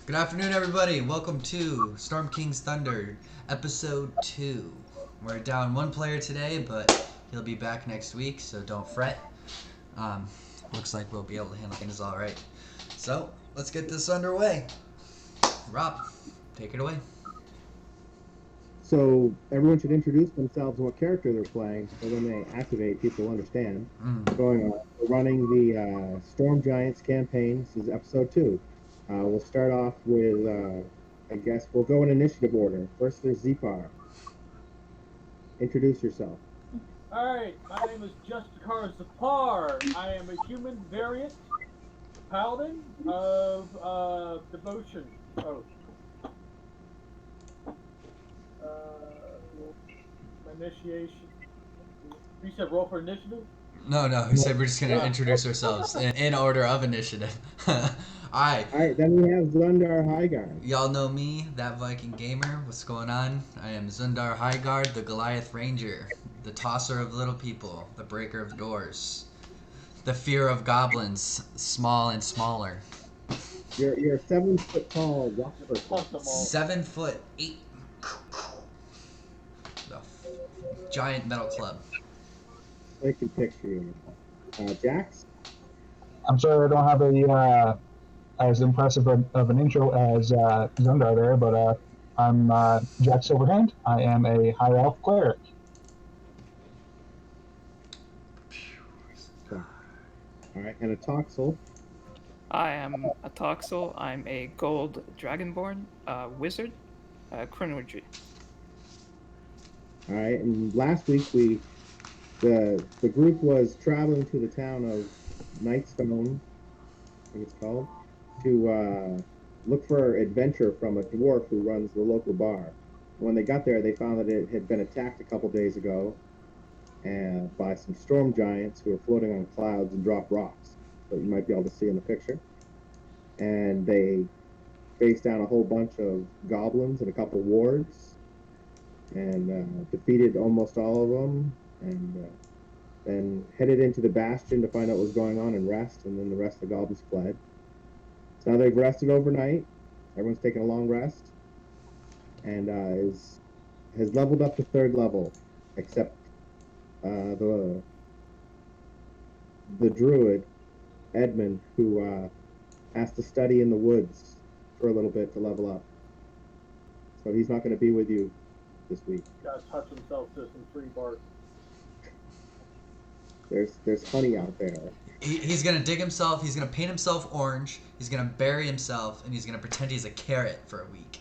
Good afternoon, everybody. Welcome to Storm King's Thunder, Episode 2. We're down one player today, but he'll be back next week, so don't fret. Looks like we'll be able to handle things all right. So, let's get this underway. Rob, take it away. So everyone should introduce themselves and what character they're playing, so when they activate, people understand what's going on. We're running the Storm Giants campaign. This is episode 2. We'll start off with, I guess, we'll go in initiative order. First, there's Zepar. Introduce yourself. Alright, my name is Justicar Zapar. I am a human variant paladin of devotion. Initiation. You said roll for initiative? No, we said we're just going to introduce ourselves in order of initiative. Alright. All right, then we have Zundar Highguard. Y'all know me, that Viking gamer. What's going on? I am Zundar Highguard, the Goliath Ranger, the tosser of little people, the breaker of doors, the fear of goblins, small and smaller. You're 7 foot tall, rock person. 7 foot 8. The giant metal club. I can picture you. Jax? I'm sorry I don't have a as impressive of an intro as Zundar there, but I'm Jack Silverhand. I am a High Elf cleric. All right, and a Toxel. I am a Toxel. I'm a gold dragonborn wizard, Chronology. All right, and last week the group was traveling to the town of Nightstone, I think it's called, to look for adventure from a dwarf who runs the local bar. When they got there, they found that it had been attacked a couple days ago and by some storm giants who were floating on clouds and dropped rocks that you might be able to see in the picture. And they faced down a whole bunch of goblins and a couple wards and defeated almost all of them, and then headed into the bastion to find out what was going on and rest, and then the rest of the goblins fled. So now they've rested overnight. Everyone's taken a long rest, and has leveled up to 3rd level, except the druid, Edmund, who has to study in the woods for a little bit to level up. So he's not going to be with you this week. Gotta touch himself to some tree bark. There's honey out there. He's going to dig himself, he's going to paint himself orange, he's going to bury himself, and he's going to pretend he's a carrot for a week.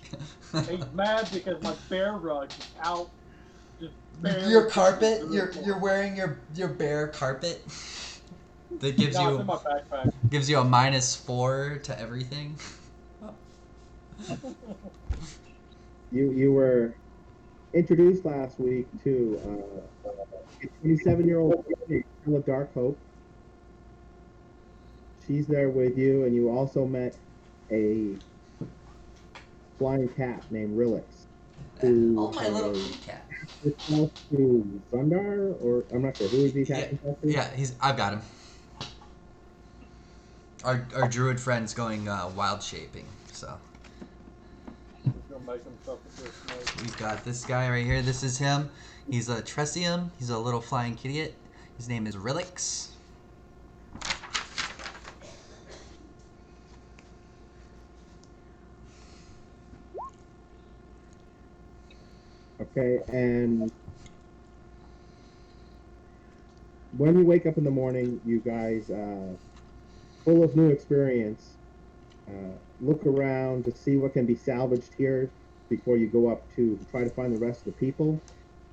He's mad because my bear rug is out. Just Your carpet? You're wearing your bear carpet? That gives no, it's in my backpack. gives you a -4 to everything. You were introduced last week to a 27-year-old Stella Darkhope. She's there with you, and you also met a flying cat named Rilix, who Oh, my little cat. herself to Zundar, or I'm not sure who is he attaching himself to. Yeah, I've got him. Our druid friend's going wild shaping, so He's gonna make himself into a snake. we've got this guy right here. This is him. He's a Tresium. He's a little flying kitty. His name is Rilix. Okay, and when you wake up in the morning, you guys, full of new experience, look around to see what can be salvaged here before you go up to try to find the rest of the people.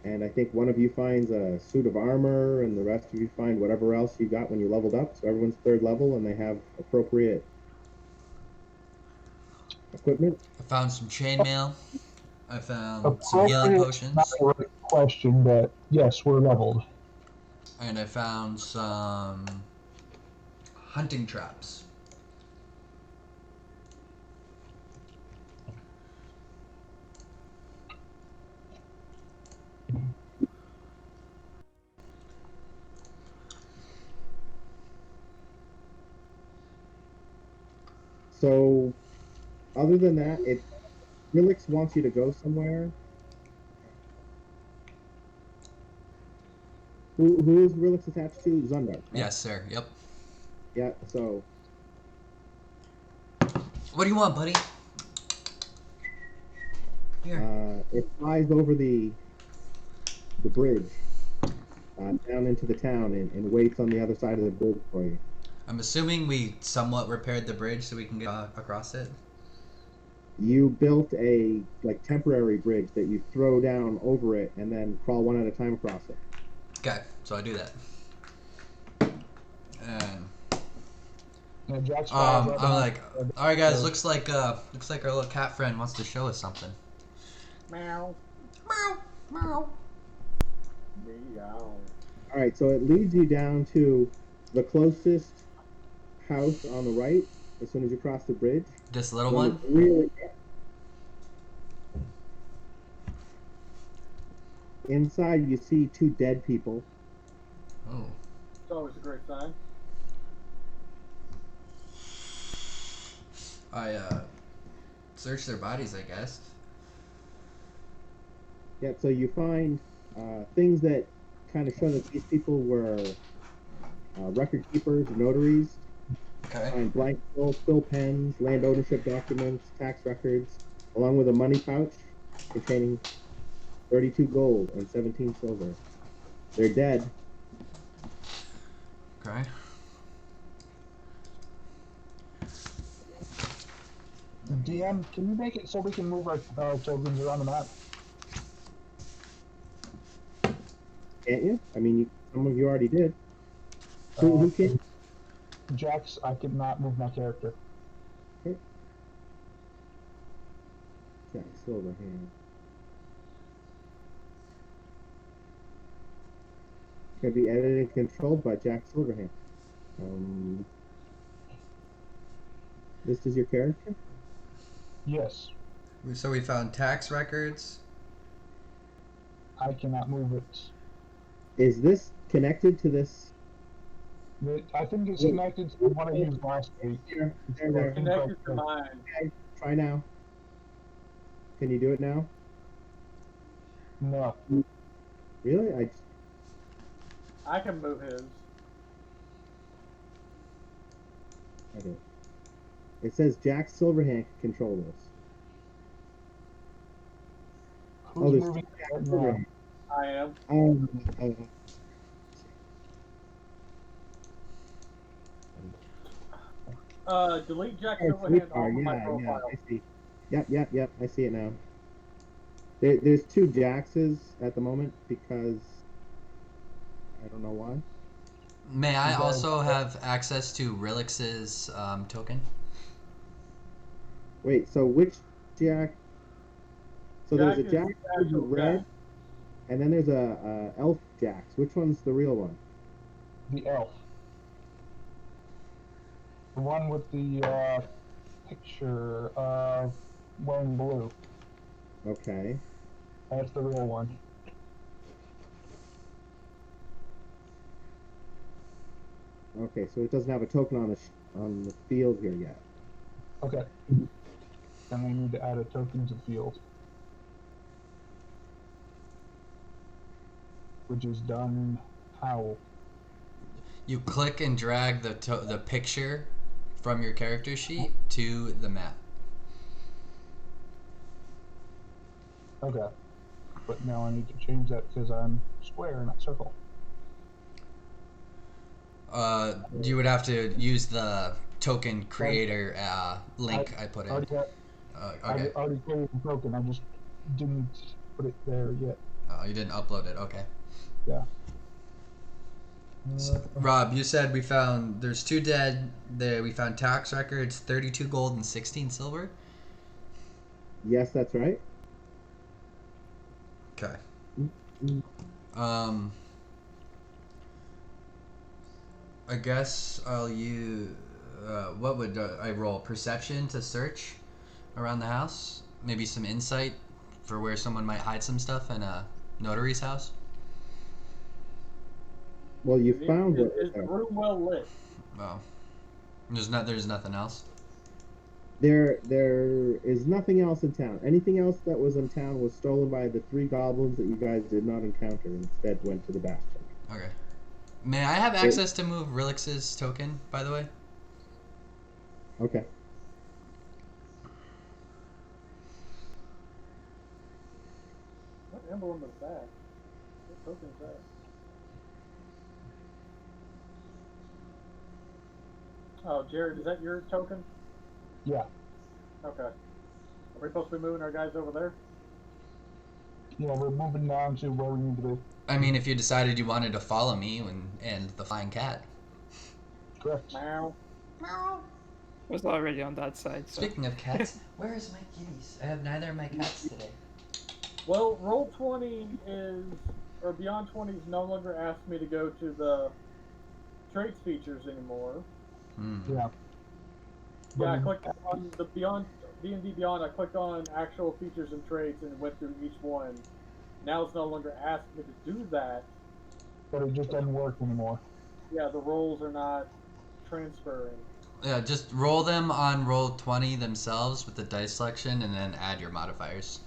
And I think one of you finds a suit of armor, and the rest of you find whatever else you got when you leveled up. So everyone's 3rd level, and they have appropriate equipment. I found some chainmail. I found some healing potions. Not a right question, but yes, we're leveled. And I found some hunting traps. So, other than that, Relix wants you to go somewhere. Who is Relix attached to? Zundar. Right? Yes, sir. Yep. Yeah. So, What do you want, buddy? Here. it flies over the bridge down into the town and waits on the other side of the bridge for you. I'm assuming we somewhat repaired the bridge so we can get across it. You built a temporary bridge that you throw down over it and then crawl one at a time across it. Okay, so I do that. And Yeah, Jack's I'm like, all right, guys. Looks like our little cat friend wants to show us something. Meow. Meow, meow. Meow. All right, so it leads you down to the closest house on the right as soon as you cross the bridge. This little One one. that's really inside, you see two dead people. Oh. It's always a great sign. I search their bodies, I guess. Yeah, so you find things that kind of show that these people were record keepers, notaries. Okay. Find blank quill pens, land ownership documents, tax records, along with a money pouch containing 32 gold and 17 silver. They're dead. Okay. DM, can you make it so we can move our tokens around the map? Can't you? I mean, some of you already did. Who can? Jax, I could not move my character. Jack Silverhand. Can be edited and controlled by Jack Silverhand. This is your character? Yes, So we found tax records. I cannot move it. Is this connected to this? I think it's connected to the one I used last week. There. Connected to mine. Okay, try now. Can you do it now? No. Really? I can move his. Okay. It says Jack Silverhand can control this. Who's there's moving Jack it right now? Silverhand. I am. Delete Jack Silverhand off of my profile. I see. Yep. I see it now. There's two Jaxes at the moment because I don't know why. May I also have access to Relix's token? Wait, so which Jack? So Jack there's a is Jack the with actual red, Jack. and then there's a elf Jax. Which one's the real one? The elf. The one with the picture of wearing blue. Okay. That's the real one. Okay, so it doesn't have a token on the field here yet. Okay. Then we need to add a token to the field. Which is done how? You click and drag the picture from your character sheet to the map. Okay. But now I need to change that because I'm square, not circle. You would have to use the token creator link I put in. Already got, Okay. I already created the token, I just didn't put it there yet. Oh, you didn't upload it. Okay. Yeah. Rob, you said there's two dead. We found tax records, 32 gold and 16 silver. Yes, that's right. Okay. I guess I'll use. What would I roll? Perception to search around the house. Maybe some insight for where someone might hide some stuff in a notary's house. Well, you found Is it. the room well lit? Oh, there's nothing else. There is nothing else in town. Anything else that was in town was stolen by the 3 goblins that you guys did not encounter. Instead, went to the bastion. Okay. May I have access to move Relix's token, by the way? Okay. What emblem is that? What token is that? Oh, Jared, is that your token? Yeah. Okay. Are we supposed to be moving our guys over there? Yeah, we're moving down to where we need to be. I mean, if you decided you wanted to follow me and the flying cat. Correct. Meow. Was already on that side. So. Speaking of cats, where is my kitties? I have neither of my cats today. Well, Roll20 is, or Beyond 20 is no longer asking me to go to the traits features anymore. Hmm. Yeah. Yeah, I clicked on the Beyond D&D Beyond. I clicked on actual features and traits and went through each one. Now it's no longer asking me to do that. But it just doesn't work anymore. Yeah, the rolls are not transferring. Yeah, just roll them on Roll20 themselves with the dice selection and then add your modifiers.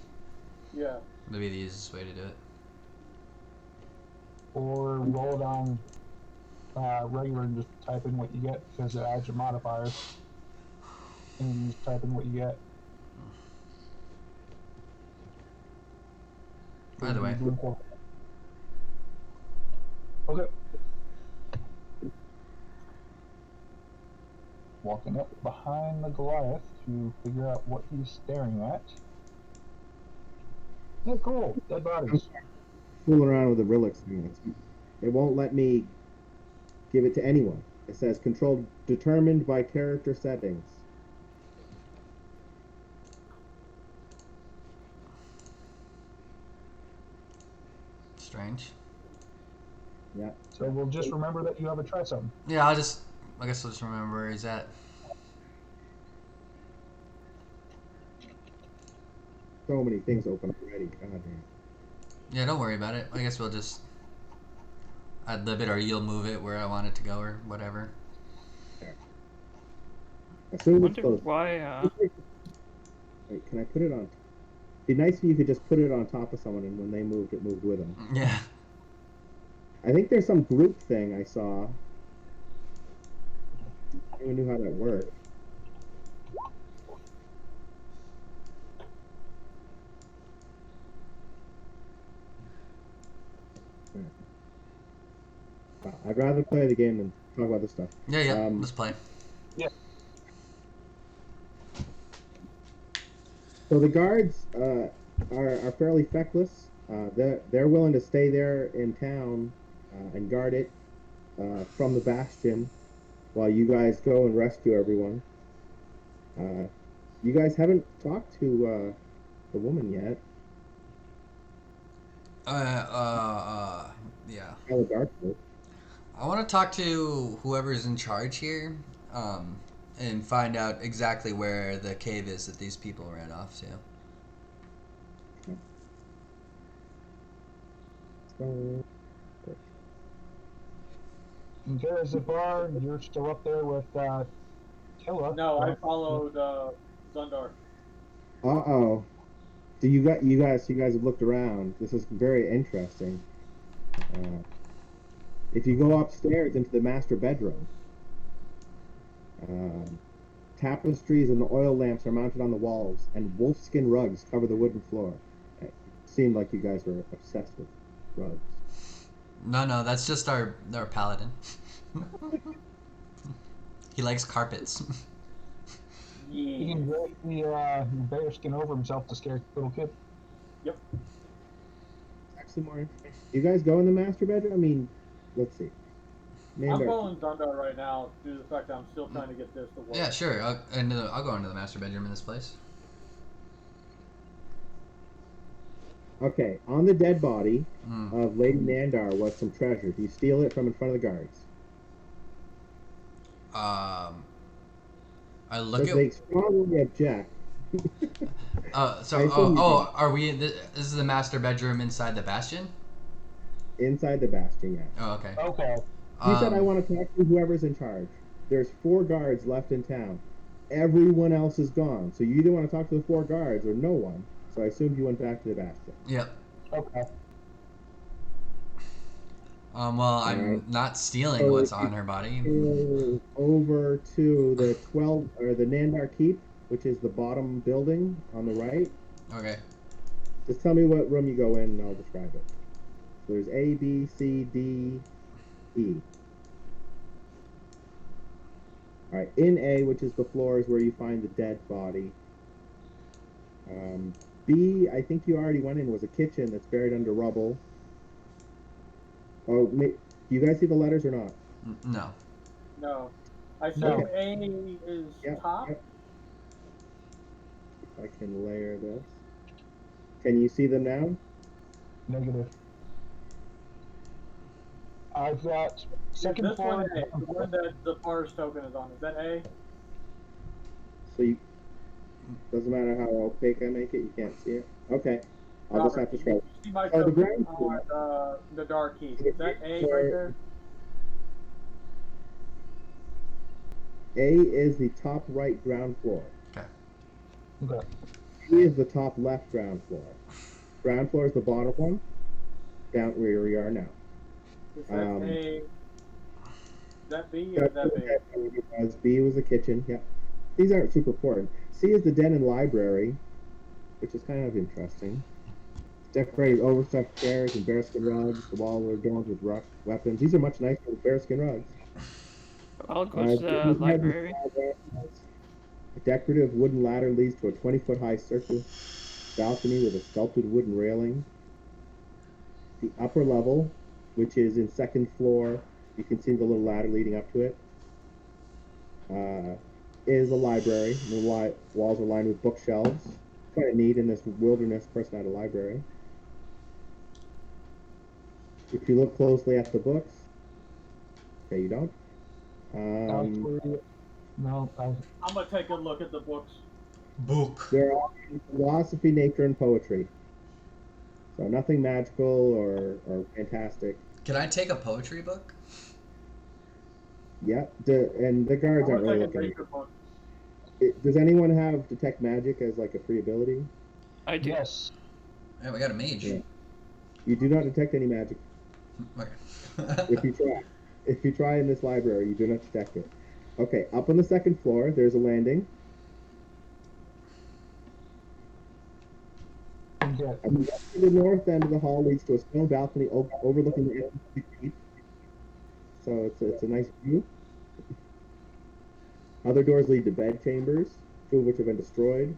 Yeah. Maybe the easiest way to do it. Or roll it on regular and just type in what you get because it adds your modifiers. And you just type in what you get. Either way. Okay. Walking up behind the Goliath to figure out what he's staring at. Yeah, cool. Dead bodies. Fooling around with the Relix thing. It won't let me give it to anyone. It says control determined by character settings. Strange. Yeah. So we'll just remember that you have a try something. Yeah, I guess I'll just remember where he's at. So many things open already. God damn. Yeah, don't worry about it. I guess we'll just ad lib it or you'll move it where I want it to go or whatever. As I soon as it's wonder closed. why. Wait, can I put it on? It'd be nice if you could just put it on top of someone, and when they moved, it moved with them. Yeah. I think there's some group thing I saw. I even knew how that worked. I'd rather play the game than talk about this stuff. Yeah, let's play. So the guards are fairly feckless. They're willing to stay there in town and guard it from the bastion while you guys go and rescue everyone. You guys haven't talked to the woman yet. Yeah. Alidarko. I want to talk to whoever's in charge here, and find out exactly where the cave is that these people ran off to. So, Okay, Zafar, you're still up there with Killa. No, I followed Zundar. uh-oh. So you guys have looked around. This is very interesting. If you go upstairs into the master bedroom, tapestries and oil lamps are mounted on the walls, and wolfskin rugs cover the wooden floor. It seemed like you guys were obsessed with rugs. No, that's just our paladin. He likes carpets. He Yeah. can break the bear skin over himself to scare little kid. Actually, more interesting. You guys go in the master bedroom? I mean, let's see. I'm Nandor. following Zundar right now due to the fact that I'm still trying to get this to work. Yeah, sure. I'll go into the master bedroom in this place. Okay, on the dead body Mm. of Lady Nandar was some treasure. You steal it from in front of the guards. I look But at. they strongly object. I assume you Are we? This is the master bedroom inside the bastion. Inside the bastion, yes. Oh, okay. Okay. You said I want to talk to whoever's in charge. There's 4 guards left in town. everyone else is gone. So you either want to talk to the 4 guards or no one. So I assumed you went back to the bastion. Yep. Okay. Well, I'm Alright. not stealing So what's if on her body. you go over to the 12 or the Nandar Keep, which is the bottom building on the right. Okay. Just tell me what room you go in, and I'll describe it. So there's A, B, C, D, E. All right, in A, which is the floor, is where you find the dead body. B, I think you already went in, was a kitchen that's buried under rubble. Oh, do you guys see the letters or not? No. No. I assume No. A is Yep, top. yep. If I can layer this. Can you see them now? Negative. I've got second This floor. one A, the one that the Pars token is on. Is that A? So you doesn't matter how opaque I make it, you can't see it. Okay, I'll just have to You scroll. see my Oh, the token ground floor. on the dark key. The Is that A ground right floor- there? A is the top right ground floor. Okay. B is the top left ground floor. Ground floor is the bottom one, down where we are now. Is that Um, A? Is that B or is that B? B was the kitchen. Yep. These aren't super important. C is the den and library, which is kind of interesting. Decorated overstuffed chairs and bearskin rugs. The walls are adorned with weapons. These are much nicer than bearskin rugs. I'll go to the library. A decorative wooden ladder leads to a 20-foot high circular balcony with a sculpted wooden railing. The upper level, which is in second floor, you can see the little ladder leading up to it, is a library. The walls are lined with bookshelves. Kind of neat in this wilderness person at a library. If you look closely at the books, okay, you don't. Actually, no. I'm gonna take a look at the books. Book. They're all in philosophy, nature, and poetry. So nothing magical or fantastic. Can I take a poetry book? Yeah, and the I'm guards aren't gonna really take a looking. nature book. Does anyone have detect magic as like a free ability? I do. Yes. Yeah, we got a mage. Yeah. You do not detect any magic if Okay. you try in this library, you do not detect it. Okay, up on the second floor, there's a landing. Okay. To the north end of the hall leads to a stone balcony overlooking the entrance to the keep. So it's a nice view. Other doors lead to bed chambers, 2 of which have been destroyed.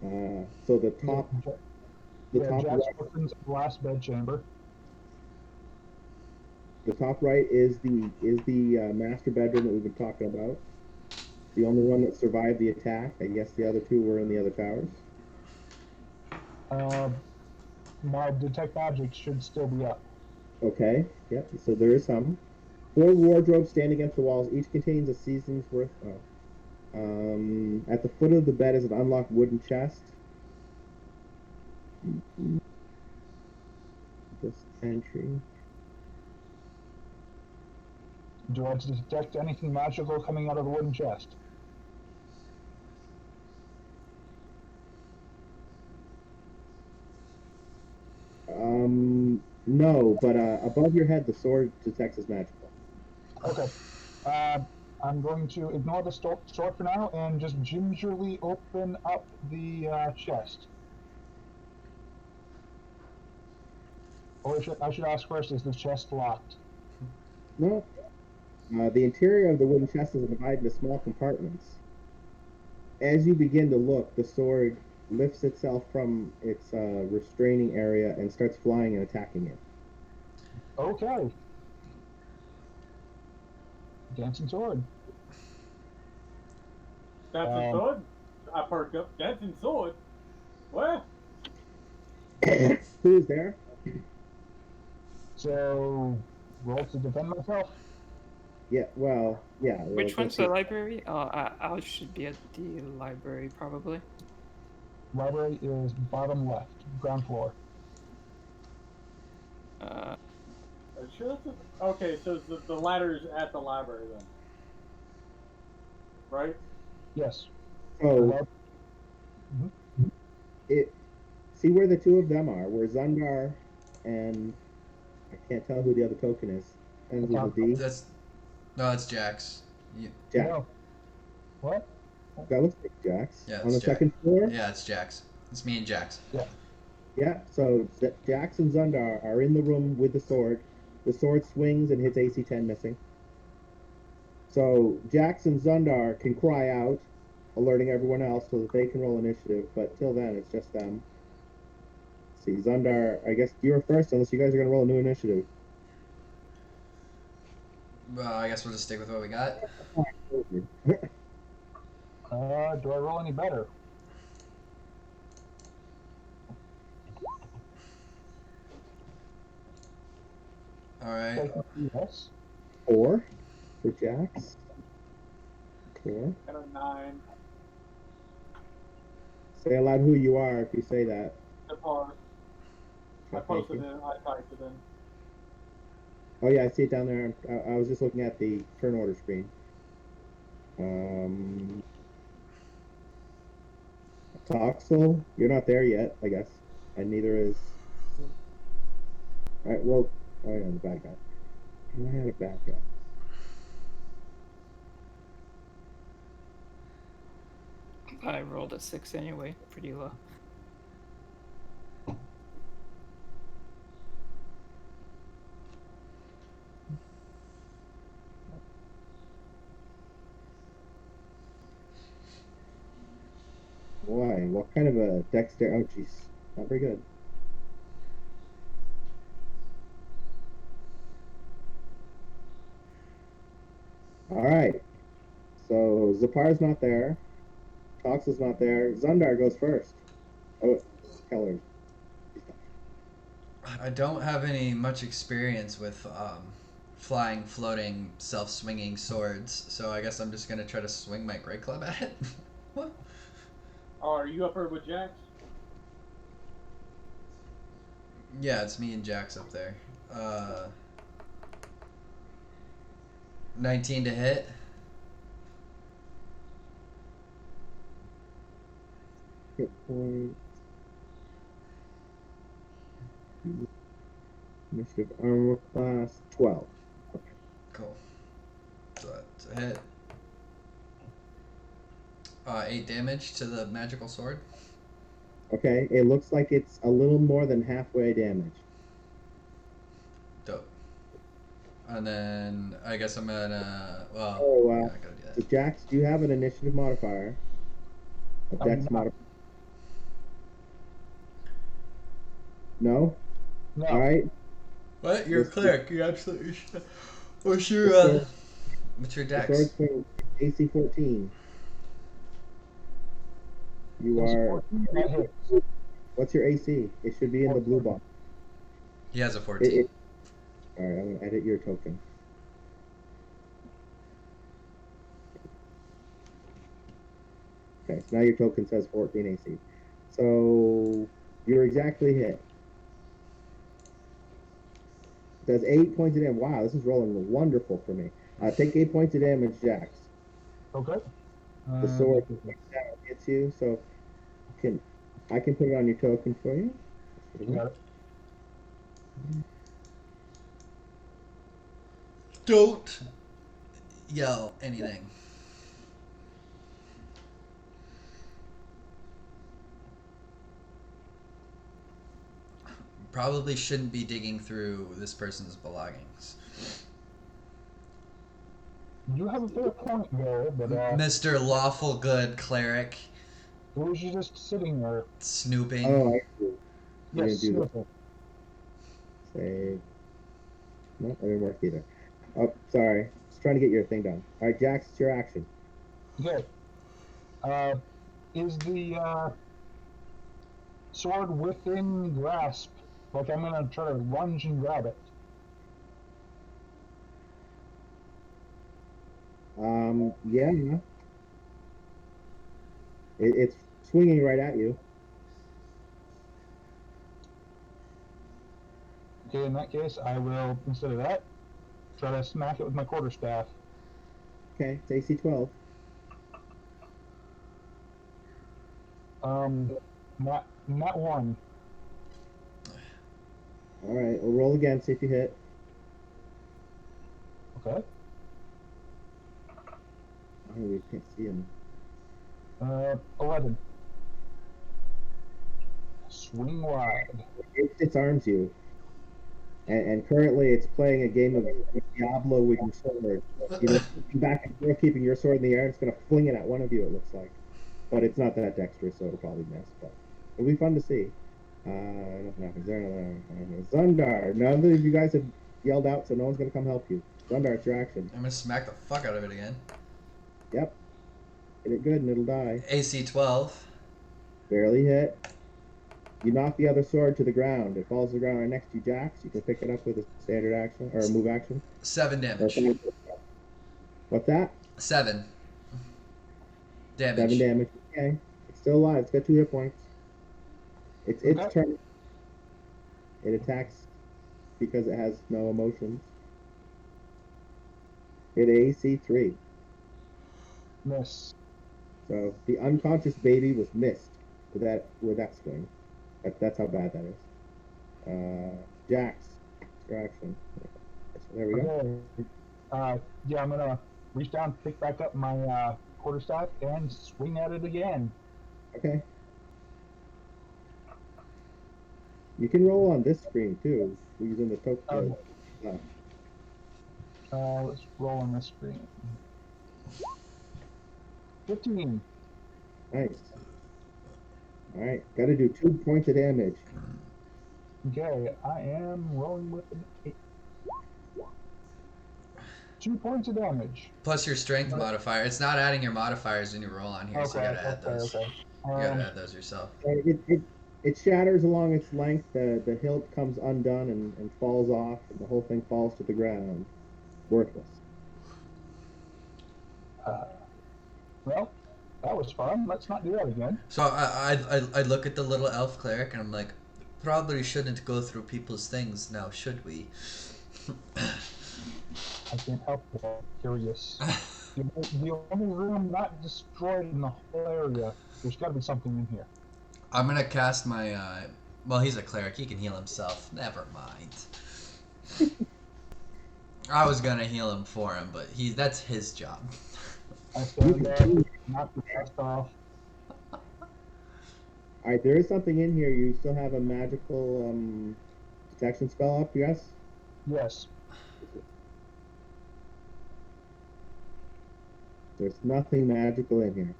So the top Jack's right, looked into the last bed chamber. the top right is the master bedroom that we've been talking about. The only one that survived the attack. I guess the other 2 were in the other towers. My detect magic should still be up. Okay, yep. So there is some. 4 wardrobes stand against the walls. Each contains a season's worth. At the foot of the bed is an unlocked wooden chest. This entry. Do I detect anything magical coming out of the wooden chest? No, but above your head, the sword detects as magical. Okay. I'm going to ignore the sword for now and just gingerly open up the chest. Or I should ask first, is the chest locked? No. The interior of the wooden chest is divided into small compartments. As you begin to look, the sword lifts itself from its restraining area and starts flying and attacking it. Okay. Dancing sword. Dancing sword? I perk up. Dancing sword? What? Who is there? So, roll to defend myself. Yeah, well, yeah. Which well, one's the library? Oh, I should be at the library probably. Library is bottom left, ground floor. Are you sure that's okay, so the ladder's at the library then. right? Yes. So Mhm. it see where the two of them are. Where Zundar and I can't tell who the other token is. Ends with a D. That's no, it's Jax. Jack. No. What? That looks like Jax. Yeah, On it's the Jack. second floor? Yeah, it's Jax. It's me and Jax. Yeah, so Jax and Zundar are in the room with the sword. The sword swings and hits AC 10 missing. So Jax and Zundar can cry out, alerting everyone else so that they can roll initiative, but till then it's just them. See, Zundar, I guess you're first unless you guys are going to roll a new initiative. Well, I guess we'll just stick with what we got. Do I roll any better? All right. Yes. 4 for Jax. 4. And a 9. Say aloud who you are if you say that. Depart. I Okay, thank posted you. it. I typed it in. Oh yeah, I see it down there. I was just looking at the turn order screen. Toxel, you're not there yet, I guess, and neither is. All right, well, oh yeah, the bad guy. I had a bad guy. I rolled a 6 anyway, pretty low. Boy, what kind of a Dexter? Oh, jeez, not very good. All right, so Zapar's not there. Toxel's not there. Zundar goes first. Oh, Keller. I don't have any much experience with flying, floating, self-swinging swords, so I guess I'm just gonna try to swing my great club at it. What? Oh, are you up here with Jax? Yeah, it's me and Jax up there. 19 to hit. Hit point. Initiative armor class 12. Cool. So that's a hit. 8 damage to the magical sword. Okay, it looks like it's a little more than halfway damage. Dope. And then I guess I'm gonna. Well, Oh, yeah, I gotta do so that. Jax, do you have an initiative modifier? A I do dex not. modifier? No? No. All right. What? You're a This- cleric. You absolutely should. What's The your sword- what's your the dex? sword swing AC 14. You It's are. 14, that hits. What's your AC? It should be in the blue box. He has a 14. All right, I'm gonna edit your token. Okay, so now your token says 14 AC. So you're exactly hit. It does 8 points of damage. Wow, this is rolling wonderful for me. Take 8 points of damage, Jax. Okay. The sword hits you, so I can put it on your token for you. Got it. Don't yell anything. Probably shouldn't be digging through this person's belongings. You have a fair point there, but Mr. Lawful Good Cleric who was you just sitting there? snooping. Oh, I see. You're Yes, gonna do Snoopy. Save. No, that didn't work either. Oh, sorry. Just trying to get your thing done. All right, Jax, it's your action. Okay. Is the sword within grasp? Like I'm gonna try to lunge and grab it. Yeah. It's swinging right at you. Okay, in that case, I will, instead of that, try to smack it with my quarterstaff. Okay, it's AC 12. Not one. All right, we'll roll again, see if you hit. Okay. Oh, we can't see him. 11. Swing wide. It disarms you. And currently it's playing a game of Diablo with your sword. You know, back and forth, keeping your sword in the air. It's going to fling it at one of you, it looks like. But it's not that dexterous, so it'll probably miss. But it'll be fun to see. Nothing happens there. Zundar. None of you guys have yelled out, so no one's going to come help you. Zundar, it's your action. I'm gonna smack the fuck out of it again. Yep. Hit it good and it'll die. AC 12. Barely hit. You knock the other sword to the ground. It falls to the ground right next to you, Jax. You can pick it up with a standard action or a move action. 7 damage. What's that? 7 damage. 7 damage. Okay. It's still alive. It's got 2 hit points. It's its Okay. turn. It attacks because it has no emotions. Hit AC 3. Miss. So the unconscious baby was missed with that swing. That's how bad that is. Jax, your action. So there we go. Okay. Yeah, I'm gonna reach down, pick back up my quarterstaff, and swing at it again. Okay. You can roll on this screen too, using the token. Let's roll on this screen. 15. Nice. All right, got to do 2 points of damage. Okay, I am rolling with an 8. 2 points of damage. Plus your strength modifier. It's not adding your modifiers when you roll on here, so you gotta add those. Okay. You gotta add those yourself. It shatters along its length. The hilt comes undone and falls off, and the whole thing falls to the ground, worthless. Well, that was fun. Let's not do that again. So I look at the little elf cleric and I'm like, probably shouldn't go through people's things now, should we? I can't help but curious. The only room not destroyed in the whole area. There's got to be something in here. I'm gonna cast my. Well, he's a cleric. He can heal himself. Never mind. I was gonna heal him for him, but that's his job. I stand there, knock the chest off. All right, there is something in here. You still have a magical detection spell up, yes? Yes. There's nothing magical in here.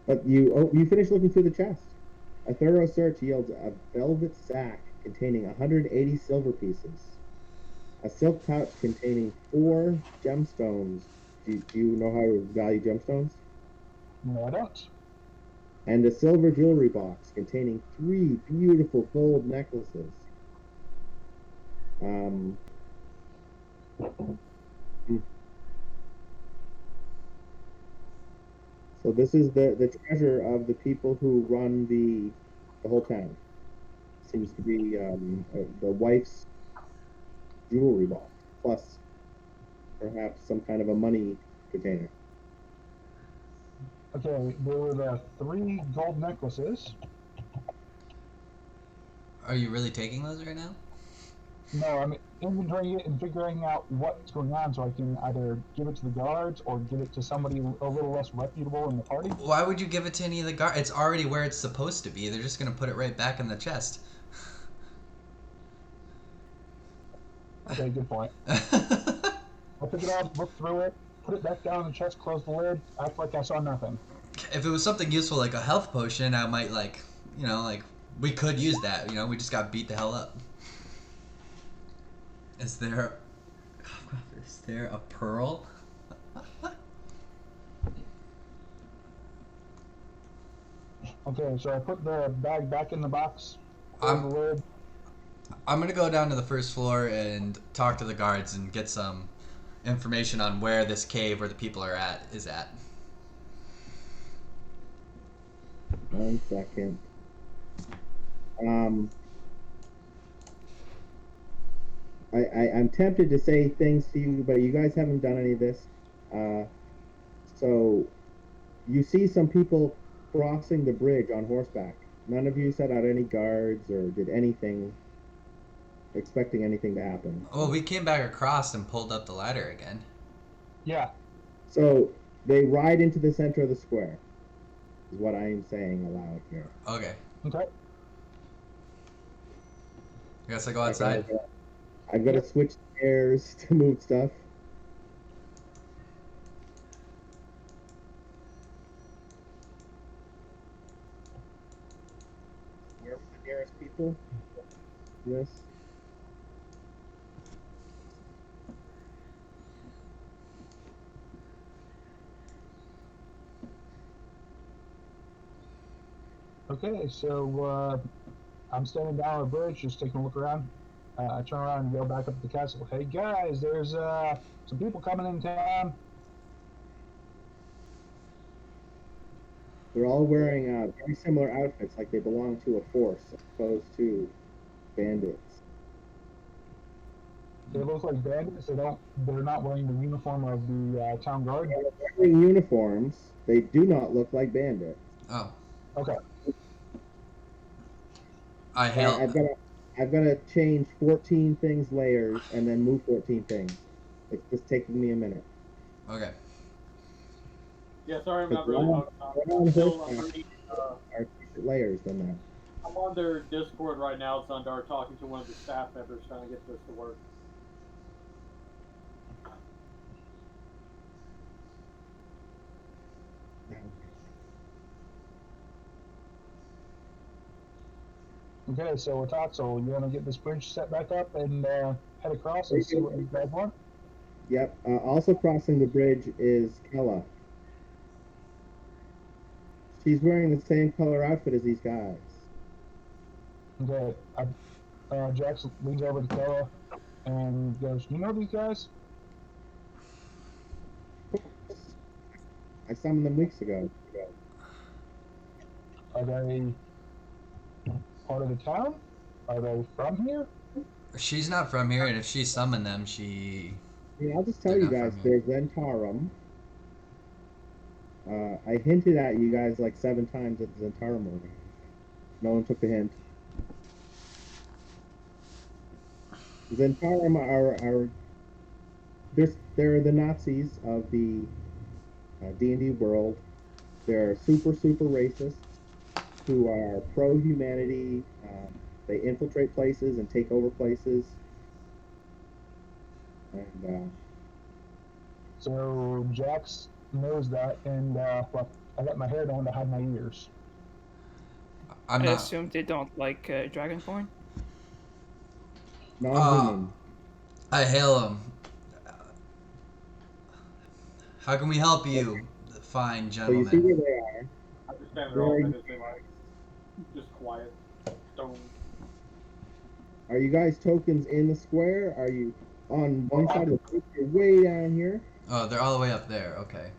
But you finish looking through the chest. A thorough search yields a velvet sack containing 180 silver pieces, a silk pouch containing 4 gemstones. Do you know how to value gemstones? No, I don't. And a silver jewelry box containing 3 beautiful gold necklaces. So this is the treasure of the people who run the whole town. Seems to be the wife's jewelry box, plus perhaps some kind of a money container. Okay, there were the 3 gold necklaces. Are you really taking those right now? No, I'm inventorying it and figuring out what's going on so I can either give it to the guards or give it to somebody a little less reputable in the party. Why would you give it to any of the guards? It's already where it's supposed to be. They're just gonna put it right back in the chest. Okay, good point. I'll pick it up, look through it, put it back down in the chest, close the lid, act like I saw nothing. If it was something useful like a health potion, I might we could use that. We just got beat the hell up. Is there a pearl? Okay, so I put the bag back in the box, close the lid. I'm gonna go down to the first floor and talk to the guards and get some information on where this cave where the people is at. 1 second. I'm tempted to say things to you, but you guys haven't done any of this. So you see some people crossing the bridge on horseback. None of you set out any guards or did anything expecting anything to happen. Oh, we came back across and pulled up the ladder again. Yeah. So they ride into the center of the square, is what I am saying aloud here. Okay. Okay. I guess I go outside. I've got to switch chairs to move stuff. Where are the nearest people? Yes. Okay, so I'm standing down on the bridge, just taking a look around. I turn around and go back up to the castle. Hey guys, there's some people coming in town. They're all wearing very similar outfits, like they belong to a force, as opposed to bandits. They look like bandits. They're not wearing the uniform of the town guard. They're wearing uniforms. They do not look like bandits. Oh, Okay. I hail. I've got to change 14 things layers and then move 14 things. It's just taking me a minute. Okay. Yeah, sorry, I'm not But really we're talking. on I'm still horseback. reading, Our layers than that. I'm on their Discord right now, Zundar, talking to one of the staff members trying to get this to work. Okay, so Otatsu, you want to get this bridge set back up and head across and see what you guys want? Yep. Also crossing the bridge is Kella. She's wearing the same color outfit as these guys. Okay. Jax leans over to Kella and goes, "You know these guys? I summoned them weeks ago. Are they part of the town? Are they from here?" She's not from here, and if she summoned them, she. I'll just tell They're you not guys, from they're Zentarum. I hinted at you guys like 7 times at the Zentarum movie. No one took the hint. Zentarum are they're the Nazis of the D&D world. They're super racist who are pro-humanity. They infiltrate places and take over places. And So Jax knows that, and well, I let my hair down to hide my ears. I'm I not. assume they don't like Dragonborn. non-human. I hail him. How can we help you, fine So you see gentlemen? where they are. I just stand there all minutes and like, just quiet. Don't. Are you guys tokens in the square? Are you on one side of the bridge? You're way down here. Oh, they're all the way up there. Okay.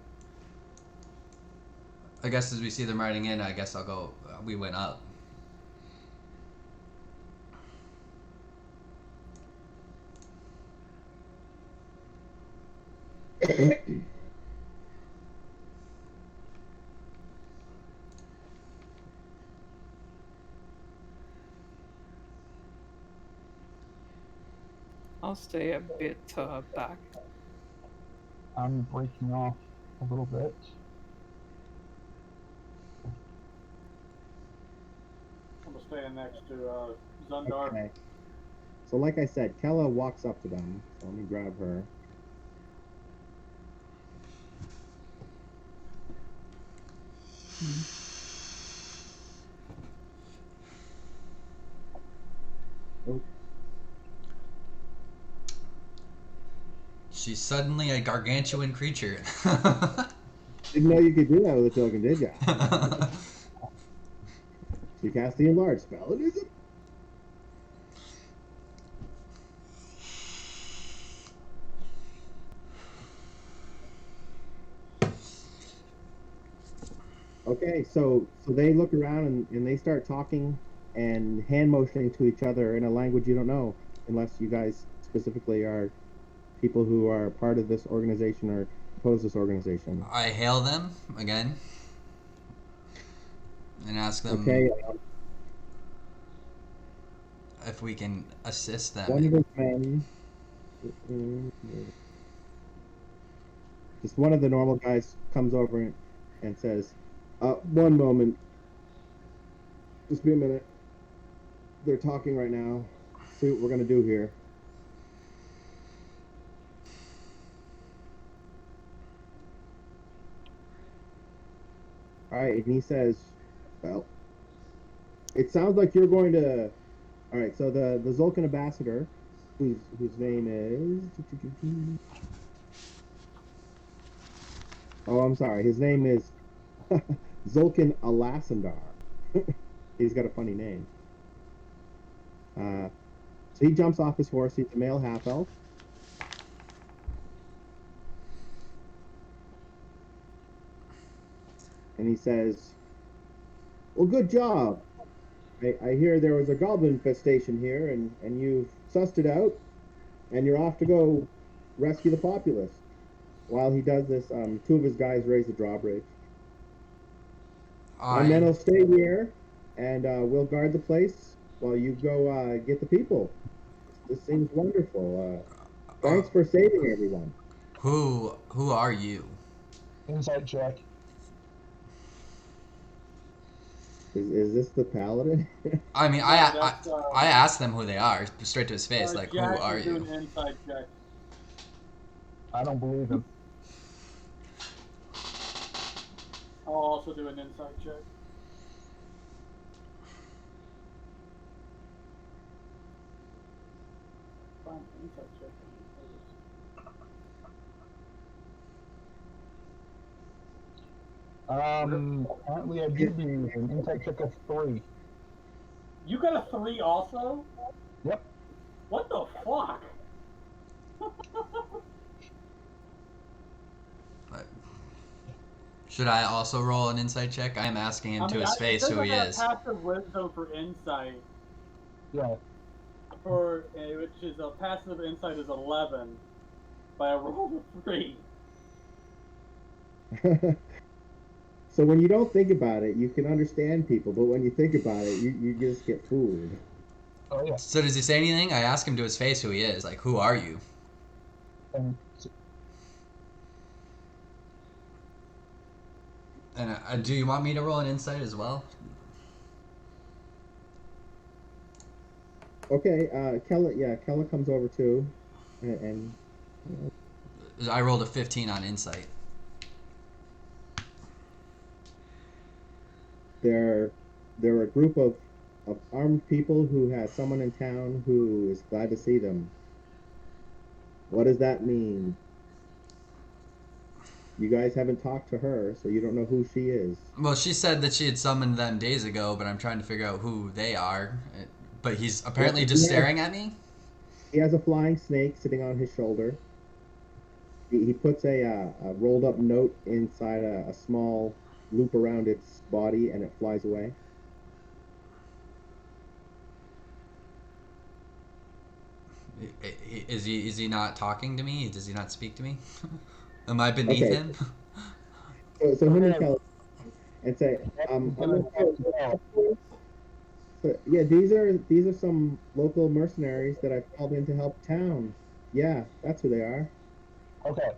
I guess as we see them riding in, I guess I'll go. We went up. I'll stay a bit back. I'm breaking off a little bit. I'm gonna stand next to Zundar. Okay. So like I said, Kella walks up to them. So let me grab her. Oh, She's suddenly a gargantuan creature. didn't know you could do that with a token, did ya? She cast the enlarge spell. It is Okay, so they look around and they start talking and hand motioning to each other in a language you don't know, unless you guys specifically are people who are part of this organization or oppose this organization. I hail them again. and ask them Okay, if we can assist them. one of his men, mm, just one of the normal guys comes over and says, "One moment, just be a minute. They're talking right now. See what we're gonna do here." All right, and he says, "Well, it sounds like you're going to." All right, so the Zolkin ambassador, whose name is. Oh, I'm sorry. His name is Zolkin Alasandar. He's got a funny name. So he jumps off his horse. He's a male half elf. And he says, "Well, good job. I hear there was a goblin infestation here, and you've sussed it out, and you're off to go rescue the populace." While he does this, two of his guys raise the drawbridge. My men will stay here, and we'll guard the place while you go get the people. This seems wonderful. Thanks for saving everyone. Who are you? Insight check. Is this the paladin? I mean, No, I asked them who they are, straight to his face, like, who Jack are is you? doing an inside check. I don't believe him. I'll also do an inside check. Fine, inside check. Apparently I do believe an insight check of 3. You got a 3 also? Yep. What the fuck? Should I also roll an insight check? I am asking him to his face who he is. Passive wisdom for insight, Yeah. which is a passive insight is 11, by a roll of 3. So when you don't think about it, you can understand people, but when you think about it, you just get fooled. Oh yeah. So does he say anything? I ask him to his face who he is. Like, who are you? And do you want me to roll an insight as well? Okay, Kella comes over too, and I rolled a 15 on insight. they're a group of armed people who has someone in town who is glad to see them. What does that mean? You guys haven't talked to her, so you don't know who she is. Well, she said that she had summoned them days ago, but I'm trying to figure out who they are. But he's apparently just staring at me? He has a flying snake sitting on his shoulder. He puts a rolled up note inside a small loop around its body, and it flies away. Is he not talking to me? Does he not speak to me? Am I beneath Okay. him? So him and Kelly and say, so, yeah, these are some local mercenaries that I've called in to help town. Yeah, that's who they are. Okay.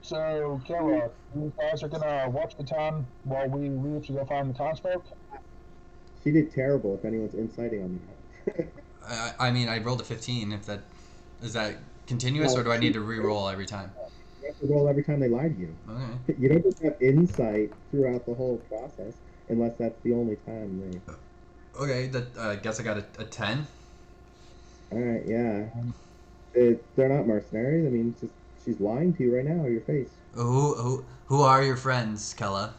So, Kara, you guys are gonna watch the town while we leave to go find the townsfolk? She did terrible if anyone's inciting on that. I mean, I rolled a 15. Is that continuous, or do I need to re-roll every time? You have to roll every time they lie to you. Okay. You don't just have insight throughout the whole process unless that's the only time they. Okay, that I guess I got a 10. All right, yeah. They're not mercenaries. I mean, it's just she's lying to you right now, to your face. Who are your friends, Kella?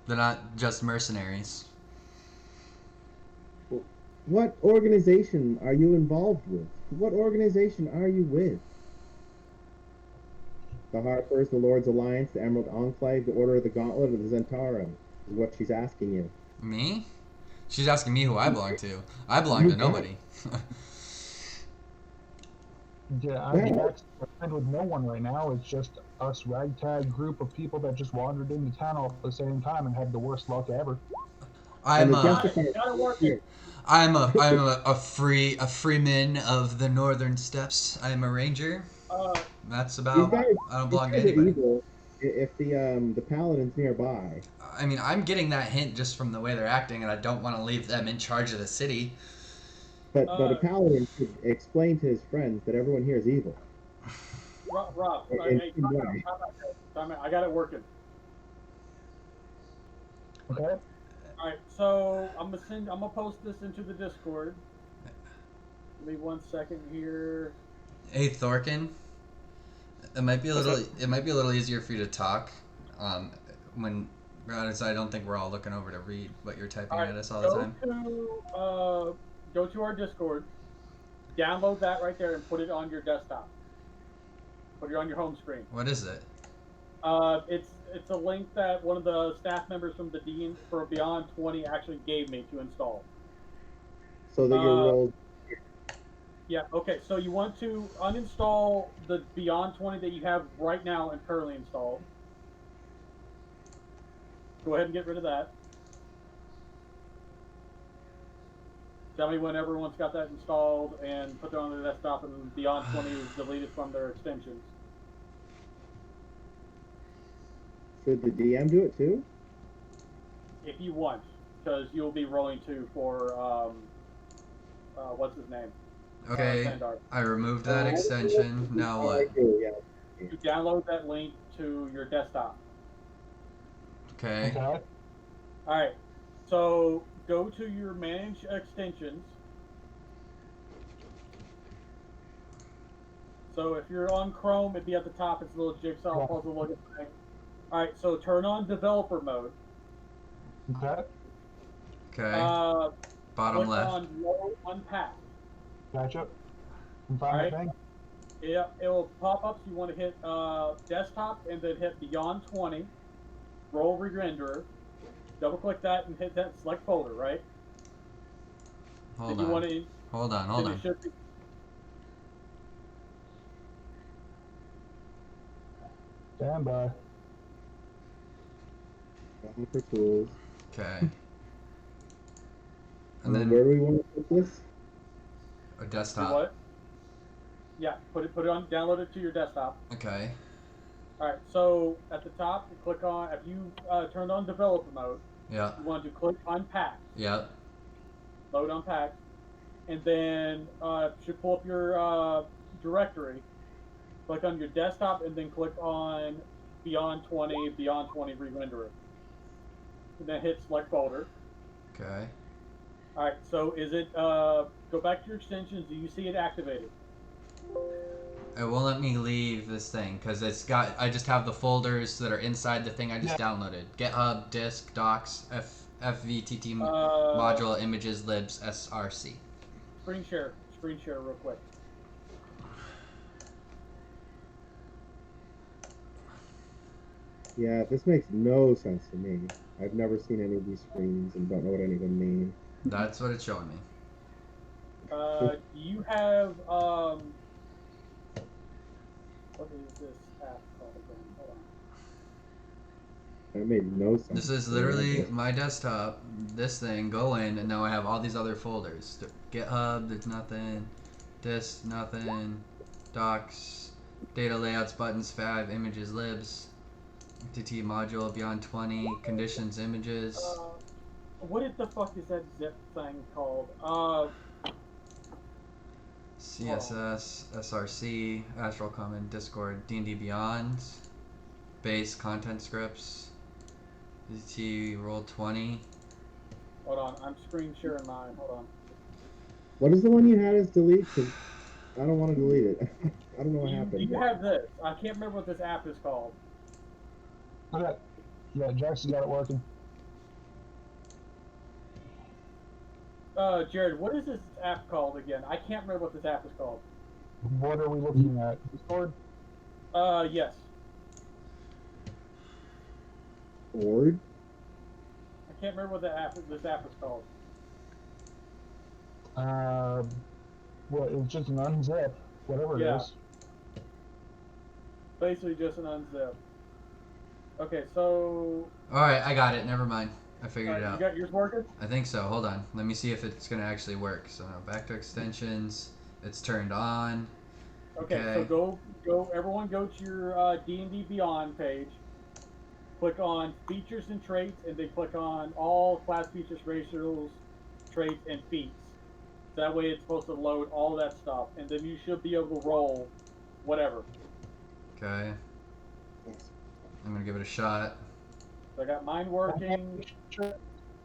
They're not just mercenaries. What organization are you involved with? What organization are you with? The Harpers, the Lord's Alliance, the Emerald Enclave, the Order of the Gauntlet, or the Zentarum is what she's asking you. Me? She's asking me who I belong to. I belong to nobody. Yeah, I'm friend with no one right now. It's just us ragtag group of people that just wandered into town all at the same time and had the worst luck ever. And I'm the a justifier. Got it working. I'm a freeman of the Northern Steppes. I'm a ranger. That's You about. guys, I don't you belong to guys are anybody. evil if the paladin's nearby. I mean, I'm getting that hint just from the way they're acting, and I don't want to leave them in charge of the city. But a paladin should explain to his friends that everyone here is evil. Rob, In hey, some way. time out. I got it working. Okay. All right, so I'm gonna post this into the Discord. Give me 1 second here. Hey, Thorkin. It might be a little. It might be a little easier for you to talk. When granted, I don't think we're all looking over to read what you're typing at us all the time. Go to our Discord, download that right there, and put it on your desktop. Put it on your home screen. What is it? It's a link that one of the staff members from the Dean for Beyond 20 actually gave me to install. So that your roles. Yeah. Okay. So you want to uninstall the Beyond 20 that you have right now and currently installed. Go ahead and get rid of that. Tell me when everyone's got that installed and put it on their desktop, and Beyond 20 is deleted from their extensions. Should the DM do it too? If you want, because you'll be rolling too for what's his name? Okay, Sandar. I removed that extension. Now what? Yeah. You download that link to your desktop. Okay. Okay. All right. So go to your manage extensions. So if you're on Chrome, it'd be at the top. It's a little jigsaw puzzle looking thing. All right. So turn on developer mode. Okay. Okay. Bottom click left. on load unpack. Gotcha. I'm fine Alright. with thing. Yeah, it will pop up. So you want to hit desktop and then hit Beyond 20. Roll renderer. Double click that and hit that select folder. Right. Hold then you want on. to. Hold on. Then Hold it on. should be, Stand by. Looking for tools. Okay. And Where then do we want to put this? a do desktop. what? Yeah, put it on. Download it to your desktop. Okay. All right. So at the top, you click on. If you turned on developer mode, Yeah. you want to click unpack. Yep. Load unpack, and then should pull up your directory. Click on your desktop, and then click on Beyond 20 re-renderer. And then hit select folder. Okay. All right. So is it? Go back to your extensions. Do you see it activated? It won't let me leave this thing because it's got. I just have the folders that are inside the thing I just downloaded. GitHub, disk, docs, FVTT module, images, libs, src. Screen share real quick. Yeah, this makes no sense to me. I've never seen any of these screens and don't know what any of them mean. That's what it's showing me. Do you have what is this app called again? Hold on. That made no sense. This is literally my desktop. This thing, go in, and now I have all these other folders. GitHub, there's nothing. Disk, nothing. Docs, data layouts, buttons, fav, images, libs. TT module, Beyond 20, conditions, images. What the fuck is that zip thing called? CSS, SRC, Astral Common, Discord, D&D Beyond, base content scripts, DT Roll 20. Hold on, I'm screen sharing mine. Hold on. What is the one you had as delete? Because I don't want to delete it. I don't know what happened. You have this. I can't remember what this app is called. Okay. Yeah, Jackson's got it working. Jared, what is this app called again? I can't remember what this app is called. What are we looking at? Discord? Yes. Board? I can't remember what this app is called. Well, it's just an unzip. whatever Yeah. it is. Basically just an unzip. Okay, so Alright, I got it. Never mind. I figured it you out. got yours working? I think so. Hold on. Let me see if it's going to actually work. So now back to extensions. It's turned on. Okay, Okay. so go. Everyone, go to your D&D Beyond page. Click on features and traits, and then click on all class features, racials, traits, and feats. That way, it's supposed to load all that stuff, and then you should be able to roll whatever. Okay. I'm going to give it a shot. So I got mine working.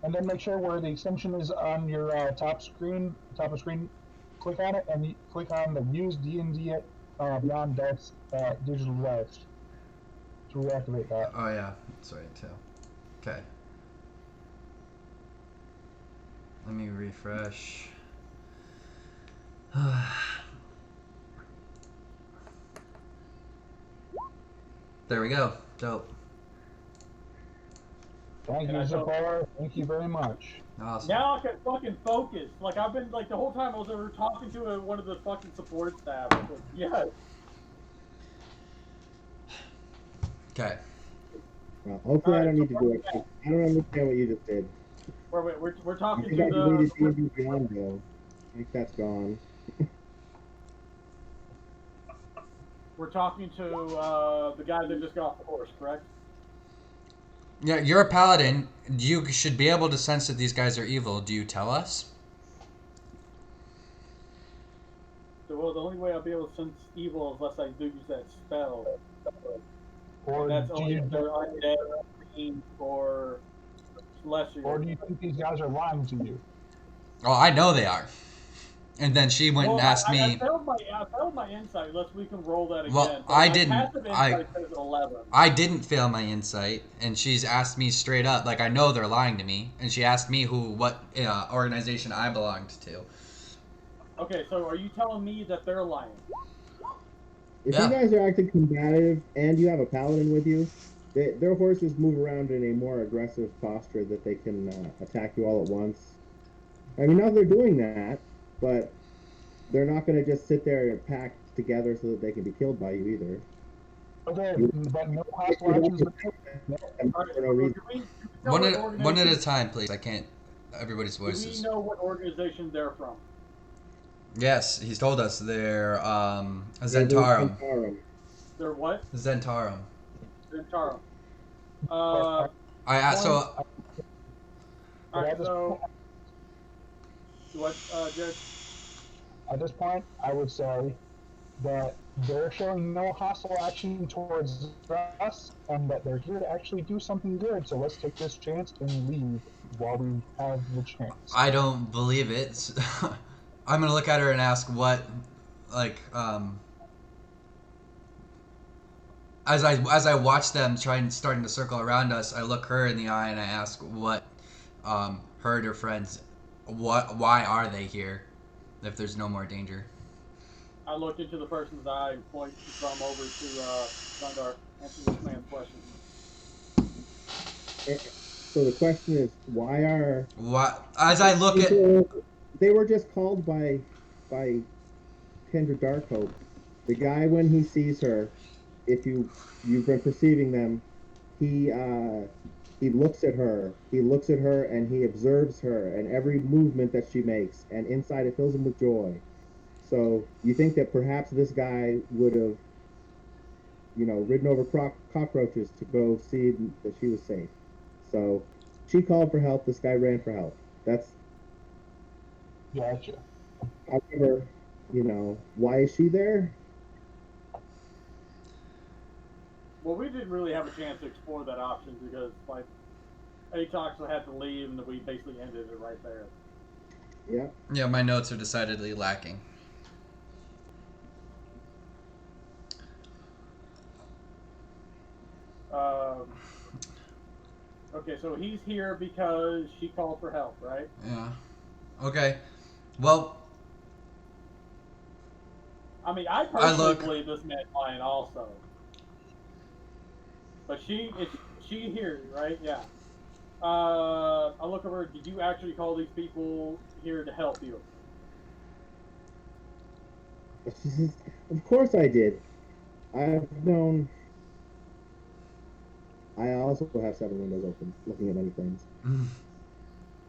And then make sure where the extension is on your top of screen, click on it and click on the Use D&D Beyond Dice digital device to reactivate that. Oh, yeah. That's right, too. Okay. Let me refresh. There we go. Dope. Thank And you, I don't- Zafar. Thank you very much. Awesome. Now I can fucking focus. Like I've been like the whole time I was over talking to one of the fucking support staff. I was like, yes. Okay. Well, hopefully I Alright, don't need so to do it. I don't understand what you just did. Wait, we're I talking think I to deleted the. D&D Beyond though. I think that's gone. We're talking to the guy that just got off the horse, correct? Yeah, you're a paladin. You should be able to sense that these guys are evil. Do you tell us? So, well, the only way I'll be able to sense evil is unless I do use that spell. Or And that's do only you if they're undead, fiends, or celestial. or do you think these guys are lying to you? Oh, I know they are. And then she went and asked I me. failed my insight. Unless we can roll that again. Well, But I my didn't- passive insight says 11. I didn't fail my insight, and she's asked me straight up, like I know they're lying to me, and she asked me what organization I belonged to. Okay, so are you telling me that they're lying? If Yeah. you guys are acting combative and you have a paladin with you, their horses move around in a more aggressive posture that they can attack you all at once. I mean, now they're doing that, but they're not going to just sit there and pack together so that they can be killed by you either. Okay, but no hostile actions. All right, For no so reason. do we know One what at a organization- time, please. I can't. Everybody's Do we voices. know what organization they're from? Yes, he's told us they're They're Zentarum. Zentarum. They're what? Zentarum. Zentarum. All right, so Alright, so what, Judge? At this point, I would say that they're showing no hostile action towards us, and that they're here to actually do something good. So let's take this chance and leave while we have the chance. I don't believe it. I'm gonna look at her and ask what, like, as I watch them starting to circle around us, I look her in the eye and I ask what, her and her friends, why are they here, if there's no more danger? I look into the person's eye and point the thumb over to Sundar. Answer this man's question. So the question is, why are What? As I look at, they were just called by Kendra Darkhope. The guy, when he sees her, if you've been perceiving them, he looks at her. He looks at her and he observes her and every movement that she makes, and inside it fills him with joy. So you think that perhaps this guy would have, ridden over cockroaches to go see that she was safe. So she called for help. This guy ran for help. That's, Gotcha. however, why is she there? Well, we didn't really have a chance to explore that option because, like, Atox had to leave and we basically ended it right there. Yeah. yeah, my notes are decidedly lacking. Okay, so he's here because she called for help, right? Yeah. Okay. Well, I mean, I personally look- believe this man's lying also. But is she here, right? Yeah. I look over. Did you actually call these people here to help you? Of course I did. I've known. I also have 7 windows open, looking at many things.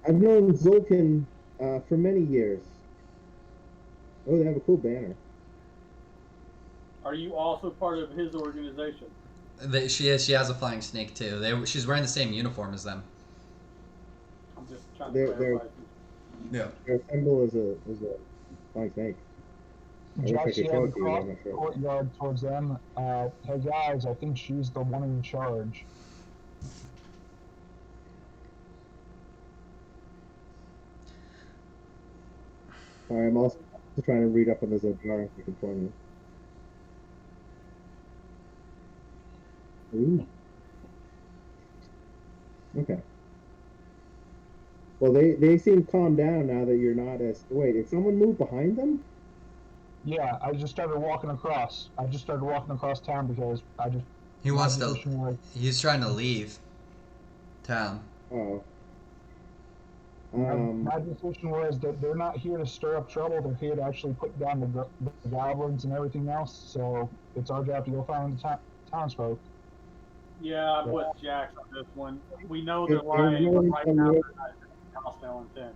I've known Zulkin for many years. Oh, they have a cool banner. Are you also part of his organization? She is. She has a flying snake too. She's wearing the same uniform as them. I'm just trying They're- to clarify. Yeah. Their symbol is a flying snake. I wish I Jack's could show yelling it to you, but across I'm not the sure. courtyard towards them. Hey guys, I think she's the one in charge. Sorry, I'm also trying to read up on the Zodara if you can inform me. Ooh. Okay. Well, they seem calmed down now that you're not as. Wait, did someone move behind them? Yeah, I just started walking across. I just started walking across town because I just. He my wants to. position was- He's trying to leave town. Oh. My decision was that they're not here to stir up trouble. They're here to actually put down the goblins and everything else. So it's our job to go find the townsfolk. Yeah, I'm with Jax on this one. We know They're they're lying, but lying right from now your- they're not in hostile intent.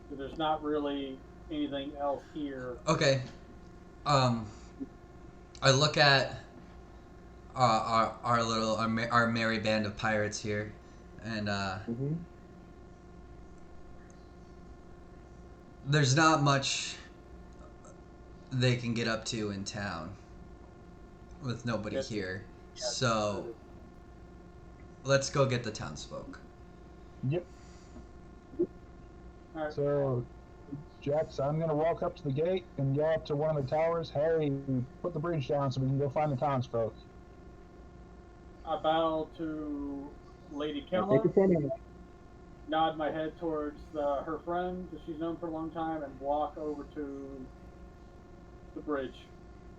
So there's not really anything else here. Okay. I look at our merry band of pirates here, and Mm-hmm. there's not much they can get up to in town with nobody Yes. here. Yes. So let's go get the townsfolk. Yep. Alright. So, Jax, I'm gonna walk up to the gate and yell up to one of the towers, "Hey, put the bridge down so we can go find the townsfolk." I bow to Lady Take Kella, your phone out. nod my head towards her friend that she's known for a long time, and walk over to the bridge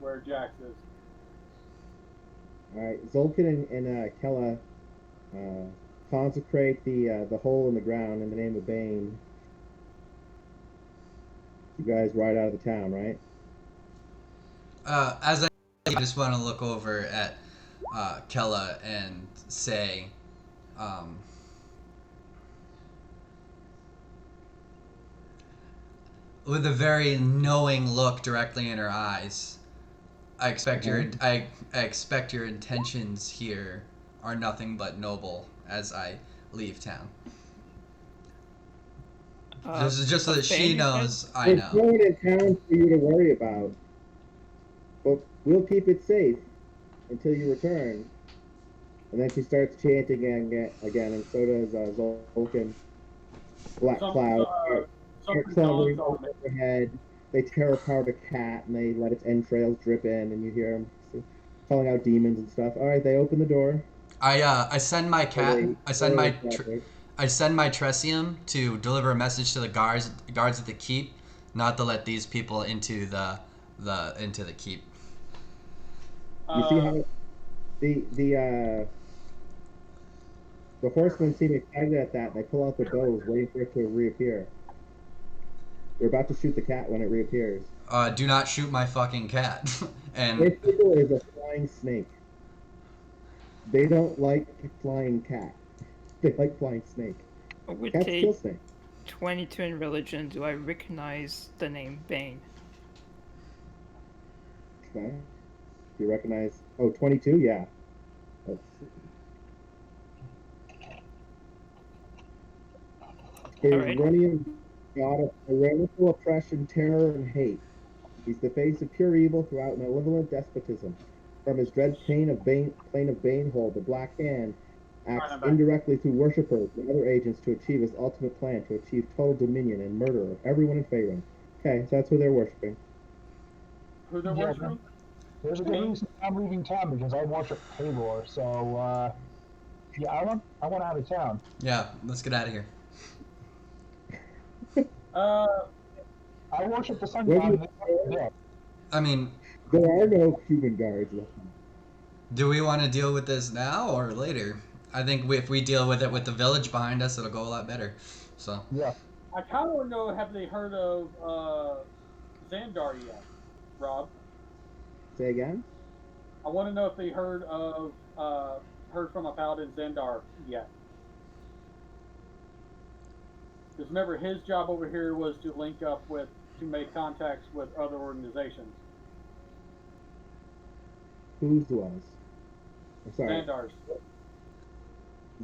where Jax is. All right, Zulkin and Kella consecrate the hole in the ground in the name of Bane. You guys ride out of the town, right? As I just want to look over at Kella and say, with a very knowing look directly in her eyes, I expect I expect your intentions here are nothing but noble as I leave town. This is just so that she Bane, you said? knows I There's know. no one in town for you to worry about, but we'll keep it safe until you return. And then she starts chanting again, and so does Zulkin. Black Some- Cloud. Something Cloud dawns on me. over their head. They tear apart a cat and they let its entrails drip in, and you hear them calling out demons and stuff. All right, they open the door. I send my cat. They- I send my they- I send my Tresium to deliver a message to the guards at the keep, not to let these people into the keep. You see how the horsemen seem excited at that, and they pull out their bows, waiting for it to reappear. They're about to shoot the cat when it reappears. Do not shoot my fucking cat. Their And symbol is a flying snake. They don't like flying cat. They like flying snake. With Cats kill a snake. 22 in religion, do I recognize the name Bane? Okay. Do you recognize? Oh, 22? Yeah. Let's see. He Alright. is running god of tyrannical oppression, terror, and hate. He's the face of pure evil throughout malevolent despotism. From his dread plane of Banehold, the Black Hand acts Alright, I'm back. indirectly through worshippers and other agents to achieve his ultimate plan, to achieve total dominion and murder of everyone in Faerun. Okay, so that's who they're worshiping. Who they're Yeah, worshiping? There's a good reason I'm leaving town because I worship Haylor. So, yeah, I want out of town. yeah, let's get out of here. I worship the sun Where god. do you- Yeah. I mean, There are no human guards left. do we want to deal with this now or later? I think if we deal with it with the village behind us, it'll go a lot better. So Yeah. I kind of want to know, have they heard of Xandar yet, Rob? Say again? I want to know if they heard from a paladin Xandar yet. Because remember, his job over here was to link up to make contacts with other organizations. Whose was? I'm sorry. Xandar's.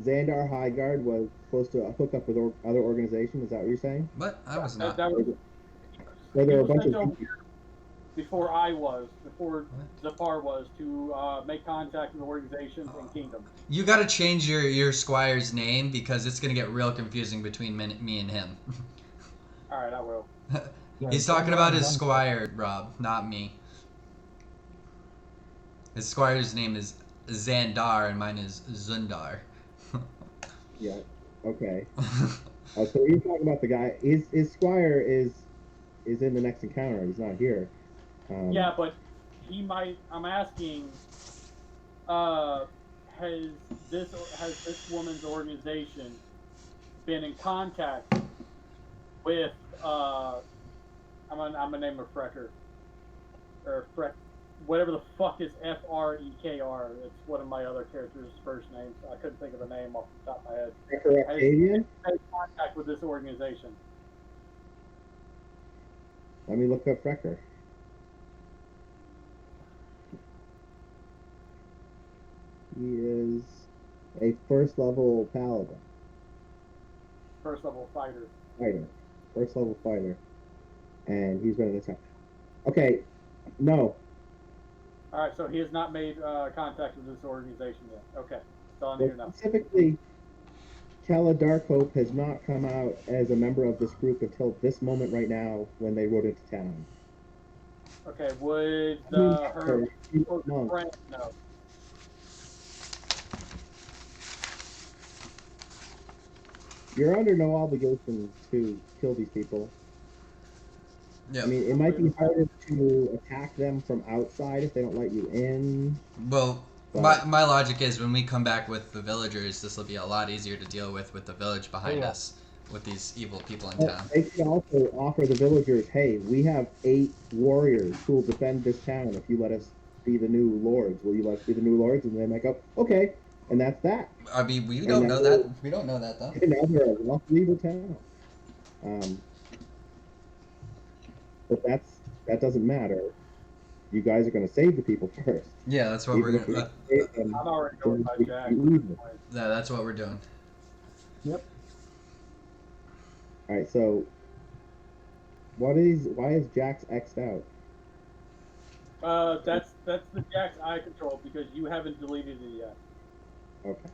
Xandar Highguard was supposed to hook up with other organizations. Is that what you're saying? but I was not. That was, Were there he a was bunch sent of over here before Zafar was, to make contact with organizations and kingdoms. You got to change your squire's name because it's gonna get real confusing between me and him. All right, I will. Yeah, He's talking about his Xandar- squire, Rob, not me. His squire's name is Xandar, and mine is Zundar. Yeah. Okay. So you're talking about the guy. His squire is in the next encounter. He's not here. Yeah, but he might. I'm asking. Has this woman's organization been in contact with? I'm gonna name her Frecker, or Freck, whatever the fuck is Frekr. It's one of my other characters' first names. I couldn't think of a name off the top of my head. Frecker Octavian? Has contact with this organization. Let me look up Frecker. He is a first level paladin. First level fighter. Fighter. First level fighter. And he's been in this. Okay. No. All right, so he has not made contact with this organization yet. Okay, that's all I need to know. Specifically, Kella Darkhope has not come out as a member of this group until this moment right now when they rode into town. Okay, would her friend know? You're under no obligation to kill these people. Yeah. I mean, it might be harder to attack them from outside if they don't let you in. Well, my logic is when we come back with the villagers, this will be a lot easier to deal with the village behind Yeah. us, with these evil people in But town. they could also offer the villagers, hey, we have 8 warriors who will defend this town if you let us be the new lords. Will you let us be the new lords? And they might go, okay. And that's that. I mean, we And don't now know that. We don't know that though. And now they're a lovely evil town. But that doesn't matter. You guys are going to save the people first. Yeah, that's what Even we're if we gonna. save them, I'm already going by we Jack. can leave them. Yeah, that's what we're doing. All right, so why is Jax X'd out? That's the Jack's I control because you haven't deleted it yet. Okay.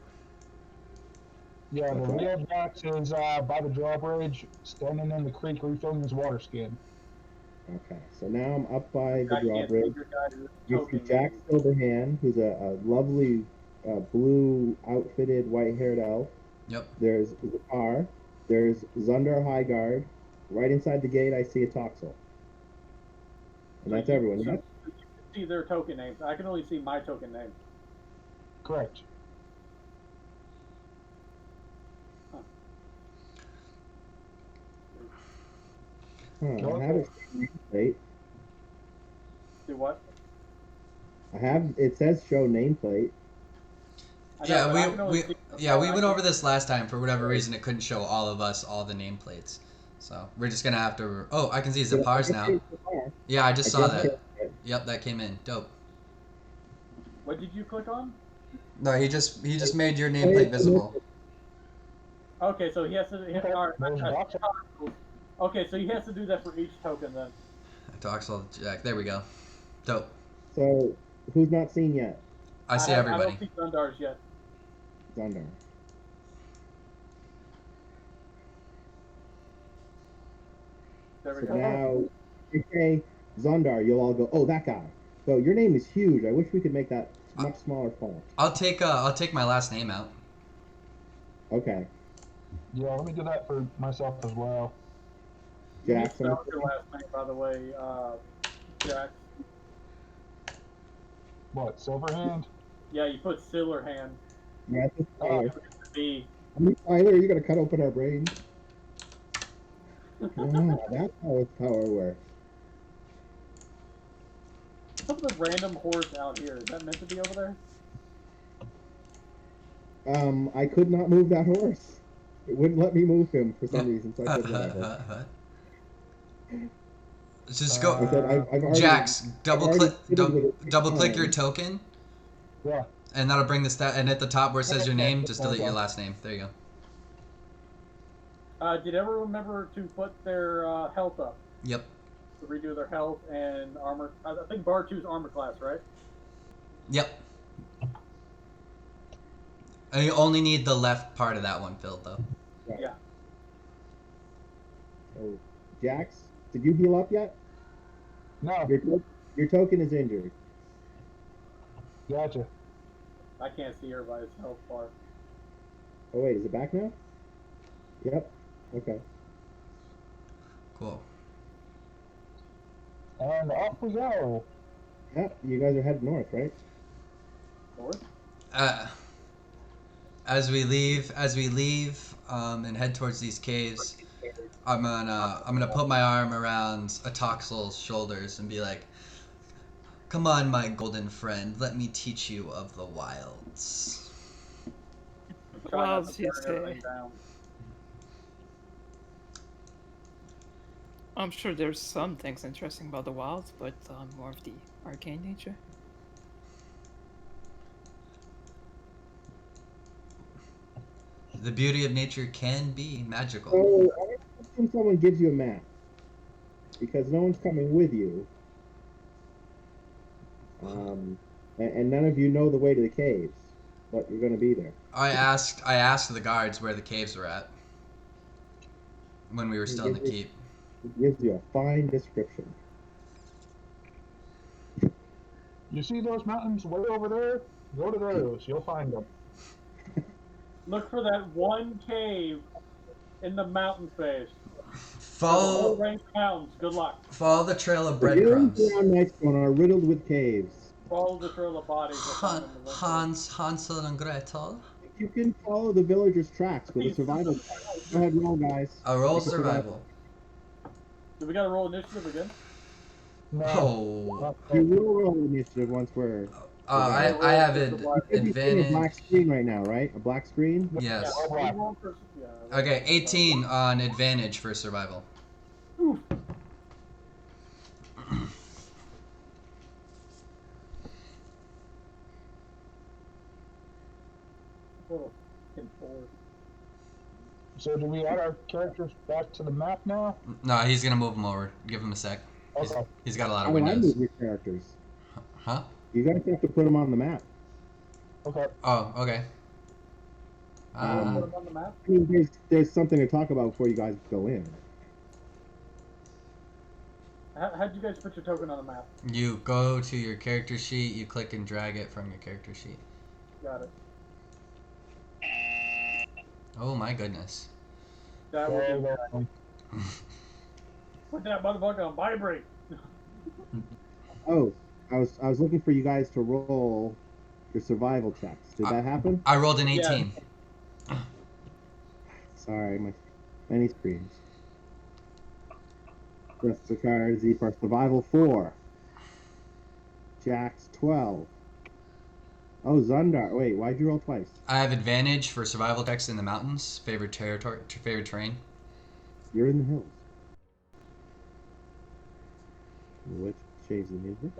Yeah, the real Jax is by the drawbridge, standing in the creek refilling his water skin. Okay, so now I'm up by the I can't see drawbridge. your guys' You see token Jack names. Silverhand, who's a lovely blue outfitted white-haired elf. Yep. There's Zakar. There's Zundar Highguard. Right inside the gate, I see a Toxel. And that's everyone. So Yes? you can see their token names. I can only see my token name. Correct. Huh, I have it nameplate. See what? It says show nameplate. I know, Yeah, but I can only see- we I went can- over this last time. For whatever reason, it couldn't show all of us all the nameplates. So we're just gonna have to. Oh, I can see Zapar's now. Yeah, I just saw that. Yep, that came in. Dope. What did you click on? No, he just made your nameplate visible. Okay, so he has to. Okay, All right, there's that's- okay, so he has to do that for each token then. Toxel Jack. There we go. Dope. So, who's not seen yet? I see I everybody. don't see Dundar's yet. Zundar. There we So go. now, if you say Zundar, you'll all go, oh, that guy. So your name is huge. I wish we could make that much smaller font. I'll take my last name out. Okay. Yeah, let me do that for myself as well. You Jackson. spelled your last name, by the way, Jack. What, Silverhand? Yeah, you put Silverhand. Yeah, this is Tyler. B. I mean, Tyler, are you gonna cut open our brains? Yeah, that's how its power works. What's up with the random horse out here? Is that meant to be over there? I could not move that horse. It wouldn't let me move him for some reason, so I said whatever. Just I go, said I've already Jax. Double already click, fitted with it 6 double click your times. token, Yeah. and that'll bring the stat. And at the top where it says your Okay, name, that's just all delete your done. last name. There you go. Did everyone remember to put their health up? Yep. To redo their health and armor. I think bar 2's armor class, right? Yep. And you only need the left part of that one filled though. Yeah. So, Jax, did you heal up yet? No. Your token is injured. Gotcha. I can't see her by its health bar. Oh wait, is it back now? Yep. Okay. Cool. And off we go. Yep. You guys are headed north, right? North? As we leave, and head towards these caves, I'm gonna put my arm around Atoxel's shoulders and be like, "Come on, my golden friend, let me teach you of the wilds." Try not Wilds, to you burn everything say? down. I'm sure there's some things interesting about the wilds, but more of the arcane nature. The beauty of nature can be magical. So I assume someone gives you a map because no one's coming with you, and none of you know the way to the caves, but you're going to be there. I asked the guards where the caves were at when we were still in the keep. It gives you a fine description. You see those mountains way over there? Go to those. You'll find them. Look for that one cave in the mountain face. The Follow whole range of mountains. Good luck. follow the trail of The ruins breadcrumbs. around Nightstone are riddled with caves. Follow the trail of bodies. You'll find them eventually. Hansel and Gretel. You can follow the villagers' tracks with a survival check. Go ahead, roll, guys. A roll Make a survival. Do we got to roll initiative again? No. Oh. You will roll initiative once we're. I have an You should be seeing a black advantage. screen right now, right? A black screen. Yes. Yeah, we roll for- yeah, Okay, 18 on advantage for survival. Oof. Oh, fucking four. So do we add our characters back to the map now? No, he's gonna move him over. Give him a sec. Okay. He's got a lot Oh, of I windows. move your characters. Huh? You guys have to put them on the map. Okay. Oh, okay. Put them on the map. I mean, there's something to talk about before you guys go in. How'd you guys put your token on the map? You go to your character sheet, you click and drag it from your character sheet. Got it. Oh my goodness. That There would you be go. Put that motherfucker on vibrate. Oh, I was looking for you guys to roll your survival checks. Did that happen? I rolled an Yeah. 18. Sorry, my many screens. Justicar Z for survival 4. Jax 12. Oh, Zundar. Wait, why'd you roll twice? I have advantage for survival checks in the mountains. Favorite territory, favorite terrain. You're in the hills. Which change the music?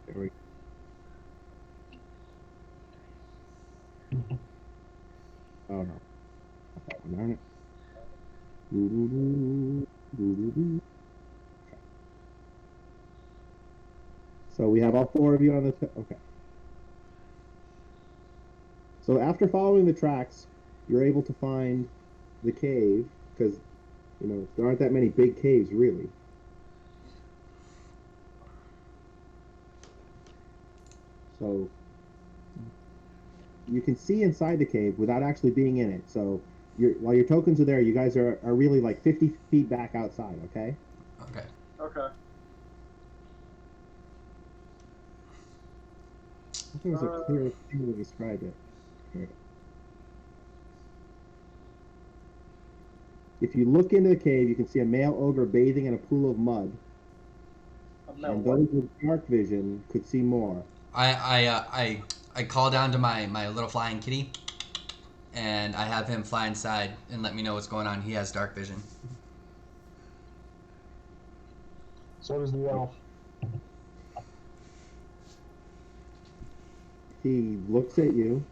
There we go. Oh no. Not that one, darn it. Doo-doo-doo, doo-doo-doo. Okay. So we have all 4 of you on the okay. So after following the tracks, you're able to find the cave because there aren't that many big caves really. So you can see inside the cave without actually being in it. So while your tokens are there, you guys are really like 50 feet back outside. Okay. Okay. Okay. I think it was a clear thing to describe it. Here. If you look into the cave, you can see a male ogre bathing in a pool of mud, and those with dark vision could see more. I call down to my little flying kitty, and I have him fly inside and let me know what's going on. He has dark vision. So does the elf. He looks at you.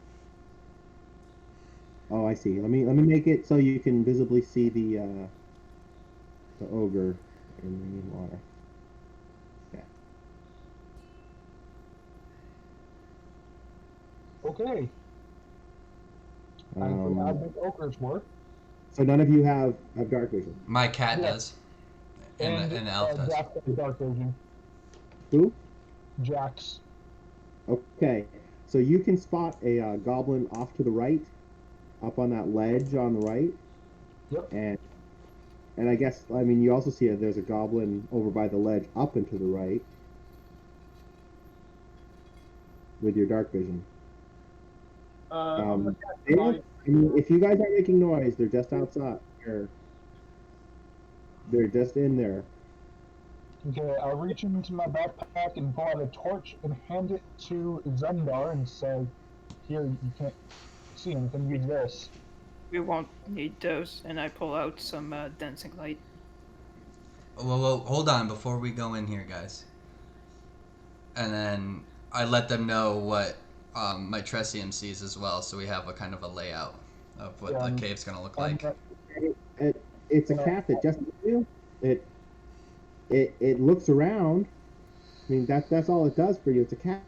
Oh, I see. Let me make it so you can visibly see the ogre in the water. Okay. I'll make ogres work. So none of you have dark vision. My cat Yeah. does, and the elf does. Jax has dark vision. Who? Jax. Okay. So you can spot a goblin off to the right, up on that ledge on the right. Yep. And I guess you also see there's a goblin over by the ledge up and to the right with your dark vision. If you guys aren't making noise, they're just outside. They're just in there. Okay, I'll reach into my backpack and pull out a torch and hand it to Zendar and say, "Here, you can't see anything. Use this." We won't need those, and I pull out some dancing light. Whoa, hold on before we go in here, guys. And then I let them know what my Tresium sees as well, so we have a kind of a layout of what the cave's gonna look like. It's a cat that just it looks around. I mean that's all it does for you. It's a cat.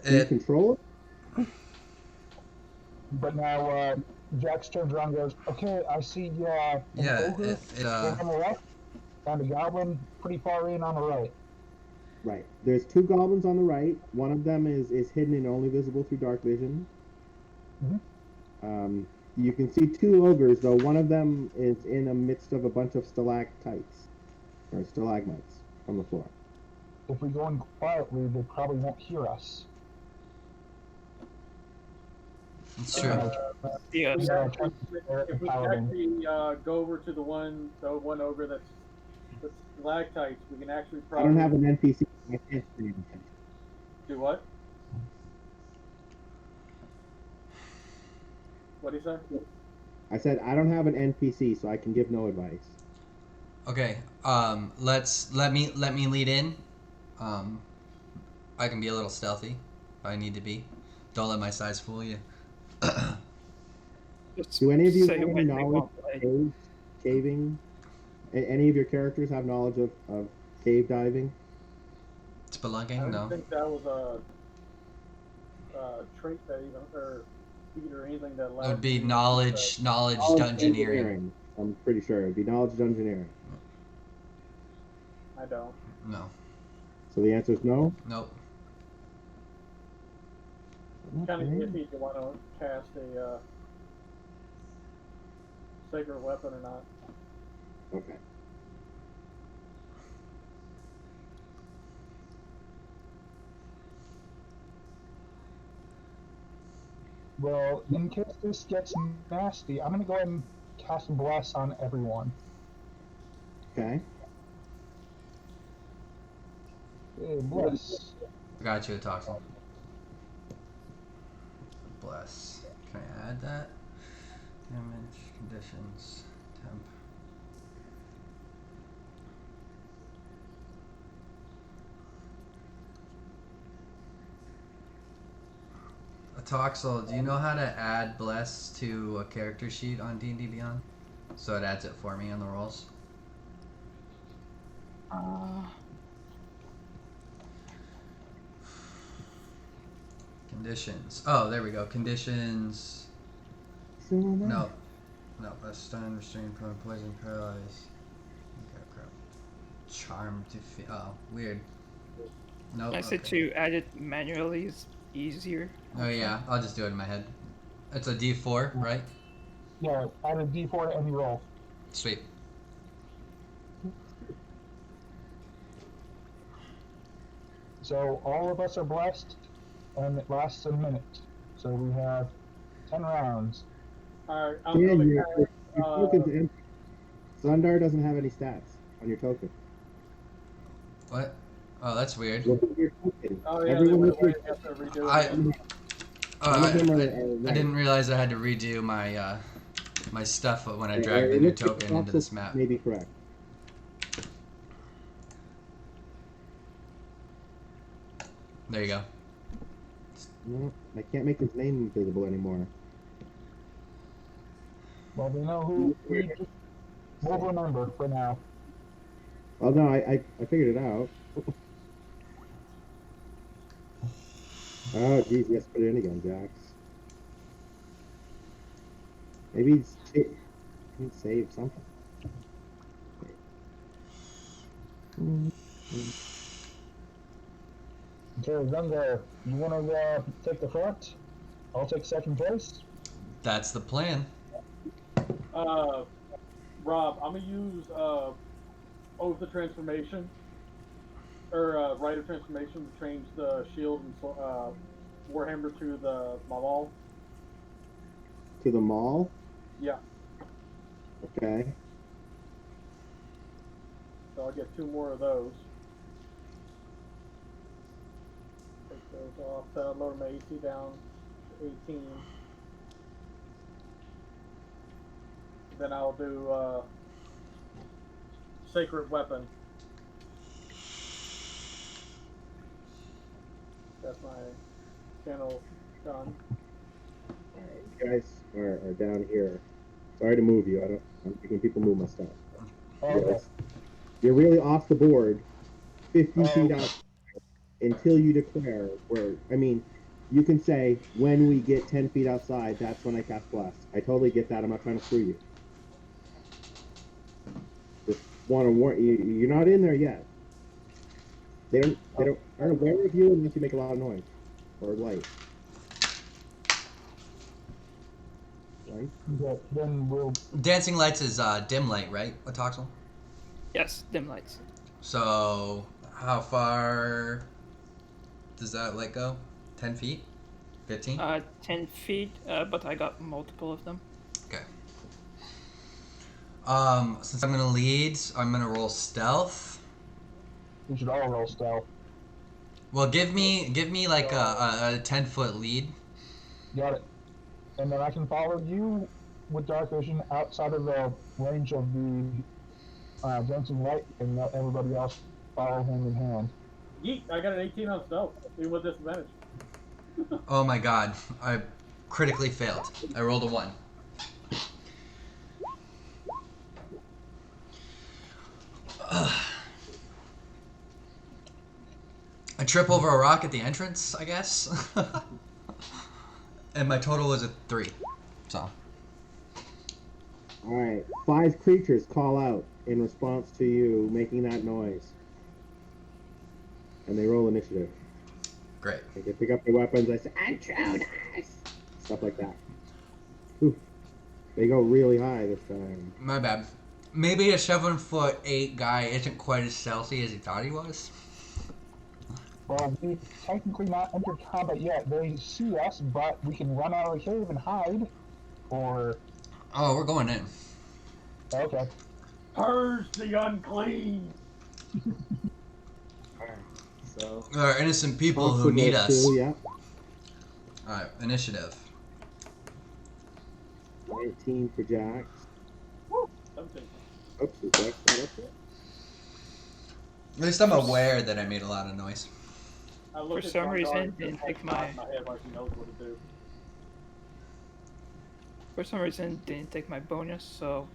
Can you control it? But now Jax turns around and goes, "Okay, I see an ogre on the left and a goblin pretty far in on the right." Right. There's two goblins on the right. One of them is hidden and only visible through dark vision. Mm-hmm. You can see two ogres, though. One of them is in the midst of a bunch of stalactites or stalagmites on the floor. If we go in quietly, they probably won't hear us. It's true. Yes. If we actually go over to the one ogre that's the stalactites, we can actually probably. I don't have an NPC. I can't say anything. Do what? What do you say? I said I don't have an NPC, so I can give no advice. Okay. Let me lead in. I can be a little stealthy if I need to be. Don't let my size fool you. Do any of you Say have any when we knowledge won't of play. caving? Any of your characters have knowledge of cave diving? Spelunking? I No. don't think that was a trait that or feat or anything that It allowed. would be you to- knowledge dungeoneering. I'm pretty sure it'd be knowledge dungeoneering. I don't. No. So the answer is no. Nope. Kind of iffy if you want to cast a sacred weapon or not. Okay. Well, in case this gets nasty, I'm gonna go ahead and cast Bless on everyone. Okay. Hey, Bless. I got you a toxin. Bless. Can I add that? Damage, conditions, temp. Toxel, do you know how to add Bless to a character sheet on D&D Beyond? So it adds it for me on the rolls? Conditions. Oh, there we go. Conditions. No. No, less stun, restrain, prone, poison, paralyze. Okay, crap. Charm, defeat. Oh, weird. Nope. I said to add it manually is easier. Oh yeah, I'll just do it in my head. It's a D4, right? Yeah, add a D4 to any roll. Sweet. So all of us are blessed, and it lasts a minute. So we have 10 rounds. Alright, I'm Yeah, gonna your cast, token's empty. Sundar doesn't have any stats on your token. What? Oh, that's weird. Look at your token. oh yeah, they Everyone went look away. at You have to redo it I- again. Oh, None of them are I right. didn't realize I had to redo my my stuff when I Yeah, dragged the it new looks like token into this Toxel map. may be correct. There you go. No, I can't make his name visible anymore. Well, we know who we we'll remember for now. Oh no, I figured it out. Oh geez, yes, put it in again, Jax. Maybe it's save something. Okay, Gungar, you want to take the front? I'll take second place. That's the plan. Rob, I'm gonna use Oath of Transformation or Rite of Transformation to change the shield and Warhammer to the Mamal. To the mall? Yeah, Okay. so I'll get 2 more of those. Take those off. Lower my AC down to 18. Then I'll do Sacred Weapon. That's my channel done. You guys are down here. Sorry to move you. I'm thinking people move my stuff. Okay. Yes. You're really off the board, 50 feet out until you declare where. I mean, you can say when we get 10 feet outside, that's when I cast Bless. I totally get that. I'm not trying to screw you. Just want to warn you. You're not in there yet. They aren't aware of you unless you make a lot of noise or light. Right? Okay, then we'll. Dancing lights is dim light, right? Atoxel? Yes, dim lights. So how far does that light go? 10 feet? 15? 10 feet, but I got multiple of them. Okay. Since I'm gonna lead, I'm gonna roll stealth. We should all roll stealth. Well, give me like a 10-foot lead. Got it. And then I can follow you with dark vision outside of the range of the dancing light, and let everybody else follow hand in hand. Yeet! I got an 18 on stealth, even with disadvantage. Oh my god, I critically failed. I rolled a 1. I trip over a rock at the entrance, I guess. And my total was a 3. So. All right. 5 creatures call out in response to you making that noise, and they roll initiative. Great. They pick up their weapons. I say, "Intruders!" Stuff like that. Ooh. They go really high this time. My bad. Maybe a 7'8" guy isn't quite as stealthy as he thought he was. Well, we technically not entered combat yet. They see us, but we can run out of the cave and hide. Or Oh, we're going in. okay. Purge the unclean! Alright. So. There are innocent people Fox who would need go us. 2, yeah. Alright, initiative. 19 for Jax. Something. Oops, is Jax not up yet? At least I'm aware that I made a lot of noise. I looked For at some Sundar reason, and didn't just take had my- in my head like he knows what to do. For some reason, didn't take my bonus, so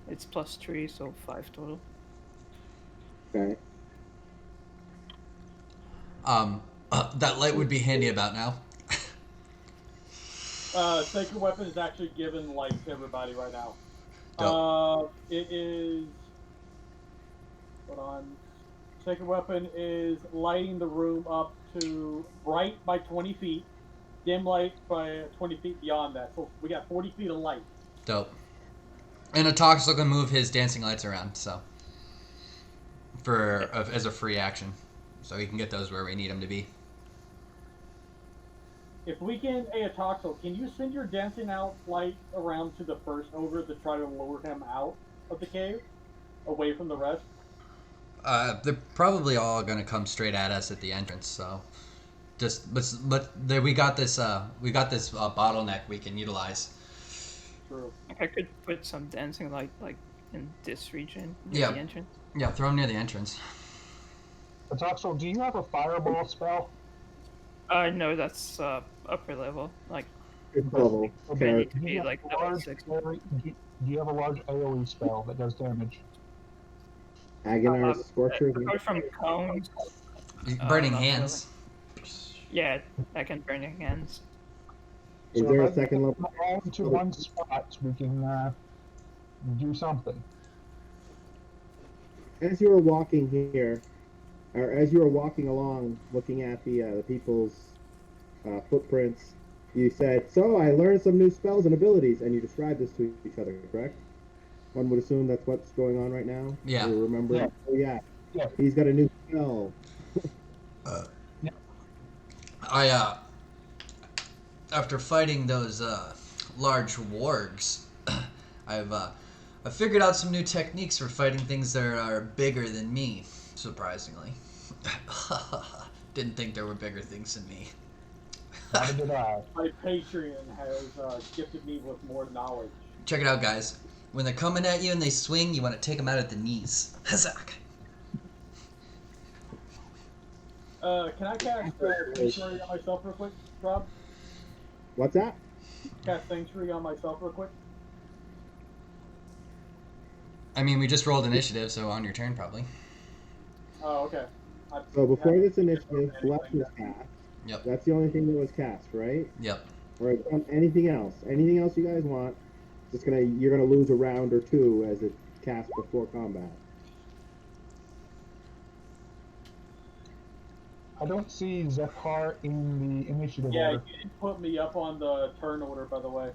it's +3, so 5 total. Okay. That light would be handy about now. Sacred Weapon is actually giving light to everybody right now. Dope. It is. Hold on. Sacred Weapon is lighting the room up to bright by 20 feet, dim light by 20 feet beyond that. So we got 40 feet of light. Dope. And Atoxel can move his dancing lights around, so as a free action, so he can get those where we need him to be. If we can, Atoxel, can you send your dancing out light around to the first ogre to try to lure him out of the cave, away from the rest? They're probably all gonna come straight at us at the entrance, so we got this bottleneck we can utilize. True. Like I could put some dancing light like in this region near the entrance. Yeah, throw them near the entrance. Atoxel, do you have a fireball spell? No, that's upper level. Like Fifth level. I need to Do be you have like a level large 6. AoE do you have a large AoE spell that does damage? Agonized Scorcher. Apart from cones, Burning not hands. yeah, I can burning hands. Is So there if a second I level? get all to one spot, we can do something. As you were walking here, or as you were walking along, looking at the people's footprints, you said, "So I learned some new spells and abilities," and you described this to each other, correct? One would assume that's what's going on right now. Yeah. You remember? Yeah. Oh yeah. Yeah. He's got a new spell. After fighting those large wargs, I've figured out some new techniques for fighting things that are bigger than me. Surprisingly, didn't think there were bigger things than me. Neither did I. My Patreon has gifted me with more knowledge. Check it out, guys. When they're coming at you and they swing, you want to take them out at the knees. Huzzak! Can I cast Sanctuary on myself real quick, Rob? What's that? Cast Sanctuary on myself real quick? I mean, we just rolled initiative, so on your turn, probably. Oh, okay. So before this initiative, Bless was cast. Yep. That's the only thing that was cast, right? Yep. All right. Anything else? Anything else you guys want? You're gonna lose a round or two as it casts before combat. I don't see Zephyr in the initiative Yeah, order. you did put me up on the turn order, by the way.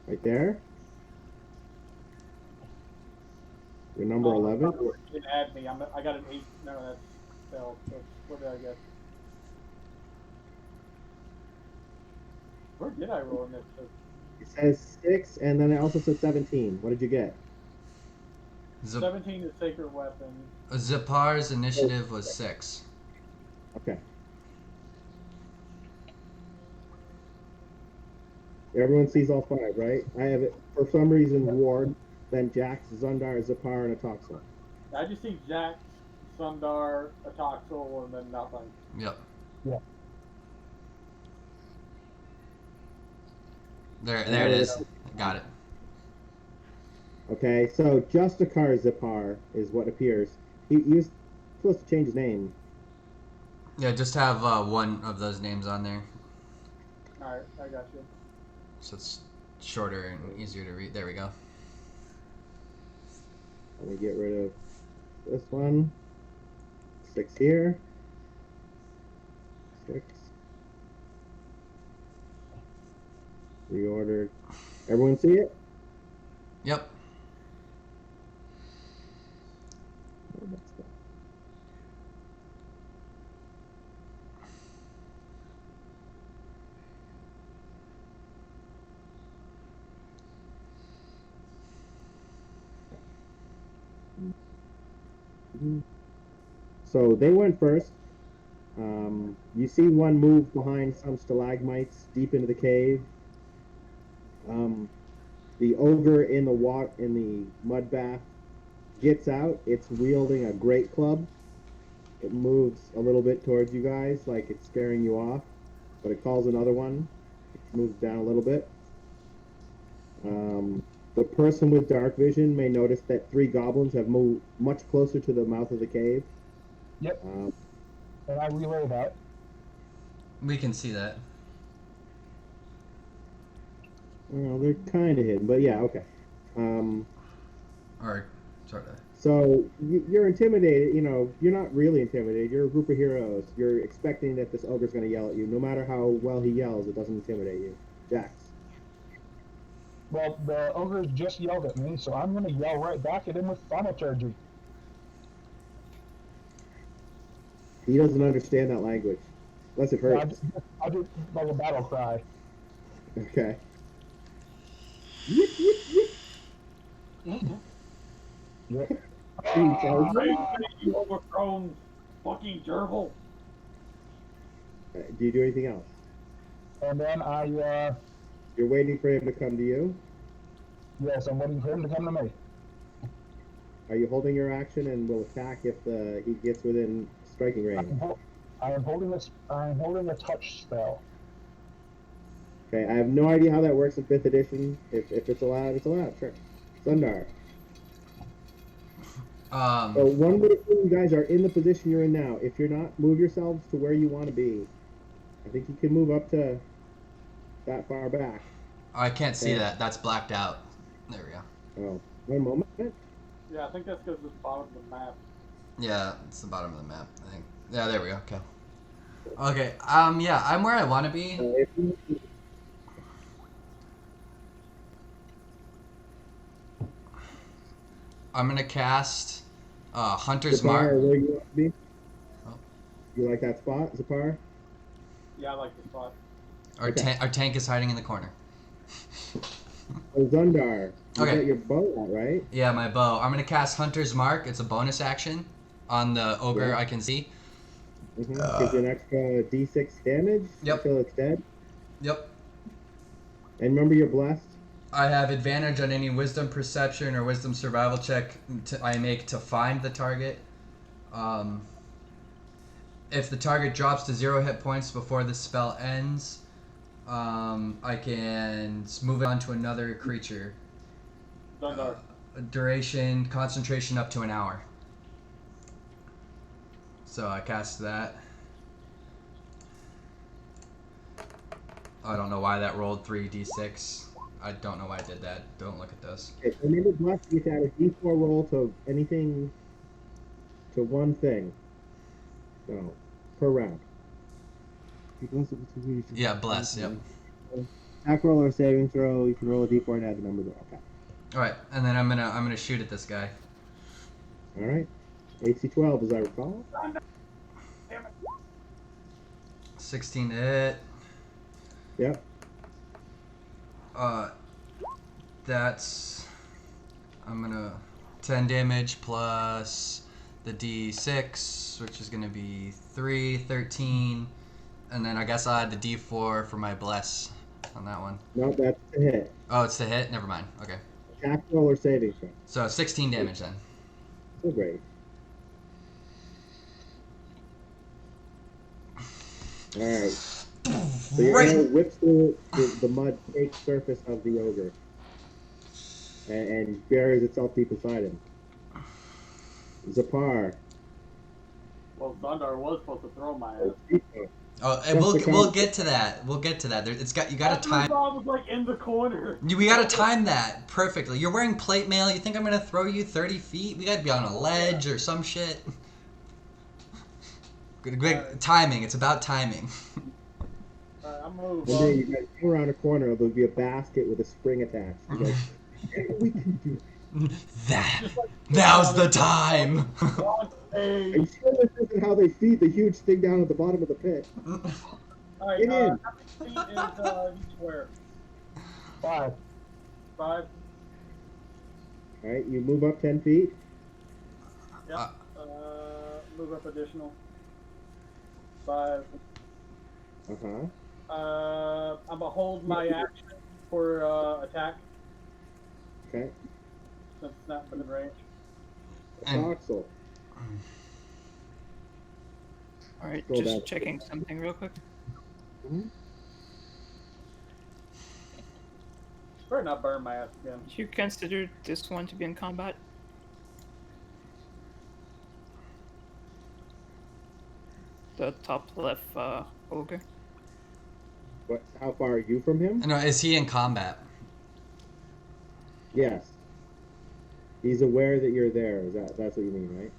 Right there. You're number 11. You didn't add me. I got an 8. No, that's failed. So what did I get? Where did I roll in this? It says 6, and then it also says 17. What did you get? 17 is Sacred Weapon. Zipar's initiative was 6. Okay. Everyone sees all 5, right? I have it for some reason Ward, then Jax, Zundar, Zipar, and Atoxel. I just see Jax, Sundar, Atoxel, and then nothing. Yep. Yeah. There it is. Got it. Okay, so Justicar Zipar is what appears. He was supposed to change his name. Yeah, just have one of those names on there, Alright, I got you. so it's shorter and easier to read. There we go. Let me get rid of this one. 6 here. 6. Reordered. Everyone see it? Yep. Oh, that's that. So they went first. You see one move behind some stalagmites deep into the cave. The ogre in the mud bath gets out. It's wielding a great club. It moves a little bit towards you guys, like it's scaring you off, but it calls another one. It moves down a little bit. The person with dark vision may notice that 3 goblins have moved much closer to the mouth of the cave. Yep. And I relay that. We can see that. Well, they're kind of hidden, but yeah, okay. Or sort of. So you're intimidated. You know, you're not really intimidated. You're a group of heroes. You're expecting that this ogre's going to yell at you. No matter how well he yells, it doesn't intimidate you. Jax. Well, the ogre just yelled at me, so I'm gonna yell right back at him with thaumaturgy. He doesn't understand that language, unless it hurts. I'll do like a battle cry. Okay. Yip, yip, yip. Yep. You overthrown fucking gerbil. Do you do anything else? And then You're waiting for him to come to you. yes, I'm waiting for him to come to me. Are you holding your action and will attack if he gets within striking range? I am holding a touch spell. Okay, I have no idea how that works in 5th edition. If it's allowed, it's allowed. Sure. Sundar. So one way you guys are in the position you're in now. If you're not, move yourselves to where you want to be. I think you can move up to that far back. I can't see that. That's blacked out. There we go. Oh, one moment. Yeah, I think that's because it's the bottom of the map. Yeah, it's the bottom of the map, I think. Yeah, there we go. Okay. Okay. Yeah, I'm where I want to be. If you, I'm gonna cast Hunter's Zapar, Mark. where you want to be? Oh. You like that spot, Zapar? Yeah, I like the spot. Our tank is hiding in the corner. Oh, Zundar. You Okay. got your bow out, right? Yeah, my bow. I'm gonna cast Hunter's Mark. It's a bonus action on the ogre Yeah. I can see. Mm-hmm. Gives you an extra D6 damage Yep. until it's dead. Yep. And remember, you're blessed. I have advantage on any Wisdom Perception or Wisdom Survival check I make to find the target. If the target drops to 0 hit points before the spell ends, I can move it on to another creature. Dundar. Duration, concentration up to an hour. So I cast that. I don't know why that rolled 3d6. I don't know why I did that. Don't look at those. Okay, remember, blessed, you can add a D4 roll to anything, to one thing. So, per round. Yeah, bless, yep. Attack roll or saving throw, you can roll a D4 and add the number there. Okay. Alright, and then I'm gonna shoot at this guy. Alright. AC 12, as I recall. 16 to hit. Yep. That's I'm gonna 10 damage plus the D6, which is gonna be 3, 13, and then I guess I'll add the D4 for my bless on that one. No, that's a hit. Oh, it's the hit? Never mind. Okay. Attack roll or saving throw. So 16 damage then. So great. Alright. So your Right. arrow whips through the mud caked surface of the ogre. And buries itself deep inside him. Zapar. Well, Dundar was supposed to throw my ass. Oh, and we'll get to that. We'll get to that. You gotta time. I was like in the corner. We gotta time that perfectly. You're wearing plate mail. You think I'm gonna throw you 30 feet? We gotta be on a ledge or some shit. Good timing. It's about timing. I'm moved. One day you guys come around a corner, there'll be a basket with a spring attached. You're like, "Yeah, we can do it." Now's the time. Are you sure this isn't how they feed the huge thing down at the bottom of the pit? Alright, Get in. how many feet is each square? 5. 5? Alright, you move up 10 feet. Yep. Move up additional. 5. Uh-huh. I'm gonna hold my action for attack Okay. since it's not within range. And- Voxel. Alright, Scroll just down. checking something real quick. Better not burn my ass again. Do you consider this one to be in combat? The top left ogre. What? How far are you from him? No, is he in combat? Yes. He's aware that you're there. That's what you mean, right?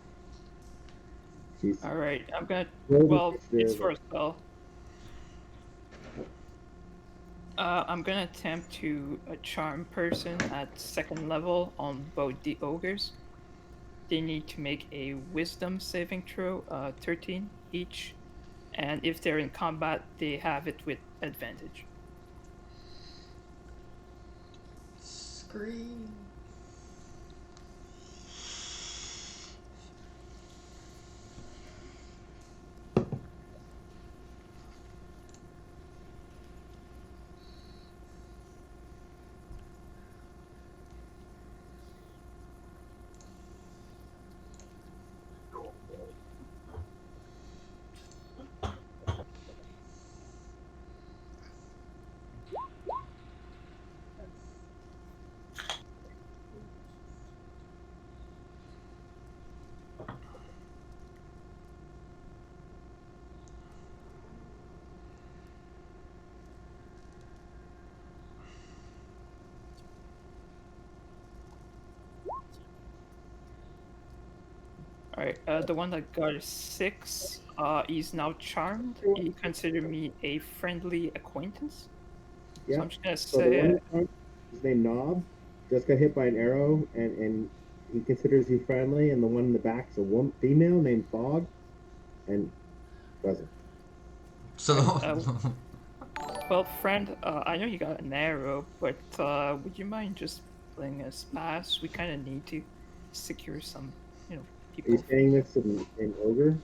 He's All right, I'm gonna. roll Well, the it's initiative. for a spell. I'm gonna attempt to charm person at 2nd level on both the ogres. They need to make a Wisdom saving throw, 13 each, and if they're in combat, they have it with advantage. Scream. All right, the one that got a 6, is now charmed. He considered me a friendly acquaintance. So Yeah. I'm just gonna So the say, one in front, his name Knob, just got hit by an arrow, and he considers you friendly. And the one in the back's a female named Fog, and doesn't. So well, friend, I know you got an arrow, but would you mind just letting us pass? We kind of need to secure some, Are people. you saying this in ogre?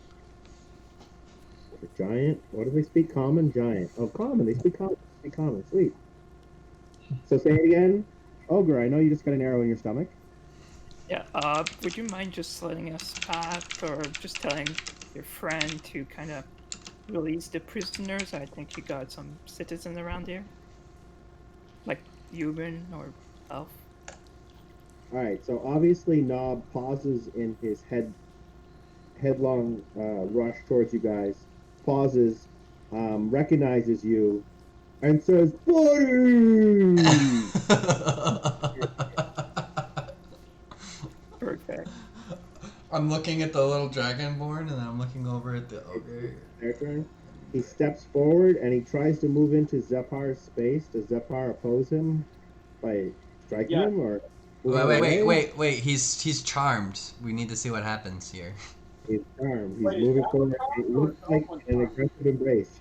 Or giant? What do they speak? Common, giant. Oh, common. They speak common. Speak common. Sweet. So say it again. Ogre, I know you just got an arrow in your stomach. Yeah, would you mind just letting us pass, or just telling your friend to kind of release the prisoners? I think you got some citizens around here, like human or elf. All right. So obviously, Knob pauses in his headlong rush towards you guys. Pauses, recognizes you, and says, "Buddy!" Perfect. I'm looking at the little dragonborn, and then I'm looking over at the ogre. Their turn. He steps forward and he tries to move into Zephar's space. Does Zephar oppose him by striking Yeah. him or? moving Wait, away? wait. He's charmed. We need to see what happens here. He's charmed. He's Wait, moving that forward. one It looks like charmed? an aggressive embrace.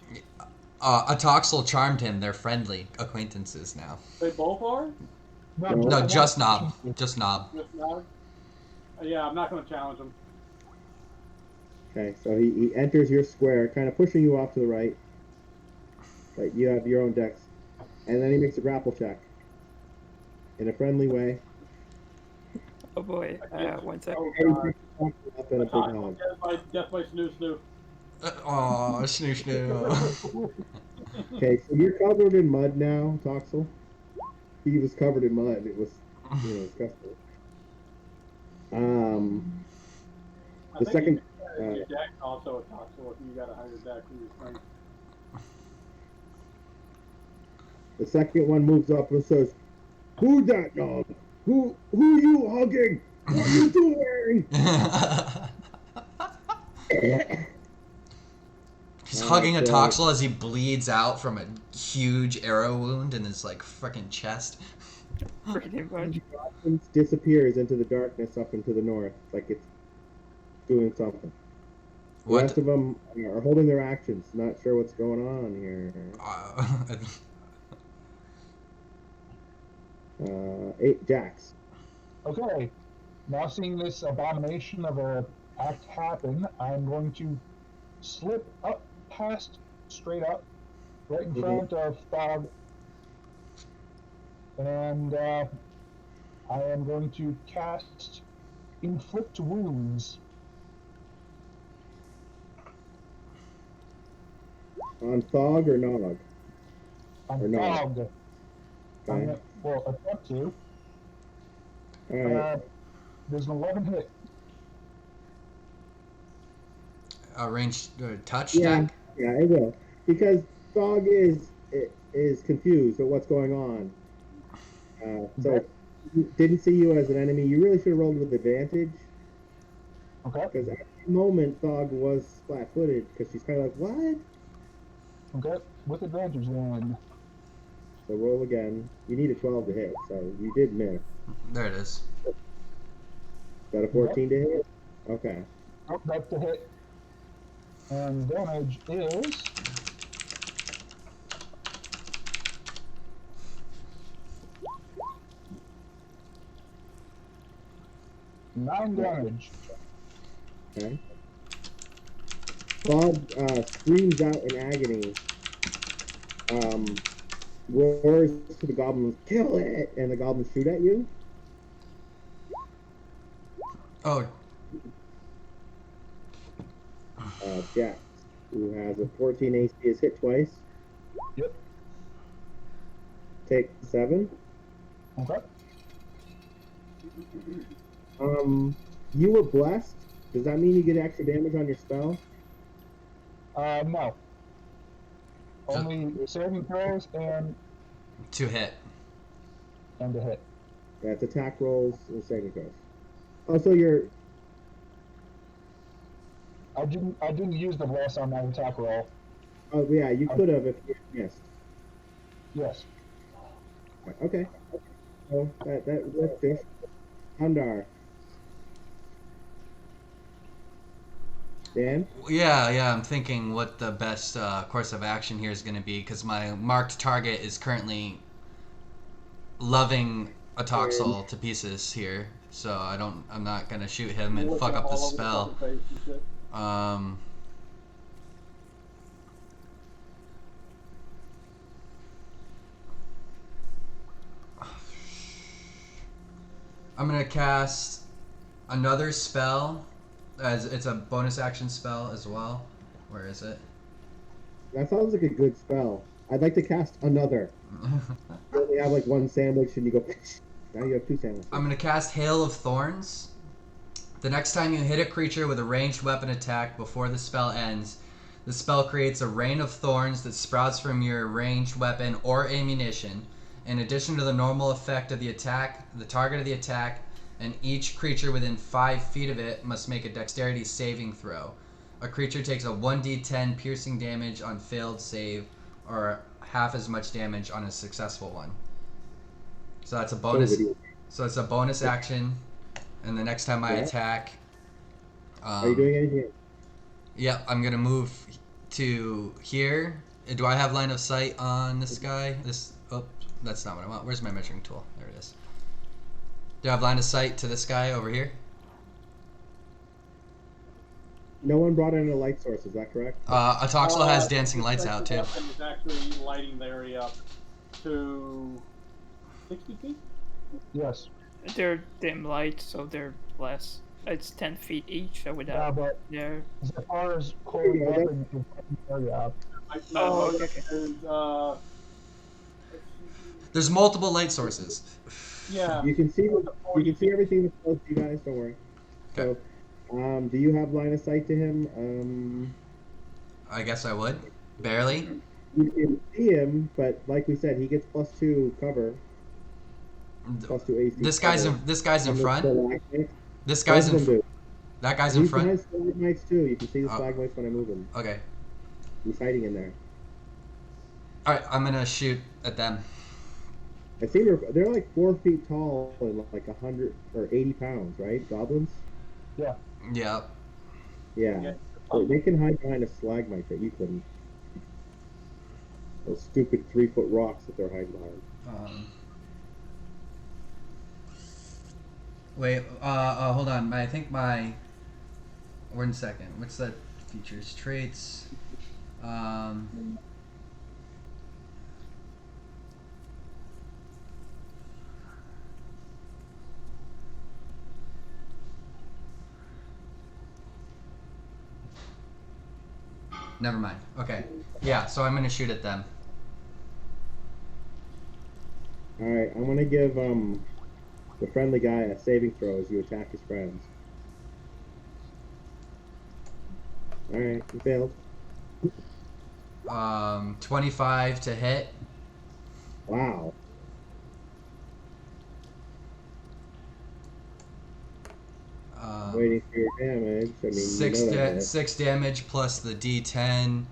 Atoxel charmed him. They're friendly acquaintances now. They both are? No, just Knob. Just Knob. Just now? Yeah, I'm not going to challenge them. Okay, so he enters your square, kind of pushing you off to the right. But you have your own dex. And then he makes a grapple check. In a friendly way. Oh boy, 1 second. Oh, And he God. picks you up in a big hug. Death by snoo snoo. Oh, snoo snoo. Okay, so you're covered in mud now, Toxel. He was covered in mud. It was, disgusting. I The think second, your deck also a toxel if you got a higher deck for your strength. the second one moves up and says, "Who that dog? Who you hugging? What you doing?" He's hugging Atoxel as he bleeds out from a huge arrow wound in his freaking chest. Pretty much. Disappears into the darkness up into the north, like it's doing something. The What? rest of them are holding their actions, not sure what's going on here. 8 Jax. Okay, now seeing this abomination of a act happen, I'm going to slip up past, straight up, right in front of Fog, and I am going to cast Inflict Wounds. On Thog or Nog? On Or not. Fog. Okay. Well, attempt to. Alright. There's an 11 hit. Ranged touch Yeah, attack? yeah, it will. Because Thog is confused at what's going on. So didn't see you as an enemy. You really should have rolled with advantage. Okay. Because at the moment, Thog was flat-footed. Because she's kind of like, what? Okay. With advantage then. So roll again. You need a 12 to hit. So you did miss. There it is. Got a 14 to hit? Okay. Oh, that's the hit. And damage is 9 damage. Okay. Bob screams out in agony, roars to the goblins, kill it! And the goblins shoot at you. Oh, Jax, who has a 14 AC, is hit twice. Yep. Take 7. Okay. You were blessed. Does that mean you get extra damage on your spell? No. Only saving throws and to hit. a hit. Yeah, it's attack rolls and saving throws. Oh, so you're... I didn't use the bless on my attack roll. Oh, yeah, you could have if you missed. Yes. Okay. So that's good. Hundar. Dan? Yeah, I'm thinking what the best course of action here is going to be, because my marked target is currently loving a Toxel to pieces here, so I'm not going to shoot him and fuck up the spell. I'm going to cast another spell, as it's a bonus action spell as well. Where is it? That sounds like a good spell. I'd like to cast another. You only have like one sandwich and you go, now you have 2 sandwiches. I'm going to cast Hail of Thorns. The next time you hit a creature with a ranged weapon attack before the spell ends, the spell creates a rain of thorns that sprouts from your ranged weapon or ammunition. In addition to the normal effect of the attack, the target of the attack and each creature within 5 feet of it must make a dexterity saving throw. A creature takes a 1d10 piercing damage on failed save, or half as much damage on a successful one. So that's a bonus. So it's a bonus action, and the next time I attack, are you doing anything? Yep, I'm gonna move to here. Do I have line of sight on this guy? Oh, that's not what I want. Where's my measuring tool? There it is. Do I have line of sight to this guy over here? No one brought in a light source, is that correct? Atoxel has dancing lights out too. It's actually lighting the area up to 60 feet. Yes. They're dim light, so they're less. It's 10 feet each. I would Yeah, have. but There. as far as cold weapon area up. Oh, okay. There's multiple light sources. Yeah. You can see everything that's close to you guys, don't worry. Okay. So, do you have line of sight to him? I guess I would. Barely. You can see him, but like we said, he gets +2 cover. +2 AC. This guy's in front. This Both guy's of them in. do. That guy's in He front. has stalagmites too. You can see the Oh. stalagmites when I move him. Okay. He's hiding in there. All right. I'm gonna shoot at them. I see they're like 4 feet tall and like 100 or 80 pounds, right? Goblins. Yeah. Yeah. Yeah. They can hide behind a stalagmite that you couldn't. Those stupid 3-foot rocks that they're hiding behind. Wait. Hold on. I think my. 1 second. What's that? Features, traits. Never mind. Okay. Yeah. So I'm gonna shoot at them. All right, I'm gonna give the friendly guy a saving throw as you attack his friends. All right, you failed. 25 to hit. Wow. damage. I mean, Six, you know that. 6 damage plus the D10.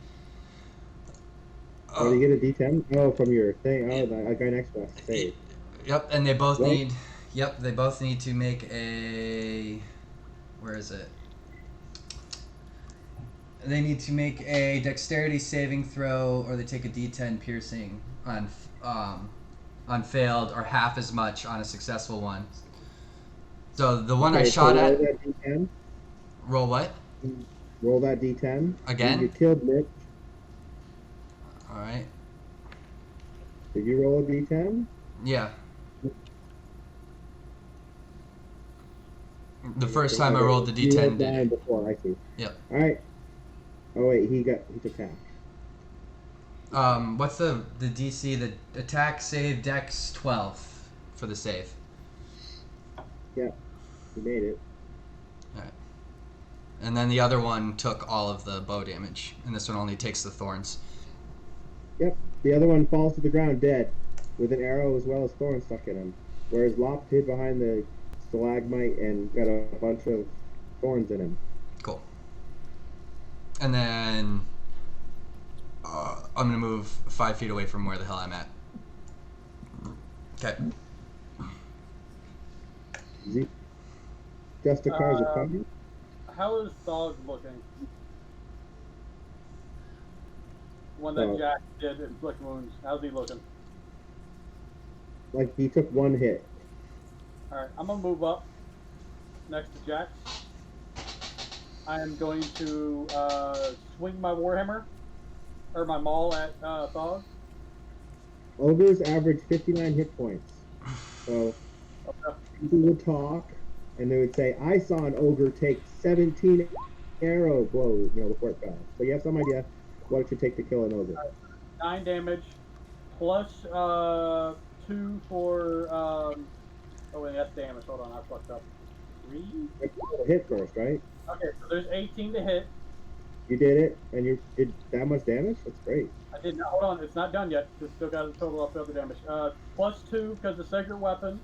Oh, you get a D10? Oh, from your thing. Oh, the guy next to us. Save. Yep, and they both What? need. Yep, they both need to make a. Where is it? They need to make a dexterity saving throw, or they take a D10 piercing on failed, or half as much on a successful one. So the one I Okay, shot so at. roll that D10. Roll what? Roll that D10. Again? You killed Mitch. All right. Did you roll a D10? Yeah. The first time I rolled the You D10 rolled did 9 it. before, I see. Yep. All right. Oh wait, he took half. What's the DC? The attack, save, dex 12 for the save. Yep. He made it. And then the other one took all of the bow damage, and this one only takes the thorns. Yep. The other one falls to the ground dead, with an arrow as well as thorns stuck in him. Whereas Lop hid behind the stalagmite and got a bunch of thorns in him. Cool. And then I'm gonna move 5 feet away from where the hell I'm at. Okay. Zeke. Justicar's a coming. How is Thog looking? One that Oh. Jack did inflict wounds. How's he looking? Like he took one hit. Alright, I'm gonna move up next to Jack. I am going to swing my Warhammer, or my maul at Thog. Ogres average 59 hit points. So Okay. people would talk, and they would say, "I saw an ogre take 17 arrow blows, before it fell." So you have some idea what it should take to kill an ogre. 9 damage, plus 2 for oh wait, that's damage. Hold on, I fucked up. 3? Hit first, right? Okay, so there's 18 to hit. You did it, and you did that much damage. That's great. I did not. Hold on, it's not done yet. It's still got a total of other damage. Plus 2 because of sacred weapon.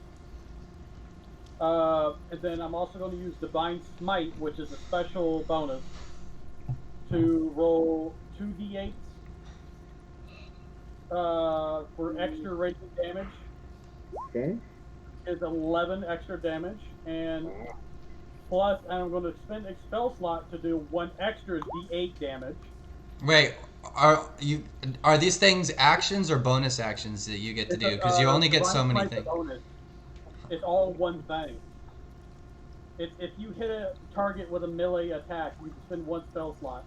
And then I'm also going to use Divine Smite, which is a special bonus, to roll 2d8s for extra radiant damage. Okay. Is 11 extra damage, and Wow. plus I'm going to spend a spell slot to do 1 extra d8 damage. Wait, are these things actions or bonus actions that you get to do? Because you only get so Divine many Smite's a things. bonus. It's all one thing. If you hit a target with a melee attack, you can spend 1 spell slot.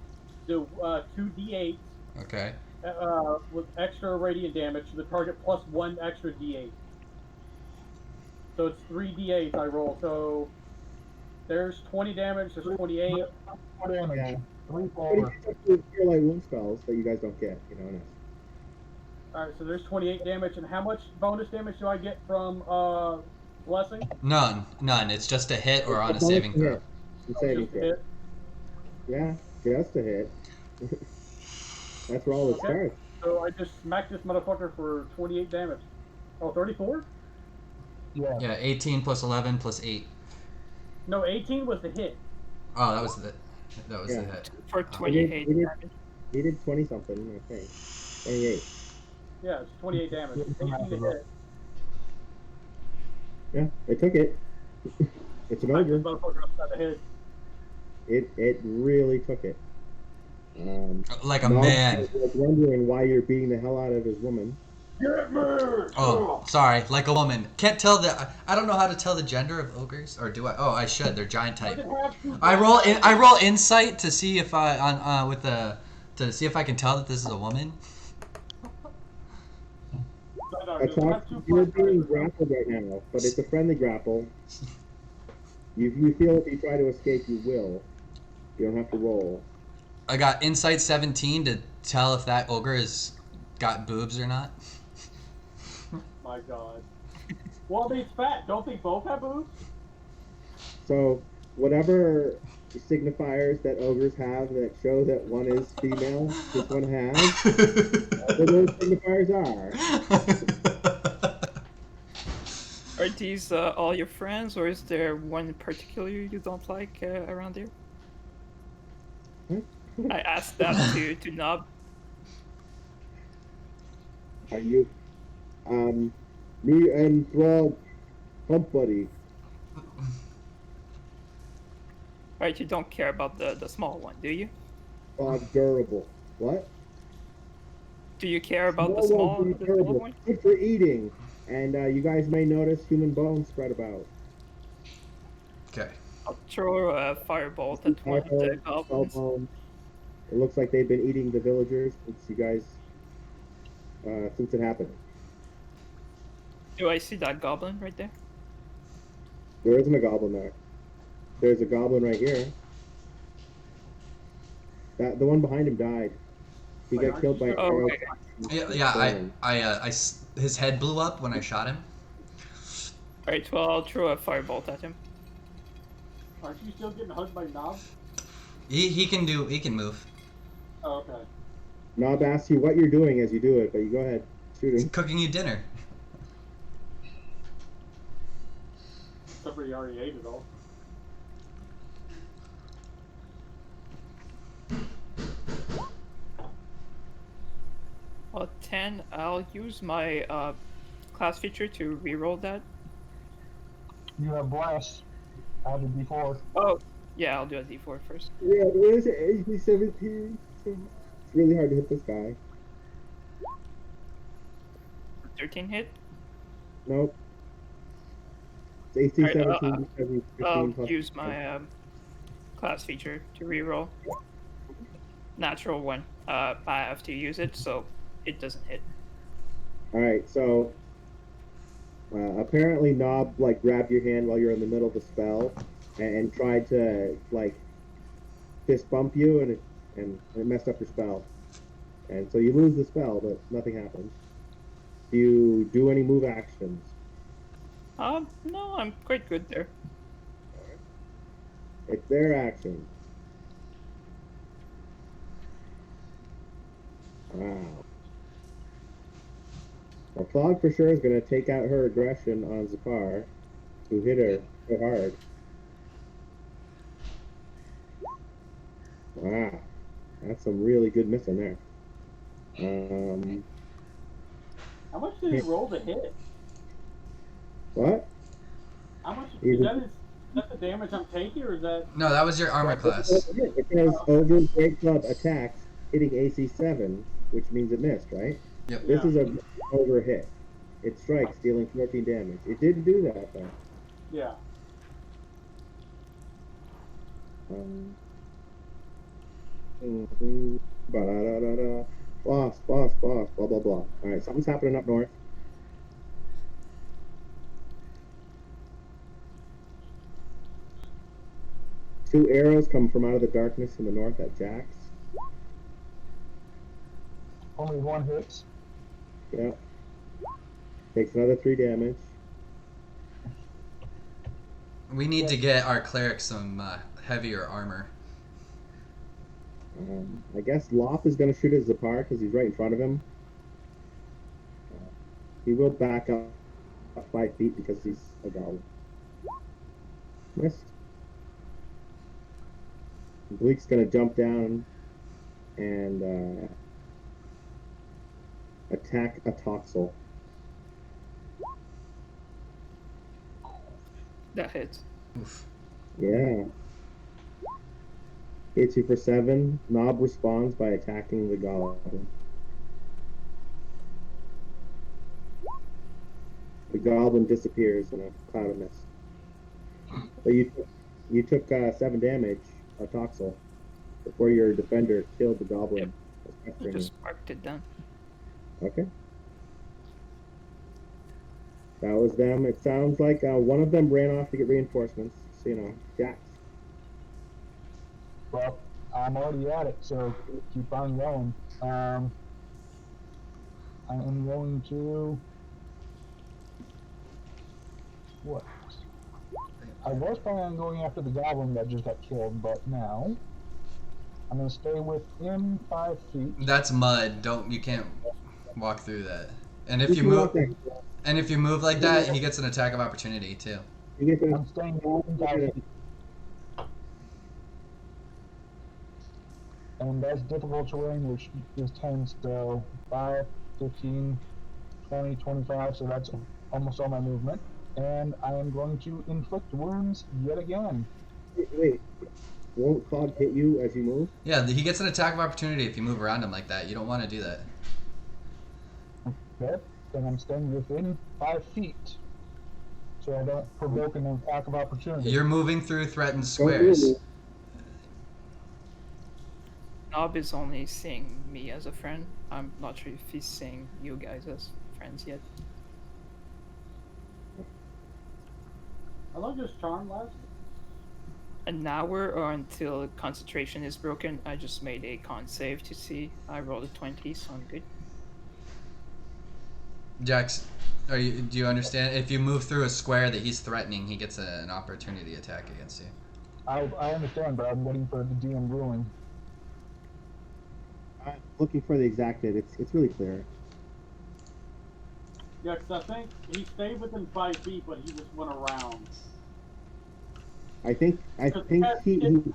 Do 2d8 Okay. with extra radiant damage to the target plus 1 extra d8. So it's 3d8 I roll. So there's 20 damage. There's 28. 4 damage. Yeah. 3 But he for took the Cure Light wound spells that you guys don't get. And All right. So there's 28 damage. And how much bonus damage do I get from blessing? None. It's just a hit or on a It's saving bonus throw. hit. It's a saving Just throw. hit. Yeah, just a hit. That's where all it Okay. starts. So I just smacked this motherfucker for 28 damage. Oh, 34? yeah. Yeah, 18 plus 11 plus 8. No, 18 was the hit. Oh, that was the Yeah. hit. For 28 we did- damage. He did 20 something, I think. 28. Yeah, it's 28 damage. 18 to hit. Yeah, they took it. It's an Smacked this ogre. motherfucker upside the head. It really took it. Like a Nog man. was wondering why you're beating the hell out of his woman. Get me! Oh, sorry, like a woman. Can't tell I don't know how to tell the gender of ogres, or do I? Oh, I should. They're giant type. I roll insight to see if to see if I can tell that this is a woman. You're being grappled right now, but it's a friendly grapple. You feel if you try to escape, you will. You don't have to roll. I got insight 17 to tell if that ogre has got boobs or not. My God. Well, he's fat. Don't they both have boobs? So, whatever signifiers that ogres have that show that one is female, this one has, whatever those signifiers are. Are Are these all your friends, or is there one in particular you don't like around here? I asked that to Nob. Are you? Me and Thrall, hump buddy. Right, you don't care about the small one, do you? Durable. What? Do you care about the Small small ones the are small durable. one? Good for eating. And you guys may notice human bones spread about. Okay. I'll throw a firebolt at one of the goblins. Bone. It looks like they've been eating the villagers since it happened. Do I see that goblin right there? There isn't a goblin there. There's a goblin right here. The one behind him died. He got killed by an Oh, arrow. okay. Yeah. His head blew up when I shot him. Alright, well, I'll throw a firebolt at him. Aren't you still getting hugged by Nob? He can move. Oh, okay. Nob asks you what you're doing as you do it, but you go ahead, shoot He's him. cooking you dinner. Somebody already ate it all. Well, 10, I'll use my class feature to reroll that. You have blast. Add a d4. Oh, yeah, I'll do a d4 first. Yeah, where's it? AC 17. It's really hard to hit this guy. 13 hit. Nope. It's AC Alright, 17 because he's 15 I'll plus. use my class feature to reroll. Natural one. I have to use it, so it doesn't hit. Alright, so apparently Nob grabbed your hand while you're in the middle of the spell and tried to fist bump you and it messed up your spell. And so you lose the spell, but nothing happens. Do you do any move actions? No, I'm quite good there. It's their action. Wow. Well, Fog for sure is going to take out her aggression on Zakar, who hit her so hard. Wow. That's some really good missing there. How much did he roll to hit? What? How much He's is a- that the damage I'm taking, or is that? No, that was your armor class. Because Ogre Great Club attacks hitting AC 7, which means it missed, right? Yep. This Yeah. is a over hit. It strikes, dealing 14 damage. It didn't do that, though. Yeah. Ba-da-da-da-da. Boss, blah, blah, blah. Alright, something's happening up north. Two arrows come from out of the darkness in the north at Jax. Only one hits. Yep. Takes another 3 damage. We need to get our cleric some heavier armor. I guess Lop is going to shoot at Zapar because he's right in front of him. He will back up 5 feet because he's a goblin. Missed. Bleak's going to jump down and attack a Toxel. That hits. Oof. Yeah. Hits you for 7. Nob responds by attacking the goblin. The goblin disappears in a cloud of mist. So you took 7 damage, a Toxel, before your defender killed the goblin. I just marked it down. Okay. That was them. It sounds like one of them ran off to get reinforcements. So, Jax. Well, I'm already at it, so keep on going. I am going to... What? I was planning on going after the goblin that just got killed, but now I'm going to stay within 5 feet. That's mud. You can't walk through that. And if you move like that, he gets an attack of opportunity too. You get I'm staying within 5 feet. And that's difficult terrain, which is 10, so 5, 15, 20, 25, so that's almost all my movement. And I am going to inflict wounds yet again. Wait, won't Cog hit you as you move? Yeah, he gets an attack of opportunity if you move around him like that. You don't want to do that. Okay, then I'm staying within 5 feet. So I don't provoke an attack of opportunity. You're moving through threatened squares. Nob is only seeing me as a friend. I'm not sure if he's seeing you guys as friends yet. How long does charm last? An hour or until concentration is broken. I just made a con save to see. I rolled a 20, so I'm good. Jax, do you understand? If you move through a square that he's threatening, he gets an opportunity attack against you. I understand, but I'm waiting for the DM ruling. I'm looking for the exact hit. It's really clear. Yeah, because I think he stayed within 5 feet, but he just went around. I think he it's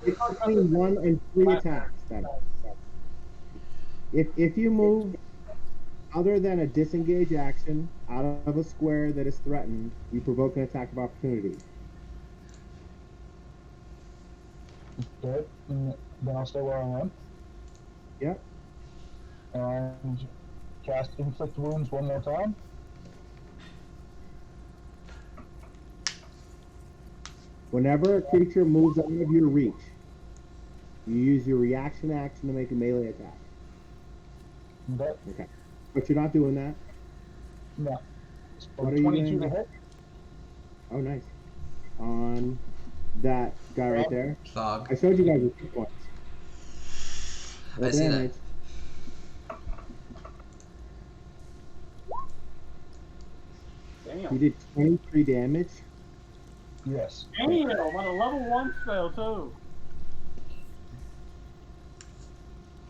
between 1 and 3 attacks. If you move other than a disengage action out of a square that is threatened, you provoke an attack of opportunity. Okay, and then I'll stay where I am. Yep. And cast inflict wounds one more time. Whenever a creature moves out of your reach, you use your reaction action to make a melee attack. Okay, Okay. But you're not doing that. no. So What are you 22 to doing? hit. Oh, nice. On that guy right there. Thog. I showed you guys the 2 points. I see that. Damage. You Damn. did 23 damage. Yes. Damn, on a level 1 spell, too.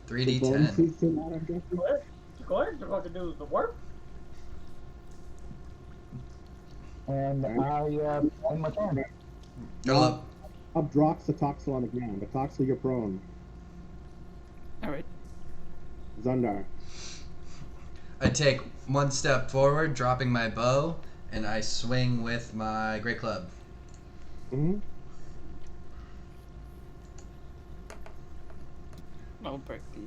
The 3d10. bonuses to that, I'm guessing. Cleric to fucking do the work. And I end my turn. Go up. Up drops the Toxel on the ground. The Toxel, you're prone. Alright. Zundar. I take 1 step forward, dropping my bow, and I swing with my great club. Mm-hmm. I'll break the.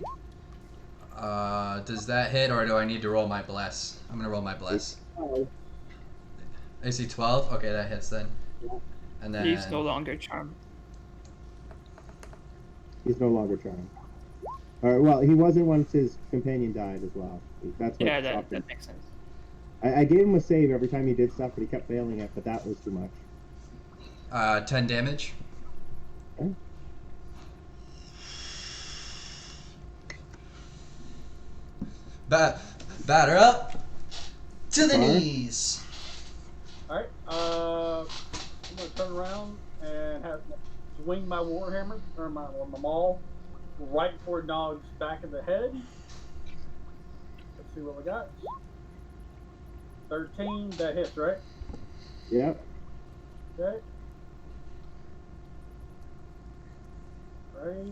Does that hit, or do I need to roll my bless? I'm gonna roll my bless. Oh, AC 12. Okay, that hits then. And then He's no longer charmed. he's no longer charmed. Well, he wasn't once his companion died as well. That's what Yeah, stopped him. that makes sense. I gave him a save every time he did stuff, but he kept failing it, but that was too much. 10 damage. Okay. Batter up to the Fire. knees. Alright, I'm gonna turn around and swing my warhammer, or my maul, right for Nog's back of the head. Let's see what we got. 13, that hits, right? Yep. Okay. Ray.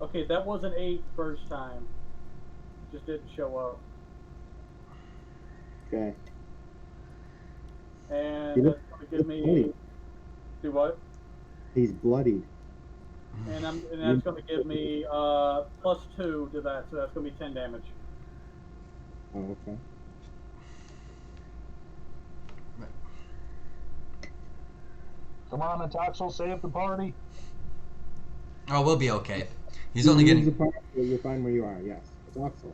Okay, that was an 8 first time. Just didn't show up. Okay. And He that's looks- gonna give me bloody. do what? He's bloodied. And that's gonna give me +2 to that, so that's gonna be 10 damage. Oh, okay. Come on, Ataxel, save the party. Oh, we'll be okay. He's He only moves getting. apart, so you're fine where you are, yes. It's Oxel.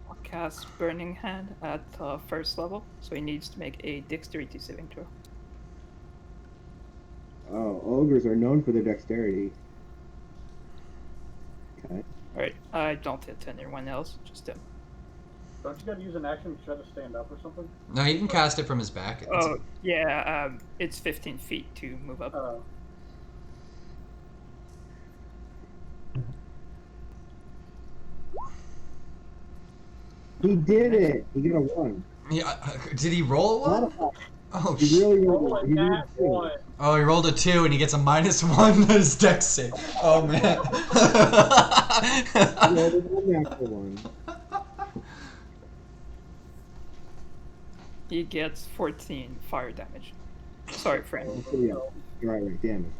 I'll cast Burning Hand at first level, so he needs to make a dexterity saving throw. Oh, ogres are known for their dexterity. Okay. Alright, I don't hit anyone else, just him. Don't you gotta use an action to try to stand up or something? No, he can cast it from his back. It's- Oh, yeah, it's 15 feet to move up. He did it. He got a 1. Yeah, did he roll a one? Modified. Oh, He really Roll rolled. a He nat rolled 2. 1. Oh, he rolled a 2 and he gets a -1 to his dex save. Oh man. He rolled a 1 natural 1. He gets 14 fire damage. Sorry, friend. So, yeah. Right. Damage.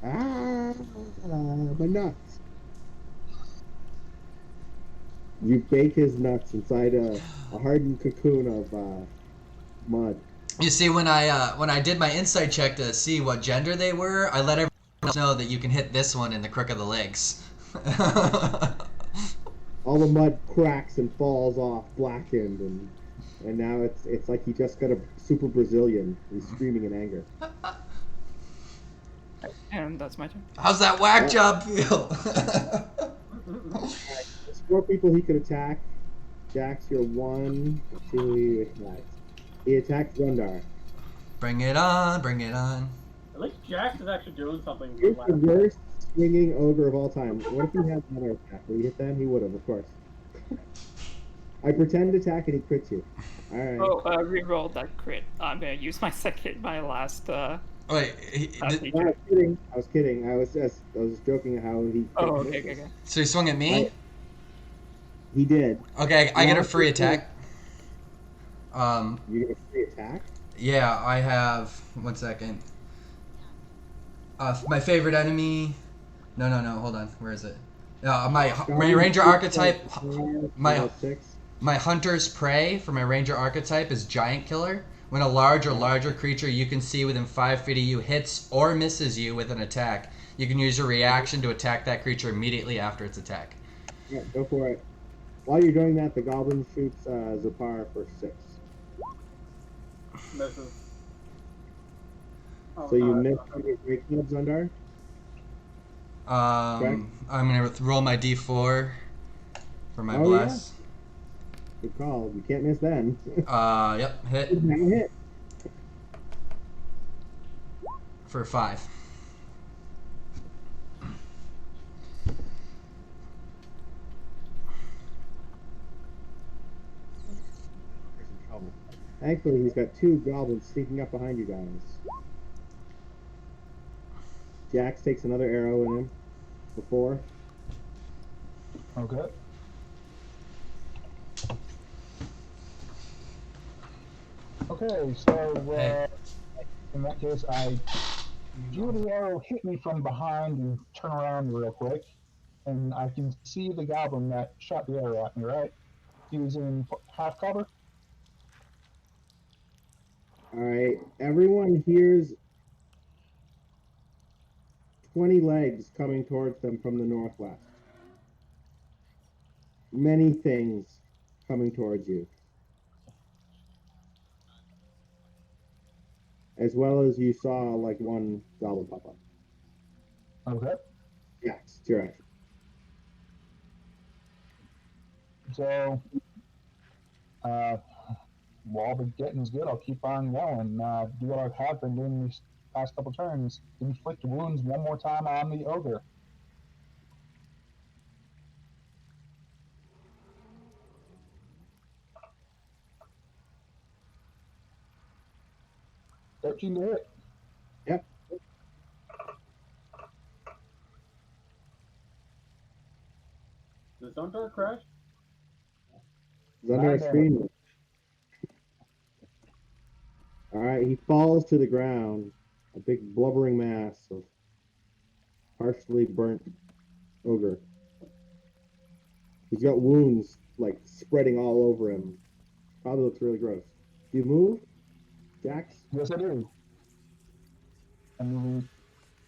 Ah, my nuts. You bake his nuts inside a hardened cocoon of mud. You see, when I did my insight check to see what gender they were, I let everyone else know that you can hit this one in the crook of the legs. All the mud cracks and falls off, blackened, and now it's like he just got a super Brazilian. He's screaming in anger. And that's my turn. How's that whack job feel? There's 4 people he could attack. Jax, you're 1. Let's see who he attacks. He attacks Rundar. Bring it on, bring it on. At least Jax is actually doing something. He's the worst swinging ogre of all time. What if he had another attack? Would he hit them? He would have, of course. I pretend attack and he crits you. Alright. Oh, reroll that crit. I'm gonna use my last. Wait, last No, feature. I was kidding. I was joking how he. Oh, okay. so he swung at me? He did. Okay, I get a free attack. You get a free attack? Yeah, I have. 1 second. My favorite enemy. No, hold on. Where is it? My ranger archetype. My hunter's prey for my ranger archetype is giant killer. When a large or larger creature you can see within 5 feet of you hits or misses you with an attack, you can use your reaction to attack that creature immediately after its attack. Yeah, go for it. While you're doing that, the goblin shoots Zapar for 6. Misses. Oh, So you no, missed on your great clubs, Undar? I'm gonna roll my d4 for my Oh, bless. Good call. You can't miss then. Yep, hit Now hit. for 5. Thankfully, he's got 2 goblins sneaking up behind you guys. Jax takes another arrow in him. For 4. Okay. Okay, so Hey. in that case, I do the arrow hit me from behind and turn around real quick, and I can see the goblin that shot the arrow at me, right? Using half cover. Alright, everyone hears 20 legs coming towards them from the northwest. Many things coming towards you. As well as you saw like one goblin pop up. Okay. Yes, it's your action. So, while the getting's good, I'll keep on going. Do what I have been doing these past couple turns. Inflict wounds one more time on the ogre. $13 to hit. Yep. Does Zondar crash? He's under a screen. Alright, he falls to the ground. A big blubbering mass of partially burnt ogre. He's got wounds like spreading all over him. Probably looks really gross. Do you move, Jax? Yes, I do. And move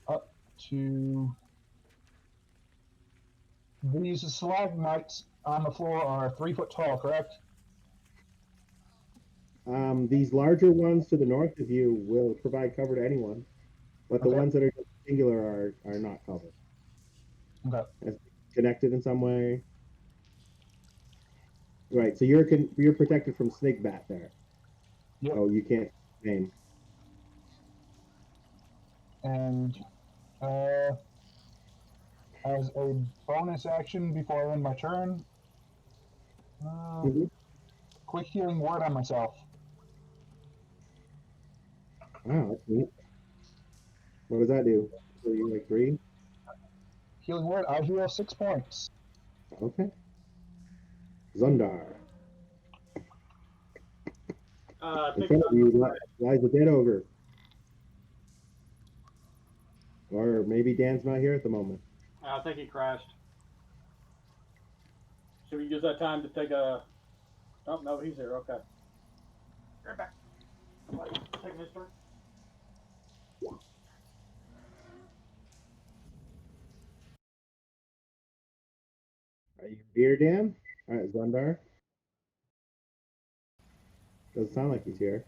up to these stalagmites on the floor are 3 foot tall, correct? These larger ones to the north of you will provide cover to anyone, but the Okay. ones that are singular are not covered. Okay. Connected in some way. Right. So you're protected from snake bat there. Yep. Oh, you can't name. And as a bonus action before I end my turn, Mhm. Quick healing word on myself. Wow, that's neat. What does that do? So you like 3? Healing word, I heal 6 points. Okay. Zundar. I In think front of you lies the dead ogre. Or maybe Dan's not here at the moment. he crashed. Should we use that time to take a? Oh no, he's here. Okay. Right back. Somebody taking his turn. Are you here, Dan? All right, Zundar. Doesn't sound like he's here.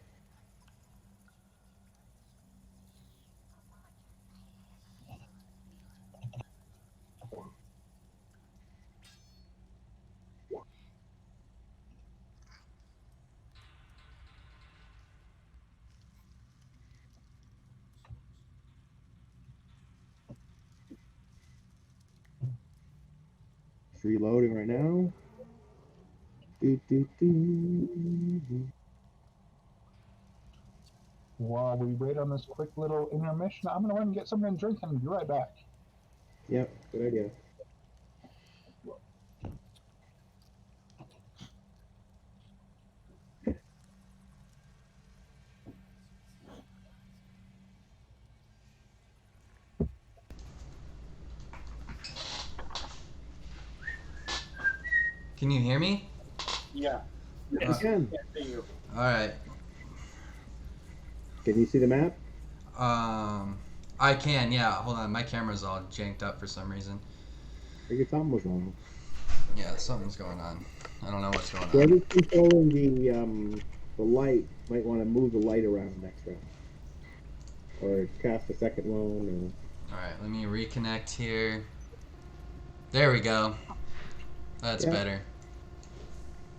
It's reloading right now. Do. While we wait on this quick little intermission, I'm gonna run and get something to drink and be right back. Yep, good idea. Can you hear me? Yeah. Yes, you can. Can't see you. All right. Can you see the map? I can. Yeah. Hold on. My camera's all janked up for some reason. I figured something was wrong. Yeah, something's going on. I don't know what's going on. Whoever's controlling the light might want to move the light around next round. Or cast a second one. All right. Let me reconnect here. There we go. That's Yeah. better.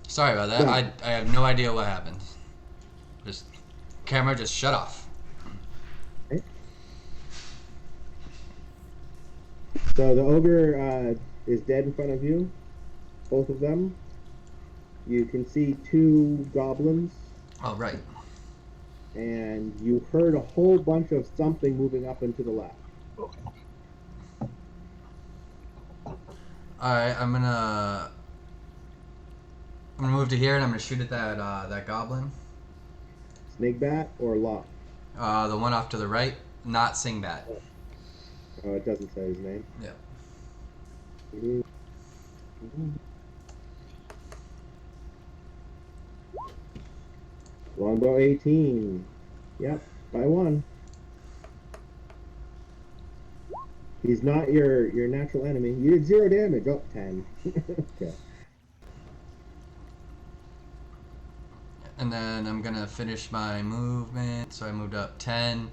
Sorry about that. Yeah. I have no idea what happened. Just camera just shut off. Okay. So the ogre is dead in front of you. Both of them. You can see 2 goblins. Oh right. And you heard a whole bunch of something moving up and to the left. All right. I'm gonna move to here and I'm gonna shoot at that goblin. Snake bat or lock? The one off to the right, not Singbat. Oh, it doesn't say his name. Yeah. Longbow 18. Yep, by 1. He's not your natural enemy. You did 0 damage. Oh, 10. Okay. And then I'm gonna finish my movement. So I moved up 10.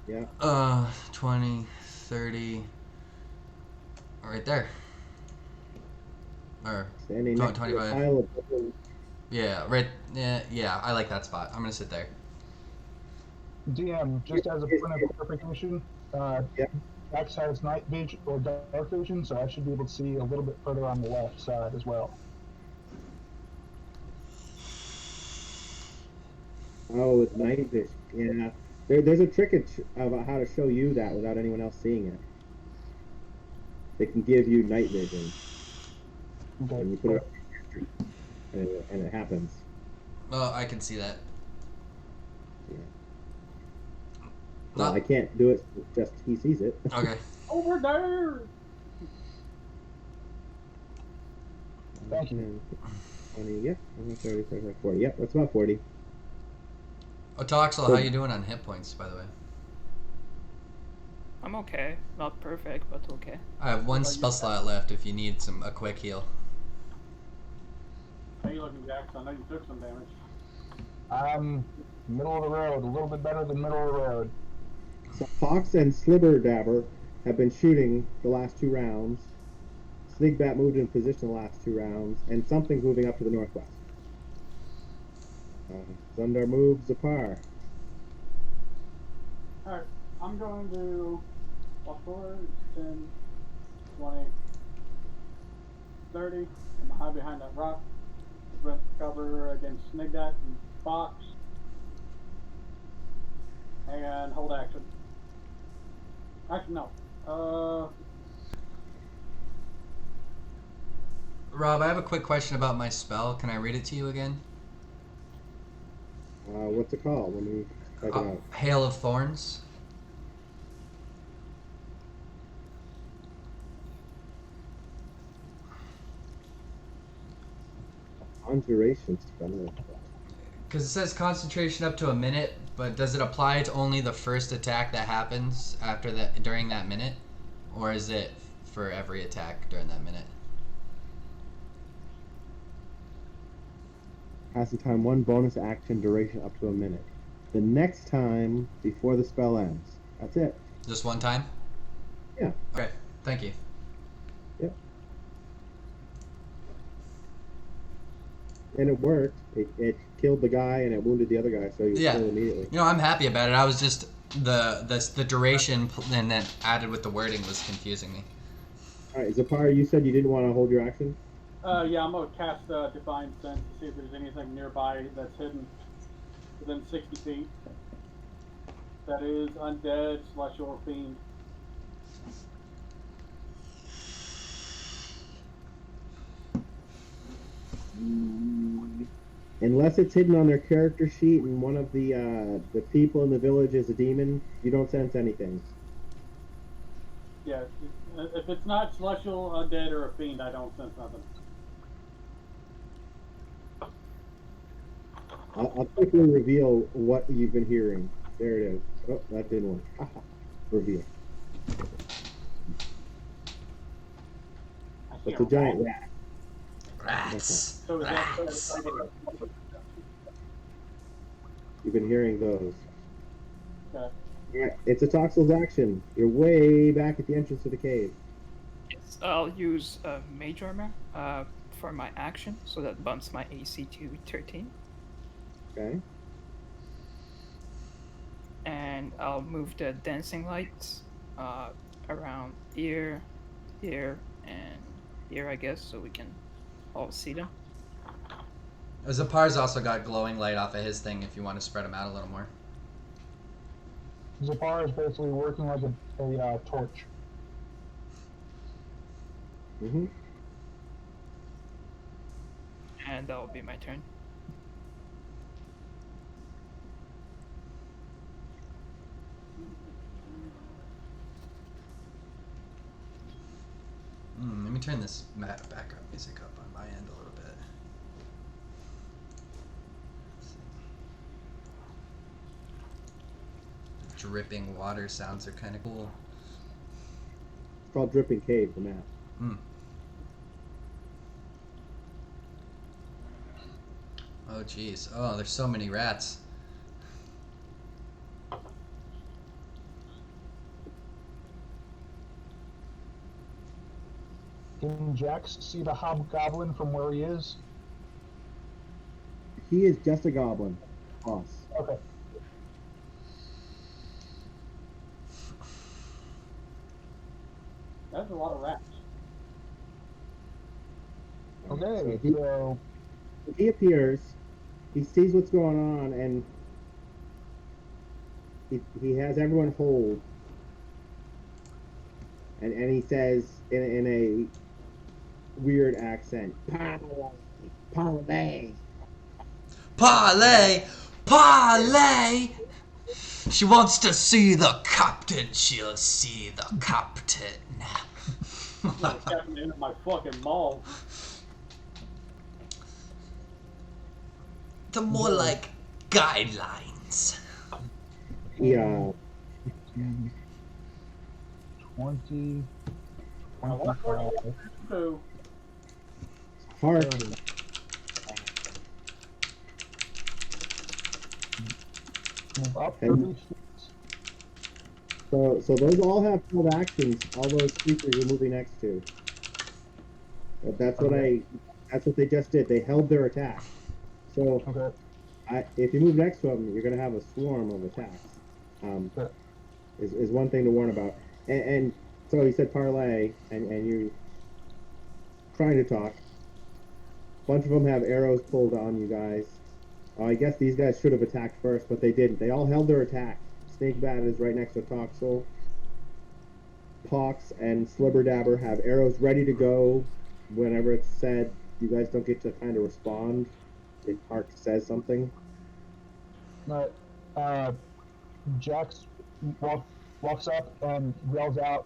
Yeah. 20, 30. Right there. Or Standing next to a 25. pile of different. yeah, right. Yeah. I like that spot. I'm gonna sit there. DM, just as a point of clarification, Yeah. X has night vision or dark vision, so I should be able to see a little bit further on the left side as well. Oh, it's night vision. Yeah. There's a trick about how to show you that without anyone else seeing it. They can give you night vision. Okay. And you put it up and it happens. Oh, I can see that. Yeah. No. Well, I can't do it, just he sees it. Okay. Over there. Thank you. 20, yeah. 30, 35, 40. Yep, that's about 40. Otoxel, how you doing on hit points, by the way? I'm okay. Not perfect, but okay. I have 1 spell slot left if you need a quick heal. How you looking, Jax? I know you took some damage. I'm middle of the road, a little bit better than middle of the road. So Fox and Slibberdabber have been shooting the last 2 rounds. Snigbat moved in position the last 2 rounds, and something's moving up to the northwest. Zundar moves Zapar. Alright, I'm going to walk forward 10, 20, 30. I'm gonna hide behind that rock. cover against Snigdat and Fox. And hold action. Actually, no. Rob, I have a quick question about my spell. Can I read it to you again? What's it called? Let me check it out. Hail of Thorns. Conjuration spell. Because it says concentration up to a minute, but does it apply to only the first attack that happens after that during that minute, or is it for every attack during that minute? Passing time 1, bonus action duration up to a minute. The next time before the spell ends. That's it. Just one time? Yeah. Okay, thank you. Yep. And it worked. It killed the guy and it wounded the other guy, so he was Yeah. killed immediately. You know, I'm happy about it. I was just the duration and then added with the wording was confusing me. Alright, Zapar, you said you didn't want to hold your action? Yeah, I'm gonna cast Divine Sense to see if there's anything nearby that's hidden within 60 feet. That is undead, celestial, or fiend. Unless it's hidden on their character sheet and one of the people in the village is a demon, you don't sense anything. Yeah, if it's not celestial, undead, or a fiend, I don't sense nothing. I'll quickly reveal what you've been hearing. There it is. Oh, that didn't work. Reveal. It's a giant rat. Rats. So is that Rats. You've been hearing those. Okay. Alright, it's a Toxel's action. You're way back at the entrance to the cave. Yes, I'll use Mage Armor for my action, so that bumps my AC to 13. Okay? And I'll move the dancing lights around here, here, and here, I guess, so we can all see them. Zapar's also got glowing light off of his thing if you want to spread them out a little more. Zapar is basically working like a torch. Mm-hmm. And that'll be my turn. Let me turn this background music up on my end a little bit. The dripping water sounds are kind of cool. It's called Dripping Cave, the map. Oh jeez. Oh, there's so many rats. Can Jax see the hobgoblin from where he is? He is just a goblin. Boss. Okay. That's a lot of rats. Okay, So so he appears, he sees what's going on, and he has everyone hold. And he says in a weird accent, parlay. Parlay! Parlay! She wants to see the captain. She'll see the captain. Like stepping into my fucking mall. The more like guidelines. He 20, Now, what 25, So, heart 30. Move up Okay. 30 feet. So those all have full actions. All those creatures you're moving next to. But that's what they just did. They held their attack. So Okay. if you move next to them, you're gonna have a swarm of attacks. Sure. Is one thing to warn about. And so he said parlay, and you trying to talk. bunch of them have arrows pulled on you guys. I guess these guys should have attacked first, but they didn't. They all held their attack. Snakebat is right next to Toxel. Pox and Slibberdabber have arrows ready to go whenever it's said. You guys don't get to kind of respond if Park says something. But Jax walks up and yells out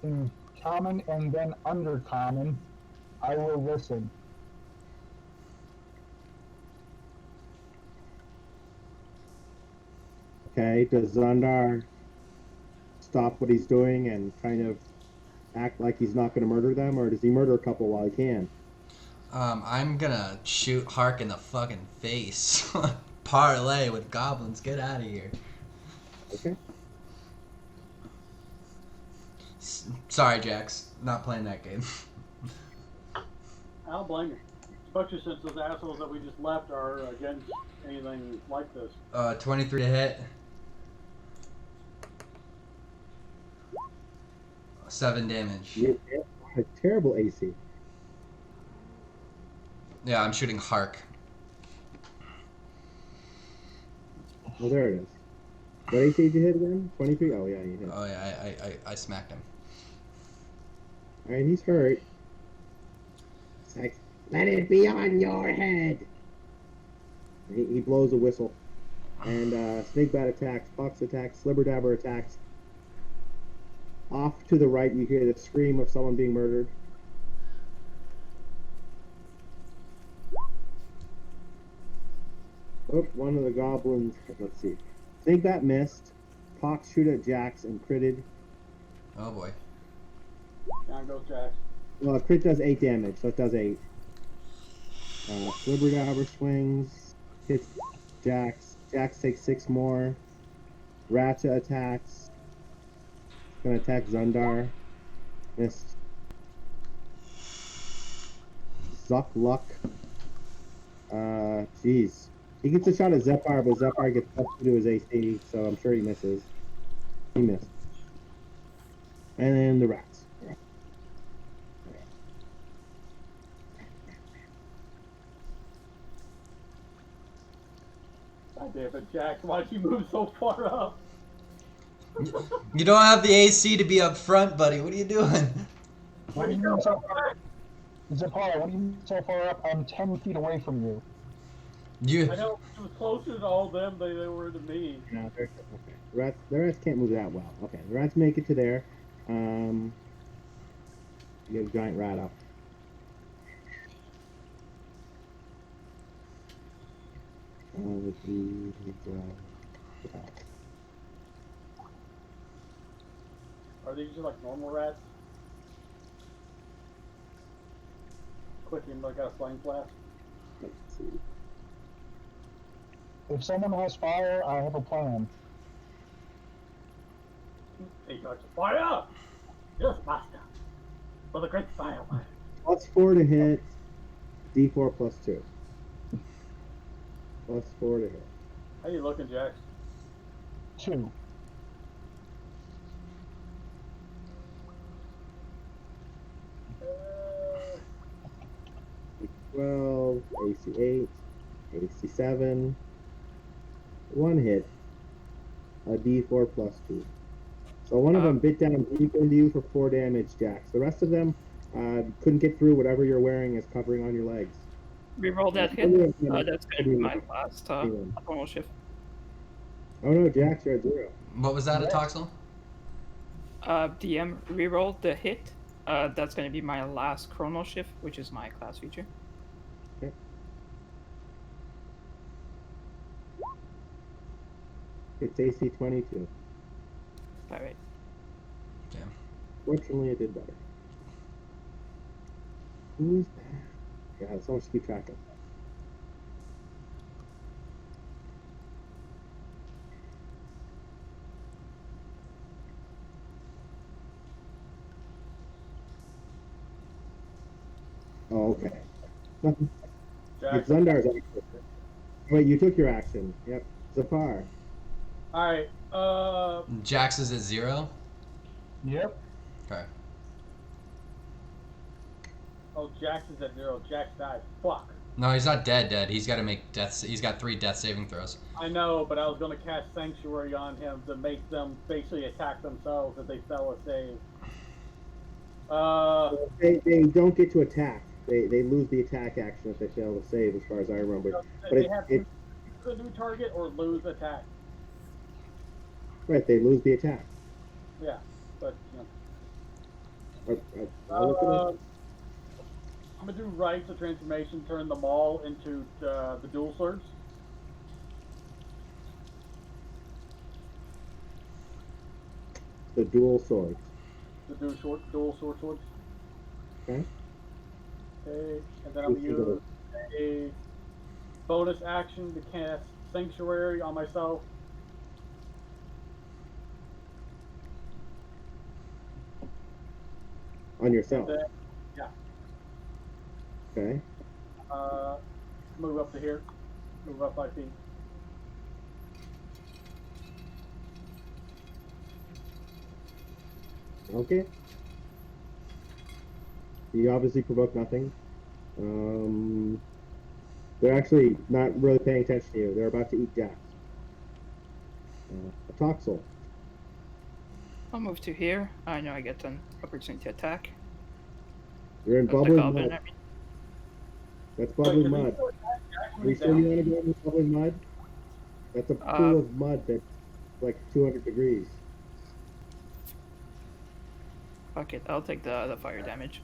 in common and then undercommon, "I will listen." Okay, does Zundar stop what he's doing and kind of act like he's not going to murder them, or does he murder a couple while he can? I'm gonna shoot Hark in the fucking face. Parlay with goblins. Get out of here. Okay. Sorry, Jax. Not playing that game. I don't blame you. Especially since those assholes that we just left are against anything like this. 23 to hit. 7 damage. You have a terrible AC. Yeah, I'm shooting Hark. Oh, there it is. What AC did you hit again? 23? Oh, yeah, you hit. Oh yeah, I smacked him. Alright, he's hurt. It's like, let it be on your head! He blows a whistle. And Snakebat attacks, Fox attacks, Slibberdabber attacks. Off to the right, you hear the scream of someone being murdered. Oh, one of the goblins, let's see. Snakebat missed. Pox shoot at Jax and critted. Oh boy. Down goes Jax. Well, crit does 8 damage, so it does 8. Slibberdabber swings, hits Jax. Jax takes 6 more. Ratcha attacks. Gonna attack Zundar. Missed. Zuck Luck. Jeez. He gets a shot at Zephyr, but Zephyr gets plus 2 to his AC, so I'm sure he misses. He missed. And then the rats. God damn it, Jax. Why'd you move so far up? You don't have the AC to be up front, buddy. What are you doing? What do you mean so far? Zephyr, what do you mean so far up? I'm 10 feet away from you. You. I know it was closer to all them than they were to me. No, okay. The rats can't move that well. Okay, the rats make it to there. You get a giant rat up. Are these just like normal rats? Clicking like a flame flash. Let's see. If someone has fire, I have a plan. He starts to fire up! Yes, master! For the great fire. Plus 4 to hit. D4 plus 2. Plus 4 to hit. How you looking, Jax? 2. 12, AC 8, AC 7. 1 hit. A D4 plus 2. So one of them bit down deep into you for 4 damage, Jax. The rest of them couldn't get through whatever you're wearing is covering on your legs. Reroll that hit. That's gonna be my last chronal shift. Oh no, Jax, you're at 0. What was that, a Toxel? DM, reroll the hit. That's gonna be my last chronal shift, which is my class feature. Okay. It's AC 22. Alright. Damn. Fortunately, it did better. Who's that? Yeah, so much to keep track of. Oh, okay. Nothing. Jax. It's Zundar's action. Wait, you took your action. Yep. Zafar. Alright, Jax is at 0. Yep. Okay. Oh, Jax is at 0. Jax died. Fuck. No, he's not dead. He's got to make death. He's got 3 death saving throws. I know, but I was going to cast Sanctuary on him to make them basically attack themselves if they fail a save. They don't get to attack. They lose the attack action if they fail to save, as far as I remember. But they have to the new target or lose attack. Right, they lose the attack. Yeah, but I'll look at it. I'm gonna do Rites of Transformation, turn them all into the dual swords. The dual swords. The dual sword swords. Okay. Okay, and then I'm gonna use a bonus action to cast Sanctuary on myself. On yourself. Then, yeah. Okay. Move up to here. Move up 5 feet. Okay. You obviously provoke nothing. They're actually not really paying attention to you. They're about to eat Jax. A Toxel. I'll move to here. I know I get an opportunity to attack. You're in That's the bubbling goblin, mud. I mean. That's bubbling Wait, mud. Are you sure you want to go in bubbling mud? That's a pool of mud that's like 200 degrees. Fuck it, I'll take the fire damage.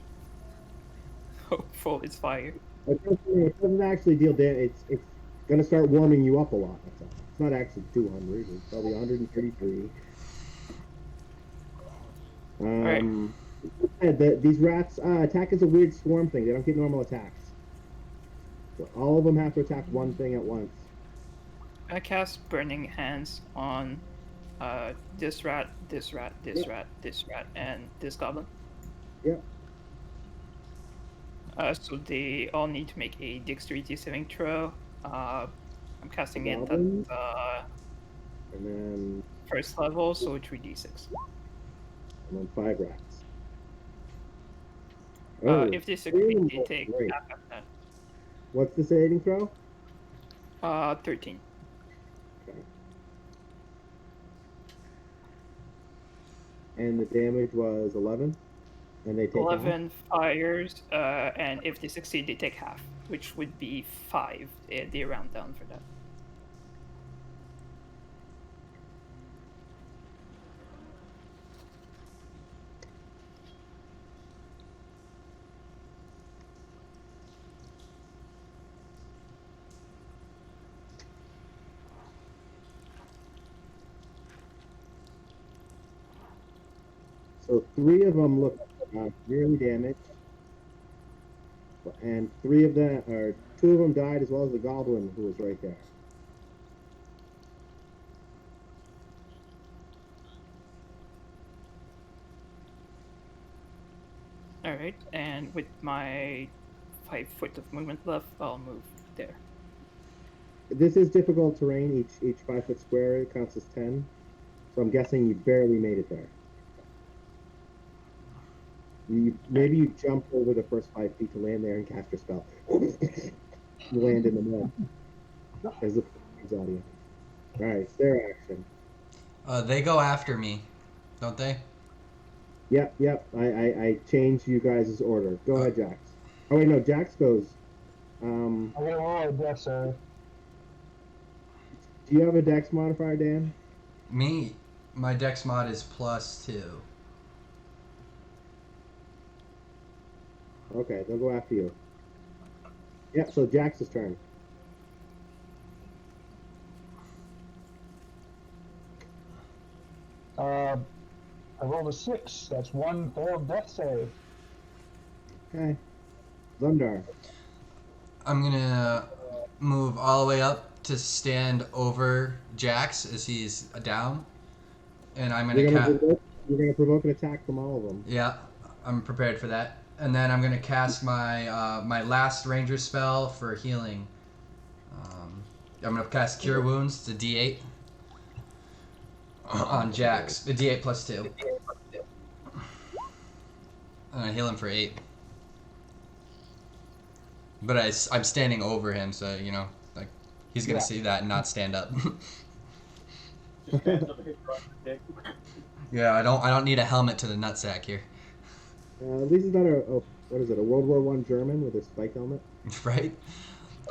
Hopefully it's fire. It doesn't actually deal damage. It's going to start warming you up a lot. That's all. It's not actually 200. It's probably 133. These rats attack is a weird swarm thing. They don't get normal attacks. So all of them have to attack one thing at once. I cast Burning Hands on this rat, this rat, this rat, this rat, and this goblin. Yep. So they all need to make a dexterity saving throw. I'm casting it at Goblins? And then first level, so 3d6. 5 rats. If they succeed, they ooh, take great. half of that. What's the saving throw? 13. Okay. And the damage was 11? And they take 11 fires, and if they succeed, they take half, which would be 5. They round down for that. So 3 of them look severely damaged, and 2 of them died, as well as the goblin who was right there. Alright, and with my 5 foot of movement left, I'll move there. This is difficult terrain. Each 5 foot square counts as 10. So I'm guessing you barely made it there. Maybe you jump over the first 5 feet to land there and cast your spell. You land in the mud. As the audio. Alright, it's their action. They go after me, don't they? Yep. I changed you guys' order. Go ahead, Jax. Oh wait, no, Jax goes. I'm gonna roll a death save. Do you have a dex modifier, Dan? Me, my dex mod is +2. Okay, they'll go after you. Yep, so Jax's turn. I rolled a 6. That's 1 failed death save. Okay. Zundar. I'm gonna move all the way up to stand over Jax as he's down, and I'm You're gonna gonna provoke an attack from all of them. Yeah, I'm prepared for that. And then I'm gonna cast my my last ranger spell for healing. I'm gonna cast Cure Wounds to D8 on Jax. The D8 +2. And I heal him for 8. But I'm standing over him, so you know, like he's gonna Yeah. see that and not stand up. Just stands up and hits you on the dick. Yeah, I don't need a helmet to the nutsack here, At least it's not what is it? A World War One German with a spike helmet. right?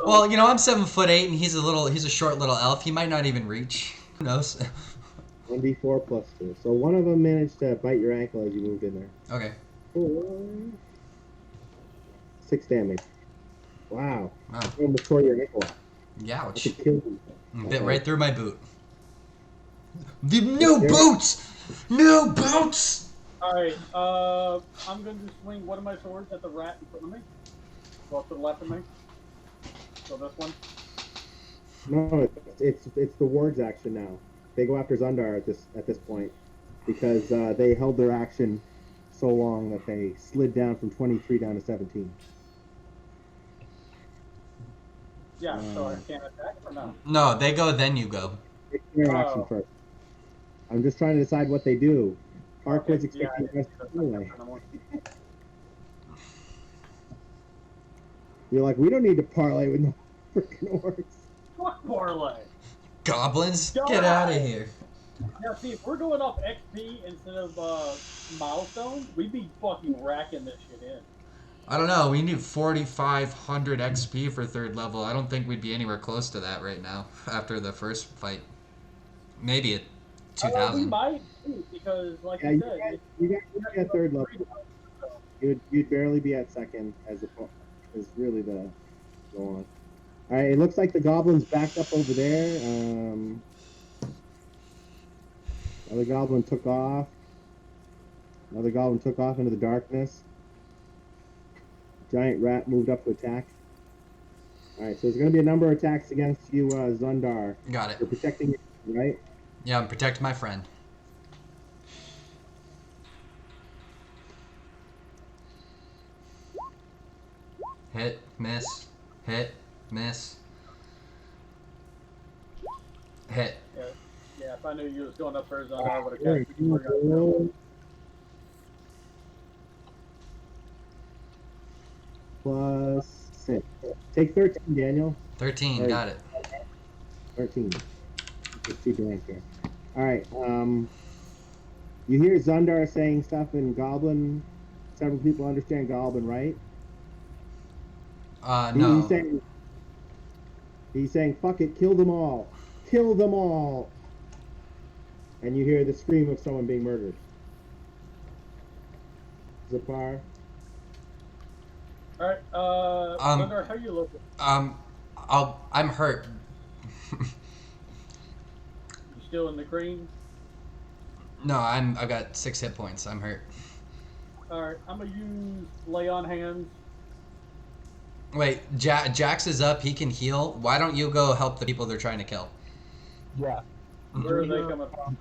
Well, you know, I'm 7'8" and he's a short little elf. He might not even reach. Who knows? 1d4 plus 2. So one of them managed to bite your ankle as you moved in there. Okay. 6 damage. Wow. Wow. You almost tore your ankle off. I Youch. could kill you. Bit right through my boot. The new boots! New boots! Alright, I'm going to swing one of my swords at the rat in front of me. Well, to the left of me. So this one. No, it's the ward's action now. They go after Zundar at this point because they held their action so long that they slid down from 23 down to 17. Yeah, so I can't attack or no? No, they go, then you go. It's their action Oh. first. I'm just trying to decide what they do. Park was Okay, yeah, expecting us to anyway. yeah. You're like, we don't need to parlay with no freaking orcs. Fuck parlay. Goblins? God. Get out of here. Now, see, if we're going off XP instead of milestones, we'd be fucking racking this shit in. I don't know. We need 4,500 XP for 3rd level. I don't think we'd be anywhere close to that right now after the first fight. Maybe at We 2,000. might, too, because, like Yeah, you you said, guys would be at 3rd level. You'd barely be at 2nd as really the go on. All right, it looks like the goblins backed up over there. Another goblin took off. Another goblin took off into the darkness. Giant rat moved up to attack. All right, so there's going to be a number of attacks against you, Zundar. Got it. You're protecting you, right? Yeah, I'm protecting my friend. Hit, miss, hit, miss, hit. yeah, if I knew you was going up first, I would have Very kept you. good. Plus 6. Take 13, Daniel. 13, Right. got it. 13. It's 2 blank here. Alright, you hear Zundar saying stuff in Goblin. Several people understand Goblin, right? No. He's saying, fuck it, kill them all. Kill them all. And you hear the scream of someone being murdered. Zapar? Alright, Thunder, how you looking? I'm hurt. You still in the green? No, I've got 6 hit points. I'm hurt. Alright, I'm gonna use lay on hands. Wait, Jax is up. He can heal. Why don't you go help the people they're trying to kill? Yeah. Where are they coming from?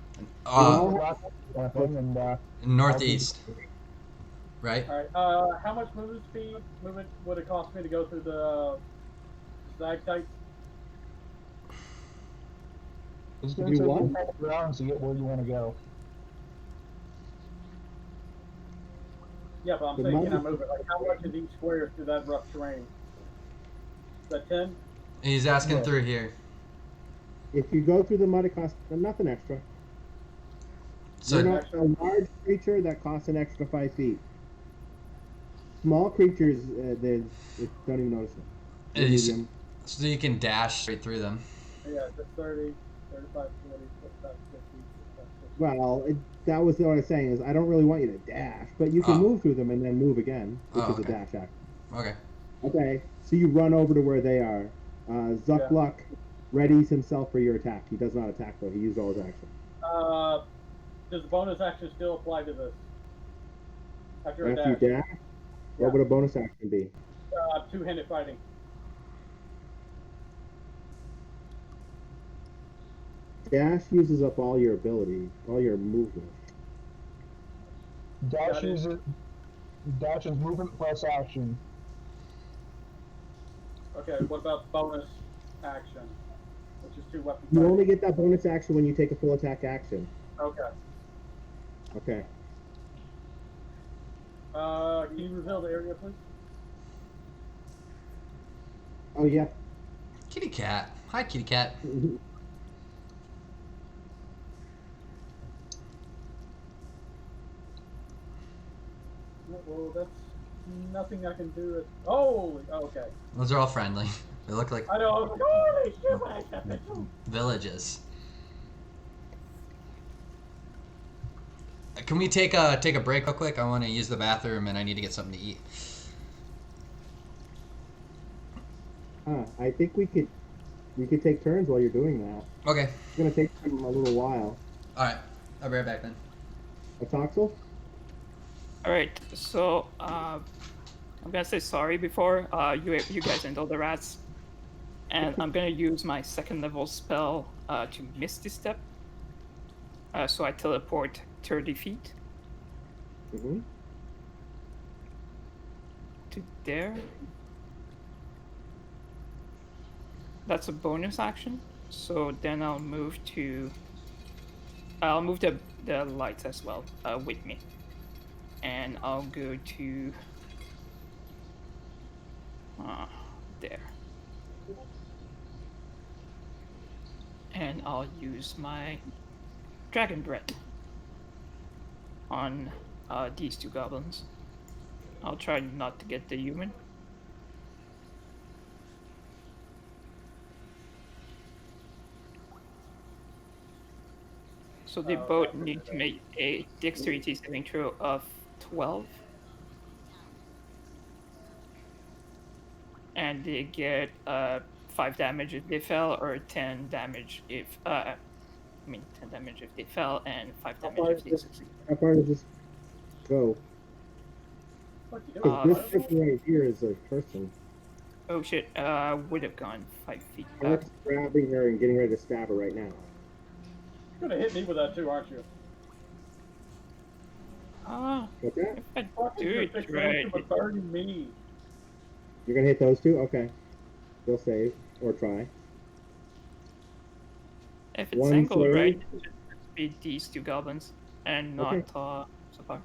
And Northeast. Right? Alright, how much movement would it cost me to go through the stalactites? it's going You to take what? you a couple rounds to get where you want to go. Yeah, but I'm The saying, can I moment- move it? Like, how much is each square through that rough terrain? Is that 10? He's asking Yeah. through here. If you go through the mud, it costs nothing extra. So You're not a large creature that costs an extra 5 feet. Small creatures, they don't even notice it. It is- Medium. so you can dash straight through them. Yeah, it's 30, 35, 40, 45, 50, 55, 60. Well, that was what I was saying is I don't really want you to dash, but you can Oh. move through them and then move again, which Oh, is a okay. dash action. Okay. Okay, so you run over to where they are. Zuckluck readies himself for your attack. He does not attack though. He used all his action. Does the bonus action still apply to this? After a After you dash? dash, Yeah. what would a bonus action be? Two-handed fighting. Dash uses up all your ability, all your movement. Dash Got it. is movement plus action. Okay, what about bonus action? Which is 2 weapon You fighting. only get that bonus action when you take a full attack action. Okay. Okay. Can you reveal the area, please? Oh yeah. Kitty cat. Hi, kitty cat. Well, that's nothing I can do. Holy, okay. Those are all friendly. They look like I know. I was like, holy shit! What I stepped into? villages. Can we take a break real quick? I want to use the bathroom and I need to get something to eat. I think we could take turns while you're doing that. Okay. It's gonna take them a little while. All right. I'll be right back then. Toxel? All right, so I'm gonna say sorry before you guys handle the rats, and I'm gonna use my second level spell to Misty Step. So I teleport 30 feet Mm-hmm. to there. That's a bonus action. So then I'll move the lights as well with me, and I'll go to there, and I'll use my dragon breath on these two goblins. I'll try not to get the human. So they both need to make a dexterity saving throw of 12. And they get 5 damage if they fell, or 10 damage if 10 damage if they fell, and 5 How damage far if is they this? succeed. How far does this go? Fuck you. Because this person right here is a person. Oh shit, would have gone 5 feet back. Alex grabbing her and getting ready to stab her right now. You're gonna hit me with that too, aren't you? What's that? If I Fucking do you're it fixing right. to burn me. You're gonna hit those two? Okay. They'll save or try. If it's One angled save. right, it should be these two goblins, and not Okay. so far.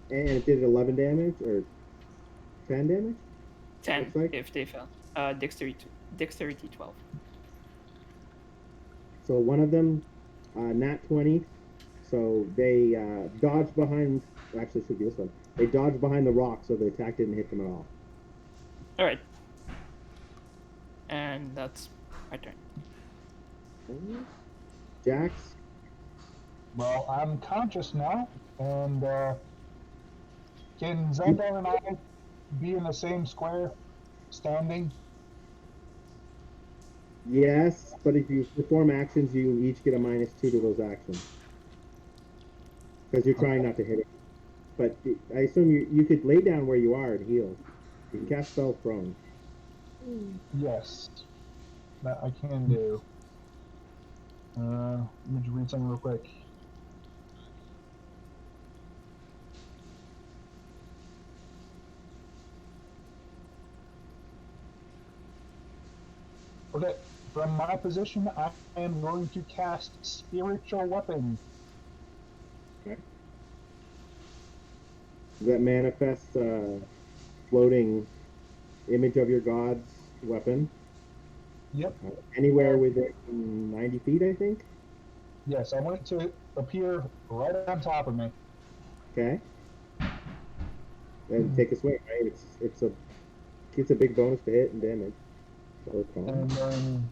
And it did 11 damage or 10 damage? 10 Looks like. if they fell. Dexterity 12. So one of them, nat 20. So they dodged behind. Actually, it should be this one. They dodged behind the rock, so the attack didn't hit them at all. All right. And that's my turn. Jax. Well, I'm conscious now, and can Xandar and I be in the same square, standing? Yes, but if you perform actions, you each get a -2 to those actions. Because you're trying not to hit it. But I assume you could lay down where you are and heal. You can cast spell prone. Yes, that I can do. Let me just read something real quick. Okay, from my position, I am going to cast Spiritual Weapon. Does that manifest floating image of your god's weapon? Yep. Anywhere within 90 feet, I think? Yes, I want it to appear right on top of me. Okay. And take a swing, right? It's a big bonus to hit and damage. Or And then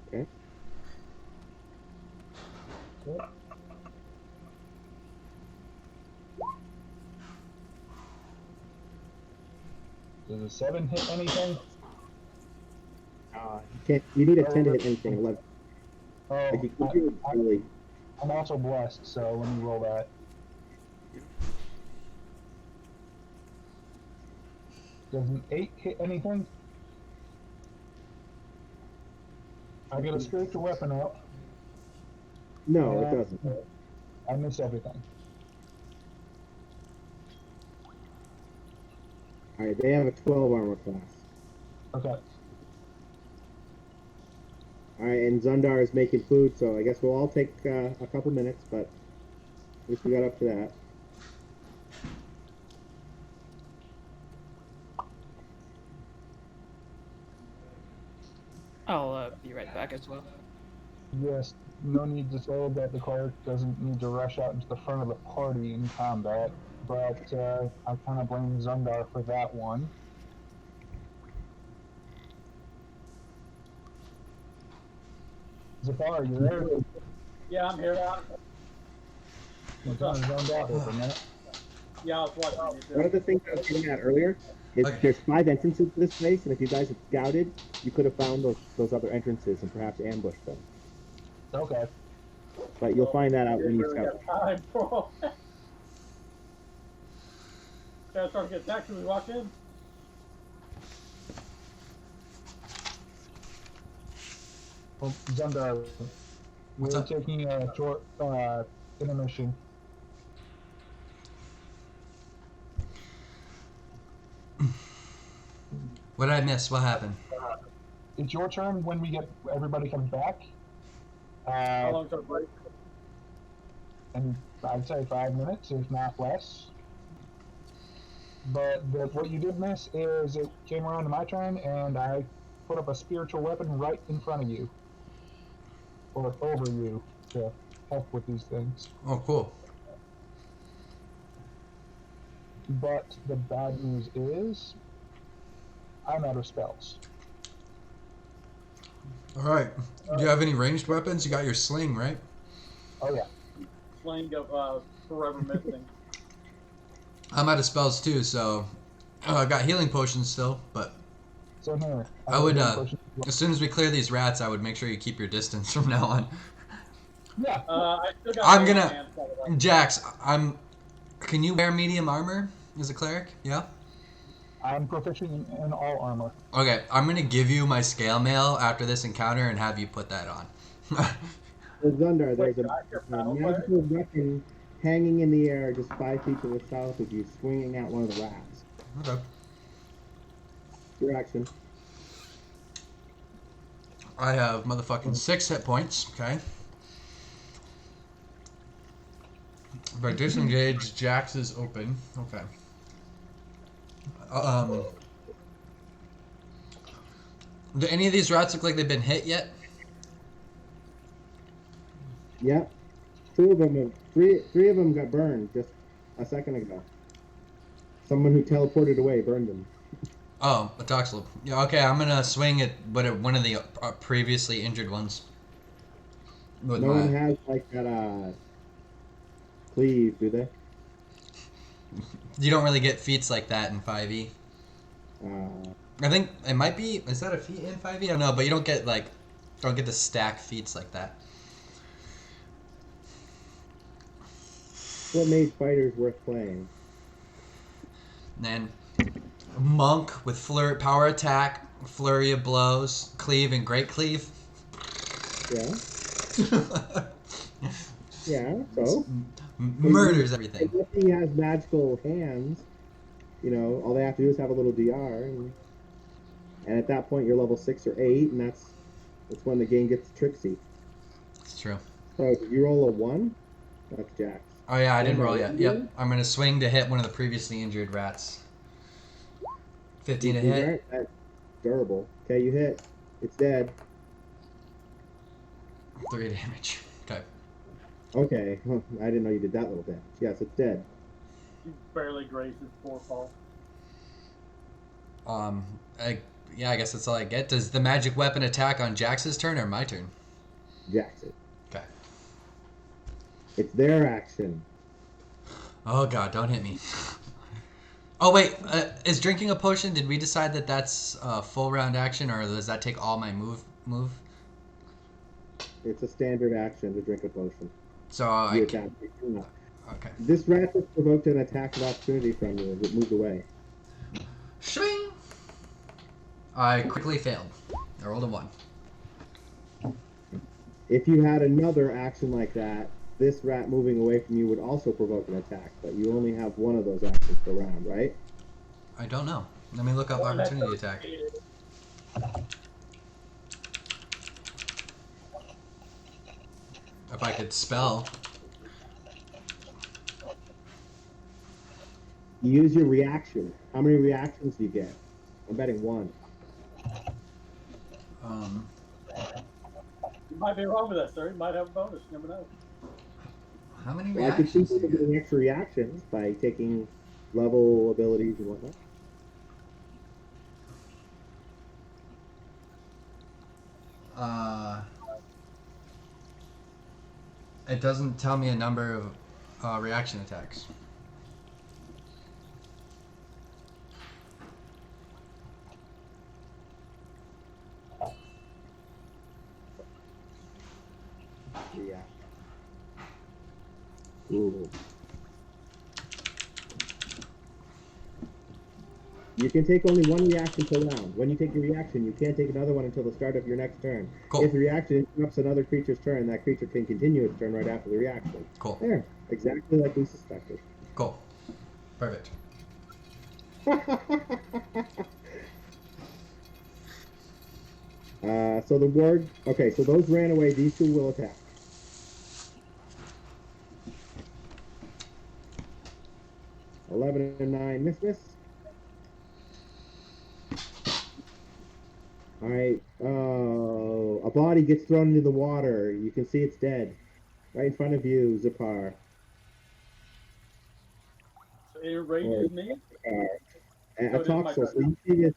Okay. okay. Does a 7 hit anything? You need a 10 to hit anything. 11. Oh, Like you can do it really. I'm also blessed, so let me roll that. Does an 8 hit anything? I get a spiritual weapon up. No, it and doesn't. I miss everything. Alright, they have a 12 armor class. Okay. All right, and Zundar is making food, so I guess we'll all take a couple minutes, but at least we got up to that. I'll be right back as well. Yes, no need to say that the cleric doesn't need to rush out into the front of the party in combat, but I kind of blame Zundar for that one. Zafar, are you there? Yeah, I'm here. You kind of zoned out there for a minute. Yeah, I was watching you. One of the things I was getting at earlier is Okay. there's 5 entrances to this place, and if you guys had scouted, you could have found those other entrances and perhaps ambushed them. Okay. But you'll find that out when you really scout. got time, bro. Gotta start to get attacked when we walk in. Well, Zundar, What's we're up? taking a short intermission. What did I miss? What happened? It's your turn when we get everybody comes back. How long's our break? And I'd say 5 minutes, if not less. But what you did miss is it came around to my turn, and I put up a spiritual weapon right in front of you, or over you, to help with these things. Oh, cool. But the bad news is, I'm out of spells. All right. Do you have any ranged weapons? You got your sling, right? Oh yeah. Sling of forever missing. I'm out of spells too, so I got healing potions still. But So here. I would, have a question. as soon as we clear these rats, I would make sure you keep your distance from now on. Yeah. I still got I'm one gonna- hand, by the way. Jax, Can you wear medium armor as a cleric? Yeah. I'm proficient in all armor. Okay, I'm gonna give you my scale mail after this encounter and have you put that on. With Zundar, there's Wait, a your battle magical weapon hanging in the air just 5 feet to the south of you, swinging at one of the rats. Okay. Your action. I have motherfucking 6 hit points. Okay. If I disengage, Jax is open. Okay. Do any of these rats look like they've been hit yet? Yep. 2 of them, three of them got burned just a second ago. Someone who teleported away burned them. Oh, a Toxlip. Yeah, okay, I'm gonna swing at one of the previously injured ones. With No one has like that cleave, do they? You don't really get feats like that in 5e. I think it might be. Is that a feat in 5e? I don't know, but you don't get to stack feats like that. What made fighters worth playing? And then monk with power attack, flurry of blows, cleave and great cleave. Yeah. Yeah. So. Murders everything. If he has magical hands, all they have to do is have a little DR, and at that point you're level 6 or 8, and that's when the game gets tricksy. It's true. So if you roll a 1, that's Jax. Oh yeah, I didn't roll yet. Yeah. Yep. I'm gonna swing to hit one of the previously injured rats. 15 to hit. That's durable. Okay, you hit. It's dead. 3 damage. Okay. Okay, I didn't know you did that little damage. Yes, it's dead. You barely grazed his forepaw. I guess that's all I get. Does the magic weapon attack on Jax's turn or my turn? Jackson. Okay. It's their action. Oh god, don't hit me. Oh wait, is drinking a potion? Did we decide that that's a full round action, or does that take all my move? It's a standard action to drink a potion. So You I attack. No. okay. This rat just provoked an attack of opportunity from you as it moved away. Swing. I quickly failed. I rolled a 1. If you had another action like that, this rat moving away from you would also provoke an attack, but you only have one of those actions per round, right? I don't know. Let me look up opportunity attack. If I could spell. You use your reaction. How many reactions do you get? I'm betting 1. You might be wrong with that, sir. You might have a bonus. You never know. How many Well, I could see reactions do people you get? getting extra reactions by taking level abilities and whatnot. It doesn't tell me a number of reaction attacks. Yeah. Ooh. You can take only 1 reaction per round. When you take your reaction, you can't take another one until the start of your next turn. Cool. If the reaction interrupts another creature's turn, that creature can continue its turn right after the reaction. Cool. There, exactly like we suspected. Cool. Perfect. So the ward. Okay, so those ran away. These 2 will attack. 11 and 9. Miss. All right. Oh, a body gets thrown into the water. You can see it's dead, right in front of you, Zipar. So it ranges me. A So it is my toxel. So turn. you see this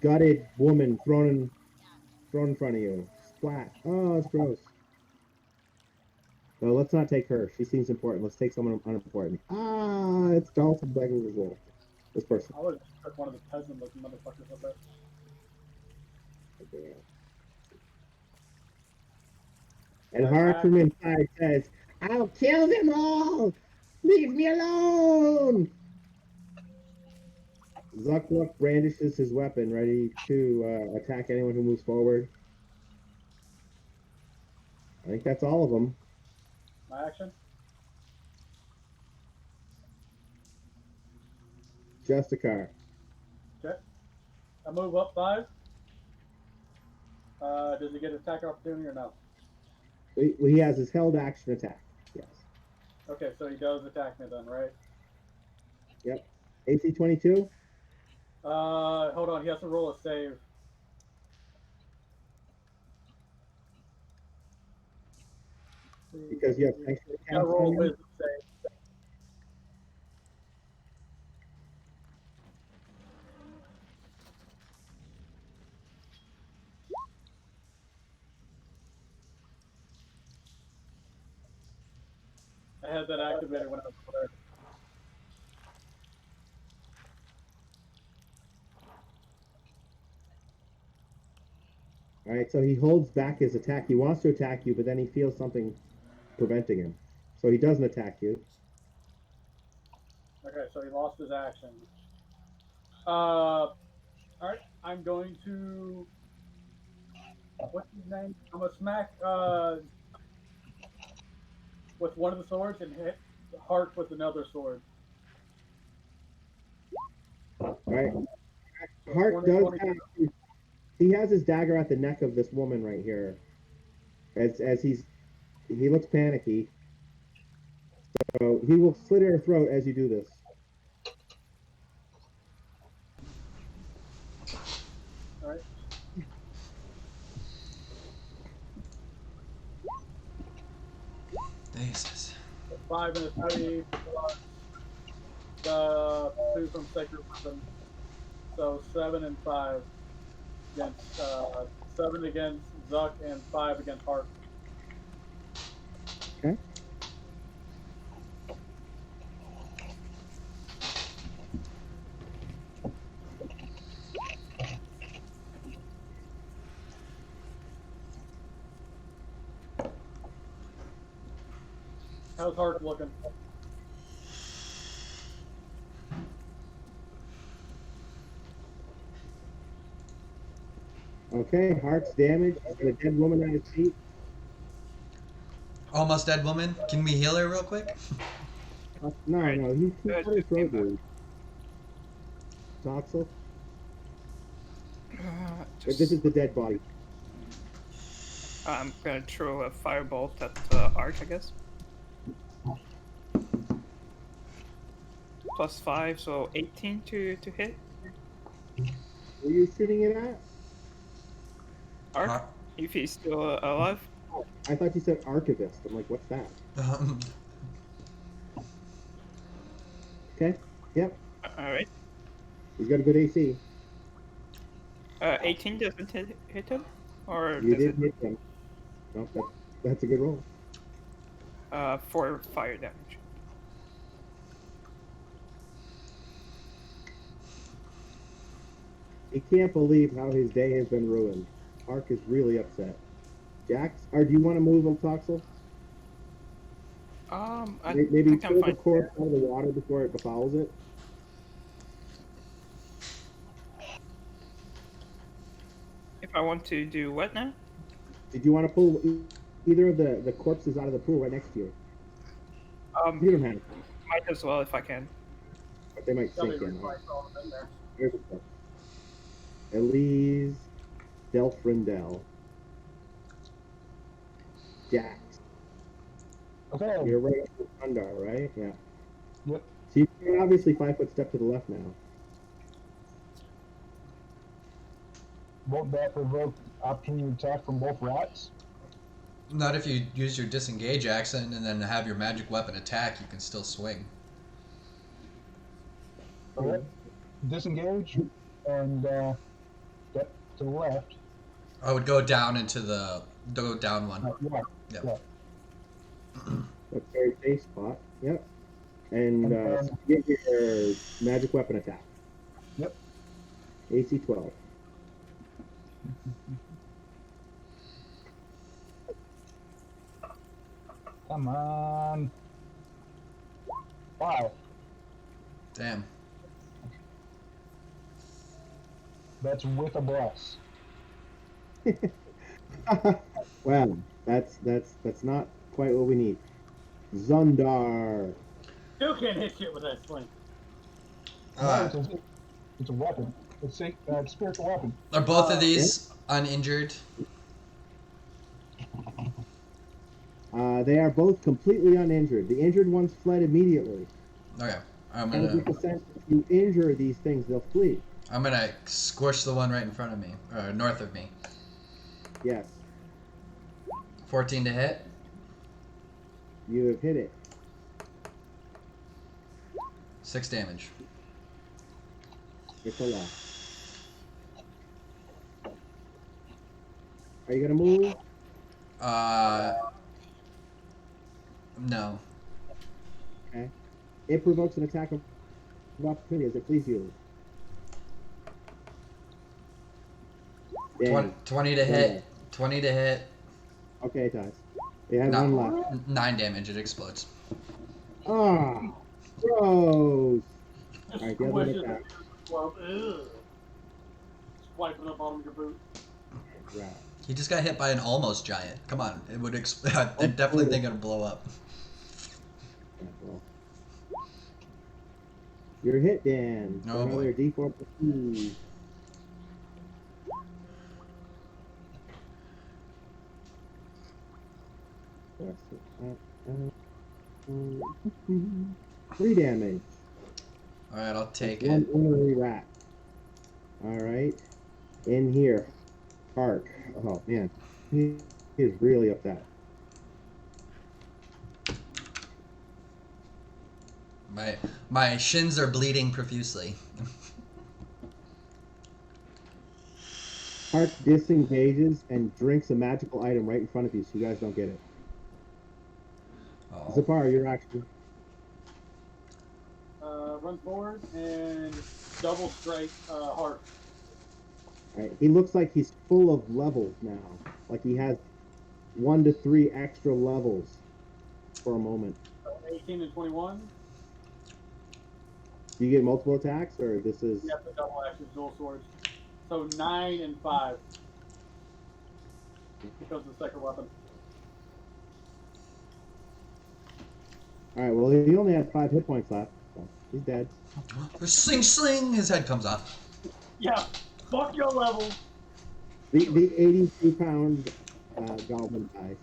gutted woman thrown in front of you. Splat. Oh, it's gross. No, let's not take her. She seems important. Let's take someone unimportant. Ah, it's Dalton begging as well. This person. I would have took one of the peasant-looking motherfuckers up there. And Hart from inside says, "I'll kill them all! Leave me alone!" Zuckluck brandishes his weapon, ready to attack anyone who moves forward. I think that's all of them. My action. Just a car. Okay. I move up 5. Does he get attack opportunity or no? He has his held action attack. Yes. Okay, so he does attack me then, right? Yep. AC 22. Hold on. He has to roll a save. Because you have sanctuary Gotta counts roll a on you. wisdom save. I had that activated when I was there. All right, so he holds back his attack. He wants to attack you, but then he feels something preventing him. So he doesn't attack you. Okay, so he lost his action. All right, I'm going to. What's his name? I'm gonna smack with one of the swords and hit Hart with another sword. All right. So Hart 20, does 20. have. He has his dagger at the neck of this woman right here. As he looks panicky. So he will slit her throat as you do this. All right. Jesus. 5 and a 3 plus the 2 from Sacred Weapon. So 7 and 5 against 7 against Zuck and 5 against Hart. Okay. How's Hart looking? Okay, Hart's damaged. He's got a dead woman on his feet. Almost dead woman. Can we heal her real quick? No, he's Good, got his good, throat good. wound. Toxel. This Just, is the dead body. I'm gonna throw a firebolt at Ark, I guess. +5, so 18 to hit. Were you shooting it at? Ark, Huh? if he's still alive. I thought you said archivist. I'm like, what's that? Okay. Yep. Alright. He's got a good AC. 18 doesn't hit him? Or You does did it? hit him. No, that's a good roll. 4 fire damage. He can't believe how his day has been ruined. Ark is really upset. Jax, or do you want to move Toxel? I Maybe can pull the find. corpse out of the water before it befouls it. If I want to do what now? Did you want to pull either of the corpses out of the pool right next to you? You don't have to, Might as well if I can. but they might Somebody sink in. replace all of them in there. Here's the corpse. Elise Delfrindel. Jax. Okay. You're right up to Sundar, right? Yeah. Yep. So you can obviously 5-foot step to the left now. Won't that provoke opportunity attack from both rats? Not if you use your disengage accent and then have your magic weapon attack, you can still swing. Okay. Disengage and step to the left. I would go down into the down one. Yeah. Yep. Yeah. That's very safe spot. Yep. And And get your magic weapon attack. Yep. AC 12. Come on. 5. Damn. That's with a bless. Well, that's not quite what we need. Zundar. You can't hit shit with that sling. Uh, It's a weapon. It's a spiritual weapon. are both of these uninjured? They are both completely uninjured. The injured ones fled immediately. Okay. I'm 100%. gonna If you injure these things, they'll flee. squish the one right in front of me, or north of me. Yes. 14 to hit. You have hit it. 6 damage. It's a loss. Are you gonna move? No. Okay. It provokes an attack of opportunity as it flees you. 20 to hit. 20 to hit. Okay, it dies. They have No. one left. 9 damage. It explodes. Ah, gross. Just Alright, the other one squish it. attack. Well, ugh. Swiping up on your boot. Right. He just got hit by an almost giant. Come on. It would I definitely think it'll blow up. Yeah, well. You're hit, Dan. Oh, boy. Another D4 plus 2. Uh, 3 damage. Alright, I'll take One it. ornery rat. Alright. In here. Ark. Oh, man. He is really upset. My shins are bleeding profusely. Ark disengages and drinks a magical item right in front of you so you guys don't get it. Oh. Zapar, your action. Run forward and double strike heart. Alright, he looks like he's full of levels now. Like he has 1 to 3 extra levels for a moment. 18 and 21. Do you get multiple attacks, or this is... You have to double action dual swords. So 9 and 5. Because of the second weapon. Alright, well, he only had 5 hit points left. So he's dead. Sling, sling! His head comes off. Yeah, fuck your level. The 82-pound goblin dies.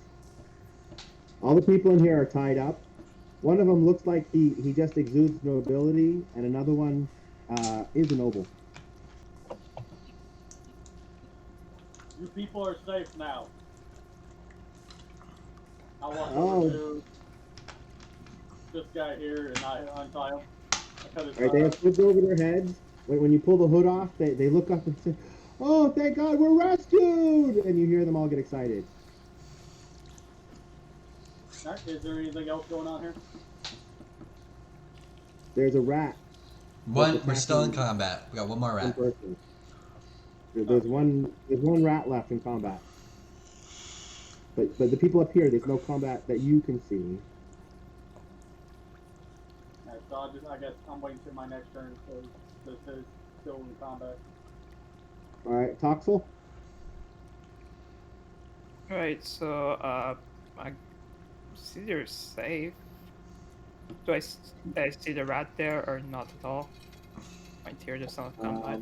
All the people in here are tied up. One of them looks like he just exudes nobility, and another one is a noble. You people are safe now. I'll walk Oh. over to this guy here and I untie him. I cut his All right, they have hoods over their heads. When you pull the hood off, they look up and say, "Oh, thank God, we're rescued!" And you hear them all get excited. Alright, is there anything else going on here? There's a rat. We're still in combat. We got one more One rat. person. There's one rat left in combat. But the people up here, there's no combat that you can see. Alright, so I guess I'm waiting till my next turn, so this is still in combat. All right, Toxel. Right, so I see they're safe. Do I see the rat there or not at all? Right here, there's not combat.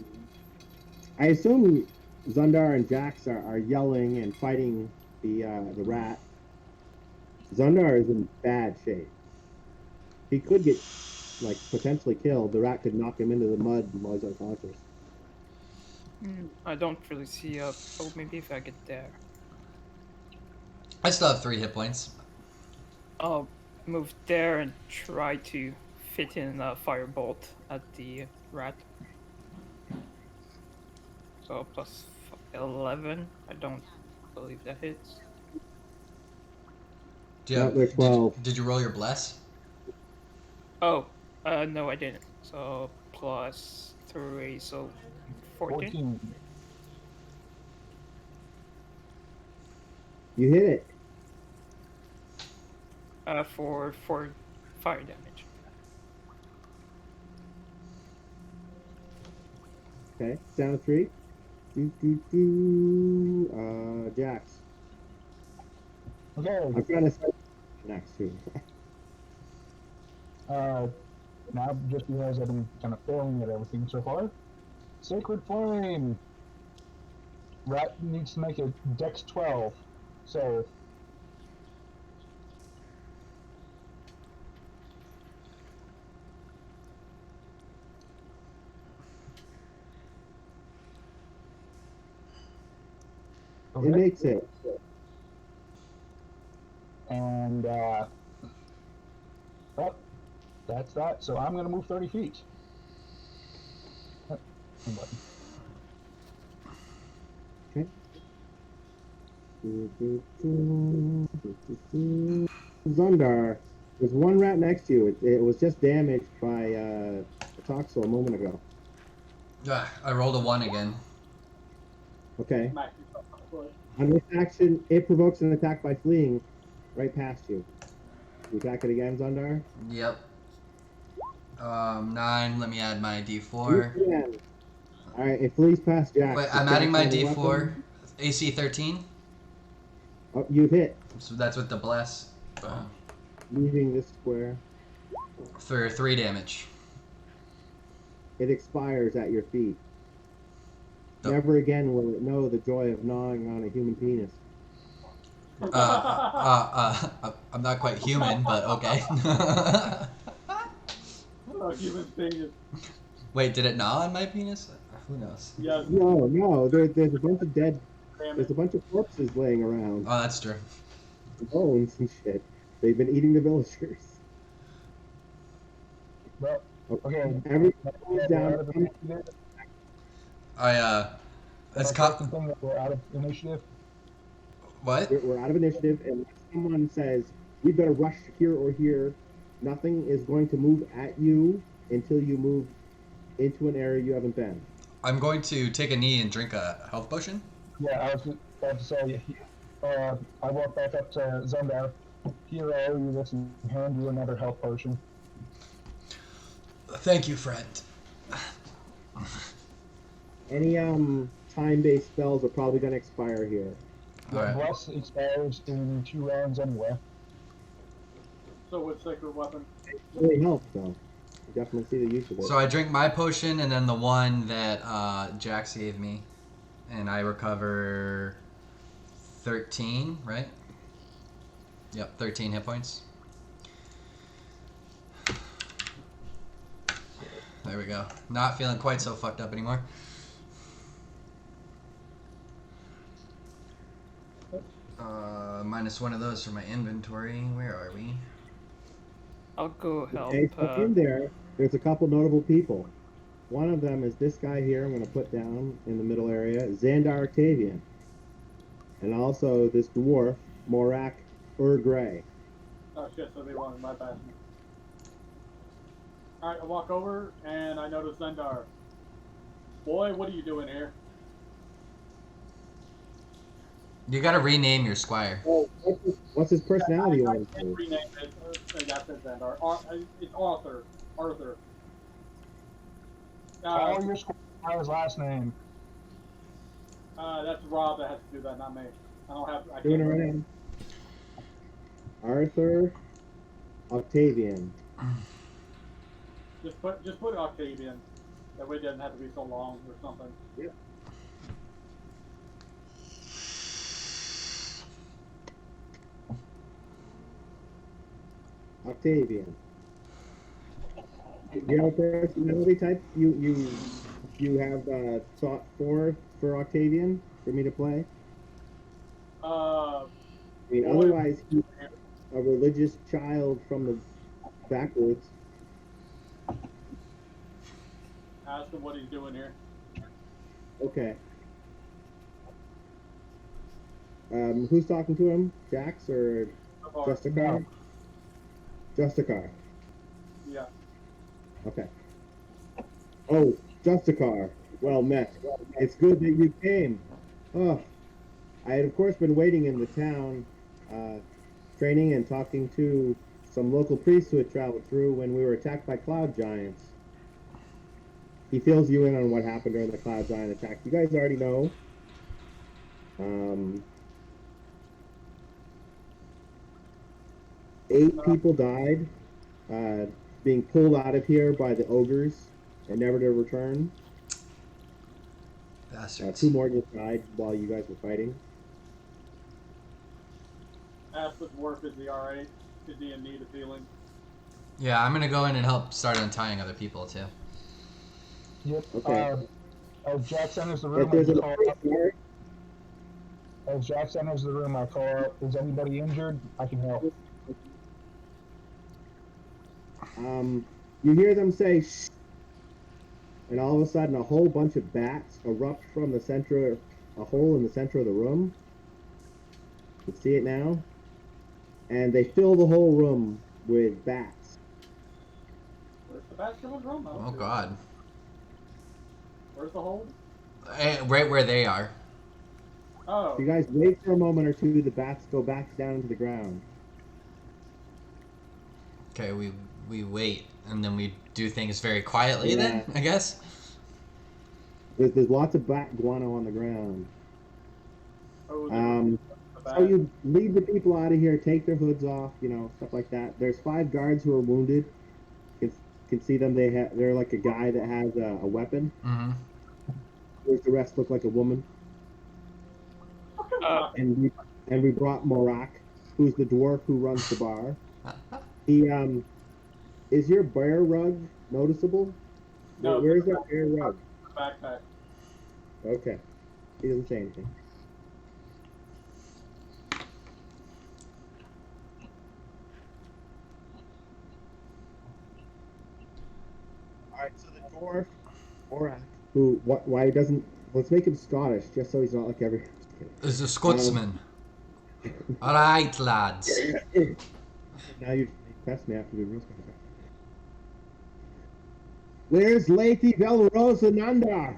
I assume Zundar and Jax are yelling and fighting the rat. Zundar is in bad shape. He could get potentially killed. The rat could knock him into the mud while he's unconscious. I don't really see oh, maybe if I get there. I still have 3 hit points. I'll move there and try to fit in a firebolt at the rat. So plus 11. I don't believe that hits. Do you have, They're 12. did you roll your bless? Oh, no, I didn't. So plus 3, so 14. 14. You hit it. For fire damage. Okay, down to 3. Jax. Okay. I'm trying to start next to. Now, just because I've been kind of failing at everything so far, Sacred Flame. Rat needs to make a Dex 12. So, It makes it. And, well, that's that. So I'm going to move 30 feet. Okay. Zundar, there's one rat next to you. It was just damaged by Toxel a moment ago. I rolled a 1 again. Okay. Smack yourself on the foot. On this action, it provokes an attack by fleeing right past you. You attack it again, Zundar? Yep. 9. Let me add my D4. Yeah. Alright, it flees past Jack. Wait, I'm adding my D4. AC 13. Oh, you hit, So that's with the bless. leaving this square. For 3 damage. It expires at your feet. Oh. Never again will it know the joy of gnawing on a human penis. I'm not quite human, but okay. Human penis. Wait, did it gnaw on my penis? Who knows? Yes. No, there's a bunch of dead, Damn there's it. a bunch of corpses laying around, Oh, that's true. bones and shit. They've been eating the villagers. Well, okay. Everybody's down. It's Thing that we're out of initiative. what? We're out of initiative, and someone says we better rush here or here. Nothing is going to move at you until you move into an area you haven't been. I'm going to take a knee and drink a health potion. Yeah, I was about to say, I walk back up to Zundar. Here, I owe you this and hand you another health potion. Thank you, friend. Any time-based spells are probably going to expire here. The Alright. bless expires in 2 rounds anyway. So with sacred weapon. It really helps, though. You definitely see the use of it. So I drink my potion and then the one that Jax gave me, and I recover 13, right? Yep, 13 hit points. There we go. Not feeling quite so fucked up anymore. Minus one of those for my inventory. Where are we? I'll go help. Okay, so in there's a couple notable people. One of them is this guy here. I'm going to put down in the middle area, Xandar Octavian, and also this dwarf, Morak Grey. Oh shit, so they wanted my bad. Alright, I walk over and I notice Zendar. Boy, what are you doing here? You gotta rename your squire. Oh, what's his personality? I can't rename it. That's it, Zendar. It's Arthur. Arthur. Call your squire by his last name. That's Rob that has to do that, not me. I Doing it can't. right now. Arthur Octavian. Just put Octavian. That way it doesn't have to be so long or something. Yeah. Octavian. You have a personality type you have thought for Octavian for me to play? I mean, otherwise he's a religious child from the backwoods. Ask him what he's doing here. Okay. Who's talking to him? Jax or Justicar? Justicar. Yeah. Okay. Oh, Justicar. Well met. It's good that you came. Oh, I had of course been waiting in the town, training and talking to some local priests who had traveled through when we were attacked by cloud giants. He fills you in on what happened during the cloud giant attack. You guys already know. 8 people died, being pulled out of here by the ogres and never to return. Bastards. 2 more just died while you guys were fighting. Ask the dwarf, is he alright? Is he in need of healing? Yeah, I'm gonna go in and help start untying other people too. Yep. Okay. As Jax enters the If room, there's I an call up. As Jax enters the room, I call out, is anybody injured? I can help. You hear them say shh, and all of a sudden a whole bunch of bats erupt from the center, a hole in the center of the room. You can see it now. And they fill the whole room with bats. Where's the basketball drum? Oh god. Where's the hole? Right where they are. Oh. If you guys wait for a moment or two, the bats go back down to the ground. Okay, we wait and then we do things very quietly Yeah. then, I guess. There's lots of bat guano on the ground. Oh, the So you lead the people out of here, take their hoods off, stuff like that. There's 5 guards who are wounded. You can see them. They're like a guy that has a weapon. Mm-hmm. Whereas the rest look like a woman. And we brought Morak, who's the dwarf who runs the bar. He is your bear rug noticeable? No. Where's that bear rug? backpack. Okay. He doesn't say anything. Alright, so the dwarf, Morak, why he doesn't, let's make him Scottish, just so he's not like every... It's a Scotsman. Alright, lads. Now you pressed me after the rules. Where's Lady Velrosa Nanda?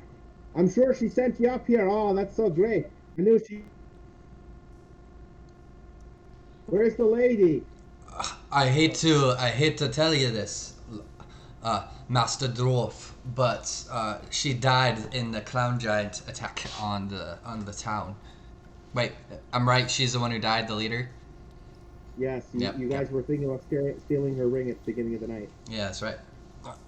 I'm sure she sent you up here. Oh, that's so great. I knew she... Where's the lady? I hate to tell you this, Master Dwarf, but she died in the clown giant attack on the town. Wait, I'm right. She's the one who died, the leader. Yes, Yep, you guys were thinking about stealing her ring at the beginning of the night. Yeah, that's right.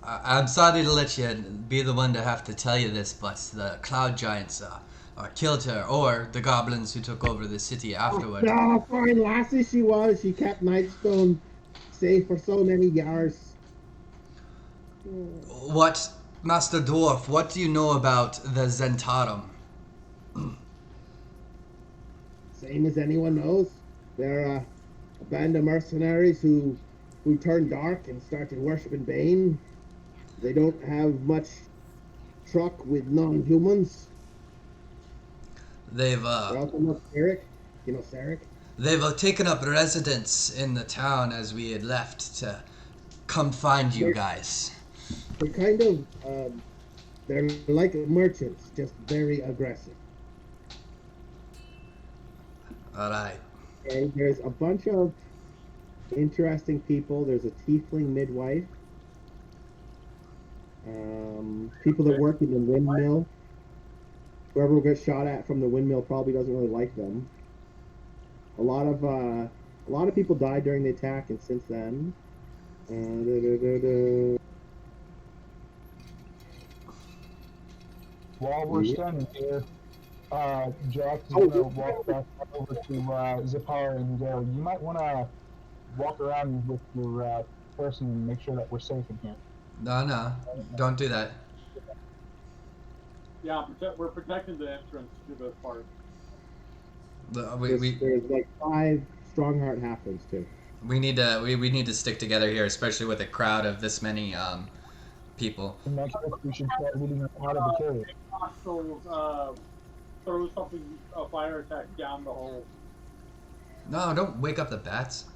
I'm sorry to let you be the one to have to tell you this, but the cloud giants killed her, or the goblins who took over the city afterward. Oh, fine lassie she was. She kept Nightstone safe for so many years. What, Master Dwarf, what do you know about the Zentarum? Same as anyone knows. They're a band of mercenaries who turned dark and started worshipping Bane. They don't have much truck with non-humans. They've They also know Sarek. You know Sarek? they've taken up residence in the town as we had left to come find you guys. They're kind of they're like merchants, just very aggressive. All right. And there's a bunch of interesting people. There's a tiefling midwife. People that work in the windmill. Whoever gets shot at from the windmill probably doesn't really like them. A lot of people died during the attack, and since then, While we're standing here, Jack is going to walk back over to Zipar and go, you might want to walk around with your person and make sure that we're safe in here. No, don't do that. Yeah, we're protecting the entrance to the park. there's like 5 Strongheart halflings too. We need to stick together here, especially with a crowd of this many people. In that case, we should start leading them out of the cave. Hostiles throw something, a fire attack down the hole. No, don't wake up the bats.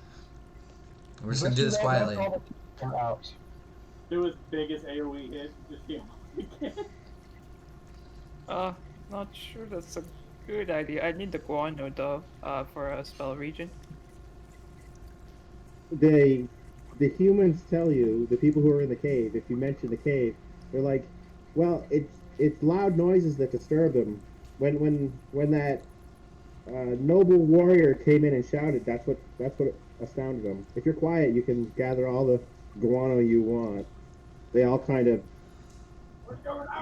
We're just gonna do this quietly. Out. Do his biggest AoE hit. Just get Not sure that's a good idea. I need the guano though, for a spell region. The humans tell you, the people who are in the cave, if you mention the cave, they're like, well, it's loud noises that disturb them. When that noble warrior came in and shouted, that's what astounded them. If you're quiet, you can gather all the guano you want. They all kind of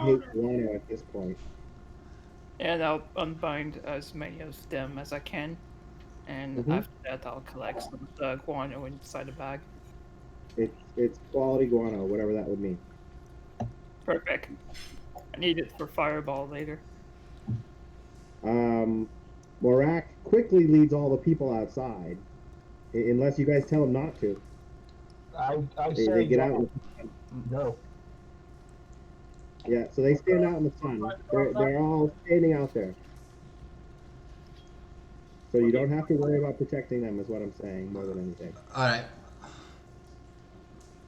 hate guano at this point. And I'll unbind as many of them as I can. And Mhm. after that, I'll collect some guano inside the bag. It's quality guano, whatever that would mean. Perfect. I need it for fireball later. Morak quickly leads all the people outside, unless you guys tell him not to. I They say get Jack, out. go. Yeah, so they stand out in the sun. They're all standing out there. So you don't have to worry about protecting them, is what I'm saying, more than anything. All right.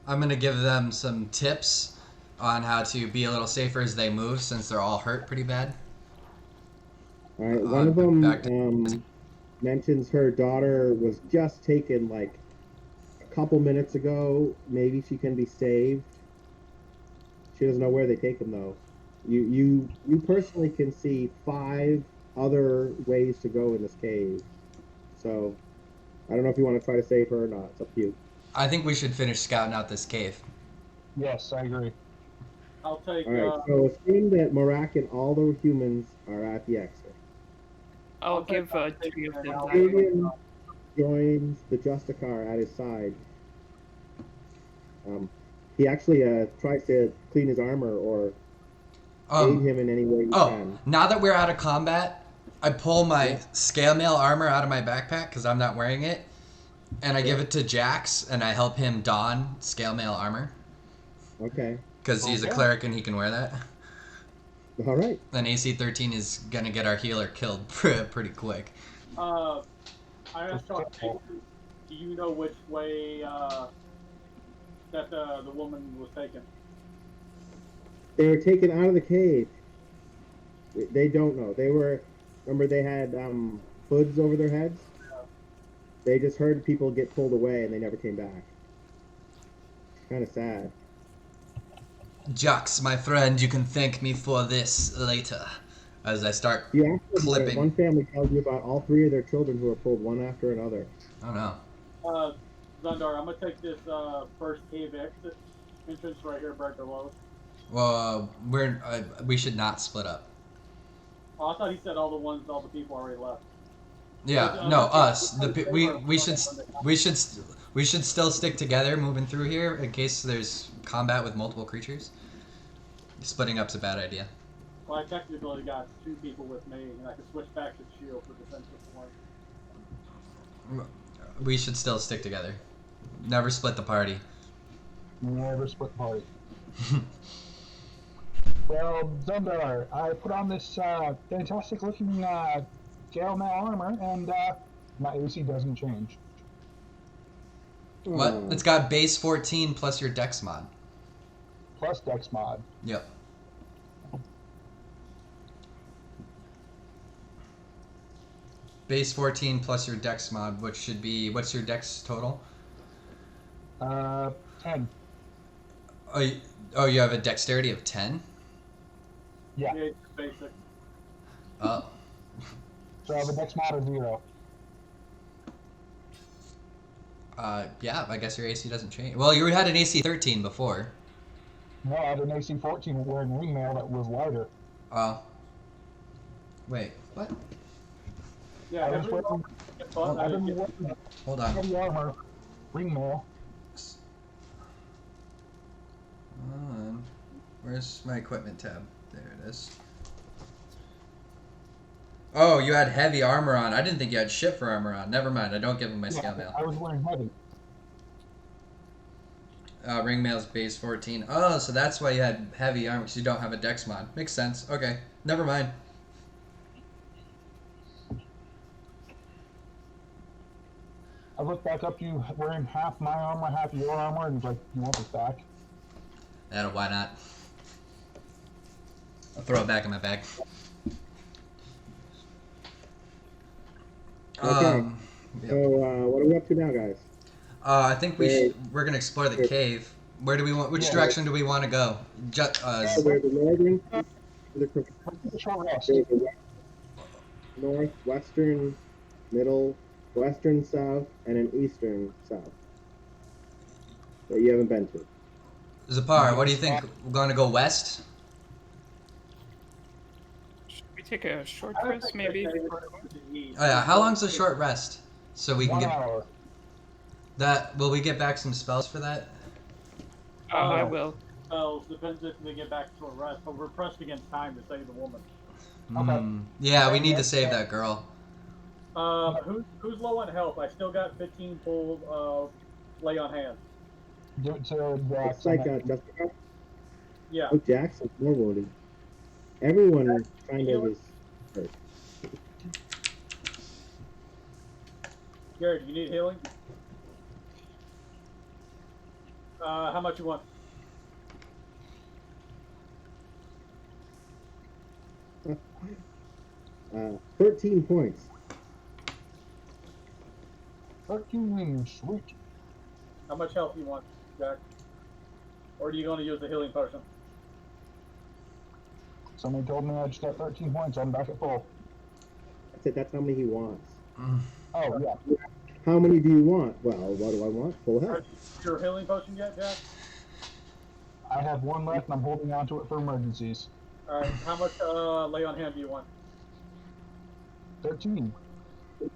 I'm gonna give them some tips on how to be a little safer as they move, since they're all hurt pretty bad. All right, one of them back to- mentions her daughter was just taken like a couple minutes ago. Maybe she can be saved. She doesn't know where they take them though. You personally can see 5 other ways to go in this cave. So I don't know if you want to try to save her or not. It's up to you. I think we should finish scouting out this cave. Yes, I agree. I'll take. All right. So assume that Morak and all the humans are at the exit. I'll give 3 of them. Fabian joins the Justicar at his side. He actually tries to clean his armor or aid him in any way he can. Now that we're out of combat, I pull my scale mail armor out of my backpack because I'm not wearing it, and I give it to Jax, and I help him don scale mail armor Okay. because he's a cleric and he can wear that. All right. Then AC 13 is gonna get our healer killed pretty quick. I asked Sean, do you know which way that the woman was taken? They were taken out of the cave. They don't know. Remember they had hoods over their heads? They just heard people get pulled away and they never came back. Kind of sad. Jax, my friend, you can thank me for this later. As I start You actually, clipping. one family tells you about all 3 of their children who were pulled one after another. Oh no. Zundar, I'm gonna take this first cave exit entrance right here, Breaker Low. Well, we should not split up. Oh, I thought he said all the people already left. Yeah, no, us. We should still stick together moving through here in case there's combat with multiple creatures. Splitting up's a bad idea. Well, I technically got 2 people with me, and I can switch back to shield for defensive one. We should still stick together. Never split the party. Never split the party. Well, Zundar, I put on this fantastic looking Gale Mail armor, and my AC doesn't change. What? It's got base 14 plus your dex mod. Plus Dex mod. Yep. Base 14 plus your dex mod, which should be, what's your dex total? 10. Oh, you have a dexterity of 10? Yeah. Yeah, it's basic. Oh. So I have a Dex mod of 0. Yeah, I guess your AC doesn't change. Well, you had an AC 13 before. No, I had an AC 14 wearing ringmail that was lighter. Oh. Wait, what? Yeah, I was everyone wearing, get fun. I've been wearing Hold on. heavy armor, ringmail. Where's my equipment tab? There it is. Oh, you had heavy armor on. I didn't think you had shit for armor on. Never mind. I don't give him my scale mail. I was wearing heavy. Ring mail's base 14. Oh, so that's why you had heavy armor, because you don't have a dex mod. Makes sense. Okay. Never mind. I looked back up to you wearing half my armor, half your armor, and was like, you want this back? Why not? I'll throw it back in my bag. Okay. Yep. So, what are we up to now, guys? I think we're gonna explore the cave. Where do we want? Which direction do we want to go? There's the northern, The short rest. there's the north, western, middle, western south, and an eastern south that you haven't been to. Zapar, what do you think? We're gonna go west? Should we take a short I don't rest, think maybe? they were going to eat. Oh yeah. How long's a short rest? So we can 1 get hour. that. Will we get back some spells for that? I will. Spells depends if they get back to a rest, but we're pressed against time to save the woman. Okay. Yeah, we need to save that girl. Who's low on health? I still got 15 full lay on hands. Give it to It's Jackson. like Jessica. Yeah. Oh, Jackson, more wounded. Everyone kind of is hurt. Garrett, you need healing? How much you want? Uh, 13 points. 13, sweet. How much health you want, Jack? Or are you going to use the healing potion? Somebody told me I just got 13 points. I'm back at full. I said that's how many he wants. Oh, yeah. How many do you want? Well, what do I want? Full health. Your healing potion yet, Jack? I have 1 left, and I'm holding on to it for emergencies. All right. How much lay on hand do you want? 13. Okay,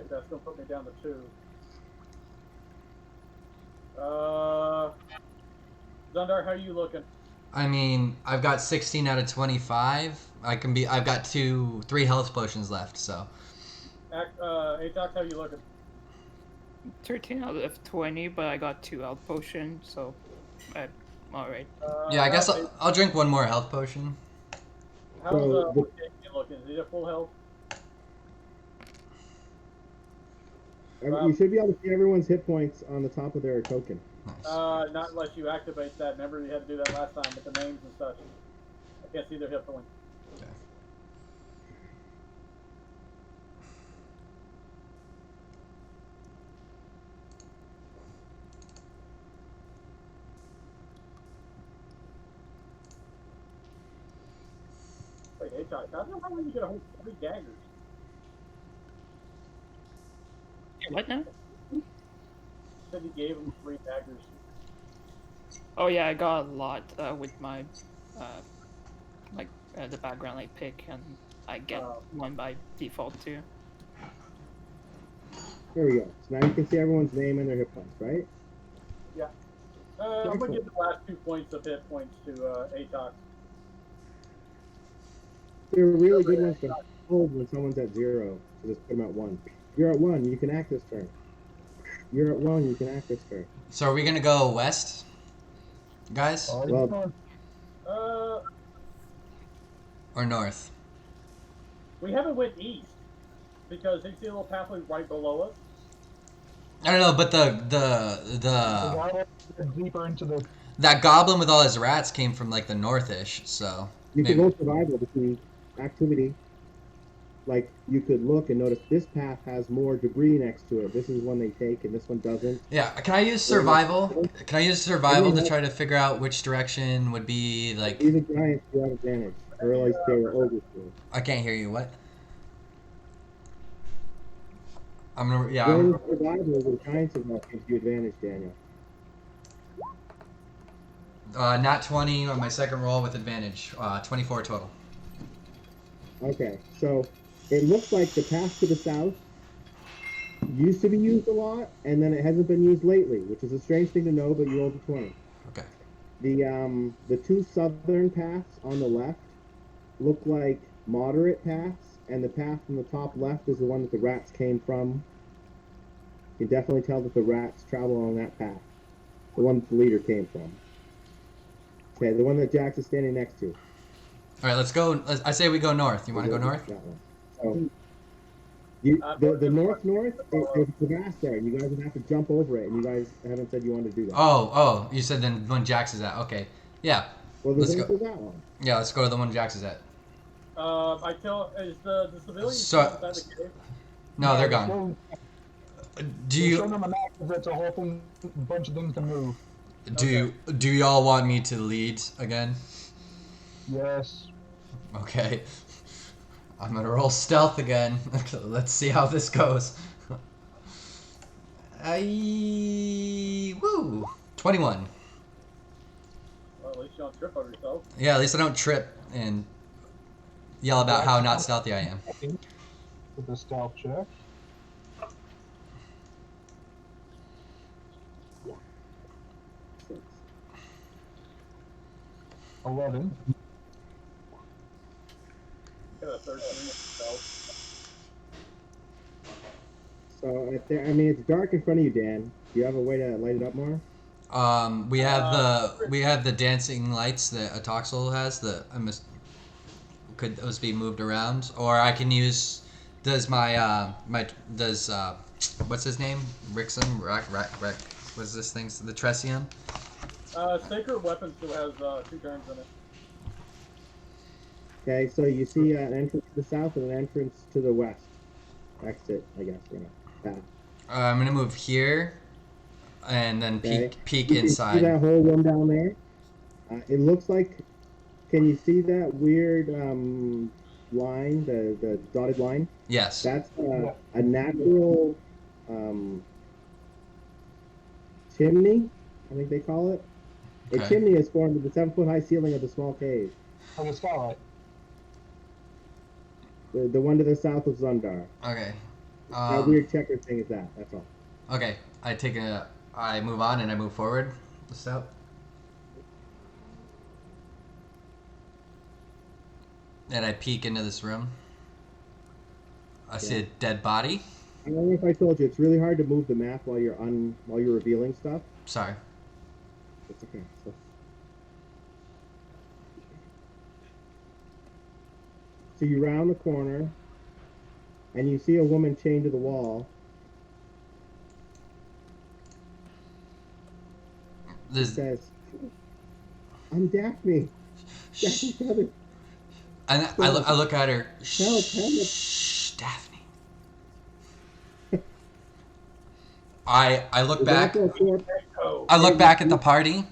that's gonna put me down to 2. Zundar, how are you looking? I mean, I've got 16 out of 25. I've got 3 health potions left, so. Atox, how you looking? 13 out of 20, but I got 2 health potions, so I'm alright. Yeah, I guess Ralph, I'll drink 1 more health potion. how's So, Octavian looking? Is he at full health? You should be able to see everyone's hit points on the top of their token. Nice. Not unless you activate that. Remember you had to do that last time with the names and such. I can't see their hit points. Okay. Wait, Atox, I don't know how you get a whole 3 daggers. What now? Said you gave him 3 daggers. Oh yeah, I got a lot with my, the background like pick and I get one by default too. There we go. So now you can see everyone's name and their hit points, right? I'm gonna give the last 2 points of hit points to Atox. They're really good ones to hold when someone's at 0. So just put them at 1. You're at 1, you can act this turn. You're at 1, you can act this turn. So are we gonna go west, guys, Well, or north? We haven't went east because they see a little pathway right below us. I don't know, but Deeper into the. that goblin with all his rats came from like the northish, so you maybe. can go survival between activity. Like, you could look and notice this path has more debris next to it. This is one they take, and this one doesn't. Yeah, can I use survival? Can I use survival to try to figure out which direction would be like? These are giants who have advantage, or at least they were over to. I can't hear you. What? I'm gonna. Yeah. Going survival with giants is what gives you advantage, Daniel. Nat 20 on my second roll with advantage. 24 total. Okay, so it looks like the path to the south used to be used a lot, and then it hasn't been used lately, which is a strange thing to know, but you rolled a 20. Okay. The 2 southern paths on the left look like moderate paths, and the path from the top left is the one that the rats came from. You can definitely tell that the rats travel along that path. The one that the leader came from. Okay, the one that Jax is standing next to. All right, let's go. I say we go north. You want to go north? That one. So, the north, there's a grass there, and you guys would have to jump over it, and you guys haven't said you wanted to do that. Oh, you said then when Jax is at. Okay, yeah. Well, let's go go. that one. Yeah, let's go to the one Jax is at. Is the civilians So- inside the cave? No, they're gone. Do Show you them a map because it's a whole thing, bunch of things to move. do y'all want me to lead again? Yes. Okay. I'm gonna roll stealth again. Let's see how this goes. Woo! 21. Well, at least you don't trip over yourself. Yeah, at least I don't trip and yell about how not stealthy I am. With the stealth check. Six. 11. Got a 13 itself. So, it's dark in front of you, Dan. Do you have a way to light it up more? We have the dancing lights that Atoxel has that could those be moved around, or I can use. Does what's his name? Rixum? What's this thing? The Tresium? Sacred Weapon still has 2 turns in it. Okay, so you see an entrance to the south and an entrance to the west. Exit, I guess, path. I'm gonna move here, and then Okay. peek You can see that inside. whole room down there? It looks like. Can you see that weird line, the dotted line? Yes. That's a natural chimney, I think they call it. A Okay. chimney is formed of the 7-foot-high ceiling of the small cave. Oh, the skylight. The one to the south of Zundar. Okay. That weird checker thing is that. That's all. Okay. I move on and I move forward. The step. And I peek into this room. I see a dead body. I don't know if I told you, it's really hard to move the map while you're revealing stuff. Sorry. It's okay. So you round the corner, and you see a woman chained to the wall. It There's, says, "I'm Daphne. Daphne's brother." and I look at her. Help, help. Shh, Daphne. I look back. I look back at the party,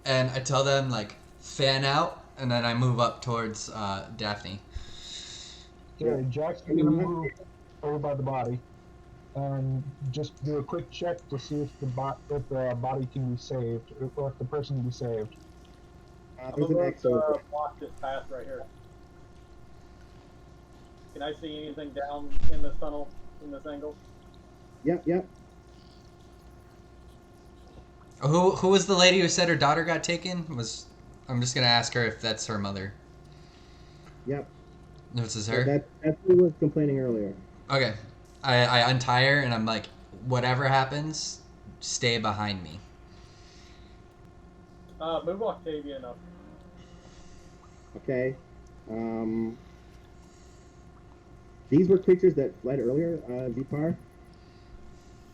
and I tell them like fan out, and then I move up towards Daphne. Okay, Jack's gonna move over by the body, and just do a quick check to see if the body can be saved, or if the person can be saved. There's an X over. Block this path right here. Can I see anything down in this tunnel, in this angle? Yep. Who was the lady who said her daughter got taken? I'm just gonna ask her if that's her mother. Yep. This is So her. that's who was complaining earlier. Okay. I untie her and I'm like, whatever happens, stay behind me. Move Octavian up. Okay. These were creatures that fled earlier, Vipar.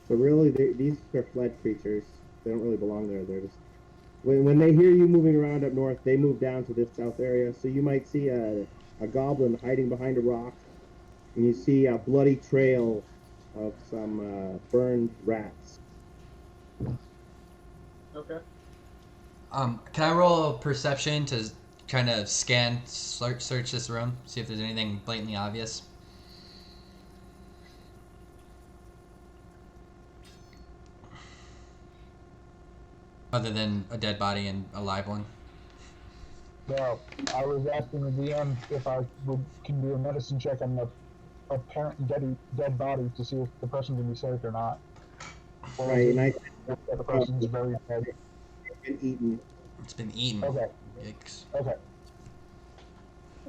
So really, these are fled creatures. They don't really belong there. They're just when they hear you moving around up north, they move down to this south area. So you might see a goblin hiding behind a rock, and you see a bloody trail of some burned rats. Okay. Can I roll a perception to kind of search this room, see if there's anything blatantly obvious? Other than a dead body and a live one. Well, I was asking the DM if can do a medicine check on the apparent dead body to see if the person can be saved or not. Or Right, and the person's very dead. been eaten. It's been eaten. Okay. Yikes. Okay.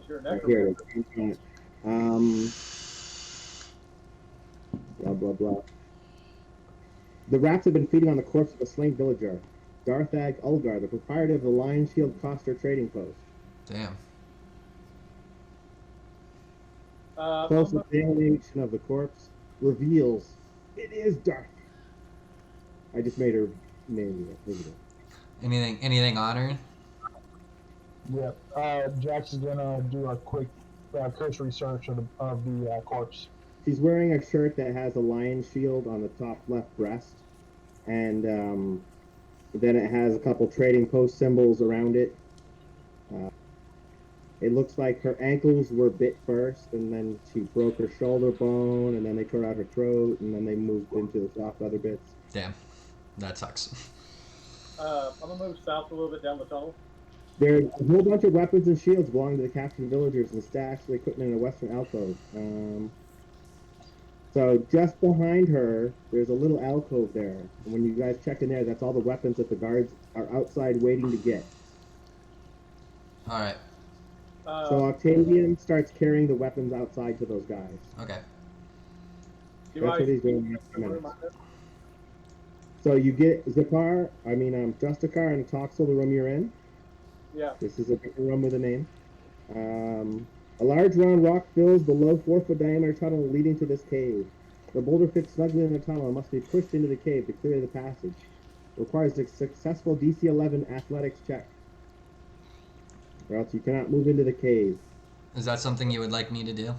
You're Right here. Blah blah blah. The rats have been feeding on the corpse of a slain villager, Darthag Ulgar, the proprietor of the Lion Shield Coster trading post. Damn. Close examination of the corpse reveals it is Darth. I just made her name visible. Anything on her? Yeah. Jax is gonna do a quick cursory search of the corpse. She's wearing a shirt that has a lion shield on the top left breast, and then it has a couple trading post symbols around it. It looks like her ankles were bit first, and then she broke her shoulder bone, and then they tore out her throat, and then they moved into the soft other bits. Damn. That sucks. I'm gonna move south a little bit down the tunnel. There's a whole bunch of weapons and shields belonging to the captured villagers and stashed equipment in a western alcove. So just behind her, there's a little alcove there. And when you guys check in there, that's all the weapons that the guards are outside waiting to get. Alright. So Octavian starts carrying the weapons outside to those guys. Okay. Do That's I what he's doing in the next few minutes. So you get Justicar and Toxel, the room you're in. Yeah. This is a bigger room with a name. A large round rock fills the low 4-foot diameter tunnel leading to this cave. The boulder fits snugly in the tunnel and must be pushed into the cave to clear the passage. It requires a successful DC 11 athletics check, or else you cannot move into the cave. Is that something you would like me to do?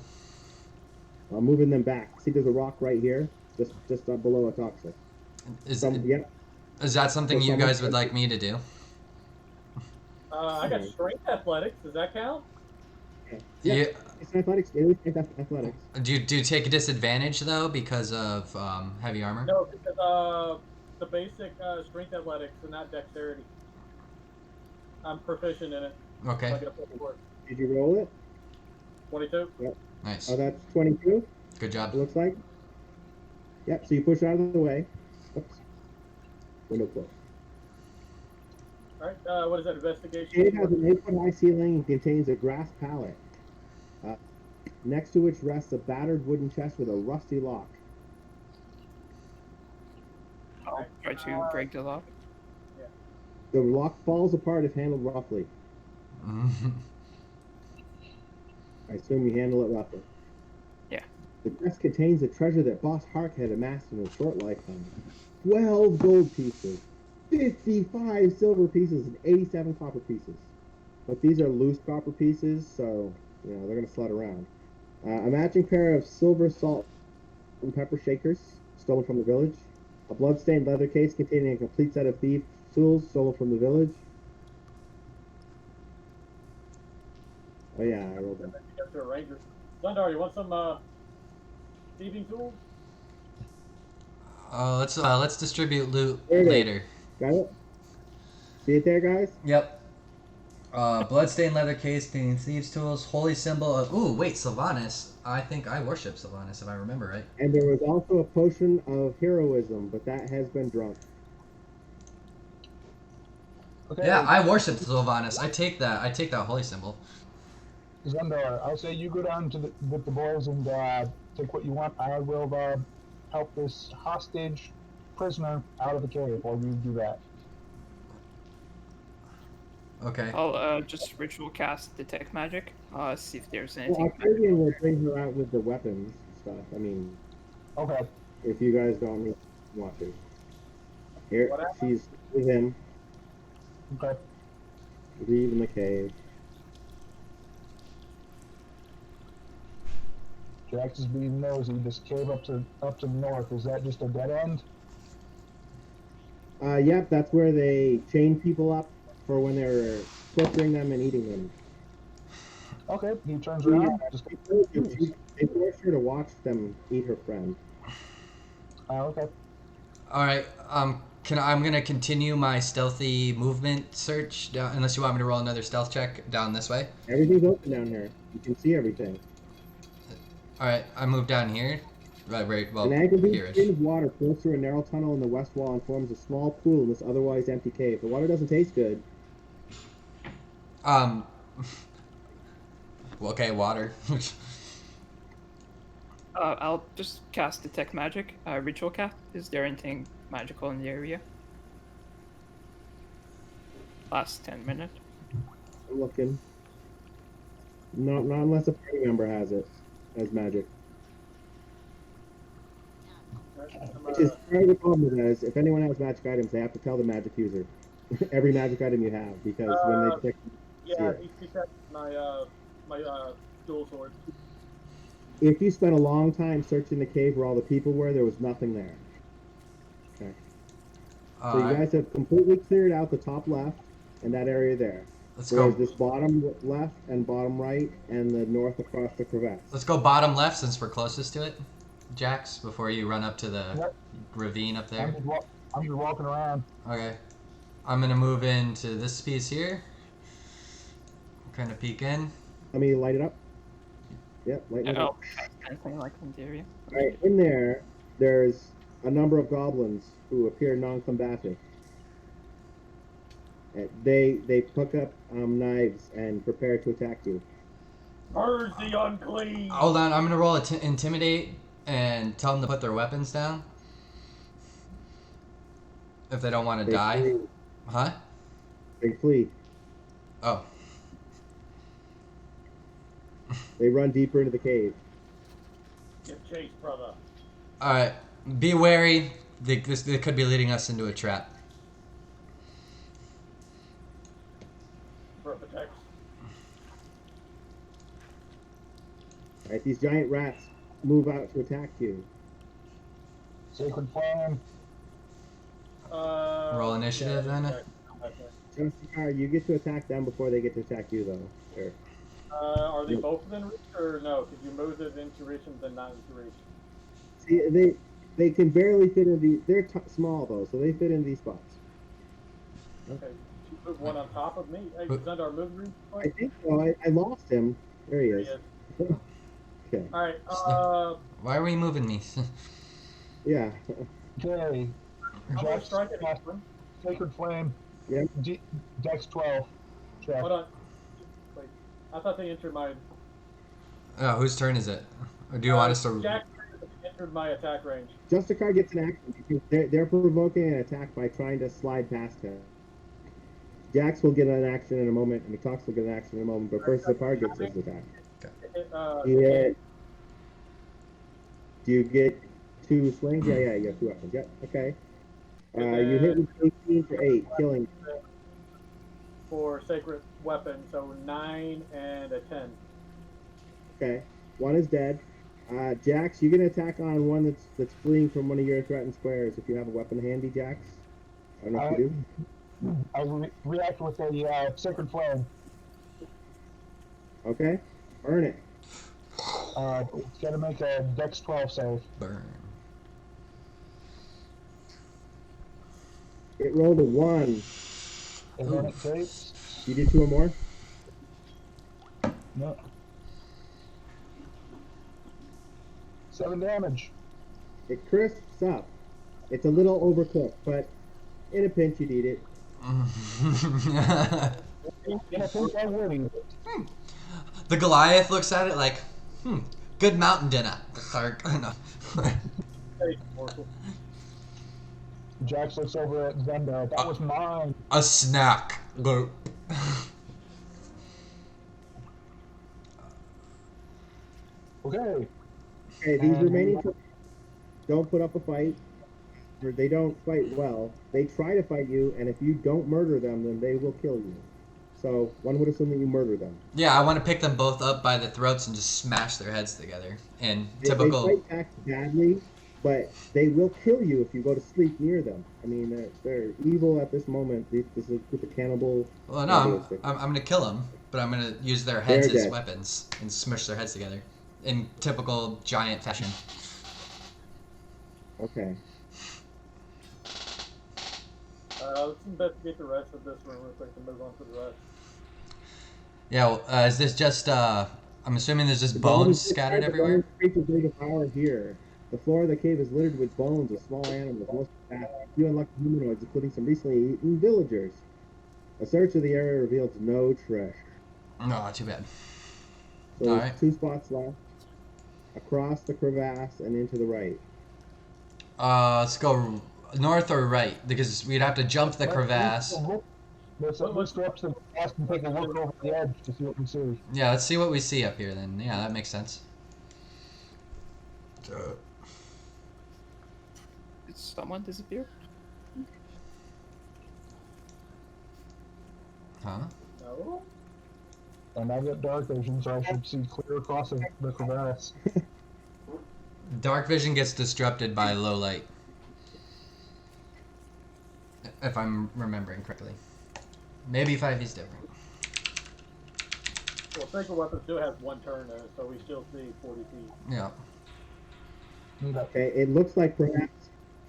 I'm moving them back. See, there's a rock right here, just up below a toxic. Is that something So you someone- guys would like me to do? I got strength athletics. Does that count? Yeah. It's athletics. Athletics. Do you take a disadvantage though because of heavy armor? No, because the basic strength athletics and not dexterity. I'm proficient in it. So I Okay. get a plus 4. Did you roll it? 22. Nice. Oh, that's 22. Good job. It looks like. Yep. So you push it out of the way. Oops. Window closed. All right. What is that? Investigation. Cave has an 8-foot high ceiling and contains a grass pallet, next to which rests a battered wooden chest with a rusty lock. I'll try to break the lock. The lock falls apart if handled roughly. I assume you handle it roughly. Yeah. The chest contains a treasure that Boss Hark had amassed in a short lifetime. 12 gold pieces, 55 silver pieces, and 87 copper pieces. But these are loose copper pieces, so they're going to slide around. A matching pair of silver salt and pepper shakers stolen from the village. A blood-stained leather case containing a complete set of thief tools stolen from the village. Oh yeah, I rolled that. Up to a ranger. Sundar, you want some thieving tools? Let's distribute loot There it is. later. Got it? See it there, guys? Yep. Bloodstained leather case containing thieves' tools, holy symbol of. Ooh, wait, Sylvanas. I think I worship Sylvanas if I remember right. And there was also a potion of heroism, but that has been drunk. Okay. Yeah, I worship Sylvanas. I take that. I take that holy symbol. Zendar, I'll say you go down to with the boys and take what you want. I will help this hostage prisoner out of the cave while you do that. Okay. I'll just ritual cast detect magic. See if there's Well, anything. Octavian will bring her out with the weapons and stuff. I mean, Okay. if you guys don't want to. Here, she's with him, Okay. leaving the cave. Jax is being nosy. This cave up to the north, is that just a dead end? Yep, that's where they chain people up for when they're torturing them and eating them. Okay. He turns around. Just They forced her to watch them eat her friend. okay. All right. I'm gonna continue my stealthy movement search down, unless you want me to roll another stealth check down this way. Everything's open down here. You can see everything. All right. I move down here. Right. Well, An angle here. stream of water flows through a narrow tunnel in the west wall and forms a small pool in this otherwise empty cave. The water doesn't taste good. Okay, water. I'll just cast detect magic. Ritual cast. Is there anything magical in the area? Last 10 minutes. I'm looking. Not unless a party member has it as magic. Which is part of the problem with that is if anyone has magic items, they have to tell the magic user every magic item you have because when they pick. Yeah, he protects my dual sword. If you spent a long time searching the cave where all the people were, there was nothing there. Okay. So you guys have completely cleared out the top left and that area there. Let's Whereas go. this bottom left and bottom right and the north across the crevasse. Let's go bottom left since we're closest to it, Jax. Before you run up to the Yep. ravine up there. I'm just walking around. Okay. I'm gonna move into this piece here. Kind of peek in. Let me light it up. Yep, light it up. Anything like in the area? Right, in there, there's a number of goblins who appear non-combative. They pick up knives and prepare to attack you. Purge the unclean. Hold on. I'm gonna roll intimidate and tell them to put their weapons down. If they don't want to They die. flee. Huh? They flee. Oh. They run deeper into the cave. Get chased, brother. All right. Be wary. They could be leading us into a trap. For protect. Right, these giant rats move out to attack you. Sacred flame. Roll initiative then. Okay. Justicar, you get to attack them before they get to attack you, though. Sure. Are they both within reach or no? Because you move it into reach and then not into reach. See, they can barely fit in these. They're small though, so they fit in these spots. Okay. You move one on top of me. Hey, Zendar, move reach. I think so. I lost him. There he is. Okay. All right. Why are we moving me? Yeah. Okay. I'm gonna Jax strike it. cast Sacred flame. Yep. Dex 12. Check. Hold on. Wait. I thought they entered my. Oh, whose turn is it? Or do you want us to? Jack entered my attack range. Justicar gets an action because they're provoking an attack by trying to slide past him. Jax will get an action in a moment, and Mitox will get an action in a moment, but first Zakar gets his attack. Yeah. Do you get 2 slings? Yeah, you have 2 weapons. Yep, okay. You hit with 18 for 8, killing. For sacred weapon, so 9 and a 10. Okay, 1 is dead. Jax, you get an attack on one that's fleeing from one of your threatened squares if you have a weapon handy, Jax. I don't know if you do. I react with a sacred flame. Okay, burn it. It's got to make a Dex 12 save. Burn. It rolled a 1. And then it takes You did 2 or more? No. 7 damage. It crisps up. It's a little overcooked, but in a pinch you'd eat it. In a pinch, I would eat it. The Goliath looks at it like, good mountain dinner. No. Hey, morsel. Jax looks over at Zenda. That was mine. A snack. Go. Okay. Okay, these And- remaining two don't put up a fight. Or they don't fight well. They try to fight you, and if you don't murder them, then they will kill you. So one would assume that you murder them. Yeah, I want to pick them both up by the throats and just smash their heads together. In They typical. fight back badly, but they will kill you if you go to sleep near them. I mean, they're evil at this moment. This is with the cannibal. Well, no, cannibalistic. I'm gonna kill them, but I'm gonna use their heads They're as dead. weapons and smush their heads together, in typical giant fashion. Okay. Let's investigate the rest of this room real quick and move on to the rest. Yeah, well, is this just? I'm assuming there's just The bones scattered the everywhere. bones creatures they devour here. The floor of the cave is littered with bones of small animals, most fat, few unlucky humanoids, including some recently eaten villagers. A search of the area reveals no treasure. No, too bad. So there's Alright. 2 spots left. Across the crevasse and into the right. Let's go north or right because we'd have to jump the crevasse. Let's at least go up to the crevasse and take a look over the edge to see what we see. Yeah, let's see what we see up here then. Yeah, that makes sense. Did someone disappear? Huh? No? And I've got dark vision, so I should see clear across the crevasse. Dark vision gets disrupted by low light. If I'm remembering correctly. Maybe 5E's different. Well, Sacred Weapon still has 1 turn in it, so we still see 40 feet. Yeah. Okay, it looks like perhaps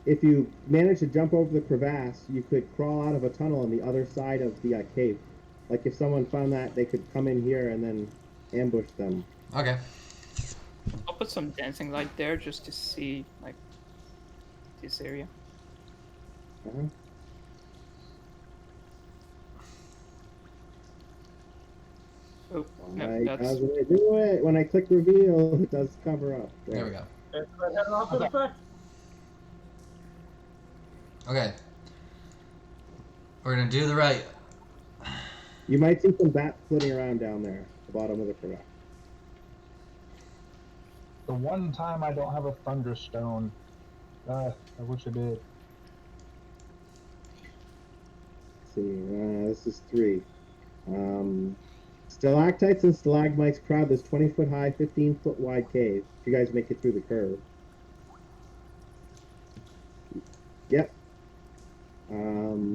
if you manage to jump over the crevasse, you could crawl out of a tunnel on the other side of the cave. Like if someone found that, they could come in here and then ambush them. Okay. I'll put some dancing light there just to see like this area. Uh-huh. Oh, no, Like, that's how's it do it? When I click reveal, it does cover up. There we go. That had an opposite effect. Okay. We're gonna do the right. You might see some bats flitting around down there, at the bottom of the crevasse. The one time I don't have a thunderstone. I wish I did. Let's see, this is 3. Stalactites and stalagmites crowd this 20-foot high, 15-foot wide cave. If you guys make it through the curve. Yep.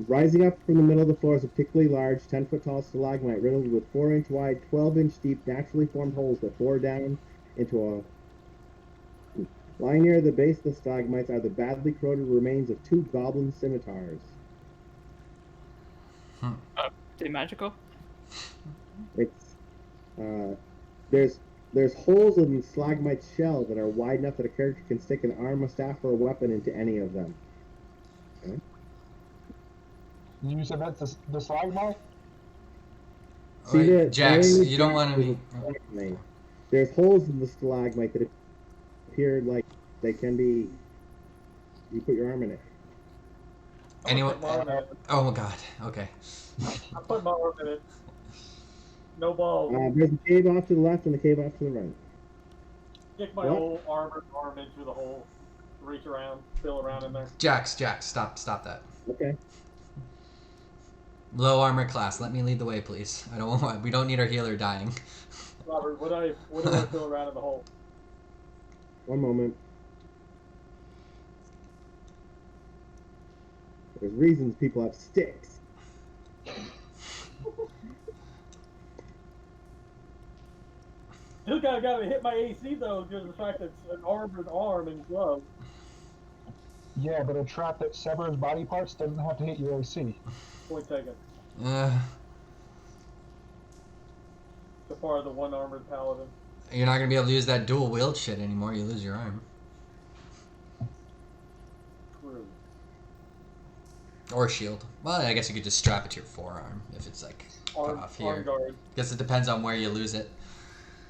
Rising up from the middle of the floor is a particularly large, 10-foot tall stalagmite riddled with 4-inch wide, 12-inch deep, naturally formed holes that bore down into a... Lying near the base of the stalagmites are the badly corroded remains of 2 goblin scimitars. they magical. It's there's holes in the stalagmite's shell that are wide enough that a character can stick an arm, a staff, or a weapon into any of them. You said that's the stalagmite? See Wait, the Jax, orange you don't dot want to is be. a stalagmite. There's holes in the stalagmite that appear like they can be. You put your arm in it. Anyone? I put my arm in it. Oh god. Okay. I put my arm in it. No balls. There's a cave off to the left and a cave off to the right. Stick my what? whole arm into the hole. Reach around, feel around in there. Jax, stop that. Okay. Low armor class. Let me lead the way, please. I don't want. We don't need our healer dying. Robert, what do I feel around in the hole? One moment. There's reasons people have sticks. Still gotta hit my AC though, due to the fact that it's an armored arm and glove. Yeah, but a trap that severs body parts doesn't have to hit your AC. Point taken. to part of the one armored paladin. You're not gonna be able to use that dual wield shit anymore. You lose your arm True. or shield. Well, I guess you could just strap it to your forearm if it's like cut Arm, off arm here. guard. Guess it depends on where you lose it.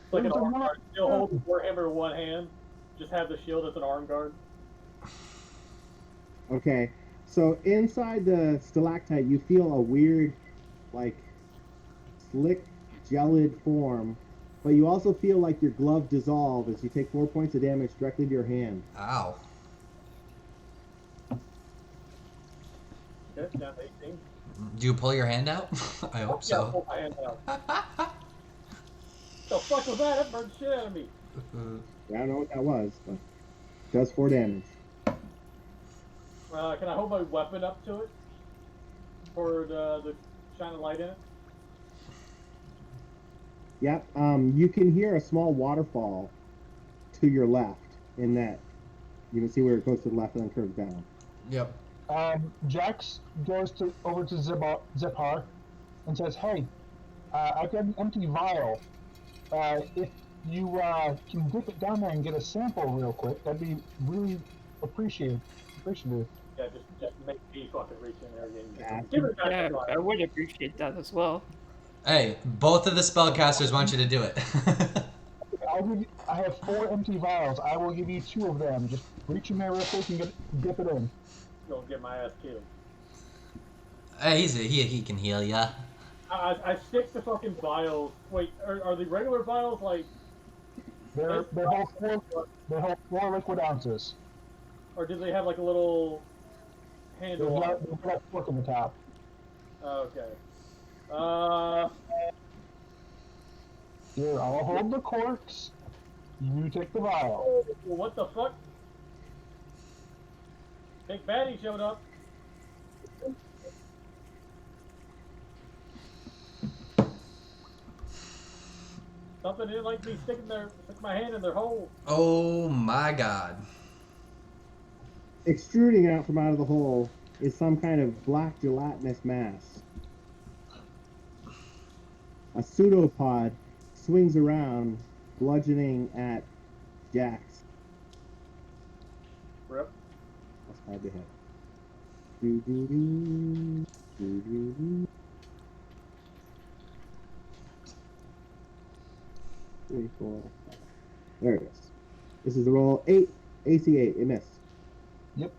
It's like an arm guard. Still hold the warhammer in one hand. Just have the shield as an arm guard. Okay, so inside the stalactite, you feel a weird, like, slick, gelid form, but you also feel like your glove dissolve as you take 4 points of damage directly to your hand. Ow. Okay, down to 18. Do you pull your hand out? I hope Yeah, I'll so. pull my hand out. The fuck was that? That burned the shit out of me. I don't know what that was, but it does 4 damage. Can I hold my weapon up to it? For the shine of light in it? Yep, you can hear a small waterfall to your left in that. You can see where it goes to the left and then curves down. Yep. Jax goes over to Zipar and says, "Hey, I got an empty vial. If you can dip it down there and get a sample real quick, that'd be really appreciative." Yeah, just make me fucking reach in there again. Yeah. Give it back Yeah, to the I would appreciate that as well. Hey, both of the spellcasters want you to do it. I have 4 empty vials. I will give you 2 of them. Just reach in there real quick and dip it in. Gonna get my ass killed. Hey, he can heal ya. I stick the fucking vials. Wait, are the regular vials like, They hold 4 liquid ounces. or do they have like a little handle on it? They've got a fork in the top. Okay. Here, I'll hold the corks. You take the vial. Oh, what the fuck? Big Baddie showed up. Something didn't like me stick my hand in their hole. Oh my god. Extruding out from out of the hole is some kind of black gelatinous mass. A pseudopod swings around, bludgeoning at Jax. Rip. That's how they hit. Doo-doo-doo, doo-doo-doo. 3, 4, 5. There it is. This is the roll 8, AC 8. It missed. Yep.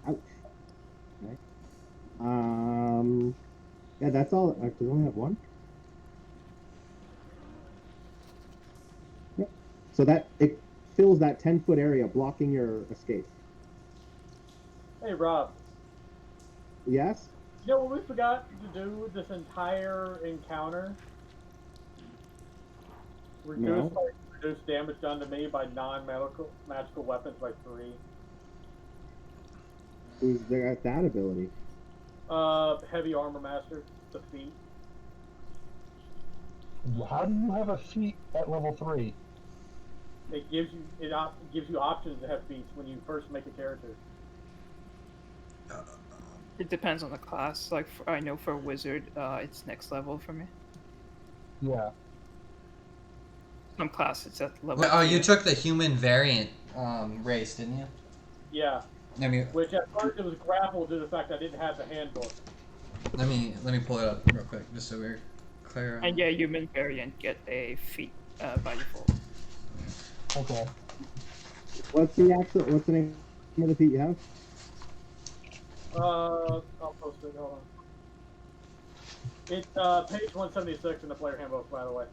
Ouch. Okay. Yeah, that's all. Does it only have 1? Yep. So that it fills that 10-foot area, blocking your escape. Hey, Rob. Yes. You know what we forgot to do this entire encounter? Reduce damage done to me by magical weapons by 3. Who's there at that ability? Heavy armor master, the feat. How do you have a feat at level 3? It gives you options to have feats when you first make a character. It depends on the class. Like I know for wizard, it's next level for me. Yeah. Some class it's at level. Well, oh, you 2. took the human variant race, didn't you? Yeah, I mean, which at first it was grappled due to the fact I didn't have the handbook. let me pull it up real quick just so we're clear. And yeah, human variant get a feat by default. Okay. What's the name of the feat you have? I'll post it. Hold on. It's page 176 in the player handbook, by the way.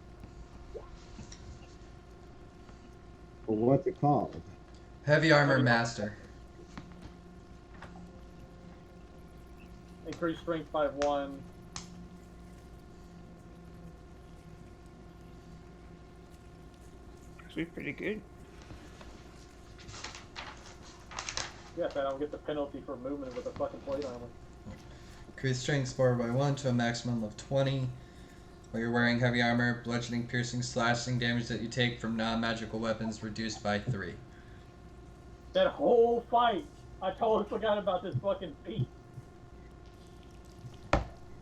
Or what's it called? Heavy armor master. Increased strength by 1. Actually, pretty good. Yes, I don't get the penalty for movement with a fucking plate armor. Increase strength score by 1 to a maximum of 20. While you're wearing heavy armor, bludgeoning, piercing, slashing damage that you take from non-magical weapons reduced by 3. That whole fight, I totally forgot about this fucking feat.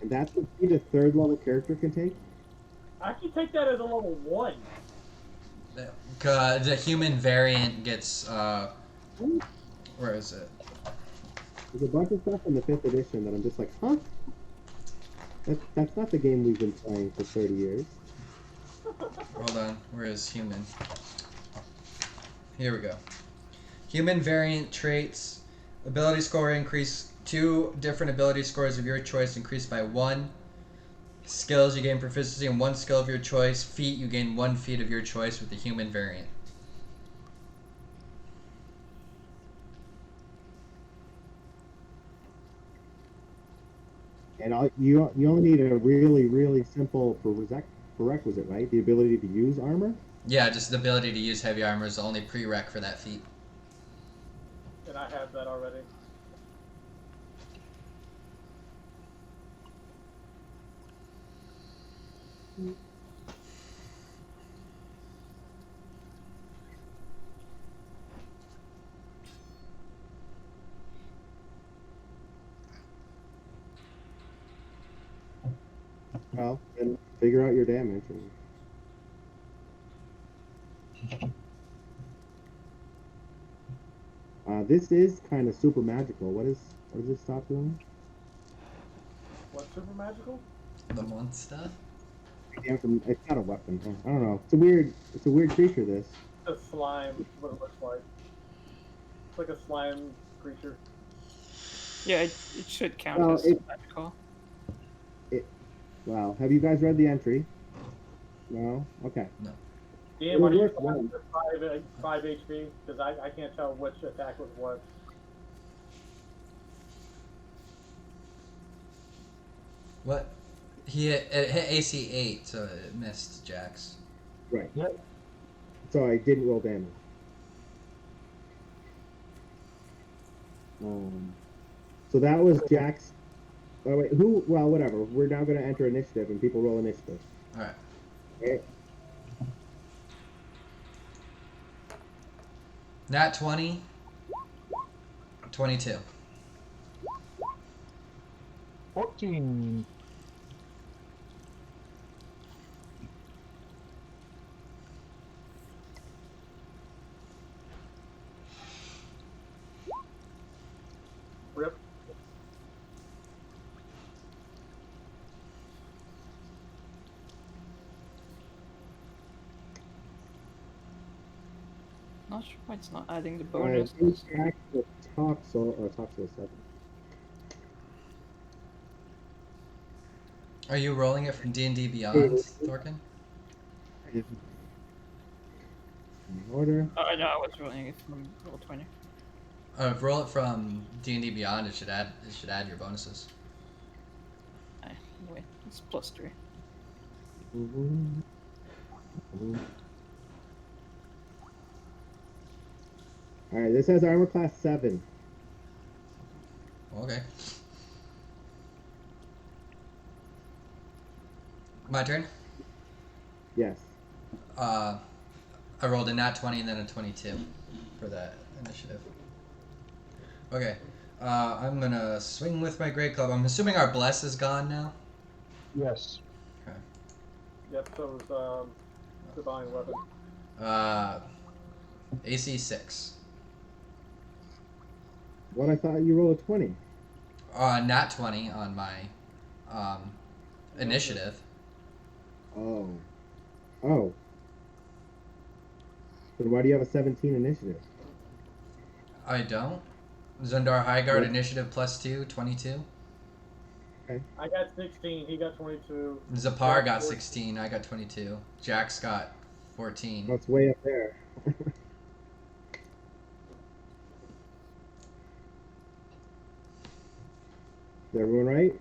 And that's the feat a third level character can take? I can take that as a level 1. The human variant gets Ooh, where is it? there's a bunch of stuff in the 5th edition that I'm just like, huh? That's not the game we've been playing for 30 years. Hold on, where is human? Here we go. Human variant traits. Ability score increase. 2 different ability scores of your choice increased by 1. Skills, you gain proficiency in 1 skill of your choice. Feat, you gain 1 feat of your choice with the human variant. And you only need a really, really simple prerequisite, right? The ability to use armor? Yeah, just the ability to use heavy armor is the only prereq for that feat. And I have that already. Well, then figure out your damage. This is kind of super magical. What does it stop doing? What's super magical? The month stuff? It's not a weapon. I don't know. It's a weird creature. This. A slime, is what it looks like. It's like a slime creature. Yeah, it should count Well, as magical. Wow. Have you guys read the entry? No. Okay. DM, are you work well. 5 HP? Because I can't tell which attack was what. What? It hit AC 8, so it missed Jax. Right. Yep. So I didn't roll damage. So that was Jack's. Oh wait, who? Well, whatever. We're now going to enter initiative, and people roll initiative. All right. Okay. Nat 20. 22. 14. Rip. Not sure why it's not adding the All right. bonus. Jack the Toxel 7. Are you rolling it from D&D Beyond, Thorkin? In order. Oh, no, I was rolling it from Roll20. Roll it from D&D Beyond. It should add your bonuses. Wait, it's +3. All right. This has armor class 7. Okay. My turn. Yes. I rolled a nat 20 and then a 22 for that initiative. Okay. I'm gonna swing with my great club. I'm assuming our bless is gone now. Yes. Yep, so it was divine weapon. AC 6. What, I thought you rolled a 20. Nat 20 on my initiative. Oh. Oh. Then why do you have a 17 initiative? I don't. Zundar Highguard What? initiative +2, 22. I got 16, he got 22. Zapar got 16, I got 22. Jax got 14. That's way up there. Is everyone right?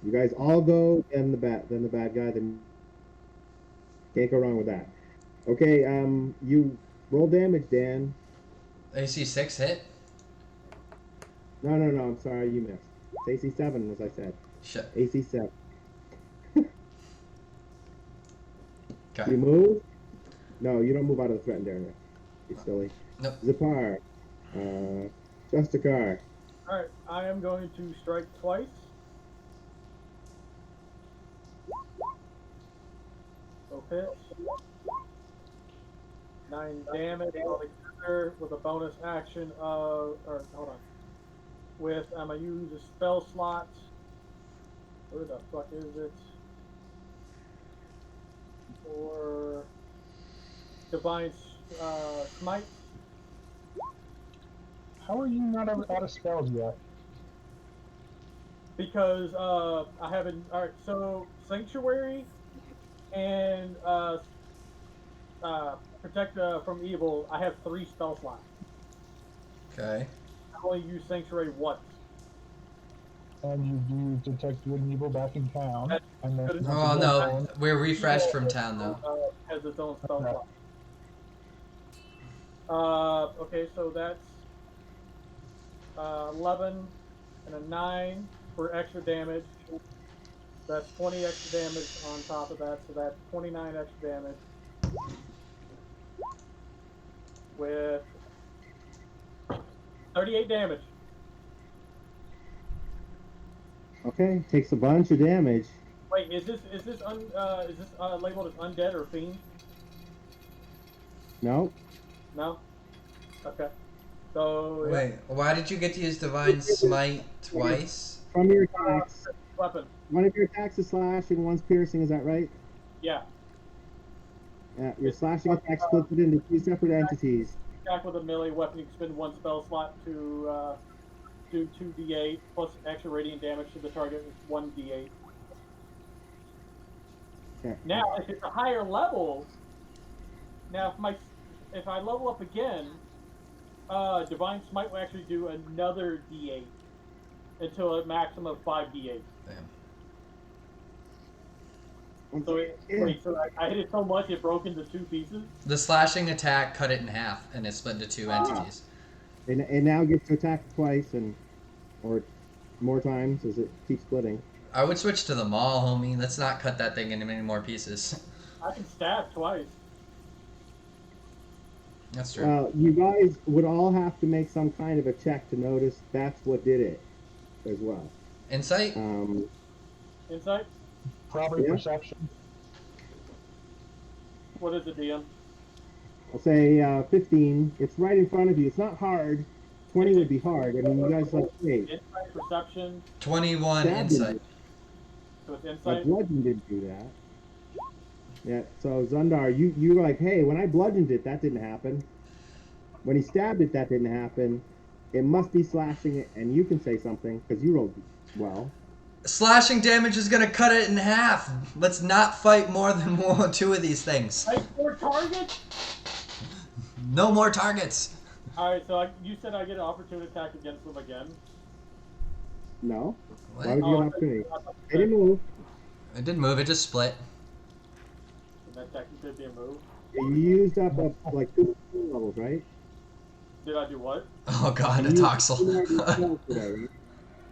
You guys all go, then the bad guy, then can't go wrong with that. Okay, you roll damage, Dan. AC 6 hit? No, I'm sorry, you missed. It's AC 7, as I said. Shit. AC 7. Okay. You move? No, you don't move out of the threatened area. You silly. Nope. Zapar. Justikar. Alright, I am going to strike twice. hits. 9 damage altogether with a bonus action of, or hold on. With, I'm going to use a spell slot. Where the fuck is it? For Divine Smite. How are you not out of spells yet? Because I haven't. Alright, so Sanctuary and Protect from Evil, I have 3 spell slots. Okay. I only use Sanctuary once. And you do detect good and evil back in town. That's And then good. Oh no, we're refreshed from town though. Has its own spell Okay. slot. Okay, so that's 11 and a 9 for extra damage. That's 20 extra damage on top of that, so that's 29 extra damage. With 38 damage. Okay, takes a bunch of damage. Wait, is this labeled as undead or fiend? No, No. Okay. So Wait, why did you get to use Divine Smite twice? from your attacks. weapon. One of your attacks is slash and one's piercing. Is that right? Yeah. Your slashing attack splits it into 2 separate entities. Attack with a melee weapon. You can spend 1 spell slot to do 2d8 plus extra radiant damage to the target is 1d8. Okay. Now, if it's a higher level, now if I level up again, Divine Smite will actually do another d8 until a maximum of 5d8. Damn. So I hit it so much it broke into 2 pieces. The slashing attack cut it in half and it split into 2 entities. It now gets to attack twice or more times as it keeps splitting. I would switch to the maul, homie. Let's not cut that thing into many more pieces. I can stab twice. That's true. Well, you guys would all have to make some kind of a check to notice that's what did it as well. Insight? Insight? Probably Yeah. perception. What is it, DM? I'll say 15. It's right in front of you. It's not hard. 20 would be hard. I mean, you guys like, hey, Insight, perception. 21 stabbing insight. So it's A insight. bludgeon didn't do that. Yeah, so Zundar, you were like, hey, when I bludgeoned it, that didn't happen. When he stabbed it, that didn't happen. It must be slashing it, and you can say something, because you rolled well. Slashing damage is gonna cut it in half. Let's not fight more than 2 of these things. Right, 4 targets? No more targets. Alright, so you said I get an opportunity attack against them again. No? What? Why would you get an opportunity? They didn't move. It didn't move, it just split. That technically could be a move. You used up like 2 levels, right? Did I do what? Oh god, a You used toxel. 2 more spells today, right?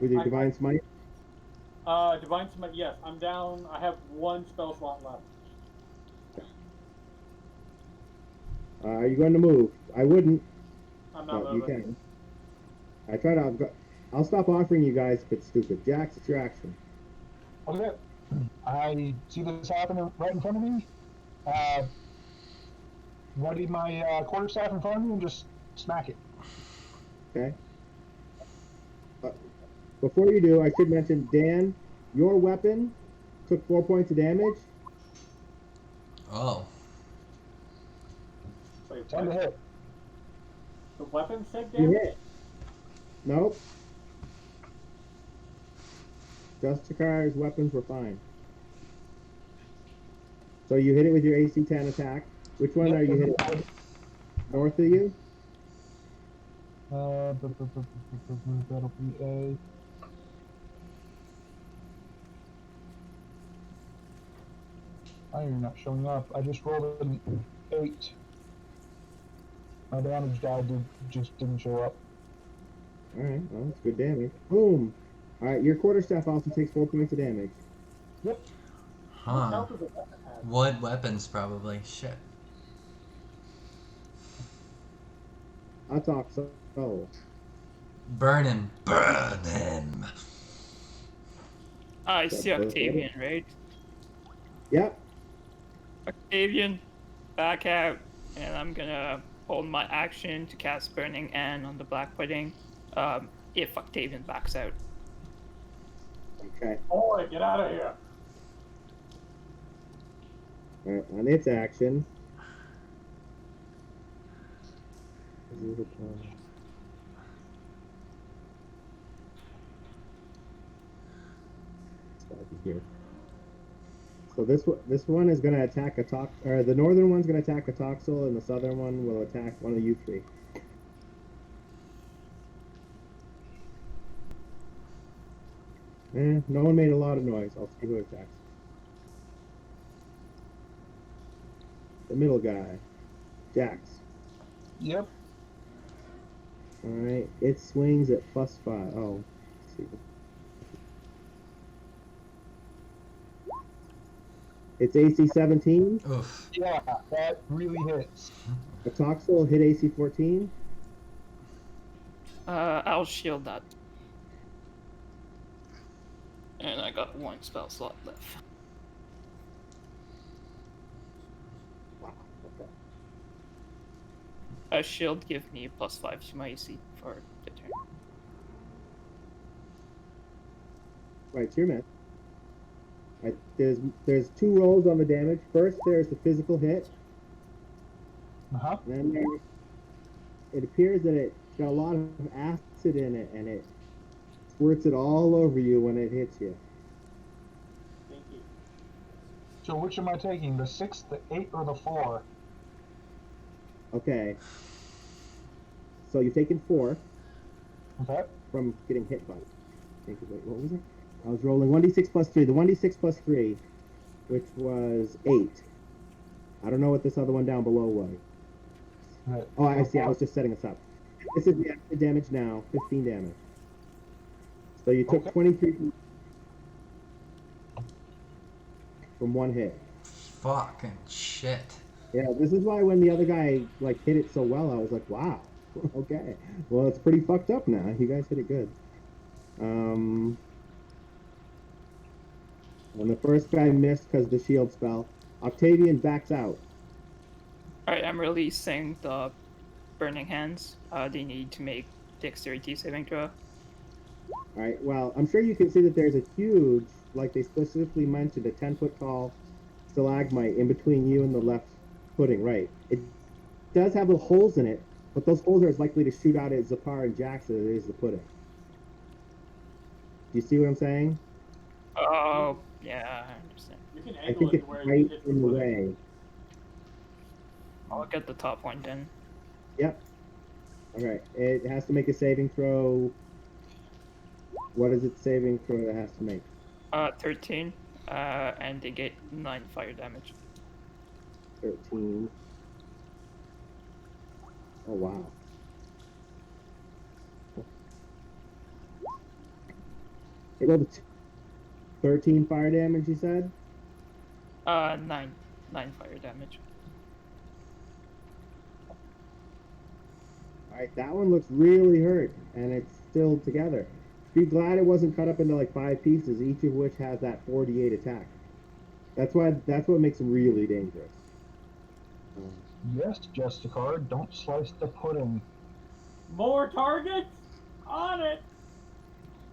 With your Divine Smite? Divine Smite, yes. I'm down. I have 1 spell slot left. Are you going to move? I wouldn't. I'm not But you moving. can. I try to. I'll stop offering you guys if it's stupid. Jax, it's your action. Okay. I see this happening right in front of me. Ready my quarterstaff in front of me and just smack it. Okay. Before you do, I should mention, Dan, your weapon took 4 points of damage. Oh. Wait, Time to what? hit. The weapons take You damage? hit. Nope. Justicar's weapons were fine. So you hit it with your AC 10 attack. Which one are you hitting? North of you? That'll be a. Why are you not showing up? I just rolled an 8. My damage die just didn't show up. Alright, well, that's good damage. Boom! Alright, your quarterstaff also takes 4 points of damage. What Huh. health does a weapon have? Wood weapons, probably. Shit. I'll talk so. Burn him. Burn him. I see Octavian, right? Yep. Octavian, back out, and I'm gonna hold my action to cast Burning Hand on the Black Pudding. If Octavian backs out. Okay. Boy, get out of here. On its action. Here. So this one is going to attack the northern one's going to attack a Toxel, and the southern one will attack one of you three. No one made a lot of noise. I'll see who attacks. The middle guy, Jax. Yep. All right, it swings at +5. Oh, let's see. It's AC 17. Oof. Yeah, that really hits. A Toxel hit AC 14. I'll shield that. And I got one spell slot left. Wow. Okay. A shield gives me +5 to my AC for the turn. Right, it's your man. Right, there's 2 rolls on the damage. First, there's the physical hit. Uh-huh. And then it appears that it's got a lot of acid in it, and it squirts it all over you when it hits you. Thank you. So which am I taking? The 6, the 8, or the 4? Okay. So you've taken 4 Okay. from getting hit by it. Wait, what was it? I was rolling 1d6 plus 3. The 1d6 plus 3, which was 8. I don't know what this other one down below was. Right. Oh, I see. I was just setting this up. This is the active damage now. 15 damage. So you took Okay. 23 from one hit. Fucking shit. Yeah, this is why when the other guy like hit it so well, I was like, wow. Okay. Well, it's pretty fucked up now. You guys hit it good. And the first guy missed because the shield spell. Octavian backs out. Alright, I'm releasing the Burning Hands. They need to make Dexterity saving throw. Alright, well, I'm sure you can see that there's a huge, like they specifically mentioned, a 10-foot tall stalagmite in between you and the left pudding, right? It does have little holes in it, but those holes are as likely to shoot out at Zapar and Jax as it is the pudding. Do you see what I'm saying? Oh, yeah, I understand. You can I angle think it it's to where you right hit in the foot. way. I'll get the top one then. Yep. Alright, it has to make a saving throw. What is it saving throw that has to make? 13. And they get 9 fire damage. 13. Oh, wow. It rolled a 13 fire damage, you said? 9 fire damage. Alright, that one looks really hurt, and it's still together. Be glad it wasn't cut up into like 5 pieces, each of which has that 48 attack. That's what makes them really dangerous. Yes, Justicar, don't slice the pudding. More targets? On it!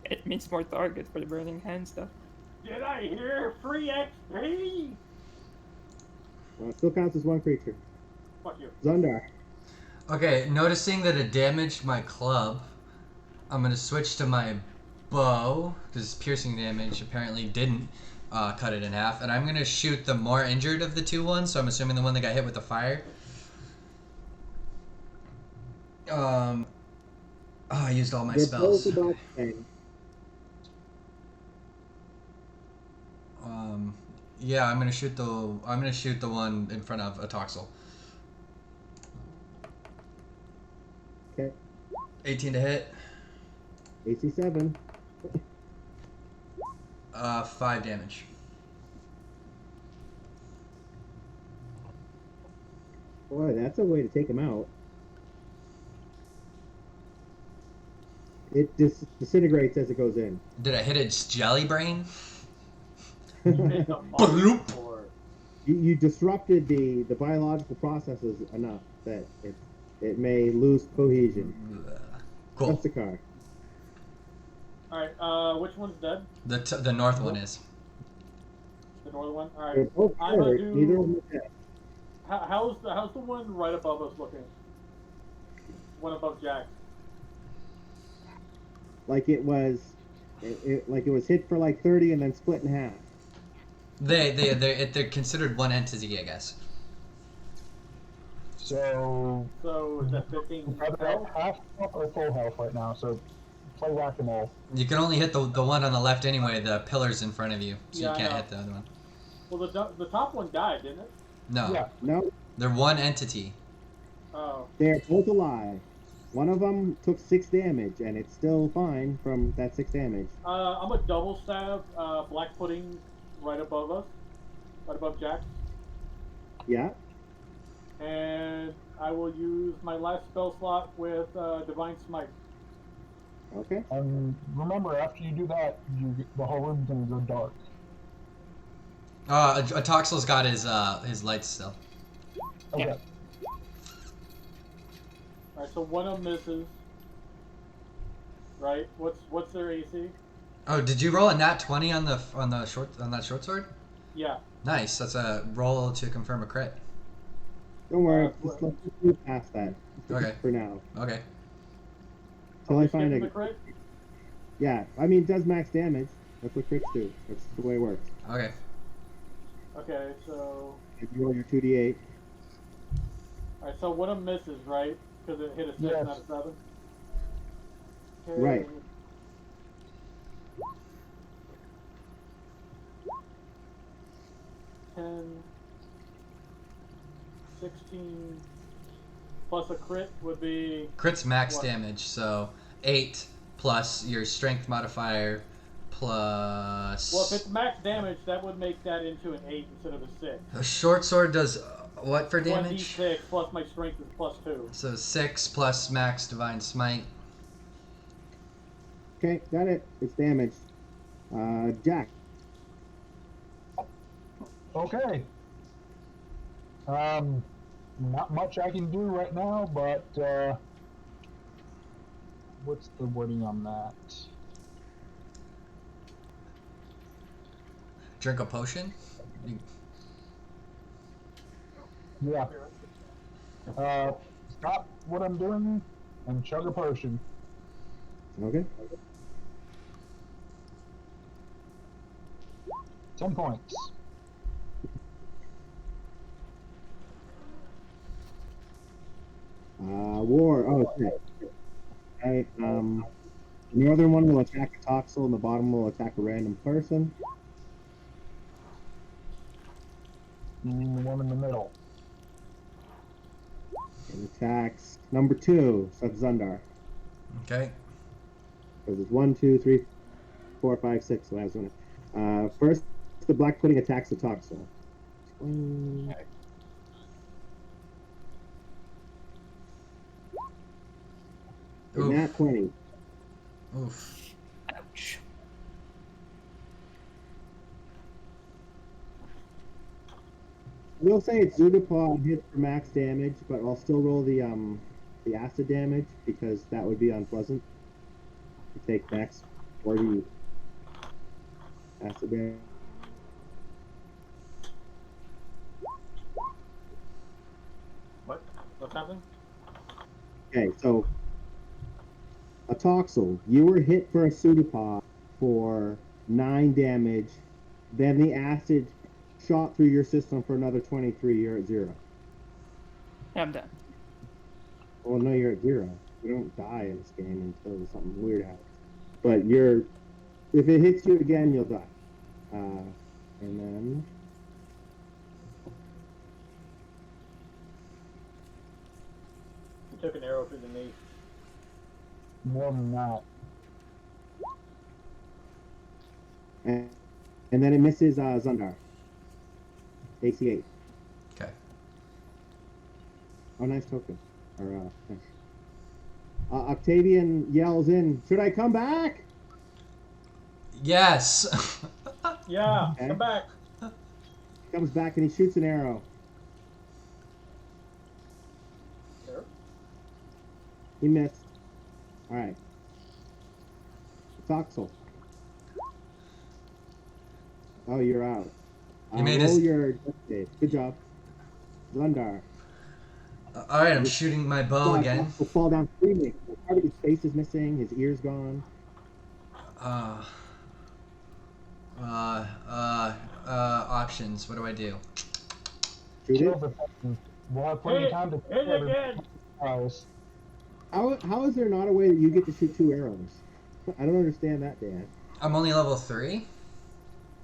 It means more target for the Burning Hand stuff. Did I hear free XP? Well, it still counts as one creature. Fuck you. Zundar. Okay, noticing that it damaged my club, I'm gonna switch to my bow, because piercing damage apparently didn't cut it in half, and I'm gonna shoot the more injured of the 2 ones, so I'm assuming the one that got hit with the fire. I used all my They're spells. both about the same. Yeah, I'm gonna shoot the one in front of a Toxel. Okay. 18 to hit. AC 7. 5 damage. Boy, that's a way to take him out. It disintegrates as it goes in. Did I hit its jelly brain? You hit the Bloop. for it. you disrupted the biological processes enough that it may lose cohesion. Cool. Justicar. Alright, which one's dead? The north one is. The northern one? They're Alright. both I'm gonna hurt. do- Neither of them is dead. How's the one right above us looking? One above Jack. Like it was hit for like 30 and then split in half. They're considered one entity, I guess. So So is that 15 either at health? half health or full health right now. So play whack-a-mole. You can only hit the one on the left anyway. The pillar's in front of you, so Yeah, you I can't know. hit the other one. Well, the top one died, didn't it? No, Yeah. No, they're one entity. Oh. they're both alive. One of them took 6 damage, and it's still fine from that 6 damage. I'm a double stab black pudding right above us. Right above Jack. Yeah. And I will use my last spell slot with Divine Smite. Okay. And remember, after you do that, the whole room's gonna go dark. Toxel's got his lights still. Okay. Alright, so one of them misses. Right? What's their AC? Oh, did you roll a nat 20 on that short sword? Yeah. Nice. That's a roll to confirm a crit. Don't worry. Uh, Just let's move past that. Okay. For now. Okay. Till I find Skipping a. the crit? Yeah. I mean, it does max damage. That's what crits do. That's the way it works. Okay. Okay, so If you roll your 2d8. alright, so one of them misses, right? Because it hit a 6, Yes. not a 7. Okay. Right. Ten, 16 plus a crit would be Crit's max What? damage, so 8 plus your strength modifier plus. well, if it's max damage, that would make that into an 8 instead of a 6. A short sword does what for damage? 1d6 plus my strength is plus 2. So 6 plus max divine smite. Okay, got it. It's damaged. Jack. Okay. Not much I can do right now, but what's the wording on that? Drink a potion. Yeah. Stop what I'm doing and chug a potion. Okay. 10 points. War. Oh, shit. Okay. The northern one will attack a Toxel, and the bottom will attack a random person. You mean the one in the middle? It attacks number 2, so that's Zundar. Okay. Because it's 1, 2, 3, 4, 5, 6. So that's one. First, the black pudding attacks the Toxel. Oof. Nat 20. Oof. Ouch. We'll say it's Zudapod hits for max damage, but I'll still roll the acid damage because that would be unpleasant. You take max 40 acid damage. What's happening? Okay, so a Toxel, you were hit for a pseudopod for 9 damage, then the acid shot through your system for another 23. You're at 0. Yeah, I'm done. Well, no, you're at 0. You don't die in this game until something weird happens. But if it hits you again, you'll die. And then You took an arrow through the knee. More than that. and then it misses Zundar. AC 8. Okay. Oh, nice token. Or nice. Octavian yells in, "Should I come back?" Yes. Yeah, Okay. come back. Comes back and he shoots an arrow. There. He missed. All right. Toxel. Oh, you're out. You made roll his- your death save. Good job. Zundar. All right, I'm shooting my bow again. Will fall down screaming. Part of his face is missing. His ear's gone. Options. What do I do? Shoot Kill it. the thing. We'll have plenty of time to Hit it again. guys. How is there not a way that you get to shoot 2 arrows? I don't understand that, Dan. I'm only level 3.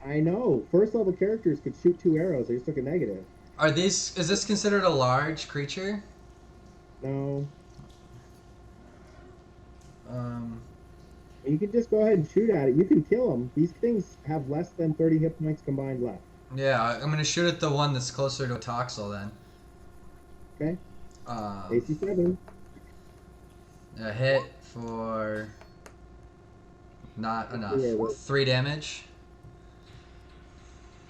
I know. First level characters could shoot 2 arrows. They just took a negative. Is this considered a large creature? No. Um, You can just go ahead and shoot at it. You can kill them. These things have less than 30 hit points combined left. yeah, I'm gonna shoot at the one that's closer to Toxel then. Okay. AC 7. A hit for not enough. Yeah, what- 3 damage.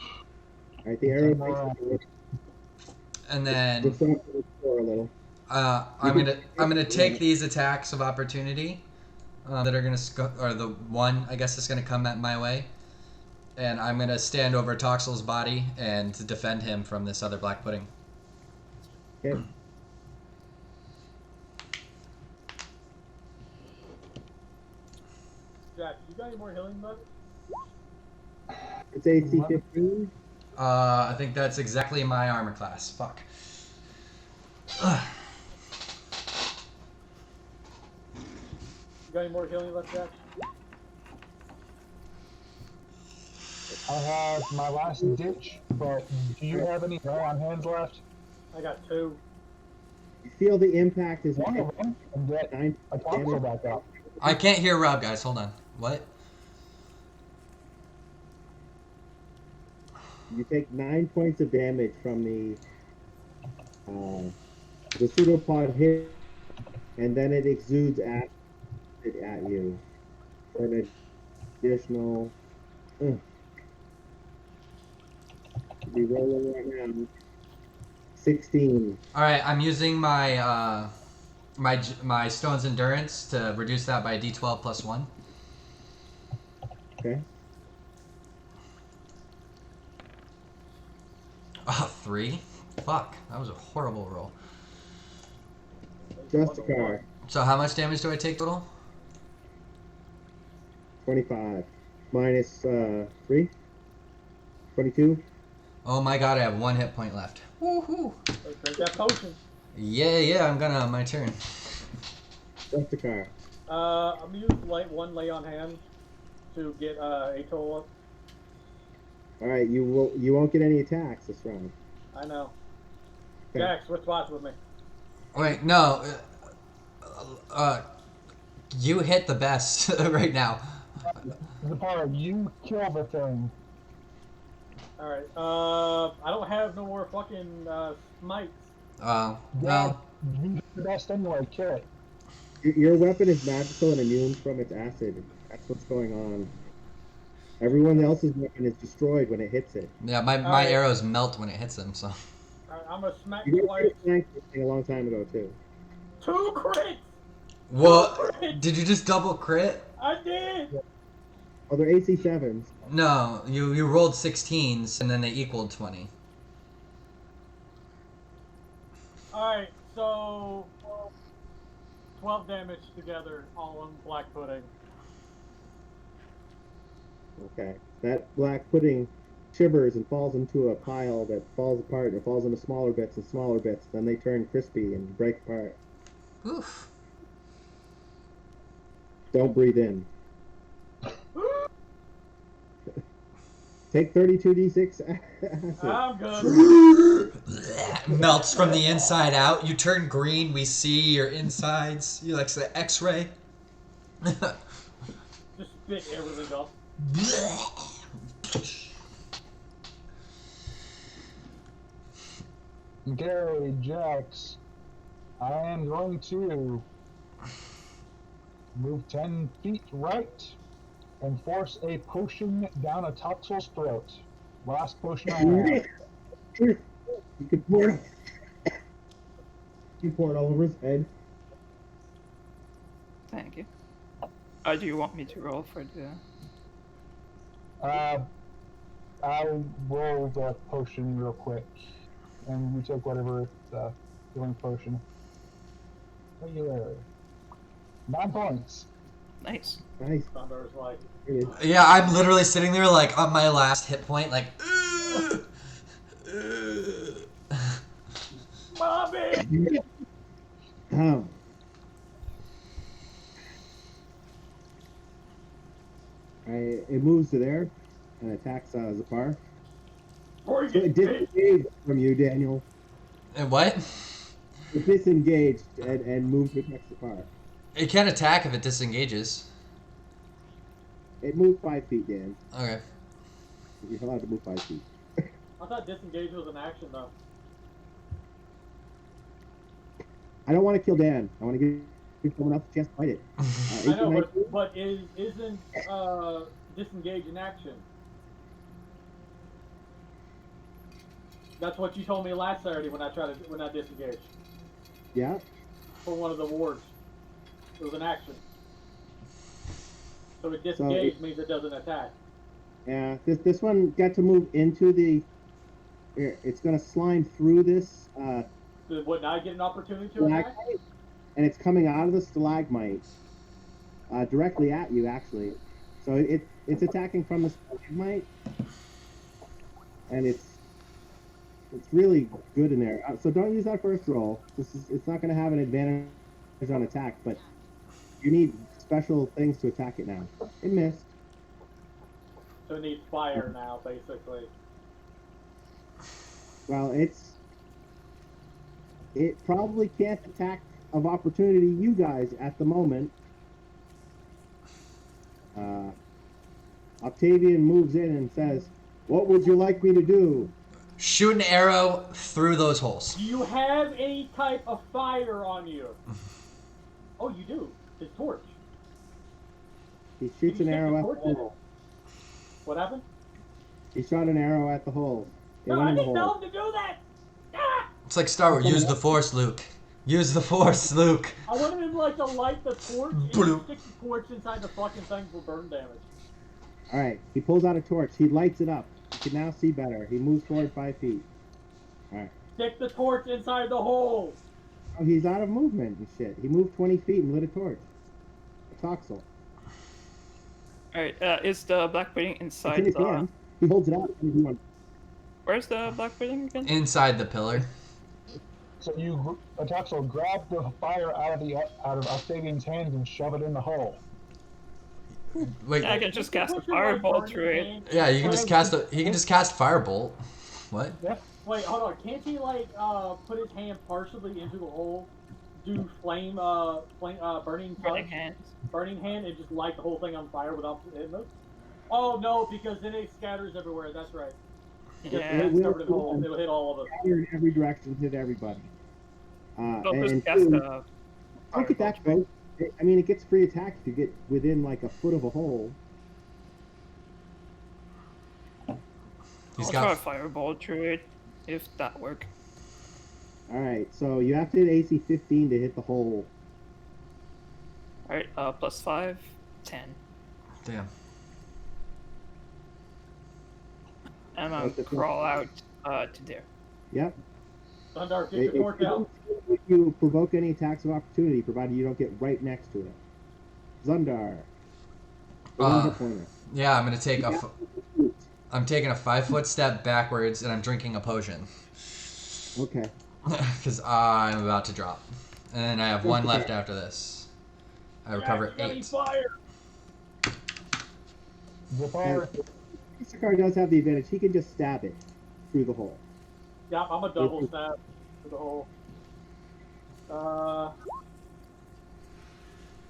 All right, the arrow makes And then it a little. I'm gonna take these attacks of opportunity that are gonna or the one I guess is gonna come at my way, and I'm gonna stand over Toxel's body and defend him from this other black pudding. Okay. Jack, you got any more healing bugs? It's AC 15. I think that's exactly my armor class. Fuck. Ugh. You got any more healing left, Jack? I have my last ditch, but do you have any lay on hands left? I got 2. You feel the impact is One of them, and get 9 a Toxel back up. I can't hear Rob, guys. Hold on. What? You take 9 points of damage from the pseudopod hit, and then it exudes acid at you for an additional. Be rolling right now. 16. All right, I'm using my my stone's endurance to reduce that by d12 plus 1. Okay. 3. Fuck, that was a horrible roll. Just a car. So how much damage do I take total? 25. Minus 3. 22. Oh my god, I have 1 hit point left. Woohoo! Let's drink that potion. Yeah, I'm gonna my turn. Just a car. I'm gonna use one lay on hand to get Atoll up. All right, you won't get any attacks this round. I know. Okay. Jack, switch spots with me. Wait, no. You hit the best right now. The part you kill the thing. Alright, I don't have no more fucking smites. Well, You do the best anyway, kill it. Your weapon is magical and immune from its acid. That's what's going on. Everyone else's weapon is destroyed when it hits it. yeah, my Alright. arrows melt when it hits them, so. Alright, I'm gonna smack You twice. did this thing a long time ago too. 2 crits! What? Did you just double crit? I did! Oh, they're AC 7s. No, you rolled 16s and then they equaled 20. Alright, so 12 damage together, all on black pudding. Okay. That black pudding shivers and falls into a pile that falls apart and it falls into smaller bits and smaller bits. Then they turn crispy and break apart. Oof. Don't breathe in. Take 32d6 acid. I'm good. Melts from the inside out. You turn green. We see your insides. You like the X-ray. Just spit everything up. Okay, Jax. I am going to move 10 feet right and force a potion down a Toxel's throat. Last potion I have. Here, you can pour it. You pour it all over his head. Thank you. Do you want me to roll for the? I'll roll the potion real quick, and you take whatever healing potion. Regular. 9 points. Nice. Nice. Thunder's like, It is. Yeah, I'm literally sitting there like on my last hit point, like. Mommy! Oh. It moves to there and attacks Zapar. So it disengaged from you, Daniel. And what? It disengaged and moved to attack Zapar. It can't attack if it disengages. It moved 5 feet, Dan. Okay. You're allowed to move 5 feet. I thought disengage was an action though. I don't want to kill Dan. I want to give someone else a chance to fight it. I know, but isn't disengage an action? That's what you told me last Saturday when I disengaged Yeah. for one of the wards. It was an action. So it disengage means it doesn't attack. Yeah. This one got to move into the. It's gonna slime through this Would I get an opportunity to attack? stalagmite, and it's coming out of the stalagmite directly at you, actually. So it's attacking from the stalagmite, and it's really good in there. So don't use that first roll. It's not going to have an advantage on attack, but you need special things to attack it now. It missed. So it needs fire now, basically. Well, it probably can't attack of opportunity you guys at the moment. Octavian moves in and says, "What would you like me to do?" Shoot an arrow through those holes. Do you have any type of fire on you? Oh, you do. His torch. He shoots Did an you arrow take at the the torch in? hole. What happened? He shot an arrow at the hole. It No, went I in the didn't tell hole. him to do that! Ah! It's like Star Wars. Use the Force, Luke. Use the Force, Luke. I wanted him like to light the torch and Bloop. stick the torch inside the fucking thing for burn damage. All right. He pulls out a torch. He lights it up. You can now see better. He moves forward 5 feet. All right. Stick the torch inside the hole. Oh, he's out of movement and shit. He moved 20 feet and lit a torch. A toxel. Alright, is the black pudding It's in inside his the... hand. He holds it out. And he wants- Where's the black pudding again? Inside the pillar. So you, Ataxel, grab the fire out of Octavian's hands and shove it in the hole. Wait. Yeah, I can just cast a Torch is, like, fireball burning through it. hand. Yeah, you can just cast a. He can just cast firebolt. What? Wait, hold on. Can't he like put his hand partially into the hole, do burning Burning touch, hands. burning hand, and just light the whole thing on fire without hitting it? Oh no, because then it scatters everywhere. That's right. Because Yeah. it's covered in holes, it'll hit all of us. Fire in every direction, hit everybody. I'll And just cast two, a look at fireball that, through it. folks. I mean, it gets free attack if you get within like a foot of a hole. He's I'll try a got. fireball through it, if that works. All right, so you have to hit AC 15 to hit the hole. Alright, plus 5, 10. Damn. And I'll What's the crawl out to there. Yep. Thundar, get the torch out. If you provoke any attacks of opportunity, provided you don't get right next to it. Zundar. Pointer. Yeah, I'm gonna take a. I'm taking a 5-foot step backwards, and I'm drinking a potion. Okay. Because I'm about to drop. And I have one left after this. I recover Yeah, you 8. fire. The fire. Isakar does have the advantage. He can just stab it through the hole. Yeah, I'm a double stab to the hole.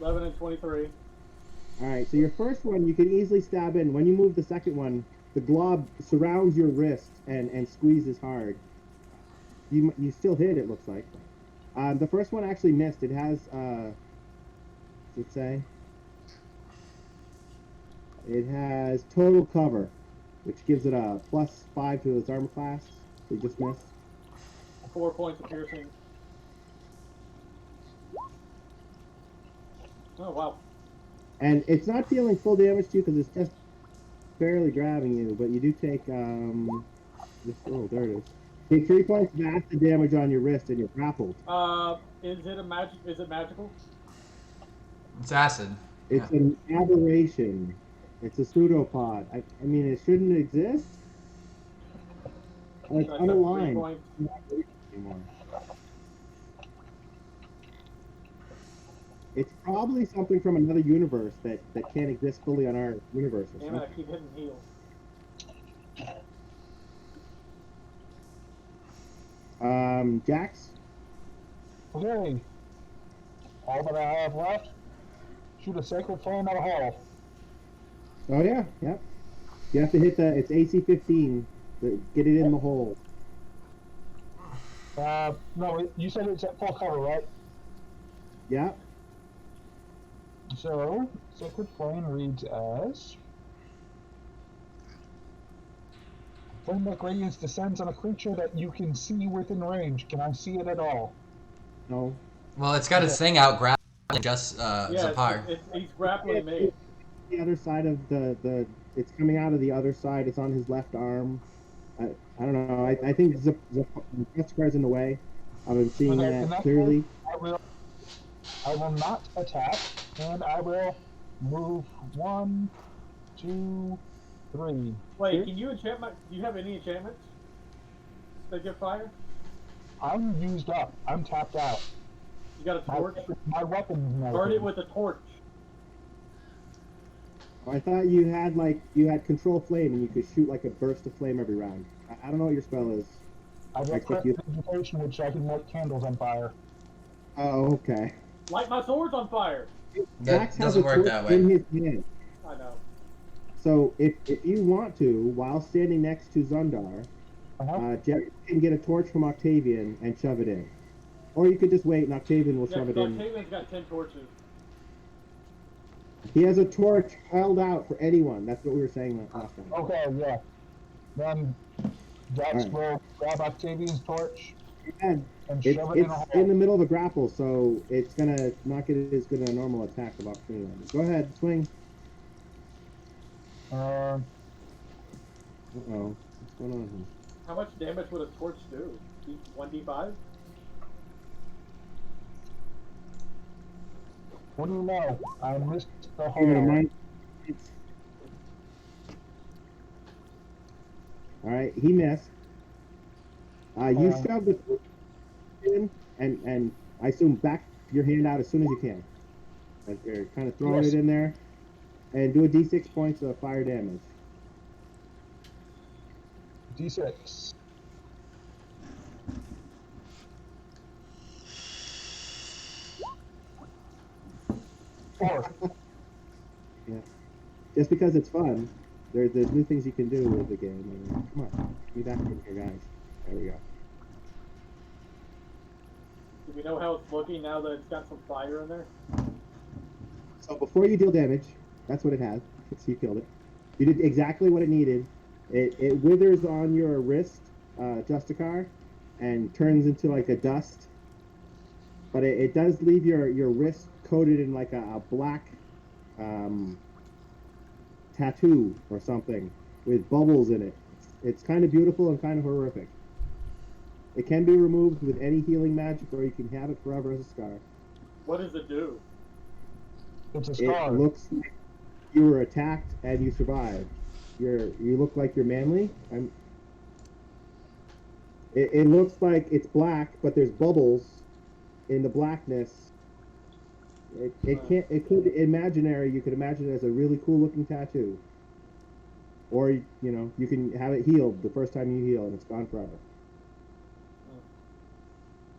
11 and 23. All right, so your first one you can easily stab in. When you move the second one, the glob surrounds your wrist and squeezes hard. You still hit, it looks like. The first one actually missed. It has, what's it say? It has total cover, which gives it a +5 to its armor class. He just missed. 4 points of piercing. Oh, wow. And it's not dealing full damage to you because it's just barely grabbing you, but you do take oh, there it is. Take 3 points of acid damage on your wrist, and you're grappled. Is it magical? It's acid. It's an aberration. It's a pseudopod. I mean, it shouldn't exist. It's So I on a took 3 line. points. It's not aberration anymore. It's probably something from another universe that can't exist fully on our universe. Or Damn it, I something. keep hitting heal. Jax? Okay. All that I have left, shoot a sacred flame at a hole. Oh yeah, yep. You have to hit it's AC 15 to get it in the hole. No, you said it's at full cover, right? Yep. So, Sacred Flame reads as... Flame-like radiance descends on a creature that you can see within range. Can I see it at all? No. Well, it's got its thing out grappling just Yeah, Zapar. he's grappling me. The other side of the it's coming out of the other side. It's on his left arm. I don't know. I think Justicar's in the way. I've been seeing Okay, in that that clearly. case, I will not attack, and I will move 1, 2, 3. Wait, can you enchant do you have any enchantments that give fire? I'm used up. I'm tapped out. You got a torch? My weapon. Burn it with a torch. I thought you had control flame and you could shoot like a burst of flame every round. I don't know what your spell is. I got expect craft you- vegetation, which I can light candles on fire. Oh, okay. Light my swords on fire! That Jax has doesn't a work torch that way. in his hand. I know. So if you want to, while standing next to Zundar, Jax can get a torch from Octavian and shove it in. Or you could just wait and Octavian will Yeah, shove it so in. Octavian's got 10 torches. He has a torch held out for anyone. That's what we were saying last time. Okay, yeah. Then Jax Alright. will grab Octavian's torch And and it's shove it in a hole. in the middle of a grapple, so it's gonna not get as good a normal attack of opportunity. Go ahead, swing. Uh, Uh-oh. What's going on here? How much damage would a torch do? 1d5? what do you know? I missed the You're gonna hole. mind. All right, he missed. You shove the in, and I assume back your hand out as soon as you can. Like you're kind of throwing Yes. it in there, and do a d6 points of fire damage. D6. Four. Just because it's fun, there's new things you can do with the game. I mean, come on, give me that in here, guys. There we go. Do we know how it's looking now that it's got some fire in there? So before you deal damage, that's what it has. So you killed it. You did exactly what it needed. It withers on your wrist, Justicar, and turns into like a dust. But it does leave your wrist coated in like a black tattoo or something with bubbles in it. It's kind of beautiful and kind of horrific. It can be removed with any healing magic, or you can have it forever as a scar. What does it do? It's a It scar. looks like you were attacked and you survived. You look like you're manly. It looks like it's black, but there's bubbles in the blackness. It could imaginary. You could imagine it as a really cool looking tattoo, or you can have it healed the first time you heal, and it's gone forever.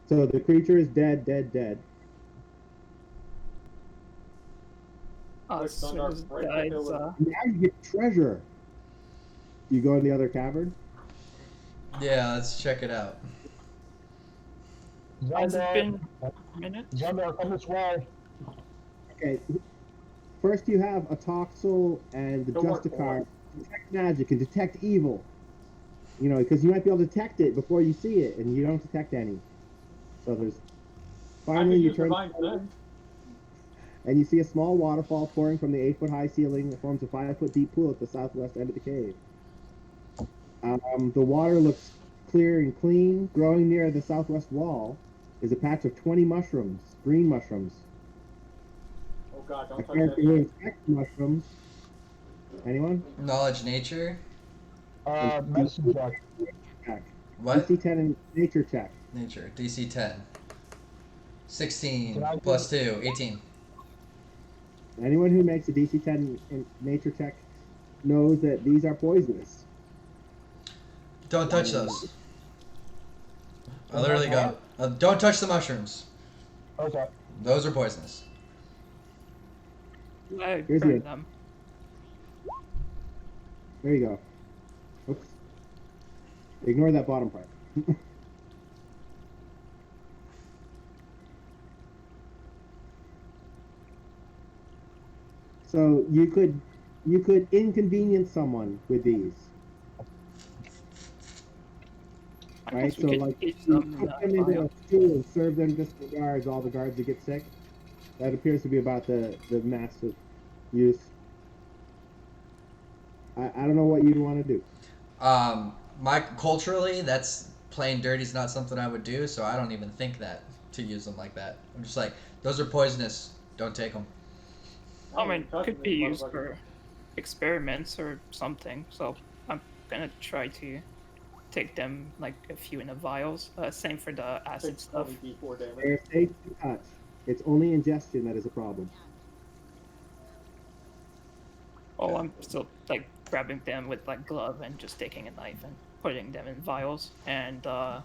So the creature is dead. Like As soon Sundar as breaks the dies, pillar. Now you get treasure. You go in the other cavern. Yeah, let's check it out. has it Zundar, been a minute? Zundar, come this way. Okay. First, you have Atoxel and the Don't work, Justicar. Detect magic and detect evil. you know, because you might be able to detect it before you see it, and you don't detect any. So there's I finally could you use turn divine sense. and you see a small waterfall pouring from the 8-foot high ceiling that forms a 5-foot deep pool at the southwest end of the cave. The water looks clear and clean. Growing near the southwest wall is a patch of 20 mushrooms, green mushrooms. Oh god, A don't touch character that who shit. inspects the mushrooms. Anyone? Knowledge nature. Medicine check. Check. What? DC 10 in nature check. Nature. DC 10. 16 Can I plus 2. 18. Anyone who makes a DC 10 in nature check knows that these are poisonous. Don't touch those. I Don't literally touch go, don't touch the mushrooms. Okay. Those are poisonous. I Here's burn the- them. There you go. Oops. Ignore that bottom part. So you could inconvenience someone with these, I right? guess we So could like teach you them put that them into file. a stew and serve them just to guards, all the guards that get sick. That appears to be about the massive use. I don't know what you'd want to do. My culturally, that's plain dirty is not something I would do, so I don't even think that to use them like that. I'm just like, those are poisonous. Don't take them. I mean, touching could be this used motherfucker. for experiments or something. So I'm gonna try to take them like a few in the vials. Same for the acid Takes stuff. 20 d4 damage. They're safe to touch. It's only ingestion that is a problem. Oh, I'm still like grabbing them with like glove and just taking a knife and putting them in vials. And Yeah,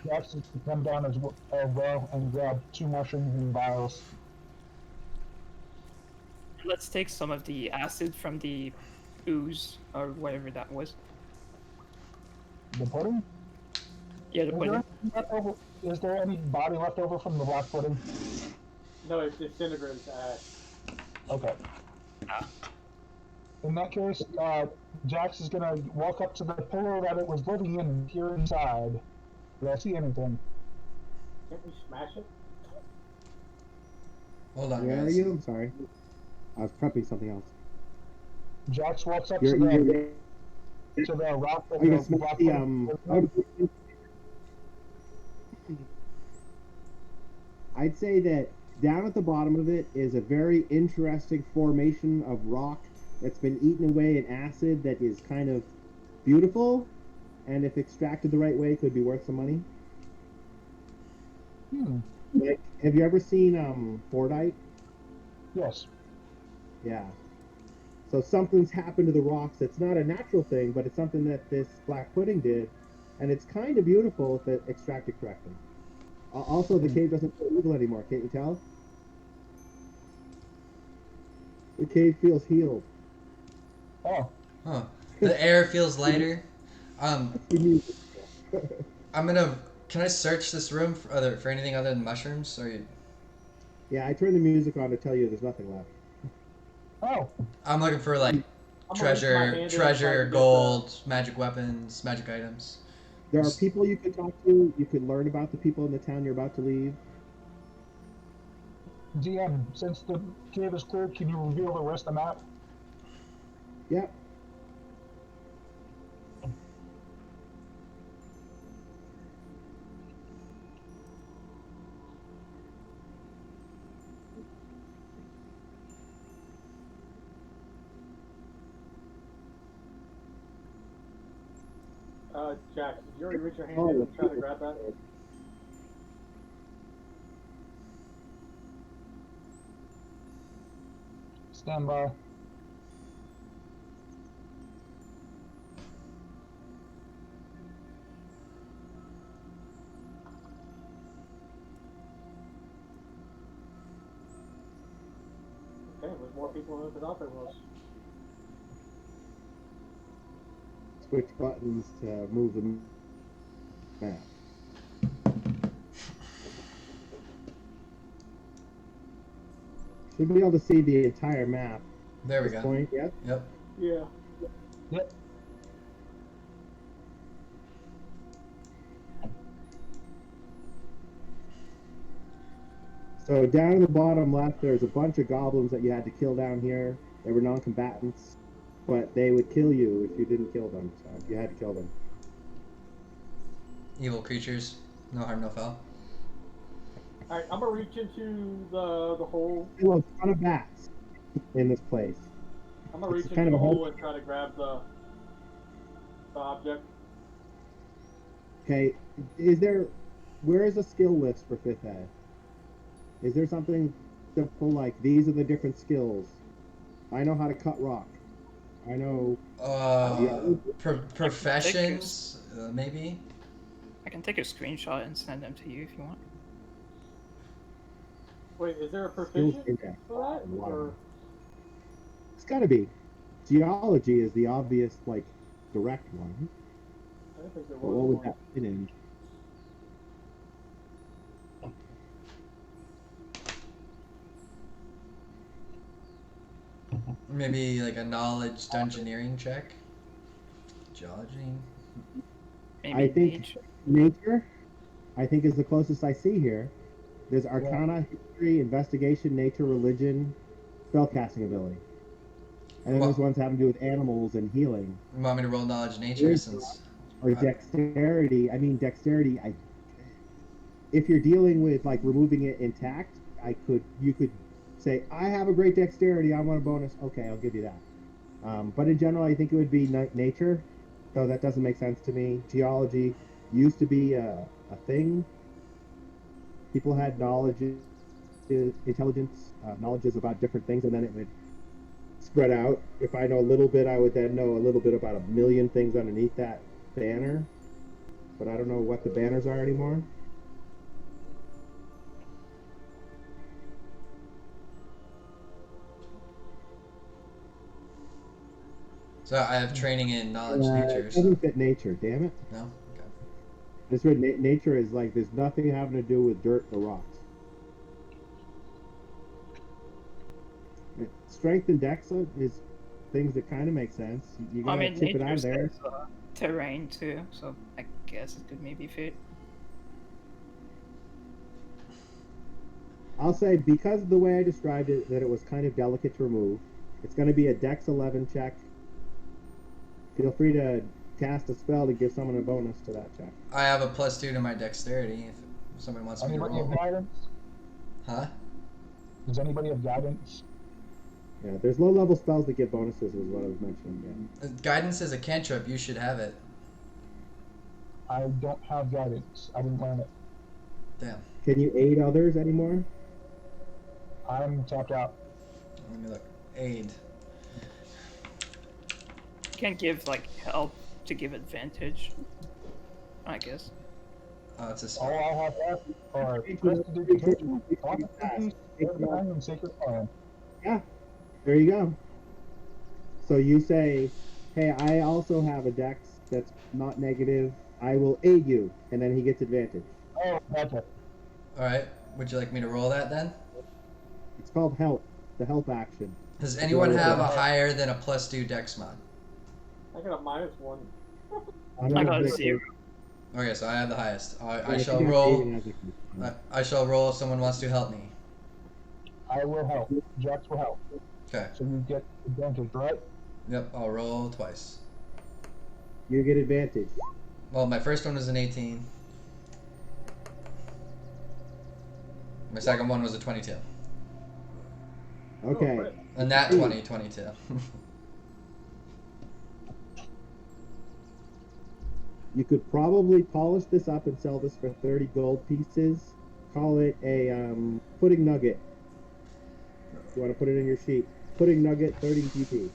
Jax is to come down as well and grab 2 mushrooms and vials. let's take some of the acid from the ooze or whatever that was. The pudding? Yeah, the pudding. Is there any body left over from the black pudding? No, it disintegrates to ash. Okay. Ah. In that case, Jax is gonna walk up to the pillar that it was living in and peer inside. Do I see anything? Can't we smash it? Hold on, Where are guys. you? I'm sorry. I was prepping something else. Jax walks up You're, to you're, the rock that Are you the gonna smash black the pudding. I'd say that down at the bottom of it is a very interesting formation of rock that's been eaten away in acid that is kind of beautiful, and if extracted the right way, could be worth some money. Like, have you ever seen Fordite? Yes. Yeah. So something's happened to the rocks. It's not a natural thing, but it's something that this black pudding did, and it's kind of beautiful if it extracted correctly. Also, the cave doesn't feel evil anymore. Can't you tell? The cave feels healed. Oh. Huh. The air feels lighter. I'm gonna. Can I search this room for anything other than mushrooms? Or Yeah, I turned the music on to tell you there's nothing left. Oh. I'm looking for like I'm gonna reach my hand in and try to treasure, get gold, magic weapons, magic items. There are people you could talk to. You could learn about the people in the town you're about to leave. DM, since the cave is cleared, can you reveal the rest of the map? Yep. Jack, did you already reach your hand Oh, in and try to grab that? Stand by. Okay, there's more people than I thought there was. Switch buttons to move the map. Should be able to see the entire map There we at this go. point. Yep. Yep. Yeah. Yep. So down in the bottom left, there's a bunch of goblins that you had to kill down here. They were non-combatants, but they would kill you if you didn't kill them. So you had to kill them. Evil creatures. No harm, no foul. All right, I'm gonna reach into the hole. There were a ton of bats in this place. I'm gonna reach It's into kind of the a hole. hole and try to grab the object. Okay, where is the skill list for 5th Ed? Is there something simple like these are the different skills? I know how to cut rock. I know. Professions, maybe? I can take a screenshot and send them to you if you want. Wait, is there a Skills proficient index. for that? Or It's gotta be. Geology is the obvious, like, direct one. I don't think there But was what would one. that fit in? Maybe like a knowledge dungeoneering check? Geology? Maybe I think nature. nature, I think, is the closest I see here. There's Arcana, History, Investigation, Nature, Religion, Spellcasting ability. And then there's Well- ones having to do with animals and healing. You want me to roll knowledge nature Yes. since... Or dexterity. I mean, dexterity, if you're dealing with, like, removing it intact, you could say, I have a great dexterity, I want a bonus. Okay, I'll give you that. But in general, I think it would be nature, though that doesn't make sense to me. Geology used to be a thing. People had intelligence, knowledges about different things, and then it would spread out. If I know a little bit, I would then know a little bit about a million things underneath that banner. But I don't know what the banners are anymore. So I have training in knowledge nature, It so... doesn't fit nature, damn it. No? Okay. This word nature is like there's nothing having to do with dirt or rocks. Strength and dex is things that kind of make sense. You I gotta mean, chip it out nature of there. says terrain too, so I guess it could maybe fit. I'll say because of the way I described it, that it was kind of delicate to remove. It's going to be a dex 11 check. Feel free to cast a spell to give someone a bonus to that check. I have a +2 to my dexterity if someone wants me to Anybody have roll. guidance? Huh? Does anybody have guidance? Yeah, there's low level spells that give bonuses, is what I was mentioning. Yeah. Guidance is a cantrip, you should have it. I don't have guidance. I didn't learn it. Damn. Can you aid others anymore? I'm tapped out. Let me look. Aid. Can't give like help to give advantage. I guess. Oh, it's a All spell. I have left are prestidigitation, competency, everything, and sacred plan. Yeah, there you go. So you say, hey, I also have a dex that's not negative. I will aid you, and then he gets advantage. Oh, gotcha. Alright, would you like me to roll that then? It's called help, the help action. Does anyone have a higher than a +2 dex mod? I got a -1. I'm I not got a big- 0. Okay, so I have the highest. I I shall think I'm roll. aiding as a- I shall roll if someone wants to help me. I will help. Jax will help. Okay. So you get advantage, right? Yep, I'll roll twice. You get advantage. Well, my first one was an 18. My second one was a 22. Okay. crit. And that 20, 22. You could probably polish this up and sell this for 30 gold pieces. Call it a pudding nugget. You want to put it in your sheet. Pudding nugget, 30 GP.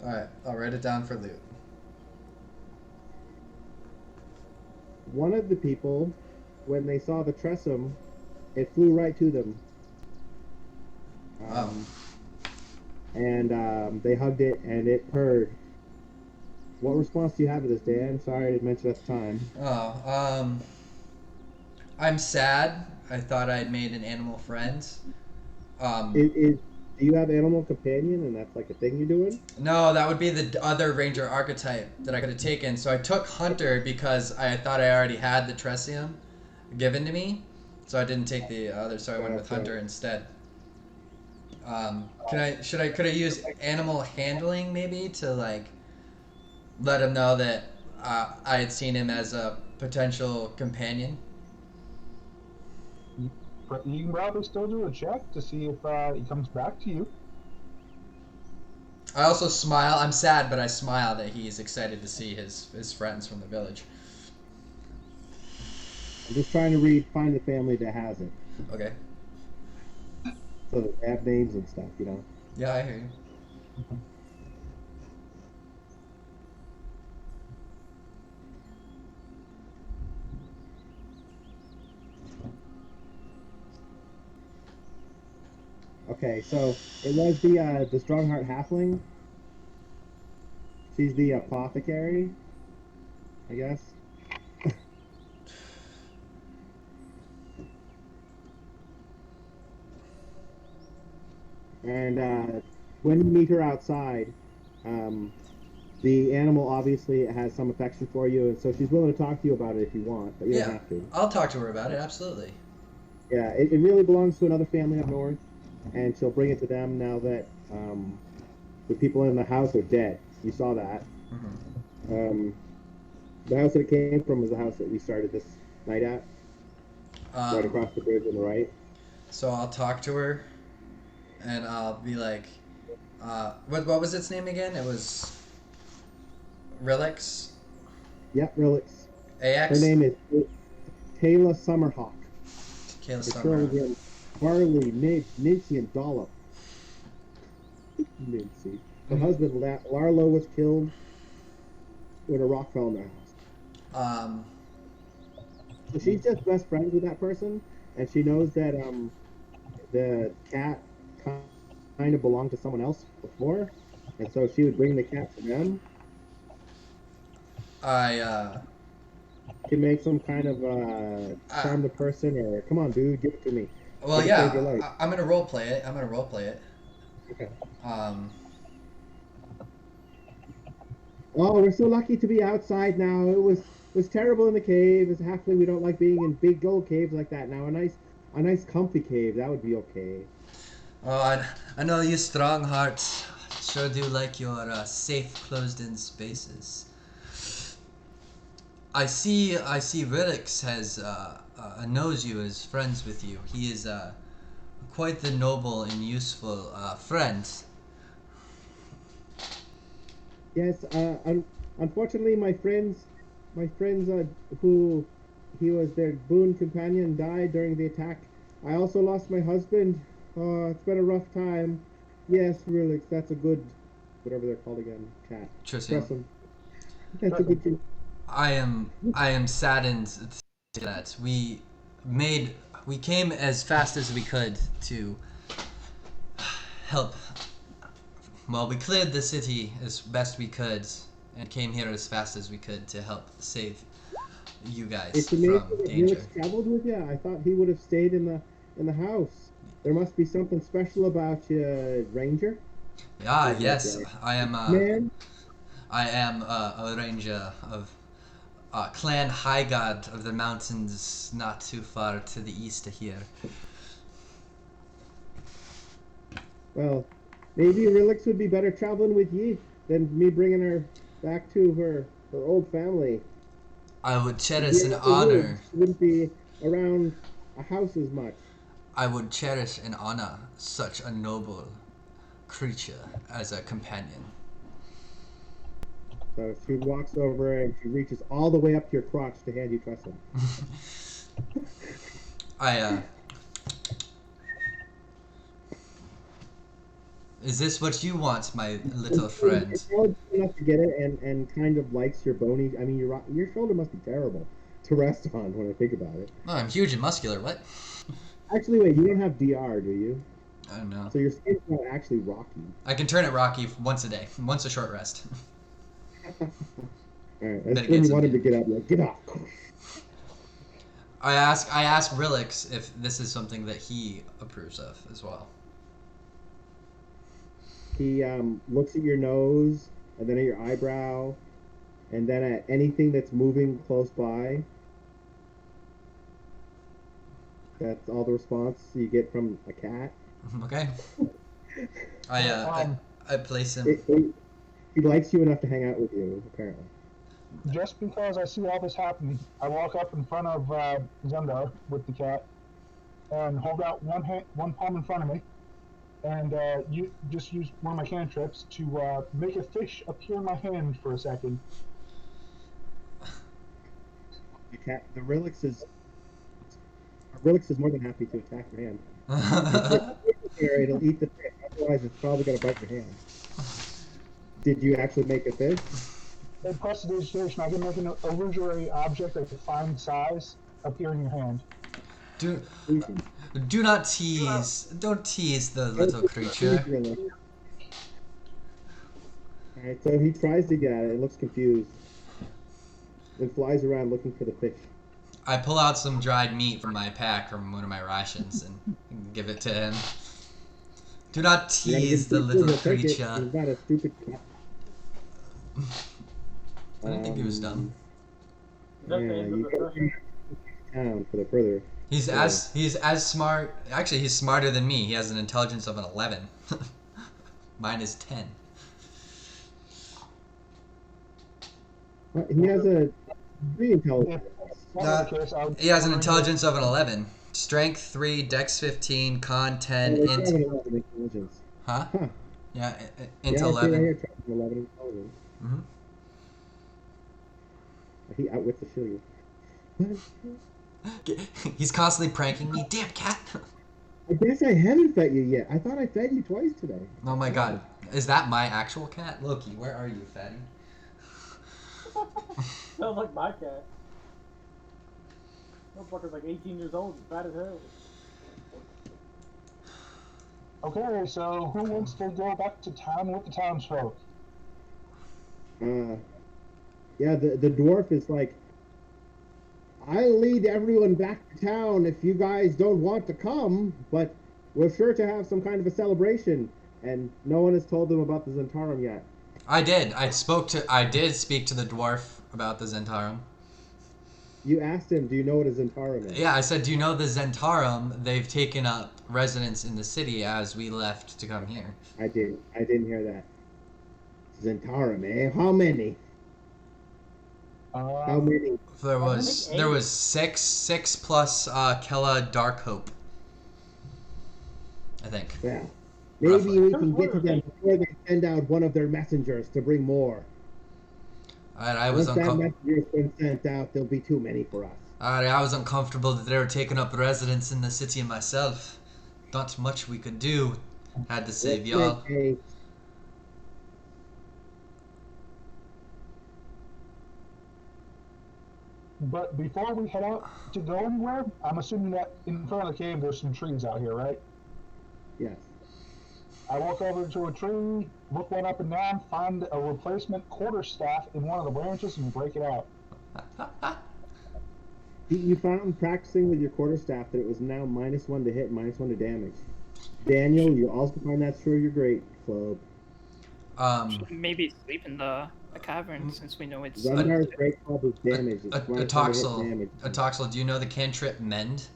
Alright, I'll write it down for loot. One of the people, when they saw the Tressum, it flew right to them. And they hugged it, and it purred. What response do you have to this, Dan? Sorry I didn't mention at the time. Oh, I'm sad. I thought I'd made an animal friend. Do you have animal companion, and that's like a thing you're doing? No, that would be the other ranger archetype that I could have taken. So I took hunter because I thought I already had the Tressium given to me. So I didn't take the other. So I went with Hunter instead. Could I use animal handling maybe to like let him know that I had seen him as a potential companion? But you can probably still do a check to see if he comes back to you. I also smile. I'm sad, but I smile that he's excited to see his friends from the village. I'm just trying to find the family that has it, Okay. so that they have names and stuff, you know. Yeah, I hear you. Okay, so it was the Strongheart Halfling. She's the apothecary, I guess. And when you meet her outside, um, the animal obviously has some affection for you, and so she's willing to talk to you about it if you want, but you don't Yeah, have to. I'll talk to her about it. Absolutely. Yeah, it really belongs to another family up north, and she'll bring it to them now that the people in the house are dead. You saw that. Hmm. The house that it came from was the house that we started this night at, right Um, across the bridge on the right. so I'll talk to her, and I'll be like, what was its name again? It was Relix, Yep, Relix. Her AX, name is Taylor Summerhawk. Kayla Her Summer. children, Barley, Midge, Nincy, and Dollop. Nincy. Her husband, Larlo, was killed when a rock fell in their house. Um, So she's just best friends with that person, and she knows that the cat kind of belonged to someone else before, and so she would bring the cat to them. I Can make some kind of uh, charm the person, or come on, dude, give it to me. well, They can save your yeah, life. I'm gonna role play it. I'm gonna role play it. Okay. Um, Oh, we're so lucky to be outside now. It was terrible in the cave. As a halfling, we don't like being in big old caves like that. Now a nice comfy cave that would be okay. oh, I know you strong hearts sure do like your safe, closed-in spaces. I see Relix has knows you as friends with you. He is quite the noble and useful friend. Yes. Unfortunately, my friends, who he was their boon companion, died during the attack. I also lost my husband. Oh, it's been a rough time. Yes, Relix, that's a good, whatever they're called again, cat. Trisium. Trust them. That's a good. I am saddened that made we came as fast as we could to help. Well, we cleared the city as best we could and came here as fast as we could to help save you guys It's amazing from that danger. Felix traveled with you. I thought he would have stayed in the house. There must be something special about you, Ranger. Ah, He's like, yes, I am. man. I am a ranger of Clan High God of the mountains, not too far to the east of here. Well, maybe Relix would be better traveling with ye than me bringing her back to her old family. I would She'd cherish be and around the woods. honor. She wouldn't be around a house as much. I would cherish and honor such a noble creature as a companion. So she walks over and she reaches all the way up to your crotch to hand you Trestle. I Is this what you want, my little friend? It's intelligent enough to get it and kind of likes your bony. I mean, your shoulder must be terrible to rest on when I think about it. Oh, I'm huge and muscular. What? Actually, wait, you don't have DR, do you? I don't know. So your skin's not actually rocky. I can turn it rocky once a day, once a short rest. All right, Then that's it when gets you want him to in. get up. Like, get up. I ask Relix if this is something that he approves of as well. He looks at your nose and then at your eyebrow and then at anything that's moving close by. That's all the response you get from a cat. Okay. I place him. He likes you enough to hang out with you, apparently. Just because I see all this happening, I walk up in front of Zendar with the cat and hold out one palm in front of me, and you just use one of my cantrips to make a fish appear in my hand for a second. The Relix is more than happy to attack your hand. It'll eat the fish. Otherwise, it's probably gonna bite your hand. Did you actually make a fish? In prestidigitation, I can make an illusory object of defined size appear in your hand. Do not tease. Don't tease the little creature. Alright, so he tries to get it and looks confused. Then flies around looking for the fish. I pull out some dried meat from my pack from one of my rations and give it to him. Do not tease the little creature. He's not a stupid cat. I didn't think he was dumb. Is that the end of You the gotta session? come down for the further. He's as smart. Actually, he's smarter than me. He has an intelligence of an 11. Mine is 10. He has a 3 intelligence. He has an intelligence of an 11. Strength 3, Dex 15, Con 10, Oh, Int. 11 intelligence. Huh? Huh. Yeah, Yeah, Int I see right 11. here, 11 intelligence. Mm-hmm. He outwits the shield. He's constantly pranking me. Damn cat! I guess I haven't fed you yet. I thought I fed you twice today. Oh my god. Is that my actual cat? Loki, where are you, fatty? Sounds like my cat. Motherfucker's like 18 years old and fat as hell. Okay, so who wants to go back to town with the townsfolk? Yeah, the dwarf is like, I'll lead everyone back to town if you guys don't want to come, but we're sure to have some kind of a celebration. And no one has told them about the Zentarum yet. I did. I did speak to the dwarf about the Zentarum. You asked him, do you know what a Zentarum is? Yeah, I said, do you know the Zentarum? They've taken up residence in the city as we left to come here. I didn't hear that. Zentarum, eh? How many? How many? There was six plus Kella Darkhope. I think. Yeah. Maybe Roughly. we can get to them before they send out one of their messengers to bring more. Alright, I Once was that messenger's been sent out, there'll be too many for us. Alright, I was uncomfortable that they were taking up residence in the city myself. Not much we could do. Had to save y'all. But before we head out to go anywhere, I'm assuming that in front of the cave there's some trees out here, right? Yes. I walk over to a tree, look one up and down, find a replacement quarterstaff in one of the branches, and break it out. You found practicing with your quarterstaff that it was now -1 to hit, -1 to damage. Daniel, you also find that's true of your great club. Maybe sleep in the cavern since we know it's. Zendar's great club is damage. It's -1 to hit damage. Atoxel, do you know the cantrip Mend?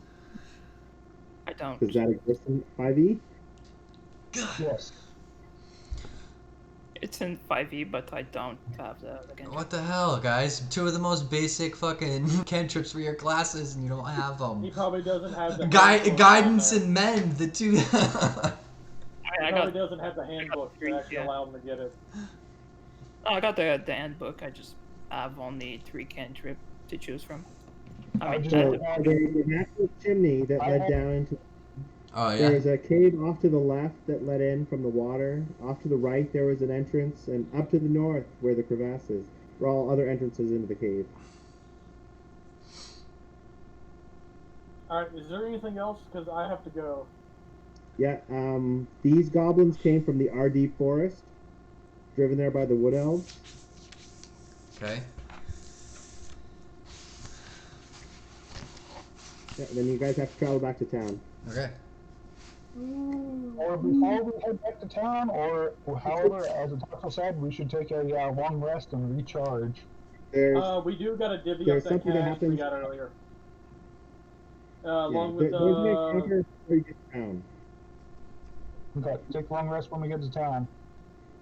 I don't. Does that exist in 5e? Yes. It's in 5e, but I don't have the cantrip. What the hell, guys? Two of the most basic fucking cantrips for your classes, and you don't have them. He probably doesn't have the Guidance and Mend, the two. He I probably got. doesn't have the handbook three, to actually yeah. allow him to get it. Oh, I got the handbook. I just have only 3 cantrip to choose from. I mean, So there's a natural chimney that led down into. Oh yeah. There's a cave off to the left that led in from the water. Off to the right there was an entrance, and up to the north where the crevasse is were all other entrances into the cave. Alright, is there anything else? Because I have to go. Yeah, these goblins came from the RD forest, driven there by the wood elves. Okay. Yeah, then you guys have to travel back to town. Okay. Or before we head back to town, or however, as Atoxel said, we should take a long rest and recharge. There's We do gotta divvy up there's that something that cash we happens- got earlier. along There, with there's an encounter before you get to town. Okay, take a long rest when we get to town.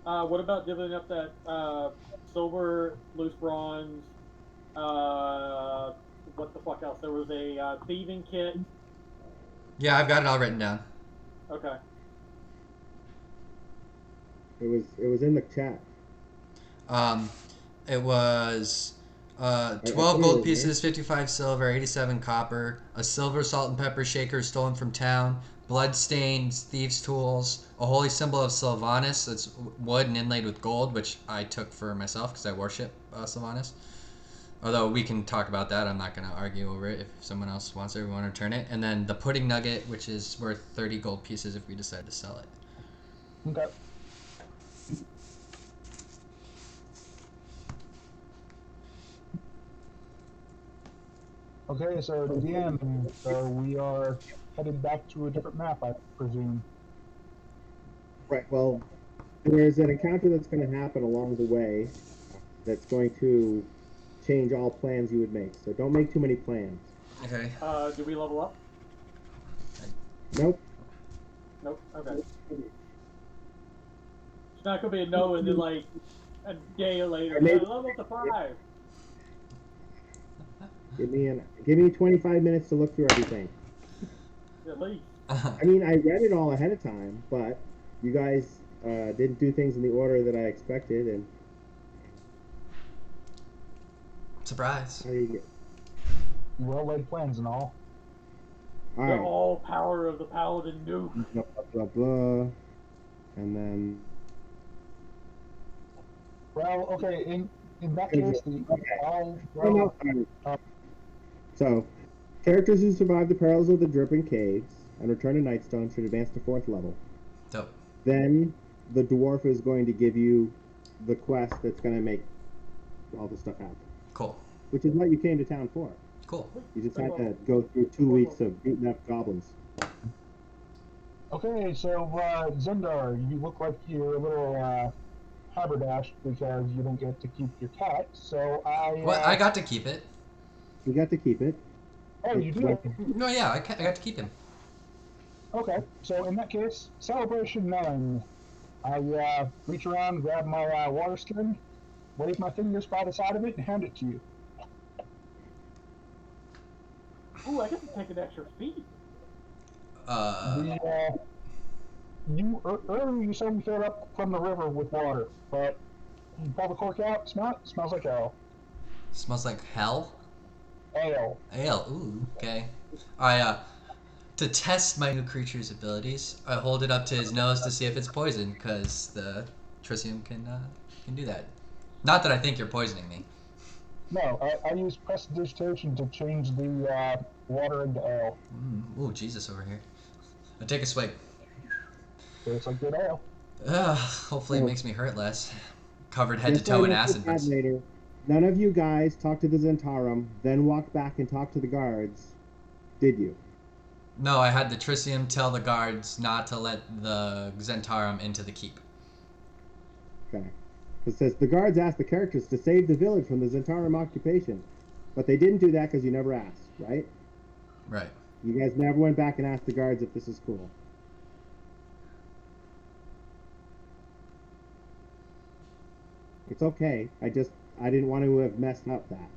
what about divvying up that silver, loose bronze, what the fuck else? There was a thieving kit. Yeah, I've got it all written down. Okay. It was in the chat. It was I 12 put it gold in pieces, 55 silver, 87 copper, a silver salt and pepper shaker stolen from town, bloodstains, thieves' tools, a holy symbol of Sylvanas that's wood and inlaid with gold, which I took for myself because I worship Sylvanas. Although we can talk about that, I'm not going to argue over it. If someone else wants it, we want to return it. And then the pudding nugget, which is worth 30 gold pieces if we decide to sell it. Okay. Okay, so at the end, so we are headed back to a different map, I presume. Right. Well, there's an encounter that's going to happen along the way that's going to change all plans you would make. So don't make too many plans. Okay. Do we level up? Nope. Nope. Okay. It's not gonna be a no, and then like a day later, Maybe- level up to 5. Give me 25 minutes to look through everything. At least. I mean, I read it all ahead of time, but you guys didn't do things in the order that I expected, and Surprise. how do you get? Well-laid plans and all. All The right. all power of the paladin nuke. Blah, blah, blah, and then Well, okay, in that case, I'll, Oh, no, so, characters who survive the perils of the Dripping Caves and return to Nightstone should advance to 4th level. Dope. Then the dwarf is going to give you the quest that's going to make all the stuff happen, Cool. which is what you came to town for. Cool. You just had to go through 2 weeks of beating up goblins. Okay, so Zendar, you look like you're a little haberdashed because you don't get to keep your cat. So Well, I got to keep it. You got to keep it. Oh, you do. No, yeah, I got to keep him. Okay, so in that case, celebration 9. I reach around, grab my water skin, wave my fingers by the side of it, and hand it to you. Ooh, I get to take an extra feat. Earlier you said we filled up from the river with water, but you pull the cork out, smell it, smells like ale. Smells like hell. Ale. Ale. Ooh, okay. To test my new creature's abilities, I hold it up to his nose to see if it's poison, because the Tritium can do that. Not that I think you're poisoning me. No, I use prestidigitation to change the water into ale. Ooh, Jesus over here. I take a swig. Tastes like good ale. Hopefully it makes me hurt less. Covered head to Just so toe I in don't acid. feel bad later, none of you guys talked to the Zentarum, then walked back and talked to the guards, did you? No, I had the Tritium tell the guards not to let the Zentarum into the keep. Okay. It says the guards asked the characters to save the village from the Zentarum occupation, but they didn't do that because you never asked, right? Right. You guys never went back and asked the guards if this is cool. It's okay. I didn't want to have messed up that.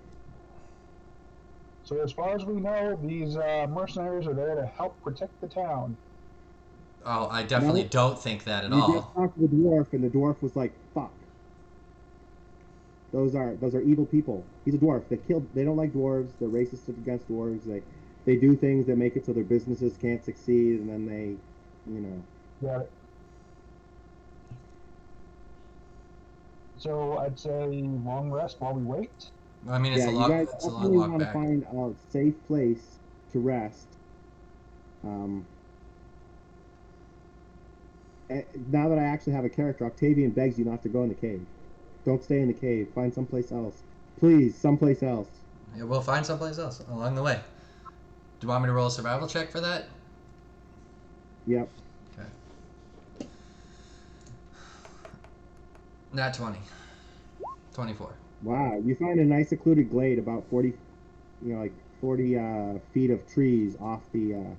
So as far as we know, these mercenaries are there to help protect the town. Oh, I definitely No. don't think that at You just all. talked to the dwarf, and the dwarf was like, "Fuck. Those are evil people." He's a dwarf. They don't like dwarves. They're racist against dwarves. They do things that make it so their businesses can't succeed, and then they, you know. Got it. So I'd say long rest while we wait. I mean, it's Yeah, a you long, guys it's a long definitely walk want to back. find a safe place to rest. Now that I actually have a character, Octavian begs you not to go in the cave. Don't stay in the cave. Find someplace else. Please, someplace else. Yeah, we'll find someplace else along the way. Do you want me to roll a survival check for that? Yep. Okay. Nat 20. 24. Wow, you find a nice secluded glade about 40, like 40 feet of trees off the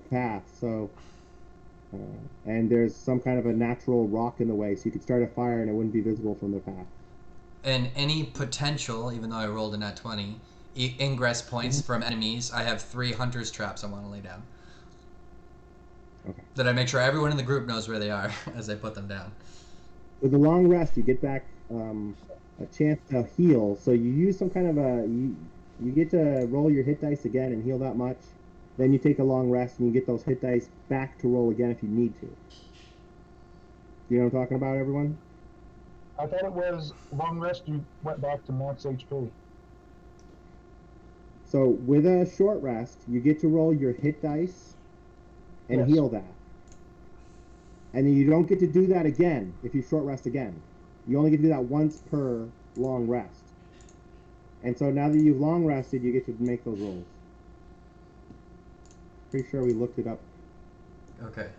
path. So, and there's some kind of a natural rock in the way, so you could start a fire and it wouldn't be visible from the path. And any potential, even though I rolled a nat 20, ingress points from enemies, I have 3 hunter's traps I want to lay down. Okay. That I make sure everyone in the group knows where they are as I put them down. With the long rest, you get back a chance to heal. So you use some kind of you get to roll your hit dice again and heal that much. Then you take a long rest and you get those hit dice back to roll again if you need to. You know what I'm talking about, everyone? I thought it was long rest. You went back to max HP. So with a short rest, you get to roll your hit dice and Yes. heal that. And then you don't get to do that again if you short rest again. You only get to do that once per long rest. And so now that you've long rested, you get to make those rolls. Pretty sure we looked it up. Okay.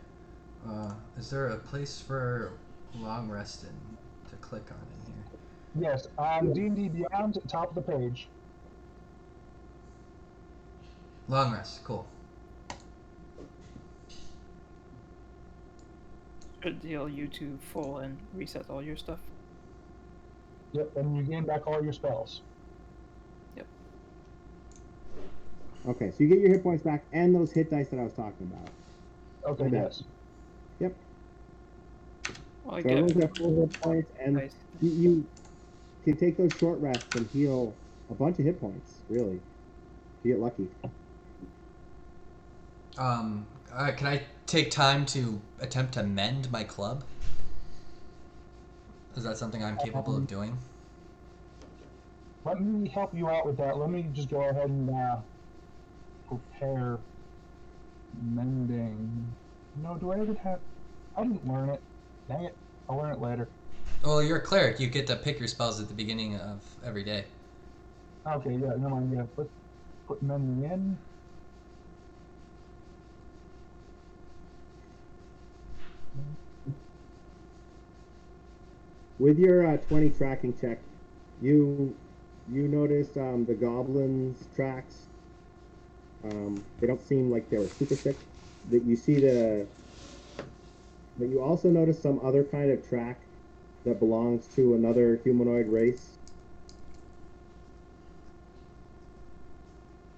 Is there a place for long resting to click on in here? Yes, on D&D Beyond, top of the page. Long rest, cool. Should heal you to full and reset all your stuff. Yep, and you gain back all your spells. Okay, so you get your hit points back and those hit dice that I was talking about. Okay, Okay. yes. Well, I So get everyone's got full hit points, and nice. you can take those short rests and heal a bunch of hit points, really, if you get lucky. Can I take time to attempt to mend my club? Is that something I'm capable of doing? Let me help you out with that. Let me just go ahead and prepare mending. No, do I even have... I didn't learn it. Dang it. I'll learn it later. Well, you're a cleric. You get to pick your spells at the beginning of every day. Okay, yeah, never mind. Yeah, let's put mending in. With your 20 tracking check, you notice the goblins' tracks. They don't seem like they were super thick. That you see but you also notice some other kind of track that belongs to another humanoid race.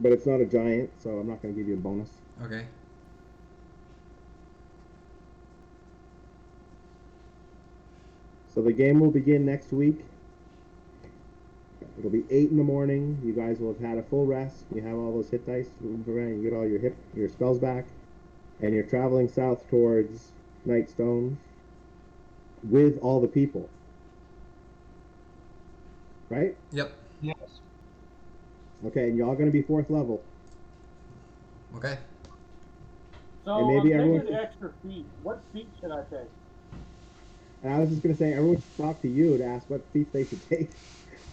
But it's not a giant, so I'm not going to give you a bonus. Okay. So the game will begin next week. It'll be 8 in the morning. You guys will have had a full rest. You have all those hit dice. You get all your spells back. And you're traveling south towards Nightstone with all the people. Right? Yep. Yes. Okay, and y'all going to be 4th level. Okay. So And maybe I'm everyone taking should- the extra feet. What feet should I take? And I was just going to say, everyone should talk to you to ask what feats they should take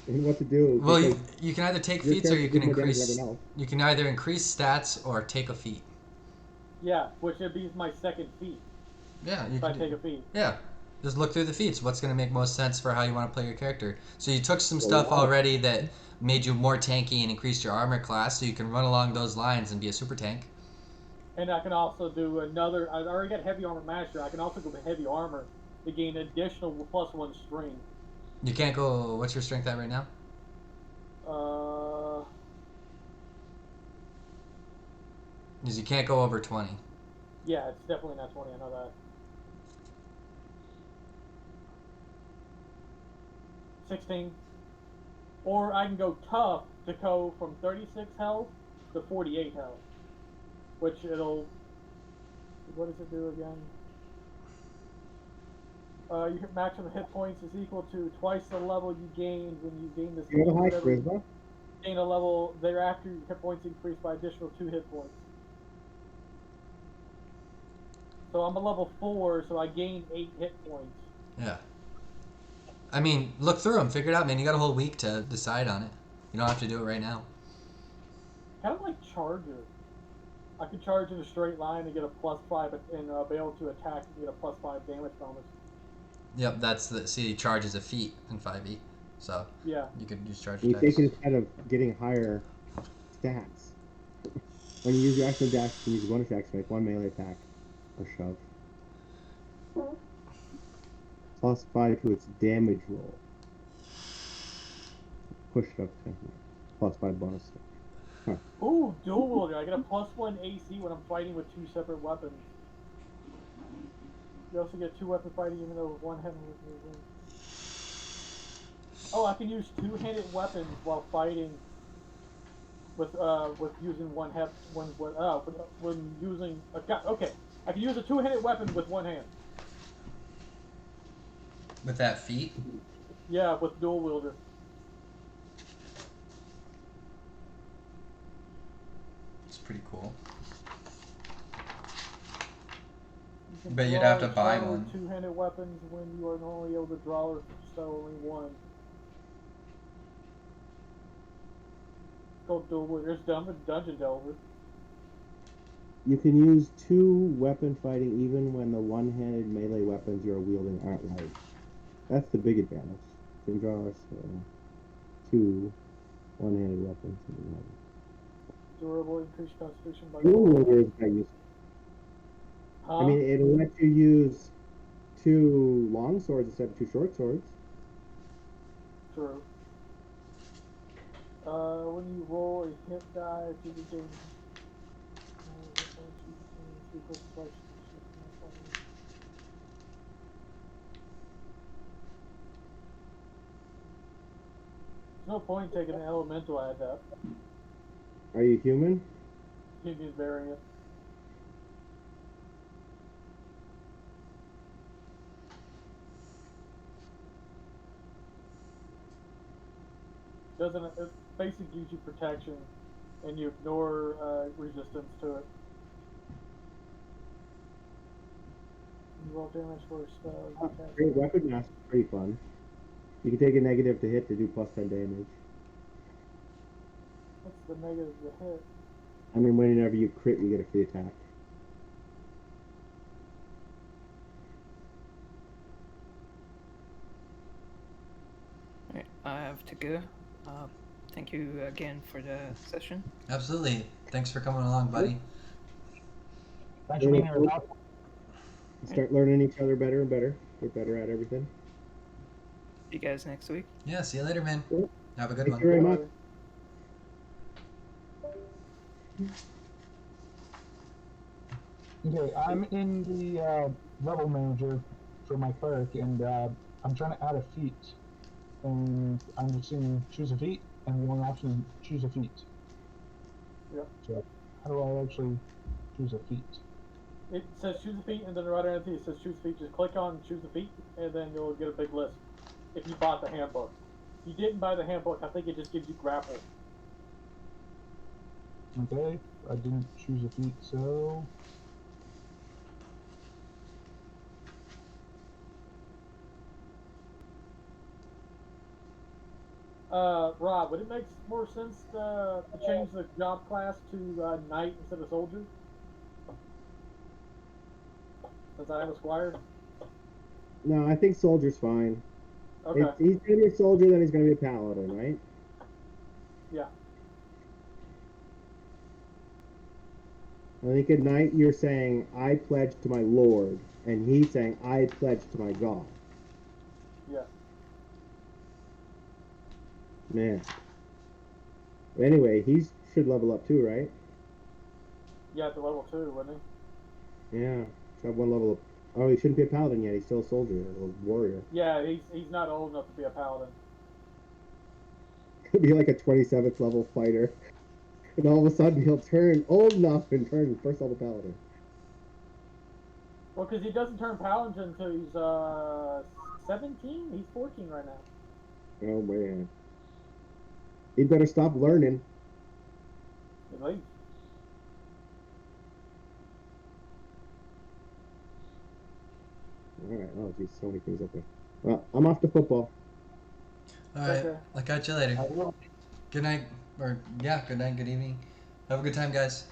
and what to do. Well, because you can either take your feats or you can character's more damage than increase. everyone else. You can either increase stats or take a feat. Yeah, which would be my second feat Yeah, you if I can. take a feat. Yeah. Just look through the feats. What's going to make most sense for how you want to play your character? So you took some Well, stuff wow. already that made you more tanky and increased your armor class, so you can run along those lines and be a super tank. And I can also do another. I already got heavy armor master. I can also go with heavy armor to gain additional +1 strength. You can't go. What's your strength at right now? Because you can't go over 20. Yeah, it's definitely not 20. I know that. 16. Or I can go tough to go from 36 health to 48 health. Which it'll... What does it do again? Your maximum hit points is equal to twice the level you gained when you gain this. You have a high whatever you charisma? gain a level thereafter, your hit points increase by additional 2 hit points. So I'm a level 4, so I gain 8 hit points. Yeah. I mean, look through them. Figure it out, man. You got a whole week to decide on it. You don't have to do it right now. Kind of like Charger. I could charge in a straight line and get a +5 and be able to attack and get a +5 damage bonus. Yep, that's the... See, charge is a feat in 5e. So Yeah. you could use charge You take it attacks. instead of getting higher stats. When you use your action dash, you can use bonus action to make one melee attack or shove. Plus 5 to its damage roll. Push it up to plus 5 bonus. Ooh, dual wielder. I get a +1 AC when I'm fighting with 2 separate weapons. You also get 2 weapon fighting even though one hand was moving. Oh, I can use 2-handed weapons while fighting with using when using okay. I can use a 2-handed weapon with one hand. With that feat, Yeah, with dual wielder. it's pretty cool. You can But you'd draw have to or buy sell one. 2-handed weapons when you are normally able to draw or sell only one. It's called dual wielder. It's Dungeon Delver. You can use 2 weapon fighting even when the one-handed melee weapons you're wielding aren't light. That's the big advantage. You can draw 2 one-handed weapons. Durable, increased constitution by Dual 4. wielder is quite useful. Huh? I mean, it'll let you use 2 long swords instead of 2 short swords. True. When you roll a hit die, if you regain there's no point in taking an elemental adept. Are you human? Human variant. It basically gives you protection, and you ignore resistance to it. You roll damage for a spell. Great weapon master is pretty fun. You can take a negative to hit to do plus 10 damage. What's the negative of the hit? I mean, whenever you crit, you get a free attack. Alright, I have to go. Thank you again for the session. Absolutely. Thanks for coming along, buddy. Thanks for being here, Doc. Start learning each other better and better. Get better at everything. See you guys next week. Yeah, see you later, man. Cool. Have a good Thank one. you very much. Okay, I'm in the level manager for my cleric, and I'm trying to add a feat. And I'm just saying choose a feat, and one option choose a feat. Yep. So how do I actually choose a feat? It says choose a feat, and then right underneath it says choose a feat. Just click on choose a feat, and then you'll get a big list. If you bought the handbook. If you didn't buy the handbook, I think it just gives you grapple. Okay, I didn't choose a feat, so Rob, would it make more sense to change the job class to knight instead of soldier? Since I have a squire? No, I think soldier's fine. Okay. If he's going to be a soldier, then he's going to be a paladin, right? Yeah. I think at night you're saying, I pledge to my lord, and he's saying, I pledge to my god. Yeah. Man. Anyway, he should level up too, right? Yeah, at the level 2, wouldn't Yeah. Should have one level up. Oh, he shouldn't be a paladin yet. He's still a soldier, a warrior. he? Yeah, he's not old enough to be a paladin. He'll be like a 27th level fighter. And all of a sudden he'll turn old enough and turn first level paladin. Well, because he doesn't turn paladin until he's 17. He's 14 right now. Oh man. He'd better stop learning. At least. Alright, oh geez, so many things up there. Well, I'm off to football. All right. Okay. I'll catch you later. I will. Good night. Or, yeah, good night, good evening. Have a good time, guys.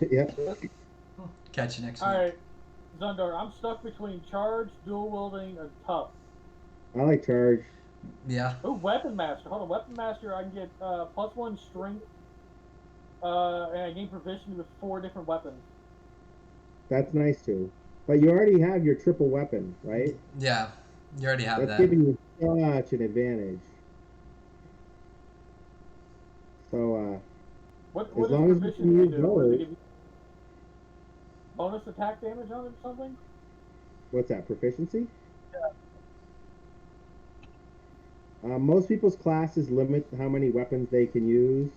Yep. Catch you next week. Alright, Zundar, I'm stuck between charge, dual wielding, and tough. I like charge. Yeah. Oh, Weapon Master. Hold on, Weapon Master. I can get +1 strength, and I gain proficiency with 4 different weapons. That's nice too. But you already have your triple weapon, right? Yeah. You already have That's that. giving you such an advantage. So as What does long as you can proficiency use do? What does it those, give you? Bonus attack damage on it or something? what's that, proficiency? Most people's classes limit how many weapons they can use.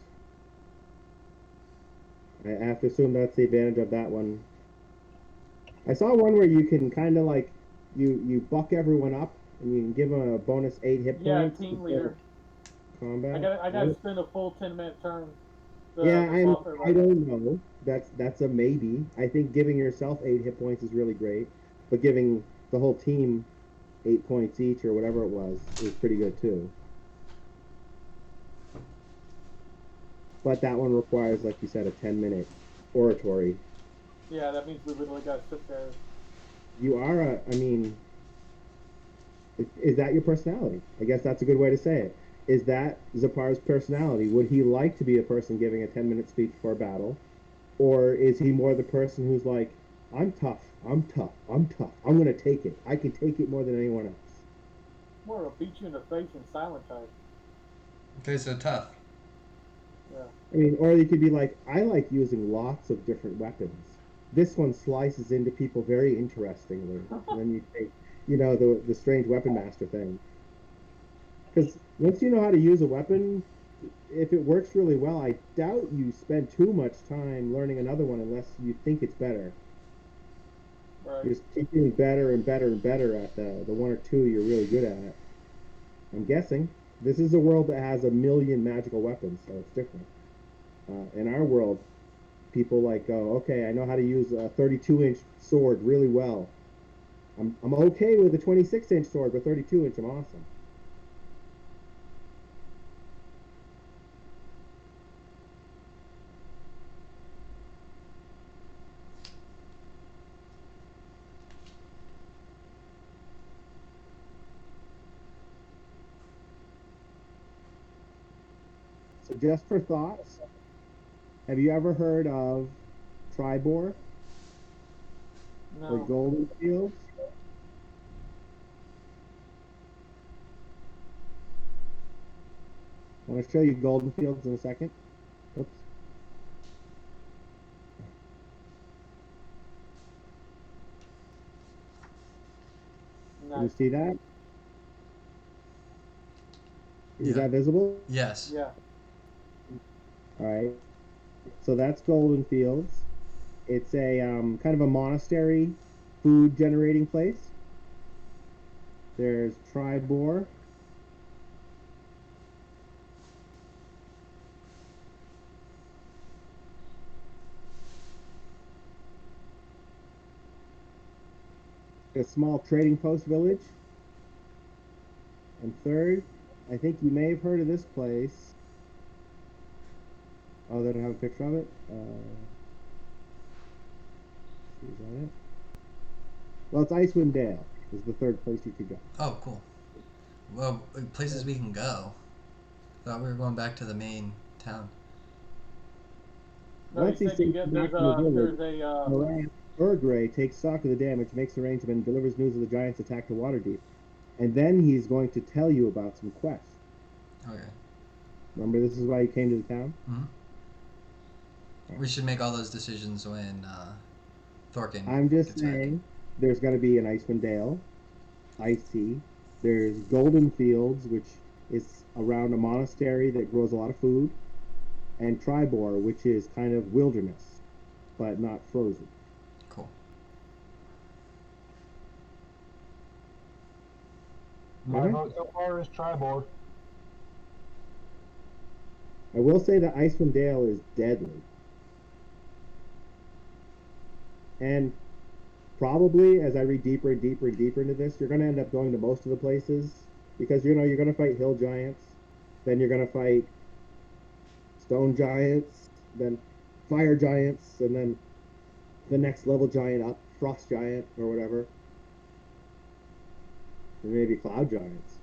I have to assume that's the advantage of that one. I saw one where you can kind of like you buck everyone up and you can give them a bonus 8 hit Yeah, points team before leader. combat. I got to spend a full 10-minute turn Yeah, to buff I everybody. don't know. That's a maybe. I think giving yourself 8 hit points is really great, but giving the whole team 8 points each or whatever it was is pretty good too. But that one requires, like you said, a 10-minute oratory. Yeah, that means we literally got to sit there. You are I mean, is that your personality? I guess that's a good way to say it. Is that Zapar's personality? Would he like to be a person giving a 10-minute speech before battle? Or is he more the person who's like, I'm tough, I'm tough, I'm tough, I'm going to take it. I can take it more than anyone else. More will beat you in the face in silent type. Okay, so tough. Yeah. I mean, or you could be like, I like using lots of different weapons. This one slices into people very interestingly. And then you take, the strange weapon master thing. Because once you know how to use a weapon, if it works really well, I doubt you spend too much time learning another one unless you think it's better. Right. You just keep getting better and better and better at the one or two you're really good at. I'm guessing. This is a world that has a million magical weapons, so it's different. In our world, people like go, okay, I know how to use a 32-inch sword really well. I'm okay with a 26-inch sword, but 32-inch, I'm awesome. So just for thoughts, have you ever heard of Tribor or No. Golden Fields? I want to show you Golden Fields in a second. Oops. Can you Nice. see that? Is Yeah. that visible? Yes. Yeah. All right. So that's Golden Fields. It's a kind of a monastery food generating place. There's Tribor. A small trading post village. And third, I think you may have heard of this place. Oh, they don't have a picture of it. Is that it? Well, it's Icewind Dale. Is the third place you could go. Oh, cool. Well, places we can go. Thought we were going back to the main town. No, you Once he said you sends you get back to the village, there's a Moran Urgray takes stock of the damage, makes arrangement, and delivers news of the giant's attack to Waterdeep. And then he's going to tell you about some quests. Okay. Remember, this is why you came to the town? Hmm. We should make all those decisions when Thorkin I'm just gets back. saying there's going to be an Icewind Dale, Icy. There's Golden Fields, which is around a monastery that grows a lot of food, and Tribor, which is kind of wilderness, but not frozen. Cool. My Okay. vote so far is Tribor. I will say that Icewind Dale is deadly. And probably as I read deeper and deeper and deeper into this, you're going to end up going to most of the places because you're going to fight hill giants, then you're going to fight stone giants, then fire giants, and then the next level giant up, frost giant or whatever, or maybe cloud giants.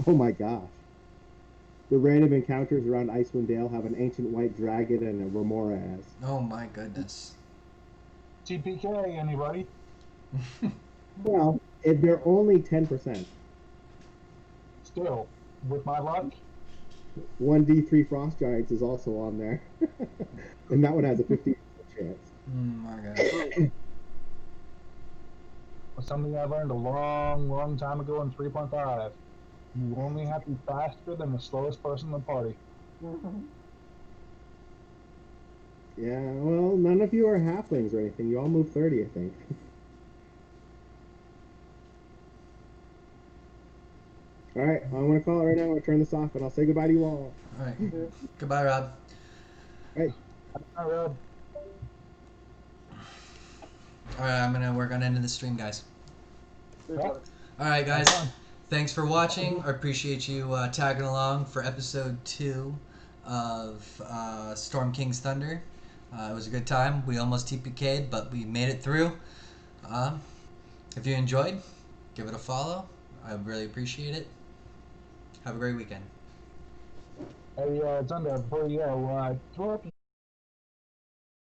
Oh my gosh. The random encounters around Icewind Dale have an ancient white dragon and a Remoras. Oh my goodness. TPK, anybody? Well, if they're only 10%. Still, with my luck, 1d3 Frost Giants is also on there. And that one has a 50% chance. Oh my gosh. something I learned a long, long time ago in 3.5. You only have to be faster than the slowest person in the party. Yeah, well, none of you are halflings or anything. You all move 30, I think. Alright, I'm going to call it right now. I'm going to turn this off, and I'll say goodbye to you all. All right. Goodbye, Rob. Right. All right, All right, I'm gonna work on ending the stream, guys. Good luck. All right, guys. Have fun. Thanks for watching. I appreciate you tagging along for episode 2 of Storm King's Thunder. It was a good time. We almost TPK'd, but we made it through. If you enjoyed, give it a follow. I really appreciate it. Have a great weekend. Hey, Thunder, before you go, throw up